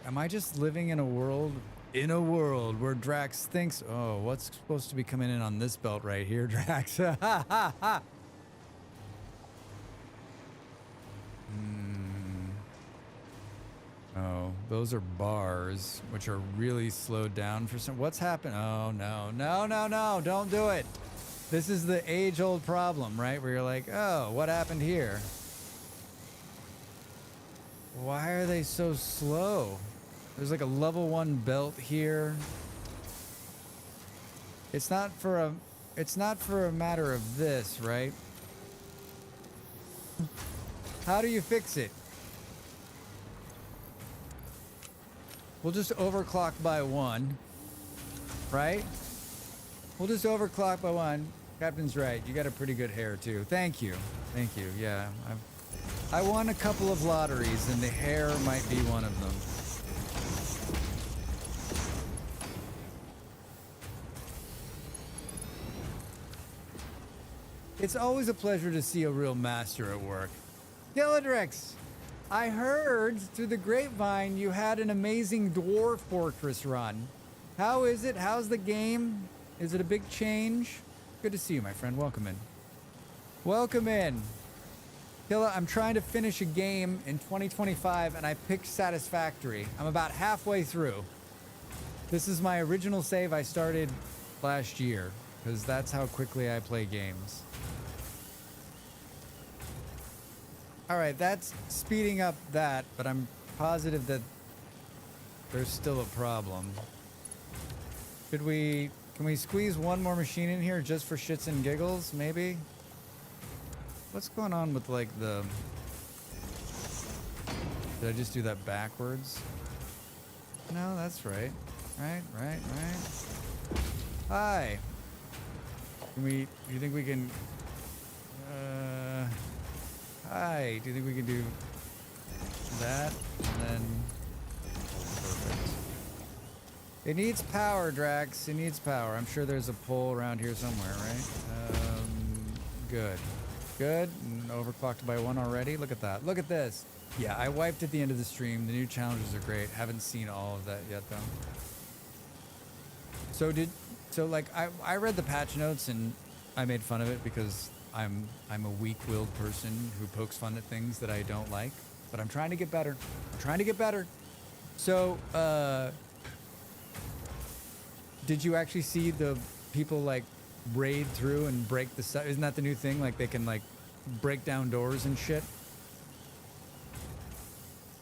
Am I just living in a world where Drax thinks, oh, what's supposed to be coming in on this belt right here, Drax? Oh, those are bars, which are really slowed down for some. What's happened? Oh, no, don't do it. This is the age-old problem, right? Where you're like, oh, what happened here? Why are they so slow? There's like a level 1 belt here. It's not for a matter of this, right? How do you fix it? We'll just overclock by 1, right? We'll just overclock by 1. Captain's right. You got a pretty good hair too. Thank you. Thank you. Yeah. I won a couple of lotteries and the hair might be one of them. It's always a pleasure to see a real master at work. Gilladrix, I heard through the grapevine you had an amazing Dwarf Fortress run. How is it? How's the game? Is it a big change? Good to see you, my friend. Welcome in. Welcome in. Killa, I'm trying to finish a game in 2025 and I picked Satisfactory. I'm about halfway through. This is my original save I started last year because that's how quickly I play games. All right, that's speeding up that, but I'm positive that there's still a problem. Can we squeeze one more machine in here just for shits and giggles, maybe? What's going on with like the... Did I just do that backwards? No, that's right. Right. Hi. Do you think we can... Hi, do you think we can do that? And then... Perfect. It needs power, Drax. It needs power. I'm sure there's a pole around here somewhere, right? Good. Good. And overclocked by 1 already. Look at that. Look at this. Yeah, I wiped at the end of the stream. The new challenges are great. Haven't seen all of that yet, though. So like, I read the patch notes and I made fun of it because I'm a weak-willed person who pokes fun at things that I don't like. But I'm trying to get better. So, did you actually see the people like raid through and break the stuff? Isn't that the new thing? Like they can like break down doors and shit?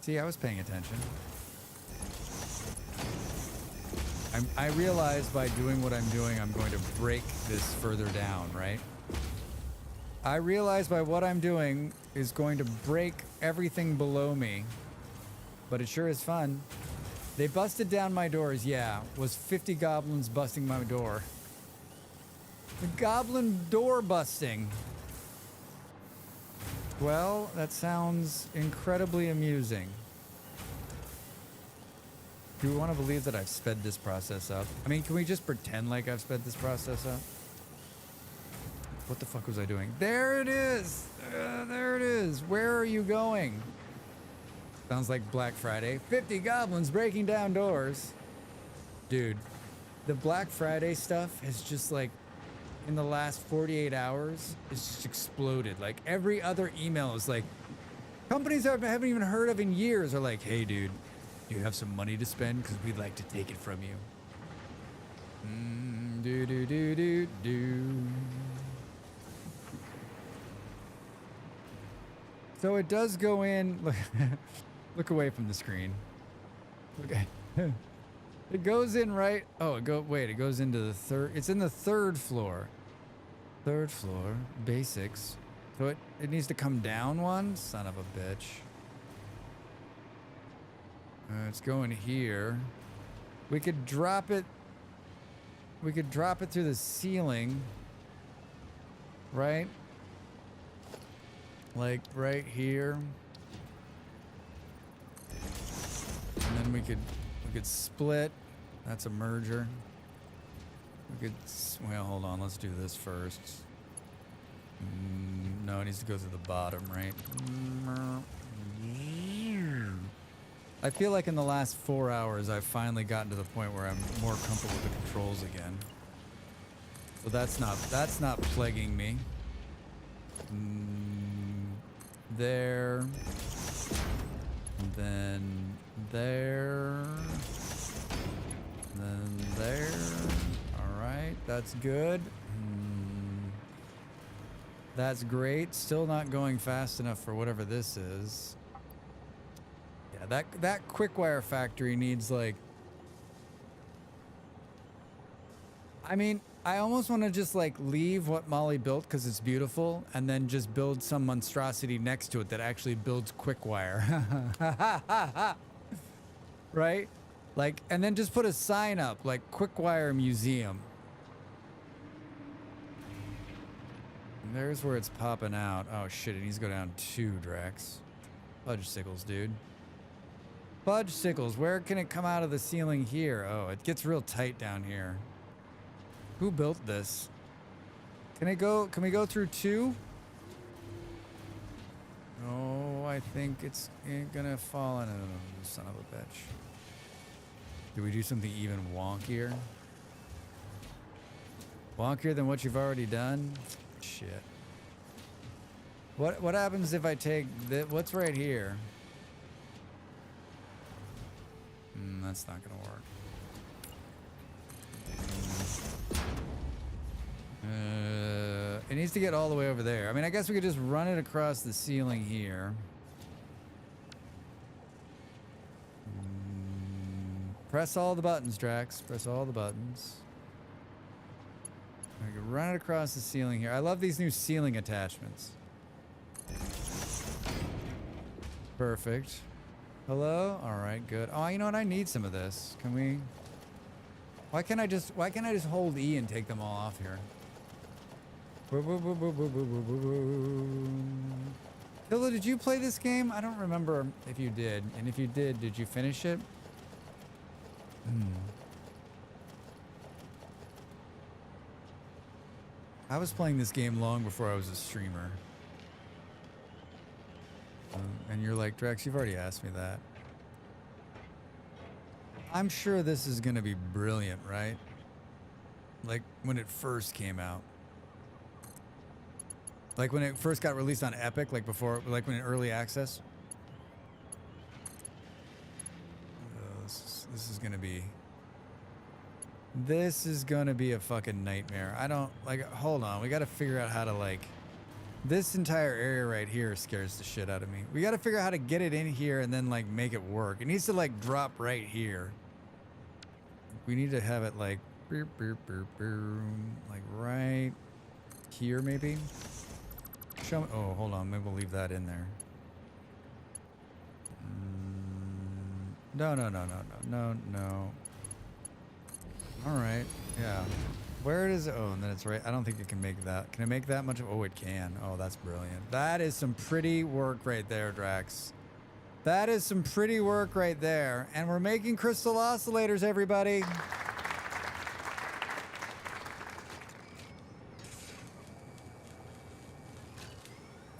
See, I was paying attention. I realized by doing what I'm doing, I'm going to break this further down, right? I realized by what I'm doing is going to break everything below me. But it sure is fun. They busted down my doors, yeah. Was 50 goblins busting my door. The goblin door busting. Well, that sounds incredibly amusing. Do we want to believe that I've sped this process up? I mean, can we just pretend like I've sped this process up? What the fuck was I doing? There it is! There it is! Where are you going? Sounds like Black Friday. 50 goblins breaking down doors. Dude, the Black Friday stuff has just like in the last 48 hours is just exploded. Like every other email is like, companies I haven't even heard of in years are like, hey dude, do you have some money to spend? Because we'd like to take it from you. Do do do do do. So it does go in. Look, look away from the screen. Okay. It goes in right. Oh, it goes into the third. It's in the third floor. Third floor, basics. So it needs to come down one. Son of a bitch. It's going here. We could drop it. We could drop it through the ceiling. Right? Like right here. And then we could split. That's a merger. We could, well, hold on. Let's do this first. No, it needs to go to the bottom, right? I feel like in the last 4 hours, I've finally gotten to the point where I'm more comfortable with the controls again. So that's not plaguing me. There. And then there. Then there. Alright, that's good. That's great. Still not going fast enough for whatever this is. Yeah, that quick wire factory needs like... I mean, I almost want to just like leave what Molly built because it's beautiful and then just build some monstrosity next to it that actually builds quick wire. Right? Like, and then just put a sign up like Quick Wire Museum. And there's where it's popping out. Oh shit, it needs to go down 2, Dracs. Fudge sickles, dude. Fudge sickles, where can it come out of the ceiling here? Oh, it gets real tight down here. Who built this? Can we go through 2? Oh, I think it's gonna fall in. Oh, son of a bitch. Do we do something even wonkier? Wonkier than what you've already done? Shit. What happens if I take what's right here? That's not gonna work. It needs to get all the way over there. I mean, I guess we could just run it across the ceiling here. Press all the buttons, Drax. Press all the buttons. I can run it across the ceiling here. I love these new ceiling attachments. Perfect. Hello? All right, good. Oh, you know what? I need some of this. Can we? Why can't I just hold E and take them all off here? Hilla, did you play this game? I don't remember if you did. And if you did you finish it? I was playing this game long before I was a streamer. And you're like, Drax, you've already asked me that. I'm sure this is gonna be brilliant, right? Like when it first came out. Like when it first got released on Epic, like before, like when in early access. This is gonna be a fucking nightmare. I don't, like, hold on. We gotta figure out how to, like, this entire area right here scares the shit out of me. We gotta figure out how to get it in here and then, like, make it work. It needs to, like, drop right here. We need to have it, like, like right here, maybe? Show me, oh, hold on. Maybe we'll leave that in there. No. All right, yeah. Where does it? Oh, and then it's right. I don't think it can make that. Can it make that much of? Oh, it can. Oh, that's brilliant. That is some pretty work right there, Drax. That is some pretty work right there. And we're making crystal oscillators, everybody.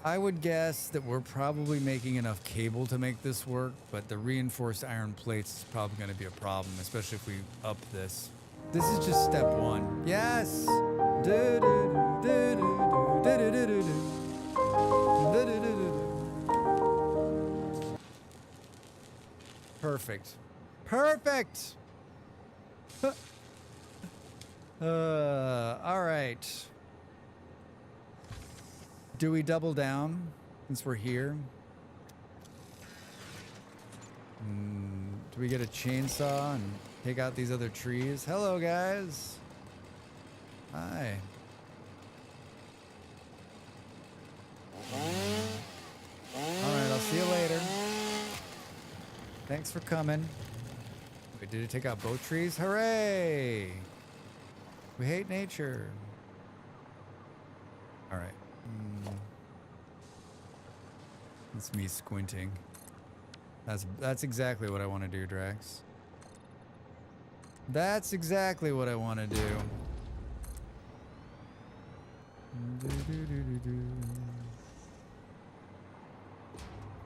I would guess that we're probably making enough cable to make this work, but the reinforced iron plates is probably going to be a problem, especially if we up this. This is just step one. Yes. Perfect. Perfect. All right. Do we double down since we're here? Do we get a chainsaw and take out these other trees? Hello, guys. Hi. All right, I'll see you later. Thanks for coming. Wait, did it take out both trees? Hooray! We hate nature. All right. It's me squinting. That's exactly what I want to do, Drax. That's exactly what I want to do.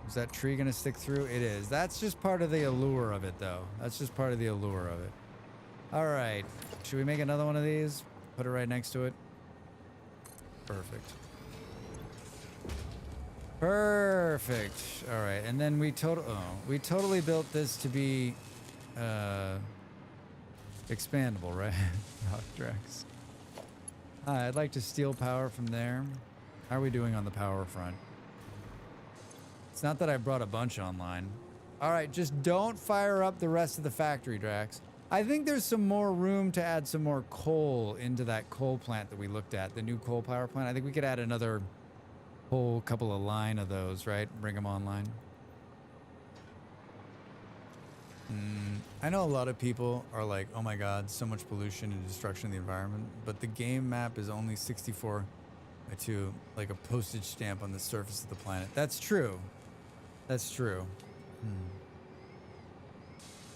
Is that tree gonna stick through? It is. That's just part of the allure of it, though. That's just part of the allure of it. All right. Should we make another one of these? Put it right next to it. Perfect. Perfect. All right, and then we totally built this to be expandable, right? Rock Drax. I'd like to steal power from there. How are we doing on the power front? It's not that I brought a bunch online. All right, just don't fire up the rest of the factory, Drax. I think there's some more room to add some more coal into that coal plant that we looked at, the new coal power plant. I think we could add another whole couple of line of those, right? Bring them online. I know a lot of people are like, oh my god, so much pollution and destruction of the environment, but the game map is only 64:2, like a postage stamp on the surface of the planet. That's true. That's true.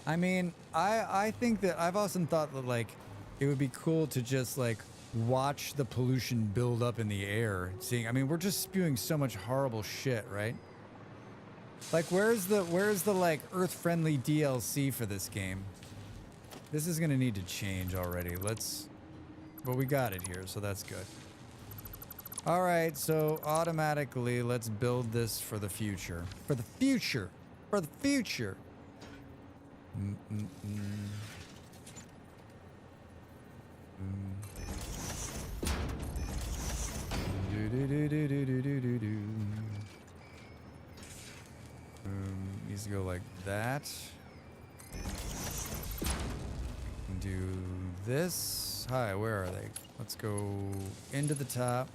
I mean, I think that I've often thought that, like, it would be cool to just, like, watch the pollution build up in the air. Seeing, I mean, we're just spewing so much horrible shit, right? Like, where's the like Earth-friendly DLC for this game? This is gonna need to change already. But we got it here, so that's good. All right, so automatically, let's build this for the future. For the future. For the future. Needs to go like that. Do this. Hi, where are they? Let's go into the top.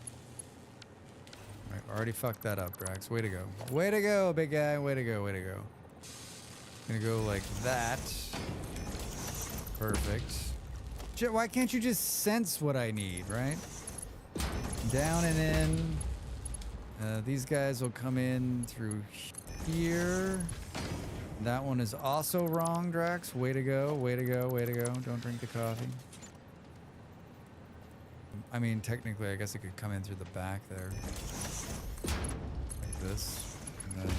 I already fucked that up, Drax. Way to go. Way to go, big guy. Way to go, way to go. Gonna go like that. Perfect. Why can't you just sense what I need, right? Down and in. These guys will come in through here. That one is also wrong, Drax. Way to go, way to go, way to go. Don't drink the coffee. I mean, technically, I guess it could come in through the back there. Like this. And then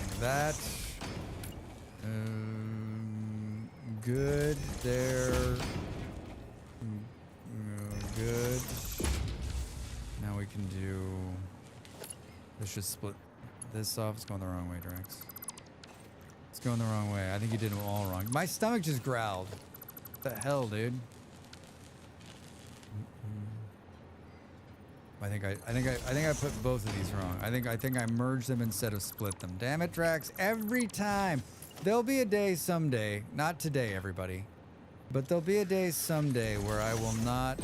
like that. Good there. Good. Now we can do... Let's just split this off. It's going the wrong way, Drax. It's going the wrong way. I think you did them all wrong. My stomach just growled. What the hell, dude? I think I put both of these wrong. I think I merged them instead of split them. Damn it, Drax! Every time. There'll be a day someday, not today, everybody, but there'll be a day someday where I will not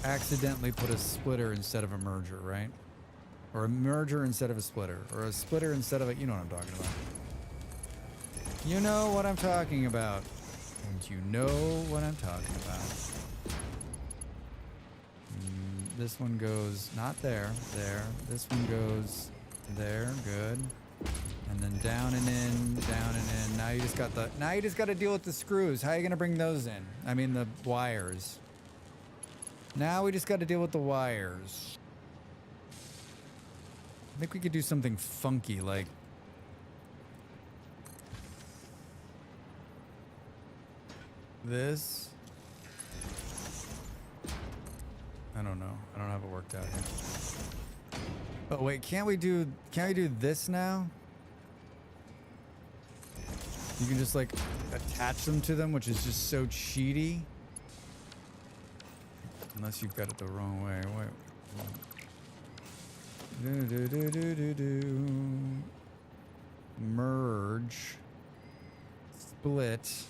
accidentally put a splitter instead of a merger, right? Or a merger instead of a splitter, or a splitter instead of a, you know what I'm talking about. You know what I'm talking about. And you know what I'm talking about. This one goes not there, there. This one goes there, good. And then down and in, down and in. Now you just got to deal with the screws. How are you gonna bring those in? I mean the wires. Now we just got to deal with the wires. I think we could do something funky like... this. I don't know. I don't have it worked out here. Oh wait, can't we do this now? You can just like attach them to them, which is just so cheaty. Unless you've got it the wrong way. Wait. Merge. Split.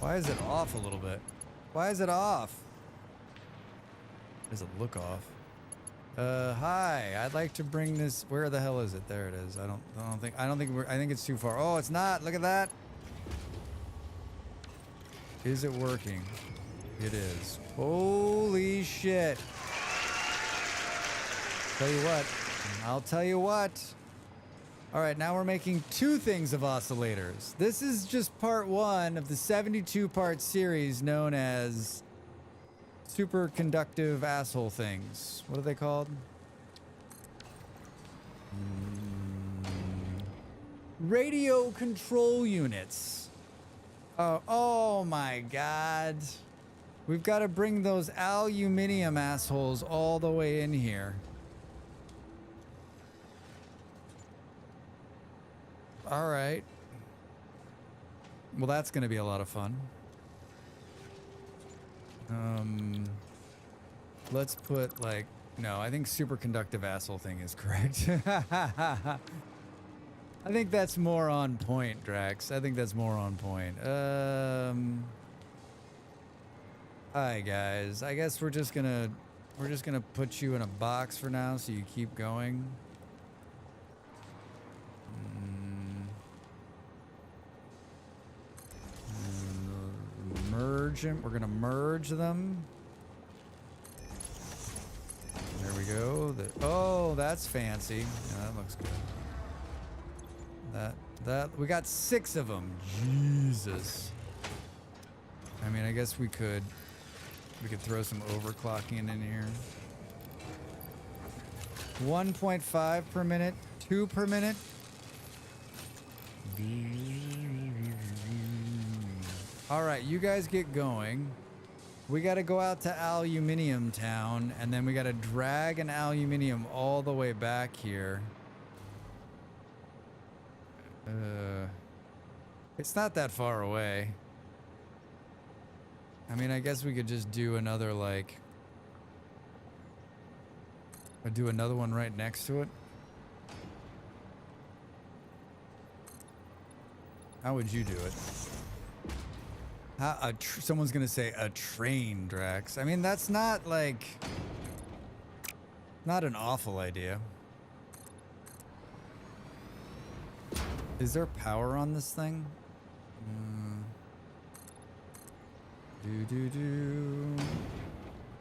Why is it off a little bit? Why is it off? Does it look off? Hi. I'd like to bring this. Where the hell is it? There it is. I think it's too far. Oh, it's not. Look at that. Is it working? It is. Holy shit. I'll tell you what. All right, now we're making 2 things of oscillators. This is just part 1 of the 72-part series known as superconductive asshole things. What are they called? Radio control units. Oh my God. We've got to bring those aluminum assholes all the way in here. All right. Well, that's going to be a lot of fun. Let's put like, no, I think superconductive asshole thing is correct. I think that's more on point, Drax. I think that's more on point. Hi guys. I guess we're just gonna put you in a box for now so you keep going. Merge them. We're gonna merge them. There we go. Oh, that's fancy. Yeah, that looks good. That we got 6 of them. Jesus. I mean, I guess we could throw some overclocking in here. 1.5 per minute, 2 per minute. All right, you guys get going. We got to go out to Aluminium Town, and then we got to drag an aluminium all the way back here. It's not that far away. I mean, I guess we could just do another, like... do another one right next to it. How would you do it? Someone's gonna say a train, Drax. I mean, that's not like... not an awful idea. Is there power on this thing?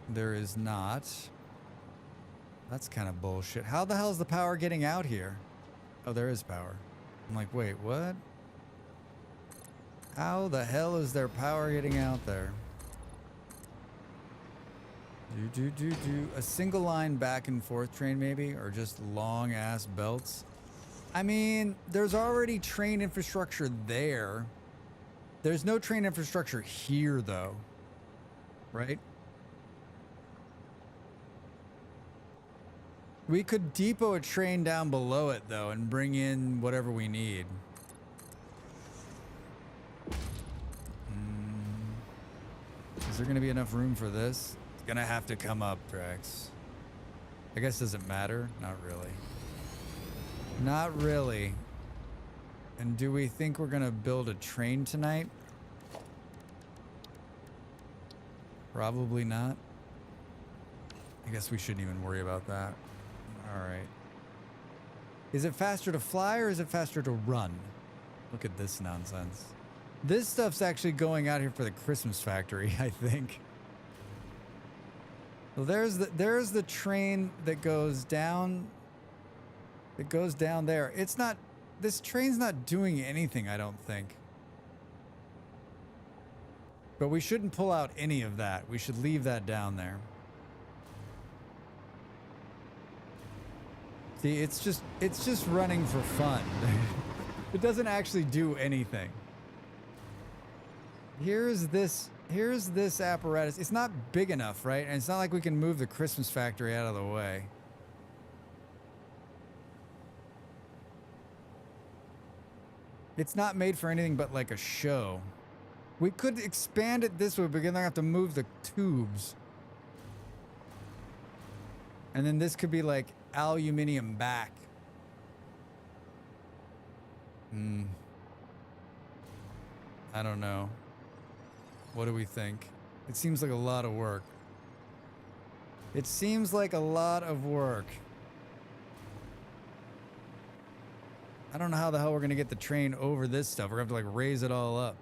There is not. That's kind of bullshit. How the hell is the power getting out here? Oh, there is power. I'm like, wait, what? How the hell is there power getting out there? A single line back and forth train maybe? Or just long ass belts? I mean, there's already train infrastructure there. There's no train infrastructure here though. Right? We could depot a train down below it though and bring in whatever we need. Is there gonna be enough room for this? It's gonna have to come up, Drax. I guess does it matter? Not really. Not really. And do we think we're gonna build a train tonight? Probably not. I guess we shouldn't even worry about that. Alright. Is it faster to fly or is it faster to run? Look at this nonsense. This stuff's actually going out here for the Christmas factory, I think. Well, there's the train that goes down. It goes down there. It's not. This train's not doing anything, I don't think. But we shouldn't pull out any of that. We should leave that down there. See, it's just running for fun. It doesn't actually do anything. Here's this apparatus. It's not big enough, right? And it's not like we can move the Christmas factory out of the way. It's not made for anything but like a show. We could expand it this way, but then I have to move the tubes. And then this could be like aluminum back. I don't know. What do we think? It seems like a lot of work. It seems like a lot of work. I don't know how the hell we're going to get the train over this stuff. We're going to have to like raise it all up.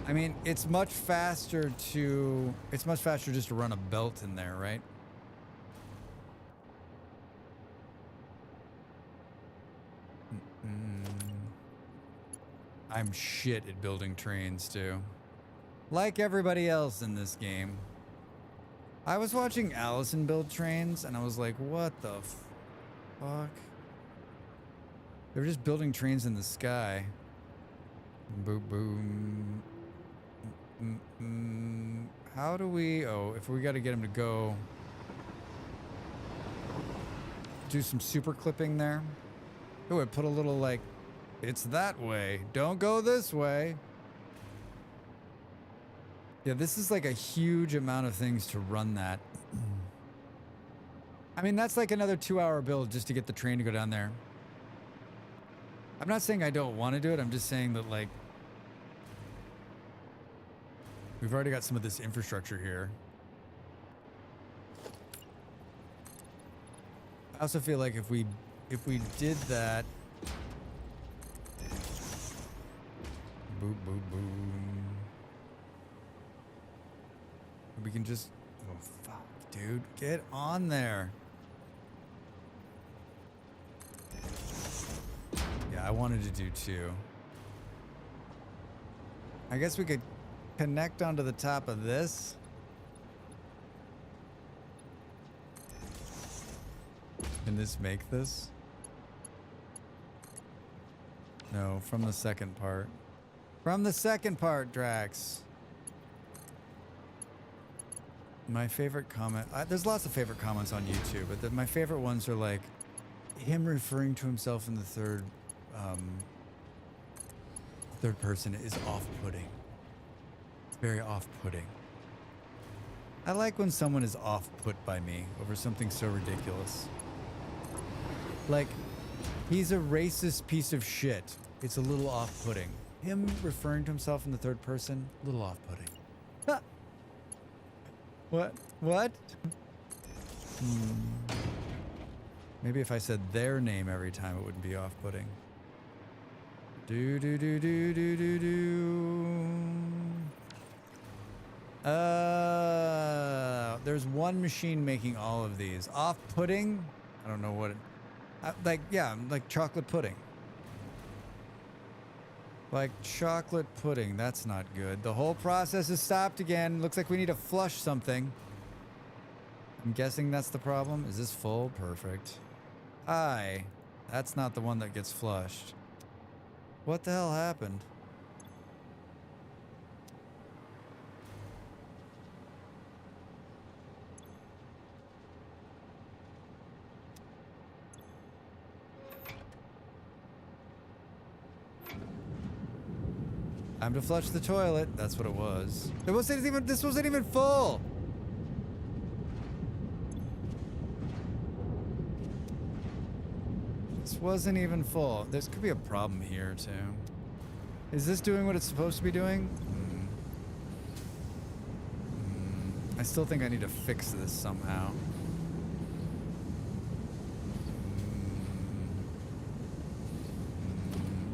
I mean, it's much faster just to run a belt in there, right? I'm shit at building trains too. Like everybody else in this game. I was watching Allison build trains and I was like, what the fuck? They're just building trains in the sky. Boom, boom. How do we... Oh, if we got to get him to go... Do some super clipping there. Oh, I put a little like... It's that way. Don't go this way. Yeah, this is like a huge amount of things to run that. I mean, that's like another 2-hour build just to get the train to go down there. I'm not saying I don't want to do it. I'm just saying that, like, we've already got some of this infrastructure here. I also feel like if we did that, boom, boom, boom, we can just, oh fuck, dude, get on there. Yeah, I wanted to do 2. I guess we could connect onto the top of this. Can this make this? No, from the second part. From the second part, Drax. My favorite comment... there's lots of favorite comments on YouTube, but my favorite ones are like him referring to himself in the third person is off-putting. It's very off-putting. I like when someone is off-put by me over something so ridiculous. Like, he's a racist piece of shit. It's a little off-putting. Him referring to himself in the third person, a little off-putting. Huh. What? Maybe if I said their name every time, it wouldn't be off-putting. There's one machine making all of these. Off-putting? I don't know what it... like chocolate pudding. Like chocolate pudding. That's not good. The whole process is stopped again. Looks like we need to flush something. I'm guessing that's the problem. Is this full? Perfect. Aye. That's not the one that gets flushed. What the hell happened? Time to flush the toilet. That's what it was. This wasn't even full. This wasn't even full. There could be a problem here too. Is this doing what it's supposed to be doing? I still think I need to fix this somehow.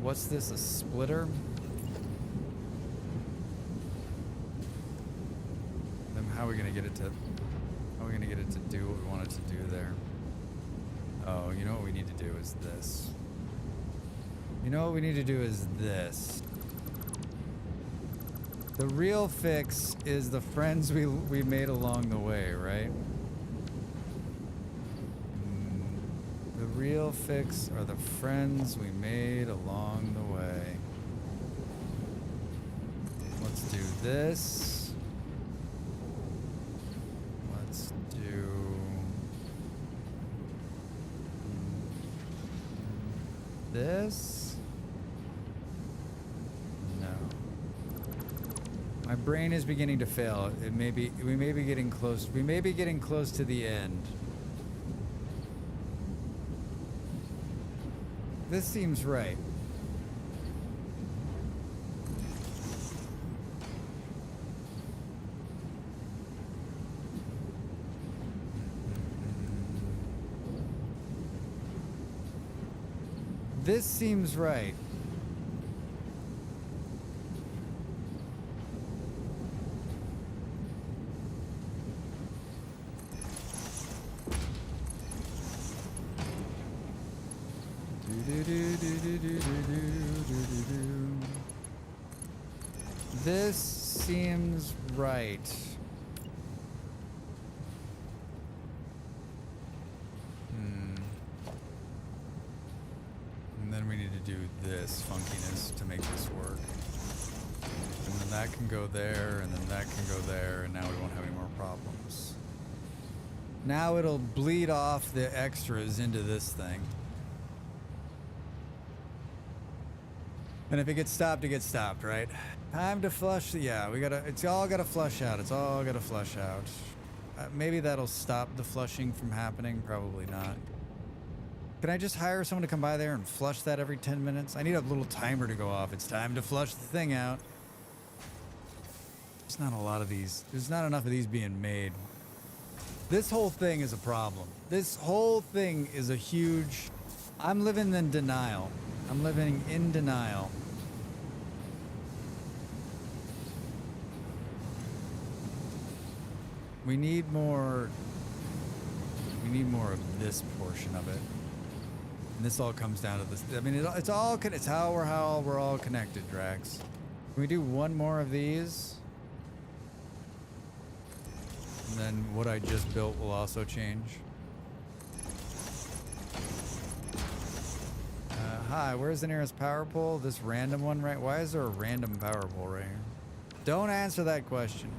What's this? A splitter? How are we gonna get it to do what we want it to do there? Oh, you know what we need to do is this. You know what we need to do is this. The real fix is the friends we made along the way, right? The real fix are the friends we made along the way. Let's do this. Let's do this. No. My brain is beginning to fail. We may be getting close. We may be getting close to the end. This seems right. This seems right. This seems right. And then we need to do this funkiness to make this work. And then that can go there, and then that can go there, and now we won't have any more problems. Now it'll bleed off the extras into this thing. And if it gets stopped, it gets stopped, right? Time to flush. Yeah, it's all gotta flush out. It's all gotta flush out. Maybe that'll stop the flushing from happening. Probably not. Can I just hire someone to come by there and flush that every 10 minutes? I need a little timer to go off. It's time to flush the thing out. There's not a lot of these. There's not enough of these being made. This whole thing is a problem. This whole thing is a huge... I'm living in denial. I'm living in denial. We need more of this portion of it. And this all comes down to this. I mean, it's how we're all connected, Dracs. Can we do one more of these? And then what I just built will also change. Hi, where's the nearest power pole? This random one, right? Why is there a random power pole right here? Don't answer that question.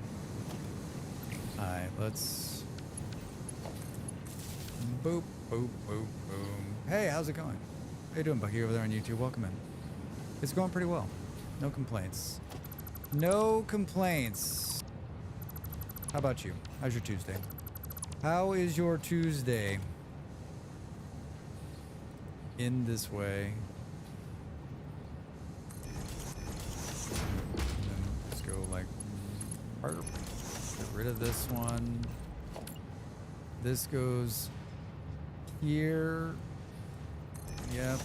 Alright, let's... Boop, boop, boop, boom. Hey, how's it going? How you doing, Bucky, over there on YouTube? Welcome in. It's going pretty well. No complaints. No complaints. How about you? How's your Tuesday? How is your Tuesday? In this way. And then let's go like... Get rid of this one. This goes here. Yep.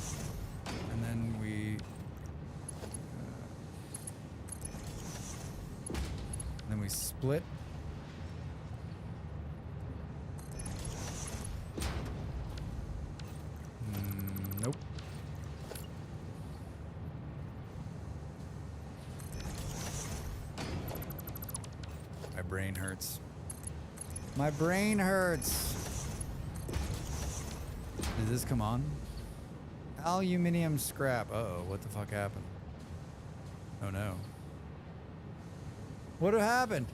And then we... then we split. Nope. My brain hurts. My brain hurts. Did this come on? Aluminium scrap. Uh-oh, what the fuck happened? Oh no. What happened?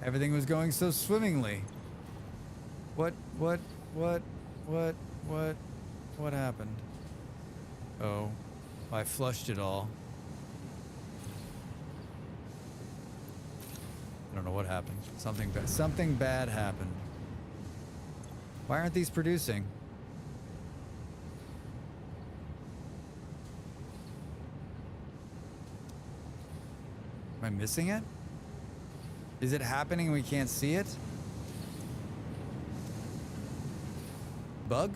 Everything was going so swimmingly. What happened? Oh, I flushed it all. I don't know what happened. Something bad happened. Why aren't these producing? Am I missing it? Is it happening and we can't see it? Bug?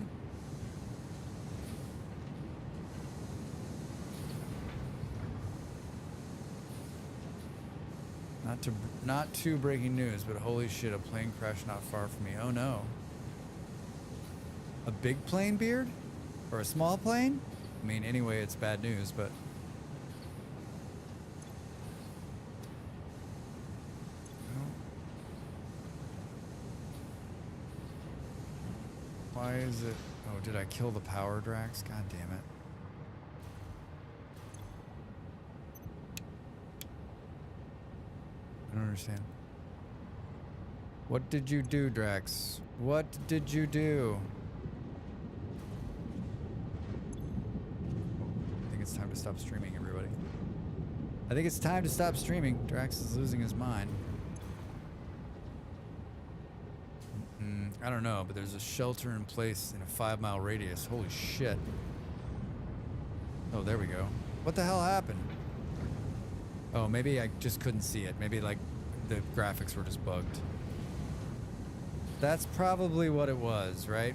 Not too breaking news, but holy shit, a plane crashed not far from me. Oh no. A big plane, Beard? Or a small plane? I mean, anyway, it's bad news, but... Why is it? Oh, did I kill the power Dracs? God damn it. I don't understand. What did you do, Drax? What did you do? I think it's time to stop streaming, everybody. I think it's time to stop streaming. Drax is losing his mind. I don't know, but there's a shelter in place in a 5-mile radius. Holy shit. Oh, there we go. What the hell happened? Oh, maybe I just couldn't see it. Maybe, like, the graphics were just bugged. That's probably what it was, right?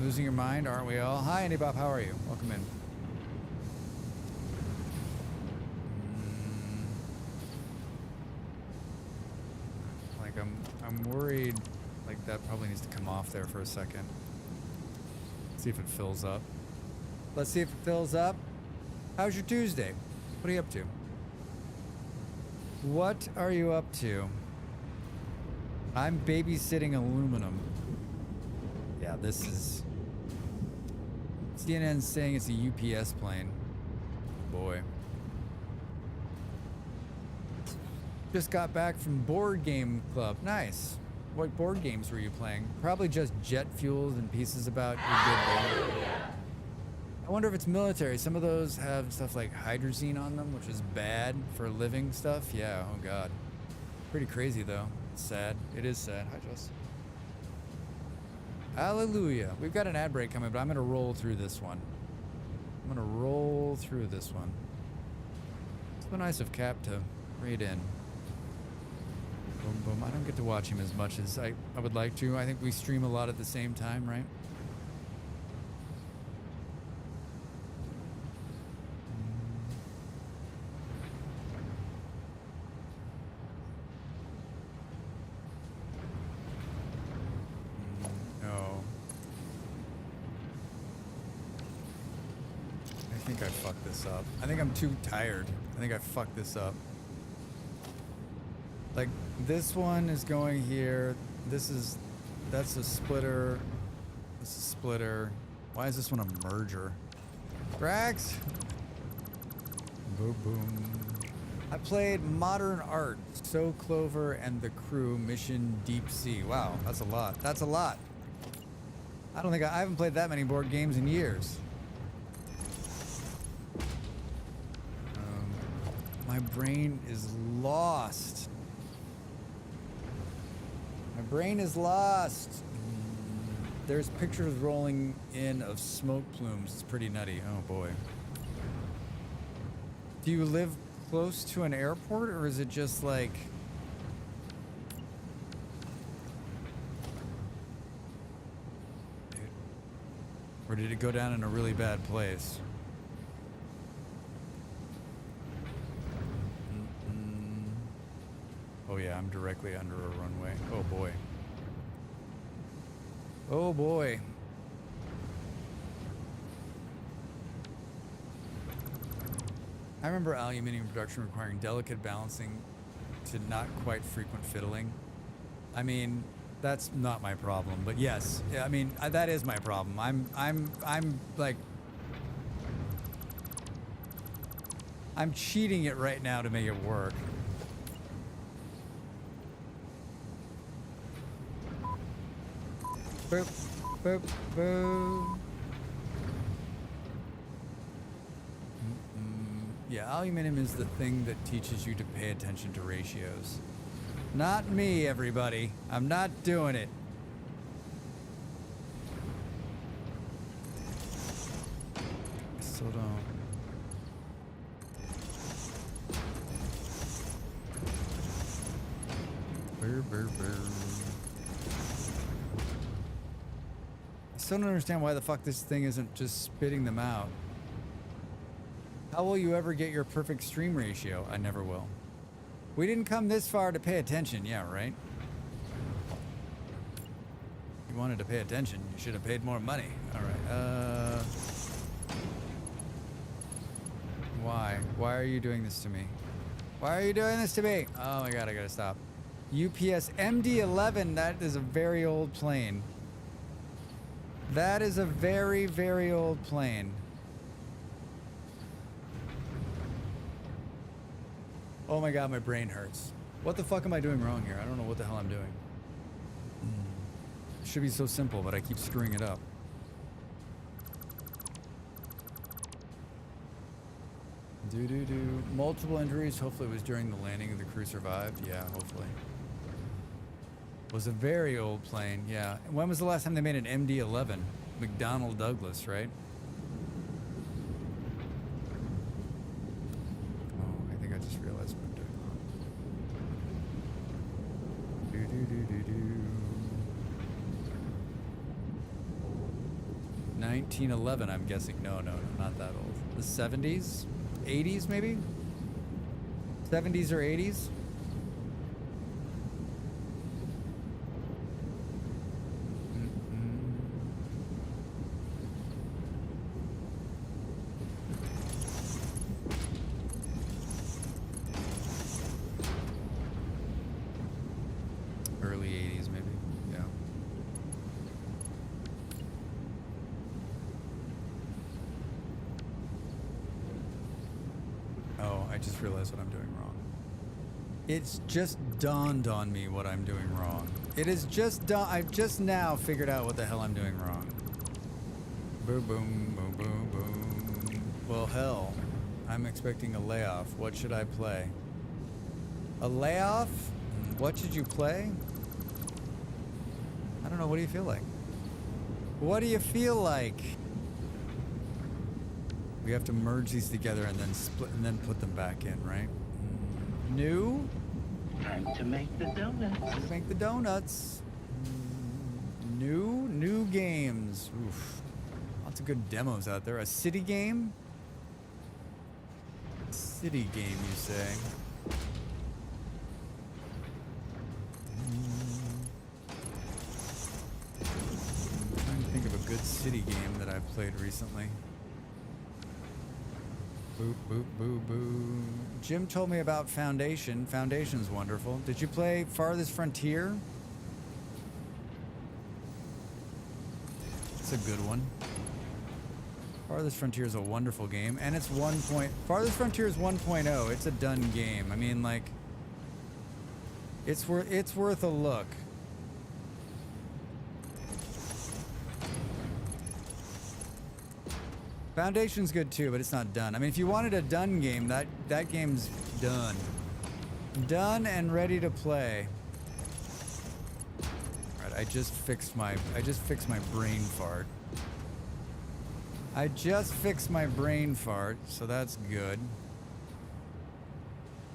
Losing your mind, aren't we all? Hi, Andy Bob, how are you? Welcome in. Like, I'm worried. Like, that probably needs to come off there for a second. See if it fills up. Let's see if it fills up. How's your Tuesday? What are you up to? What are you up to? I'm babysitting aluminum. Yeah, this is... CNN's saying it's a UPS plane. Boy. Just got back from Board Game Club. Nice. What board games were you playing? Probably just jet fuels and pieces about your good day. I wonder if it's military. Some of those have stuff like hydrazine on them, which is bad for living stuff. Yeah, oh god. Pretty crazy though. It's sad. It is sad. Hi, Jess. Hallelujah. We've got an ad break coming, but I'm gonna roll through this one. I'm gonna roll through this one. It's been nice of Cap to read in. Boom, boom. I don't get to watch him as much as I would like to. I think we stream a lot at the same time, right? No. I think I fucked this up. I think I'm too tired. I think I fucked this up. Like, this one is going here. That's a splitter. This is a splitter. Why is this one a merger? Drax! Boom, boom. I played Modern Art, So Clover and the Crew, Mission Deep Sea. Wow, that's a lot. That's a lot. I don't think I haven't played that many board games in years. My brain is lost. My brain is lost. There's pictures rolling in of smoke plumes. It's pretty nutty. Oh boy. Do you live close to an airport, or is it just like... Or did it go down in a really bad place? Oh yeah, I'm directly under a runway. Oh boy. Oh boy. I remember aluminum production requiring delicate balancing to not quite frequent fiddling. I mean, that's not my problem, but yes, I mean, that is my problem. I'm like, I'm cheating it right now to make it work. Boop, boop, boop. Yeah, aluminum is the thing that teaches you to pay attention to ratios. Not me, everybody. I'm not doing it. I still don't. Burr, burr, burr. I still don't understand why the fuck this thing isn't just spitting them out. How will you ever get your perfect stream ratio? I never will. We didn't come this far to pay attention, yeah, right? If you wanted to pay attention, you should have paid more money. Alright, Why? Why are you doing this to me? Why are you doing this to me? Oh my god, I gotta stop. UPS MD-11, that is a very old plane. That is a very, very old plane. Oh my god, my brain hurts. What the fuck am I doing wrong here? I don't know what the hell I'm doing. It should be so simple, but I keep screwing it up. Do. Multiple injuries. Hopefully it was during the landing. The crew survived. Yeah, hopefully. Was a very old plane. Yeah. When was the last time they made an MD-11? McDonnell Douglas, right? Oh, I think I just realized what I'm doing wrong. 1911, I'm guessing. No, not that old. The 70s? 80s, maybe? 70s or 80s? Early 80s, maybe. Yeah. Oh, I just realized what I'm doing wrong. It's just dawned on me what I'm doing wrong. It is just I've just now figured out what the hell I'm doing wrong. Boom, boom, boom, boom, boom. Well, hell, I'm expecting a layoff. What should I play? A layoff? What should you play? I don't know. What do you feel like? What do you feel like? We have to merge these together and then split and then put them back in, right? New? Time to make the donuts. Time to make the donuts. New games. Oof. Lots of good demos out there. A city game? City game, you say? I'm trying to think of a good city game that I've played recently. Boop, boop, boop, boop. Jim told me about Foundation. Foundation's wonderful. Did you play Farthest Frontier? It's a good one. Farthest Frontier is a wonderful game, and it's Farthest Frontier is 1.0. It's a done game. I mean, like, it's worth a look. Foundation's good too, but it's not done. I mean, if you wanted a done game, that game's done. Done and ready to play. Alright, I just fixed my brain fart. I just fixed my brain fart, so that's good.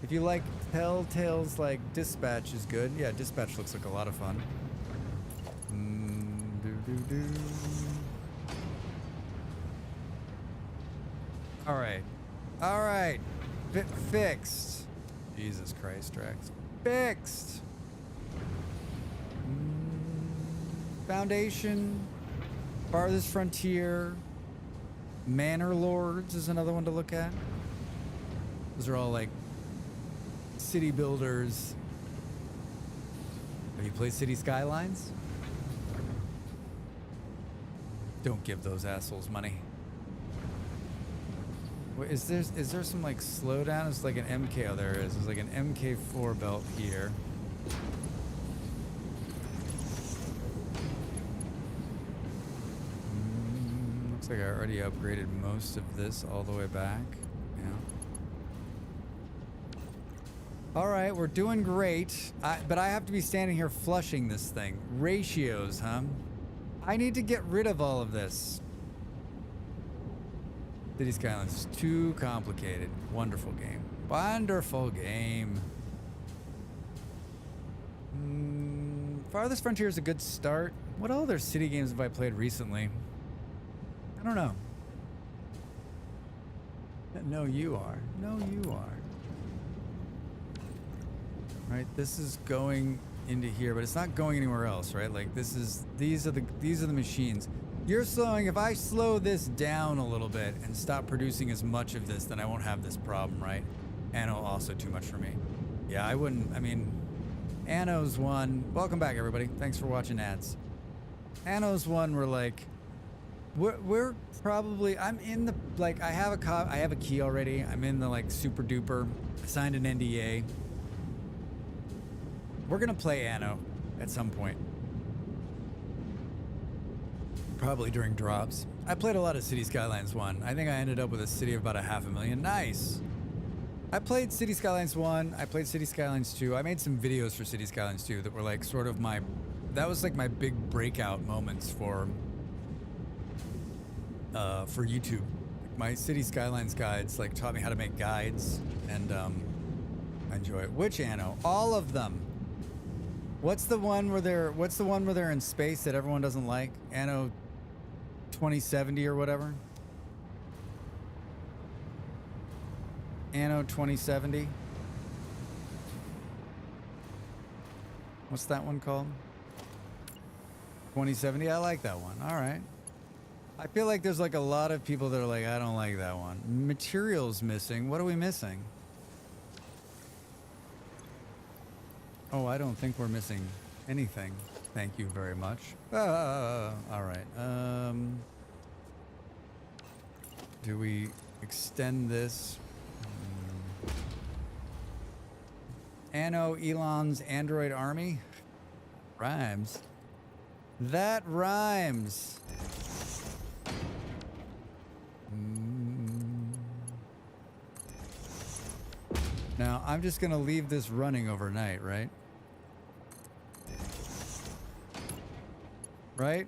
If you like Telltale's, like, Dispatch is good. Yeah, Dispatch looks like a lot of fun. All right. Fixed. Jesus Christ, Dracs. Fixed. Foundation. Farthest Frontier. Manor Lords is another one to look at. Those are all like city builders. Have you played City Skylines? Don't give those assholes money. Wait, is there some like slowdown? It's like an MK. Oh, there is. There's like an MK4 belt here. Looks like I already upgraded most of this all the way back. Yeah. All right, we're doing great. But I have to be standing here flushing this thing. Ratios, huh? I need to get rid of all of this. City Skylines is too complicated. Wonderful game. Wonderful game. Farthest Frontier is a good start. What other city games have I played recently? I don't know. No, you are. No, you are. Right, this is going into here, but it's not going anywhere else, right? Like these are the machines. You're slowing. If I slow this down a little bit and stop producing as much of this, then I won't have this problem, right? Anno also too much for me. Yeah, I wouldn't. I mean, Anno's one. Welcome back, everybody. Thanks for watching ads. Anno's one were like, We're probably, I'm in the, like, I have a key already. I'm in the, like, super duper, signed an NDA. We're gonna play Anno at some point. Probably during drops. I played a lot of City Skylines 1. I think I ended up with a city of about 500,000. Nice. I played City Skylines 1. I played City Skylines 2. I made some videos for City Skylines 2 that were like sort of my, that was like my big breakout moments for YouTube. My City Skylines guides like taught me how to make guides, and I enjoy it. Which Anno? All of them. What's the one where they're in space that everyone doesn't like? Anno 2070 or whatever. Anno 2070. What's that one called? 2070. I like that one. All right. I feel like there's like a lot of people that are like, I don't like that one. Materials missing. What are we missing? Oh, I don't think we're missing anything. Thank you very much. All right. Do we extend this? Anno Elon's Android Army? Rhymes. That rhymes. Now, I'm just gonna leave this running overnight, right? Right?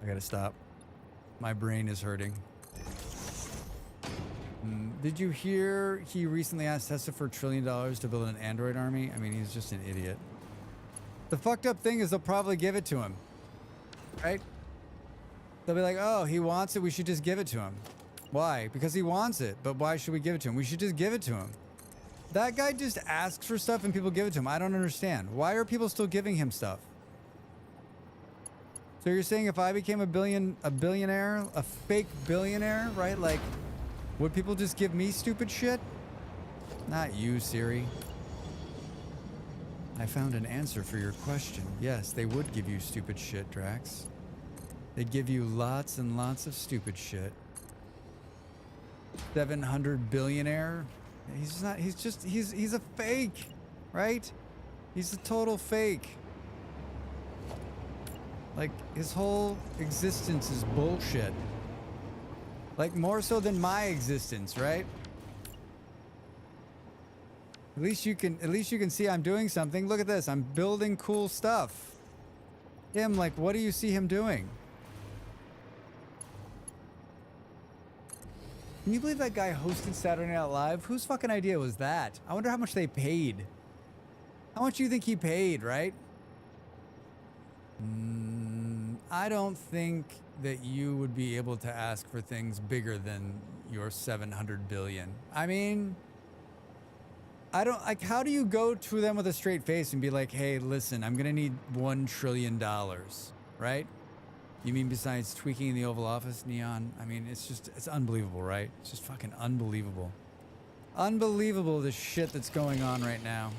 I gotta stop. My brain is hurting. Did you hear he recently asked Tesla for $1 trillion to build an Android army? I mean, he's just an idiot. The fucked up thing is they'll probably give it to him. Right? They'll be like, oh, he wants it, we should just give it to him. Why? Because he wants it, but why should we give it to him? We should just give it to him. That guy just asks for stuff and people give it to him. I don't understand. Why are people still giving him stuff? So you're saying if I became a billionaire, a fake billionaire, right? Like, would people just give me stupid shit? Not you, Siri. I found an answer for your question. Yes, they would give you stupid shit, Drax. They'd give you lots and lots of stupid shit. 700 billionaire? He's not, he's a fake, right? He's a total fake. Like, his whole existence is bullshit. Like, more so than my existence, right? At least you can see I'm doing something. Look at this. I'm building cool stuff. Him, like, what do you see him doing? Can you believe that guy hosted Saturday Night Live? Whose fucking idea was that? I wonder how much they paid. How much do you think he paid, right? I don't think that you would be able to ask for things bigger than your 700 billion. I mean, I don't, like, how do you go to them with a straight face and be like, hey, listen, I'm gonna need $1 trillion, right? You mean besides tweaking in the Oval Office, Neon? I mean, it's unbelievable, right? It's just fucking unbelievable. Unbelievable, the shit that's going on right now.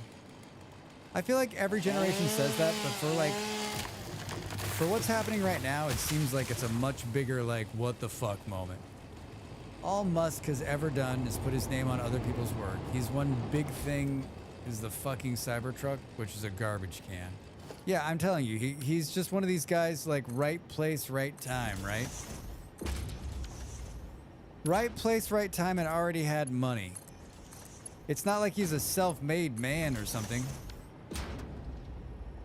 I feel like every generation says that, but for what's happening right now, it seems like it's a much bigger, like, what the fuck moment. All Musk has ever done is put his name on other people's work. He's one big thing is the fucking Cybertruck, which is a garbage can. Yeah, I'm telling you, he's just one of these guys, like, right place, right time, right? Right place, right time, and already had money. It's not like he's a self-made man or something.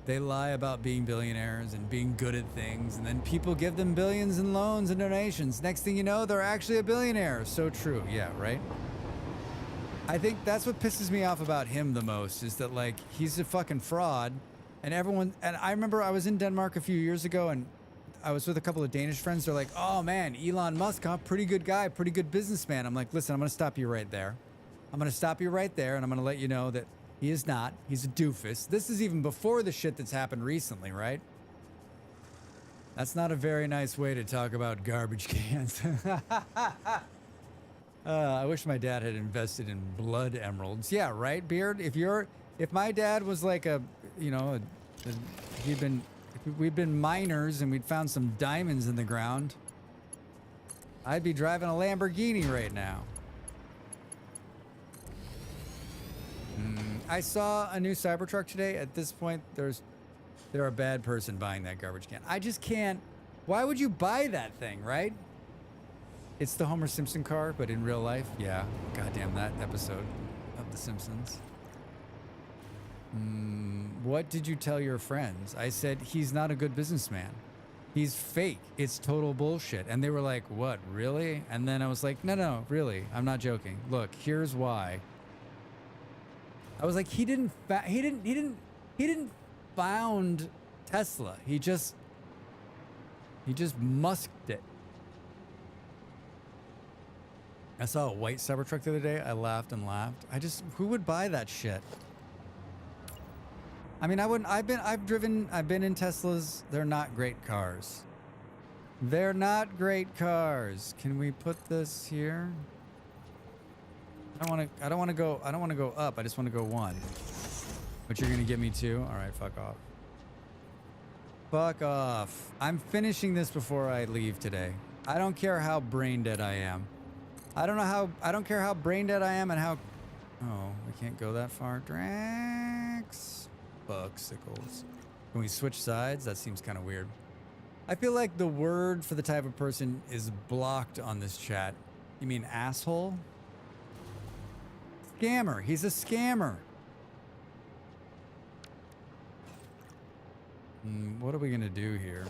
They lie about being billionaires and being good at things, and then people give them billions in loans and donations. Next thing you know, they're actually a billionaire. So true. Yeah, right? I think that's what pisses me off about him the most, is that, like, he's a fucking fraud. And everyone, and I remember I was in Denmark a few years ago, and I was with a couple of Danish friends. They're like, oh man, Elon Musk, huh? Pretty good guy, pretty good businessman. I'm like, listen, I'm going to stop you right there. I'm going to stop you right there, and I'm going to let you know that he is not. He's a doofus. This is even before the shit that's happened recently, right? That's not a very nice way to talk about garbage cans. I wish my dad had invested in blood emeralds. Yeah, right, Beard? If my dad was like we'd been miners and we'd found some diamonds in the ground, I'd be driving a Lamborghini right now. I saw a new Cybertruck today. At this point, they're a bad person buying that garbage can. I just can't. Why would you buy that thing, right? It's the Homer Simpson car, but in real life, yeah. Goddamn that episode of The Simpsons. What did you tell your friends? I said, he's not a good businessman. He's fake. It's total bullshit. And they were like, what, really? And then I was like, no, really. I'm not joking. Look, here's why. I was like, he didn't found Tesla. He just musked it. I saw a white Cybertruck the other day. I laughed and laughed. Who would buy that shit? I mean, I wouldn't. I've been in Teslas. They're not great cars. They're not great cars. Can we put this here? I don't want to go up. I just want to go one. But you're gonna get me two? All right, fuck off. Fuck off. I'm finishing this before I leave today. I don't care how brain dead I am. I don't care how brain dead I am and how. Oh, we can't go that far. Dracs. Bucksicles. Can we switch sides? That seems kind of weird. I feel like the word for the type of person is blocked on this chat. You mean asshole? Scammer. He's a scammer. What are we gonna do here?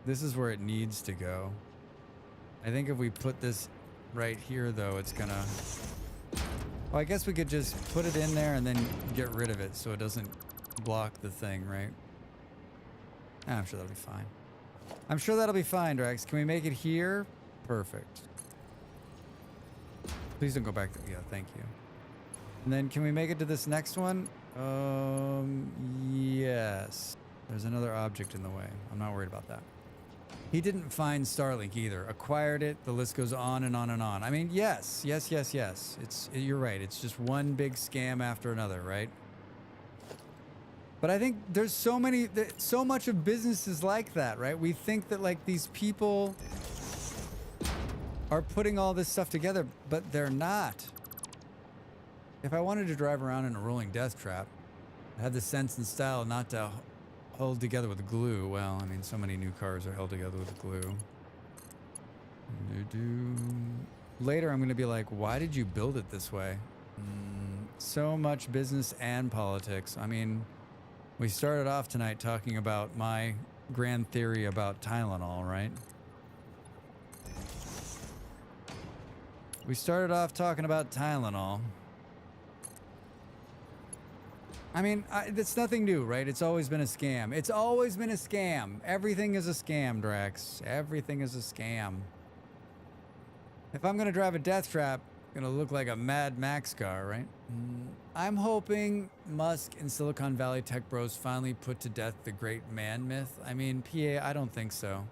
This is where it needs to go. I think if we put this right here, though, it's gonna... Well, I guess we could just put it in there and then get rid of it so it doesn't block the thing, right? I'm sure that'll be fine. I'm sure that'll be fine, Drax. Can we make it here? Perfect. Please don't go back to... Yeah, thank you. And then can we make it to this next one? Yes. There's another object in the way. I'm not worried about that. He didn't find Starlink either. Acquired it. The list goes on and on and on. I mean, yes. You're right. It's just one big scam after another, right? But I think there's so much of business is like that, right? We think that like these people are putting all this stuff together, but they're not. If I wanted to drive around in a rolling death trap, I had the sense and style not to hold together with glue. Well, I mean, so many new cars are held together with glue. Later, I'm going to be like, why did you build it this way? So much business and politics. I mean, we started off tonight talking about my grand theory about Tylenol, right? We started off talking about Tylenol. I mean, it's nothing new, right? It's always been a scam. It's always been a scam. Everything is a scam, Drax. Everything is a scam. If I'm going to drive a death trap, it's going to look like a Mad Max car, right? I'm hoping Musk and Silicon Valley tech bros finally put to death the great man myth. I mean, PA, I don't think so.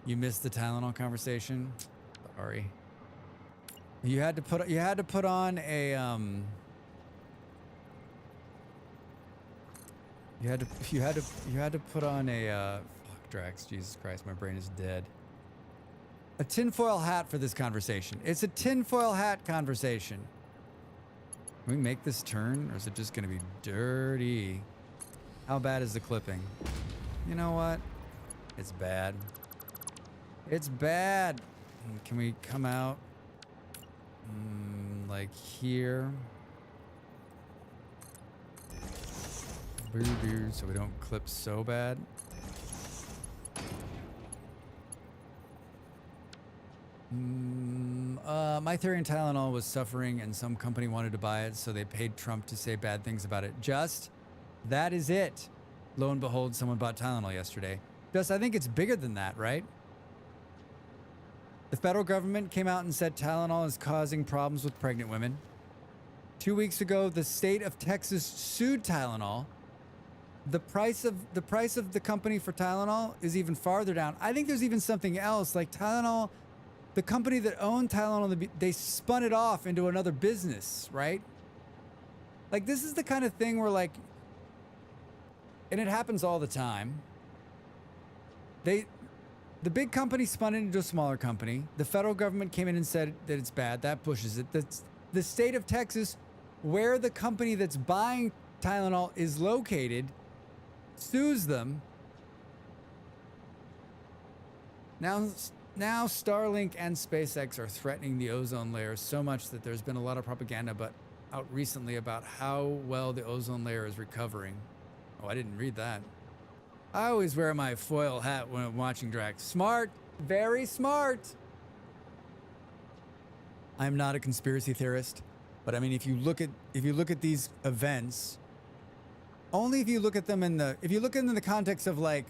You missed the Tylenol conversation? Sorry. You had to put on a You had to put on a fuck, Drax, Jesus Christ, my brain is dead. A tinfoil hat for this conversation. It's a tinfoil hat conversation. Can we make this turn, or is it just gonna be dirty? How bad is the clipping? You know what? It's bad. It's bad. Can we come out like here? So we don't clip so bad. My theory in Tylenol was suffering and some company wanted to buy it, so they paid Trump to say bad things about it. That is it. Lo and behold, someone bought Tylenol yesterday. I think it's bigger than that, right? The federal government came out and said Tylenol is causing problems with pregnant women. 2 weeks ago, the state of Texas sued Tylenol. The price of the company for Tylenol is even farther down. I think there's even something else, like Tylenol the company that owned Tylenol, they spun it off into another business, right? Like, this is the kind of thing where, like, and it happens all the time. The big company spun it into a smaller company. The federal government came in and said that it's bad. That pushes it. The state of Texas, where the company that's buying Tylenol is located, sues them. Now Starlink and SpaceX are threatening the ozone layer so much that there's been a lot of propaganda out recently about how well the ozone layer is recovering. Oh, I didn't read that. I always wear my foil hat when I'm watching Dracs. Smart, very smart. I'm not a conspiracy theorist, but I mean, if you look at these events, only if you look at them in the context of, like,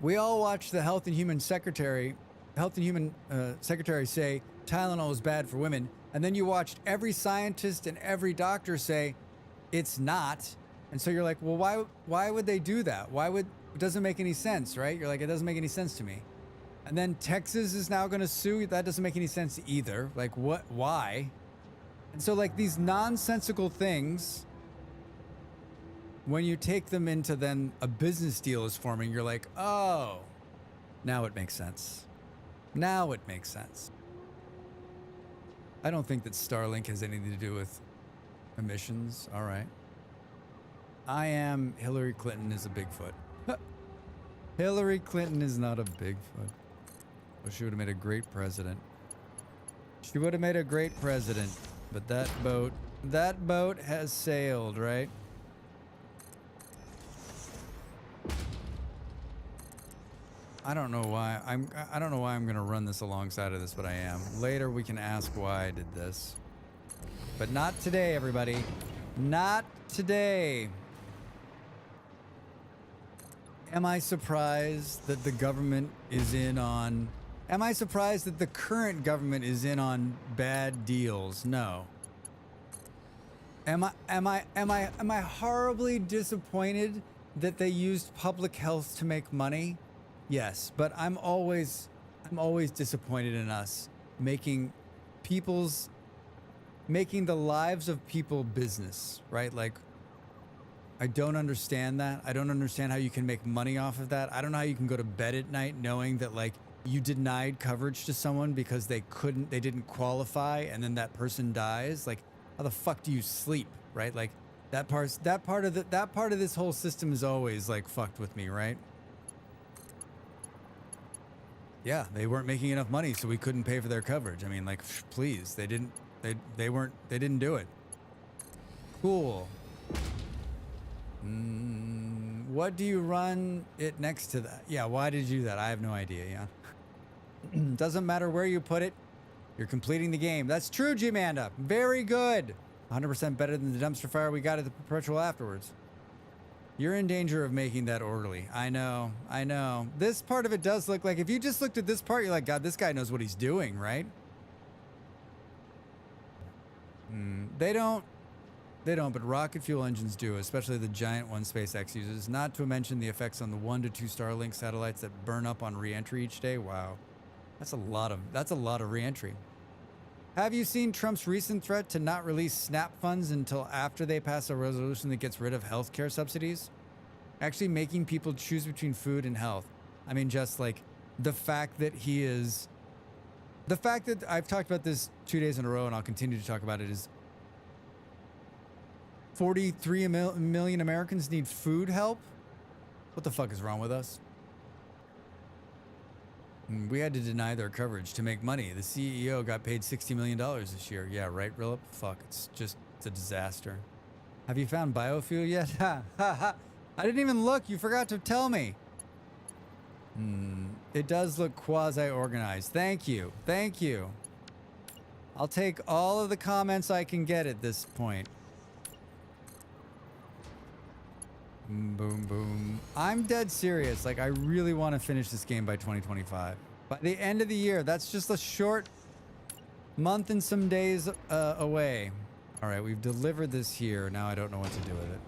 we all watched the Health and Human Secretary say Tylenol is bad for women, and then you watched every scientist and every doctor say it's not, and so you're like, well, why would they do that? It doesn't make any sense, right? You're like, it doesn't make any sense to me. And then Texas is now going to sue. That doesn't make any sense either. Like, what? Why? And so, like, these nonsensical things, when you take them into then a business deal is forming, you're like, oh, now it makes sense. Now it makes sense. I don't think that Starlink has anything to do with emissions. All right. I am Hillary Clinton is a Bigfoot. Hillary Clinton is not a Bigfoot. Well, she would have made a great president. She would have made a great president, but that boat has sailed, right? I don't know why I'm going to run this alongside of this, but I am. Later we can ask why I did this. But not today, everybody. Not today. Am I surprised that the government is in on... Am I surprised that the current government is in on bad deals? No. Am I horribly disappointed that they used public health to make money? Yes, but I'm always disappointed in us making the lives of people business, right? Like, I don't understand that. I don't understand how you can make money off of that. I don't know how you can go to bed at night knowing that, like, you denied coverage to someone because they didn't qualify, and then that person dies. Like, how the fuck do you sleep, right? Like, that part of this whole system is always, like, fucked with me, right? Yeah, they weren't making enough money, so we couldn't pay for their coverage. I mean, like, please, they didn't do it. Cool. What do you run it next to that? Yeah, why did you do that? I have no idea, yeah. Doesn't matter where you put it, you're completing the game. That's true, G-Manda. Very good. 100% better than the dumpster fire we got at the Perpetual afterwards. You're in danger of making that orderly. I know. This part of it does look like, if you just looked at this part, you're like, God, this guy knows what he's doing, right? They don't, but rocket fuel engines do, especially the giant one SpaceX uses, not to mention the effects on the 1 to 2 Starlink satellites that burn up on re-entry each day. Wow. That's a lot of re-entry. Have you seen Trump's recent threat to not release SNAP funds until after they pass a resolution that gets rid of healthcare subsidies? Actually making people choose between food and health. I mean, just like the fact that I've talked about this 2 days in a row, and I'll continue to talk about it, is 43 million Americans need food help? What the fuck is wrong with us? We had to deny their coverage to make money. The CEO got paid $60 million this year. Yeah, right, Rillip? Fuck, it's a disaster. Have you found biofuel yet? I didn't even look. You forgot to tell me. It does look quasi-organized. Thank you. I'll take all of the comments I can get at this point. Boom, boom. I'm dead serious. Like, I really want to finish this game by 2025. By the end of the year. That's just a short month and some days away. All right, we've delivered this here. Now I don't know what to do with it.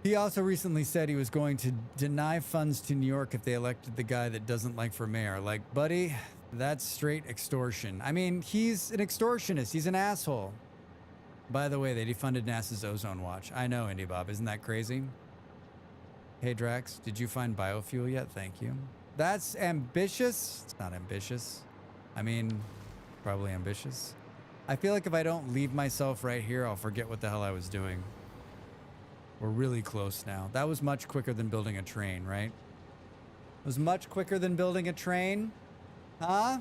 He also recently said he was going to deny funds to New York if they elected the guy that doesn't like for mayor. Like, buddy, that's straight extortion. I mean, he's an extortionist. He's an asshole. By the way, they defunded NASA's ozone watch. I know, Indy Bob. Isn't that crazy? Hey, Drax, did you find biofuel yet? Thank you. That's ambitious. It's not ambitious. I mean, probably ambitious. I feel like if I don't leave myself right here, I'll forget what the hell I was doing. We're really close now. That was much quicker than building a train, right? It was much quicker than building a train. Huh?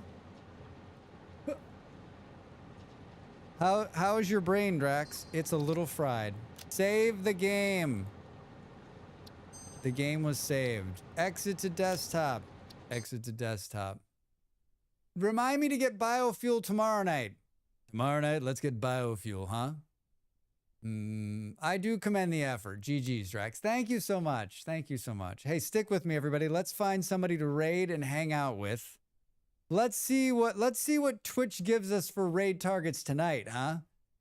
How is your brain, Drax? It's a little fried. Save the game. The game was saved. Exit to desktop. Exit to desktop. Remind me to get biofuel tomorrow night. Tomorrow night, let's get biofuel, huh? I do commend the effort. GG's, Drax. Thank you so much. Thank you so much. Hey, stick with me, everybody. Let's find somebody to raid and hang out with. Let's see what Twitch gives us for raid targets tonight, huh?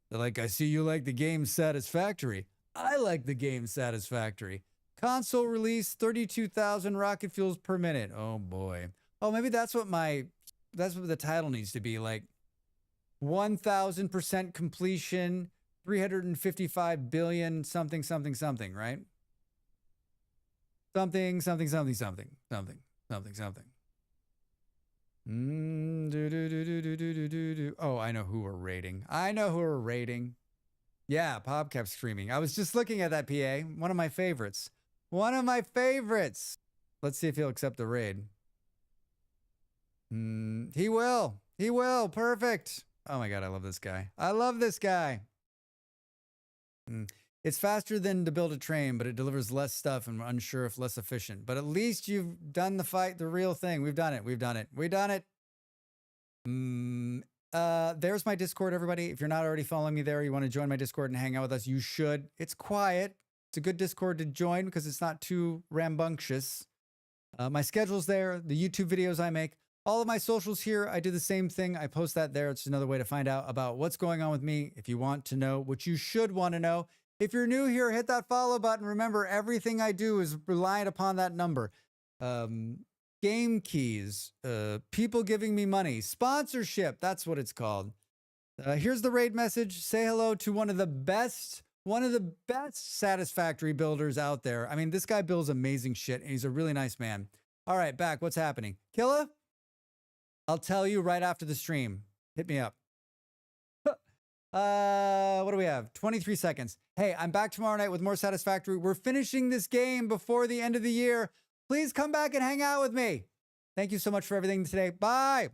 They're like, I see you like the game Satisfactory. I like the game Satisfactory. Console release, 32,000 rocket fuels per minute. Oh boy. Oh, maybe that's what the title needs to be, like 1,000% completion. 355 billion something, right? Something. Oh, I know who we're raiding. Yeah, Pop kept screaming. I was just looking at that PA. One of my favorites. Let's see if he'll accept the raid. He will. Perfect. Oh my God, I love this guy. It's faster than to build a train, but it delivers less stuff and we're unsure if less efficient. But at least you've done the real thing. We've done it. There's my Discord, everybody. If you're not already following me there, you want to join my Discord and hang out with us, you should. It's quiet. It's a good Discord to join because it's not too rambunctious. My schedule's there, the YouTube videos I make. All of my socials here, I do the same thing. I post that there. It's another way to find out about what's going on with me. If you want to know what you should want to know. If you're new here, hit that follow button. Remember, everything I do is reliant upon that number. Game keys, people giving me money, sponsorship. That's what it's called. Here's the raid message. Say hello to one of the best Satisfactory builders out there. I mean, this guy builds amazing shit and he's a really nice man. All right, back. What's happening? Killa? I'll tell you right after the stream. Hit me up. What do we have? 23 seconds. Hey, I'm back tomorrow night with more Satisfactory. We're finishing this game before the end of the year. Please come back and hang out with me. Thank you so much for everything today. Bye.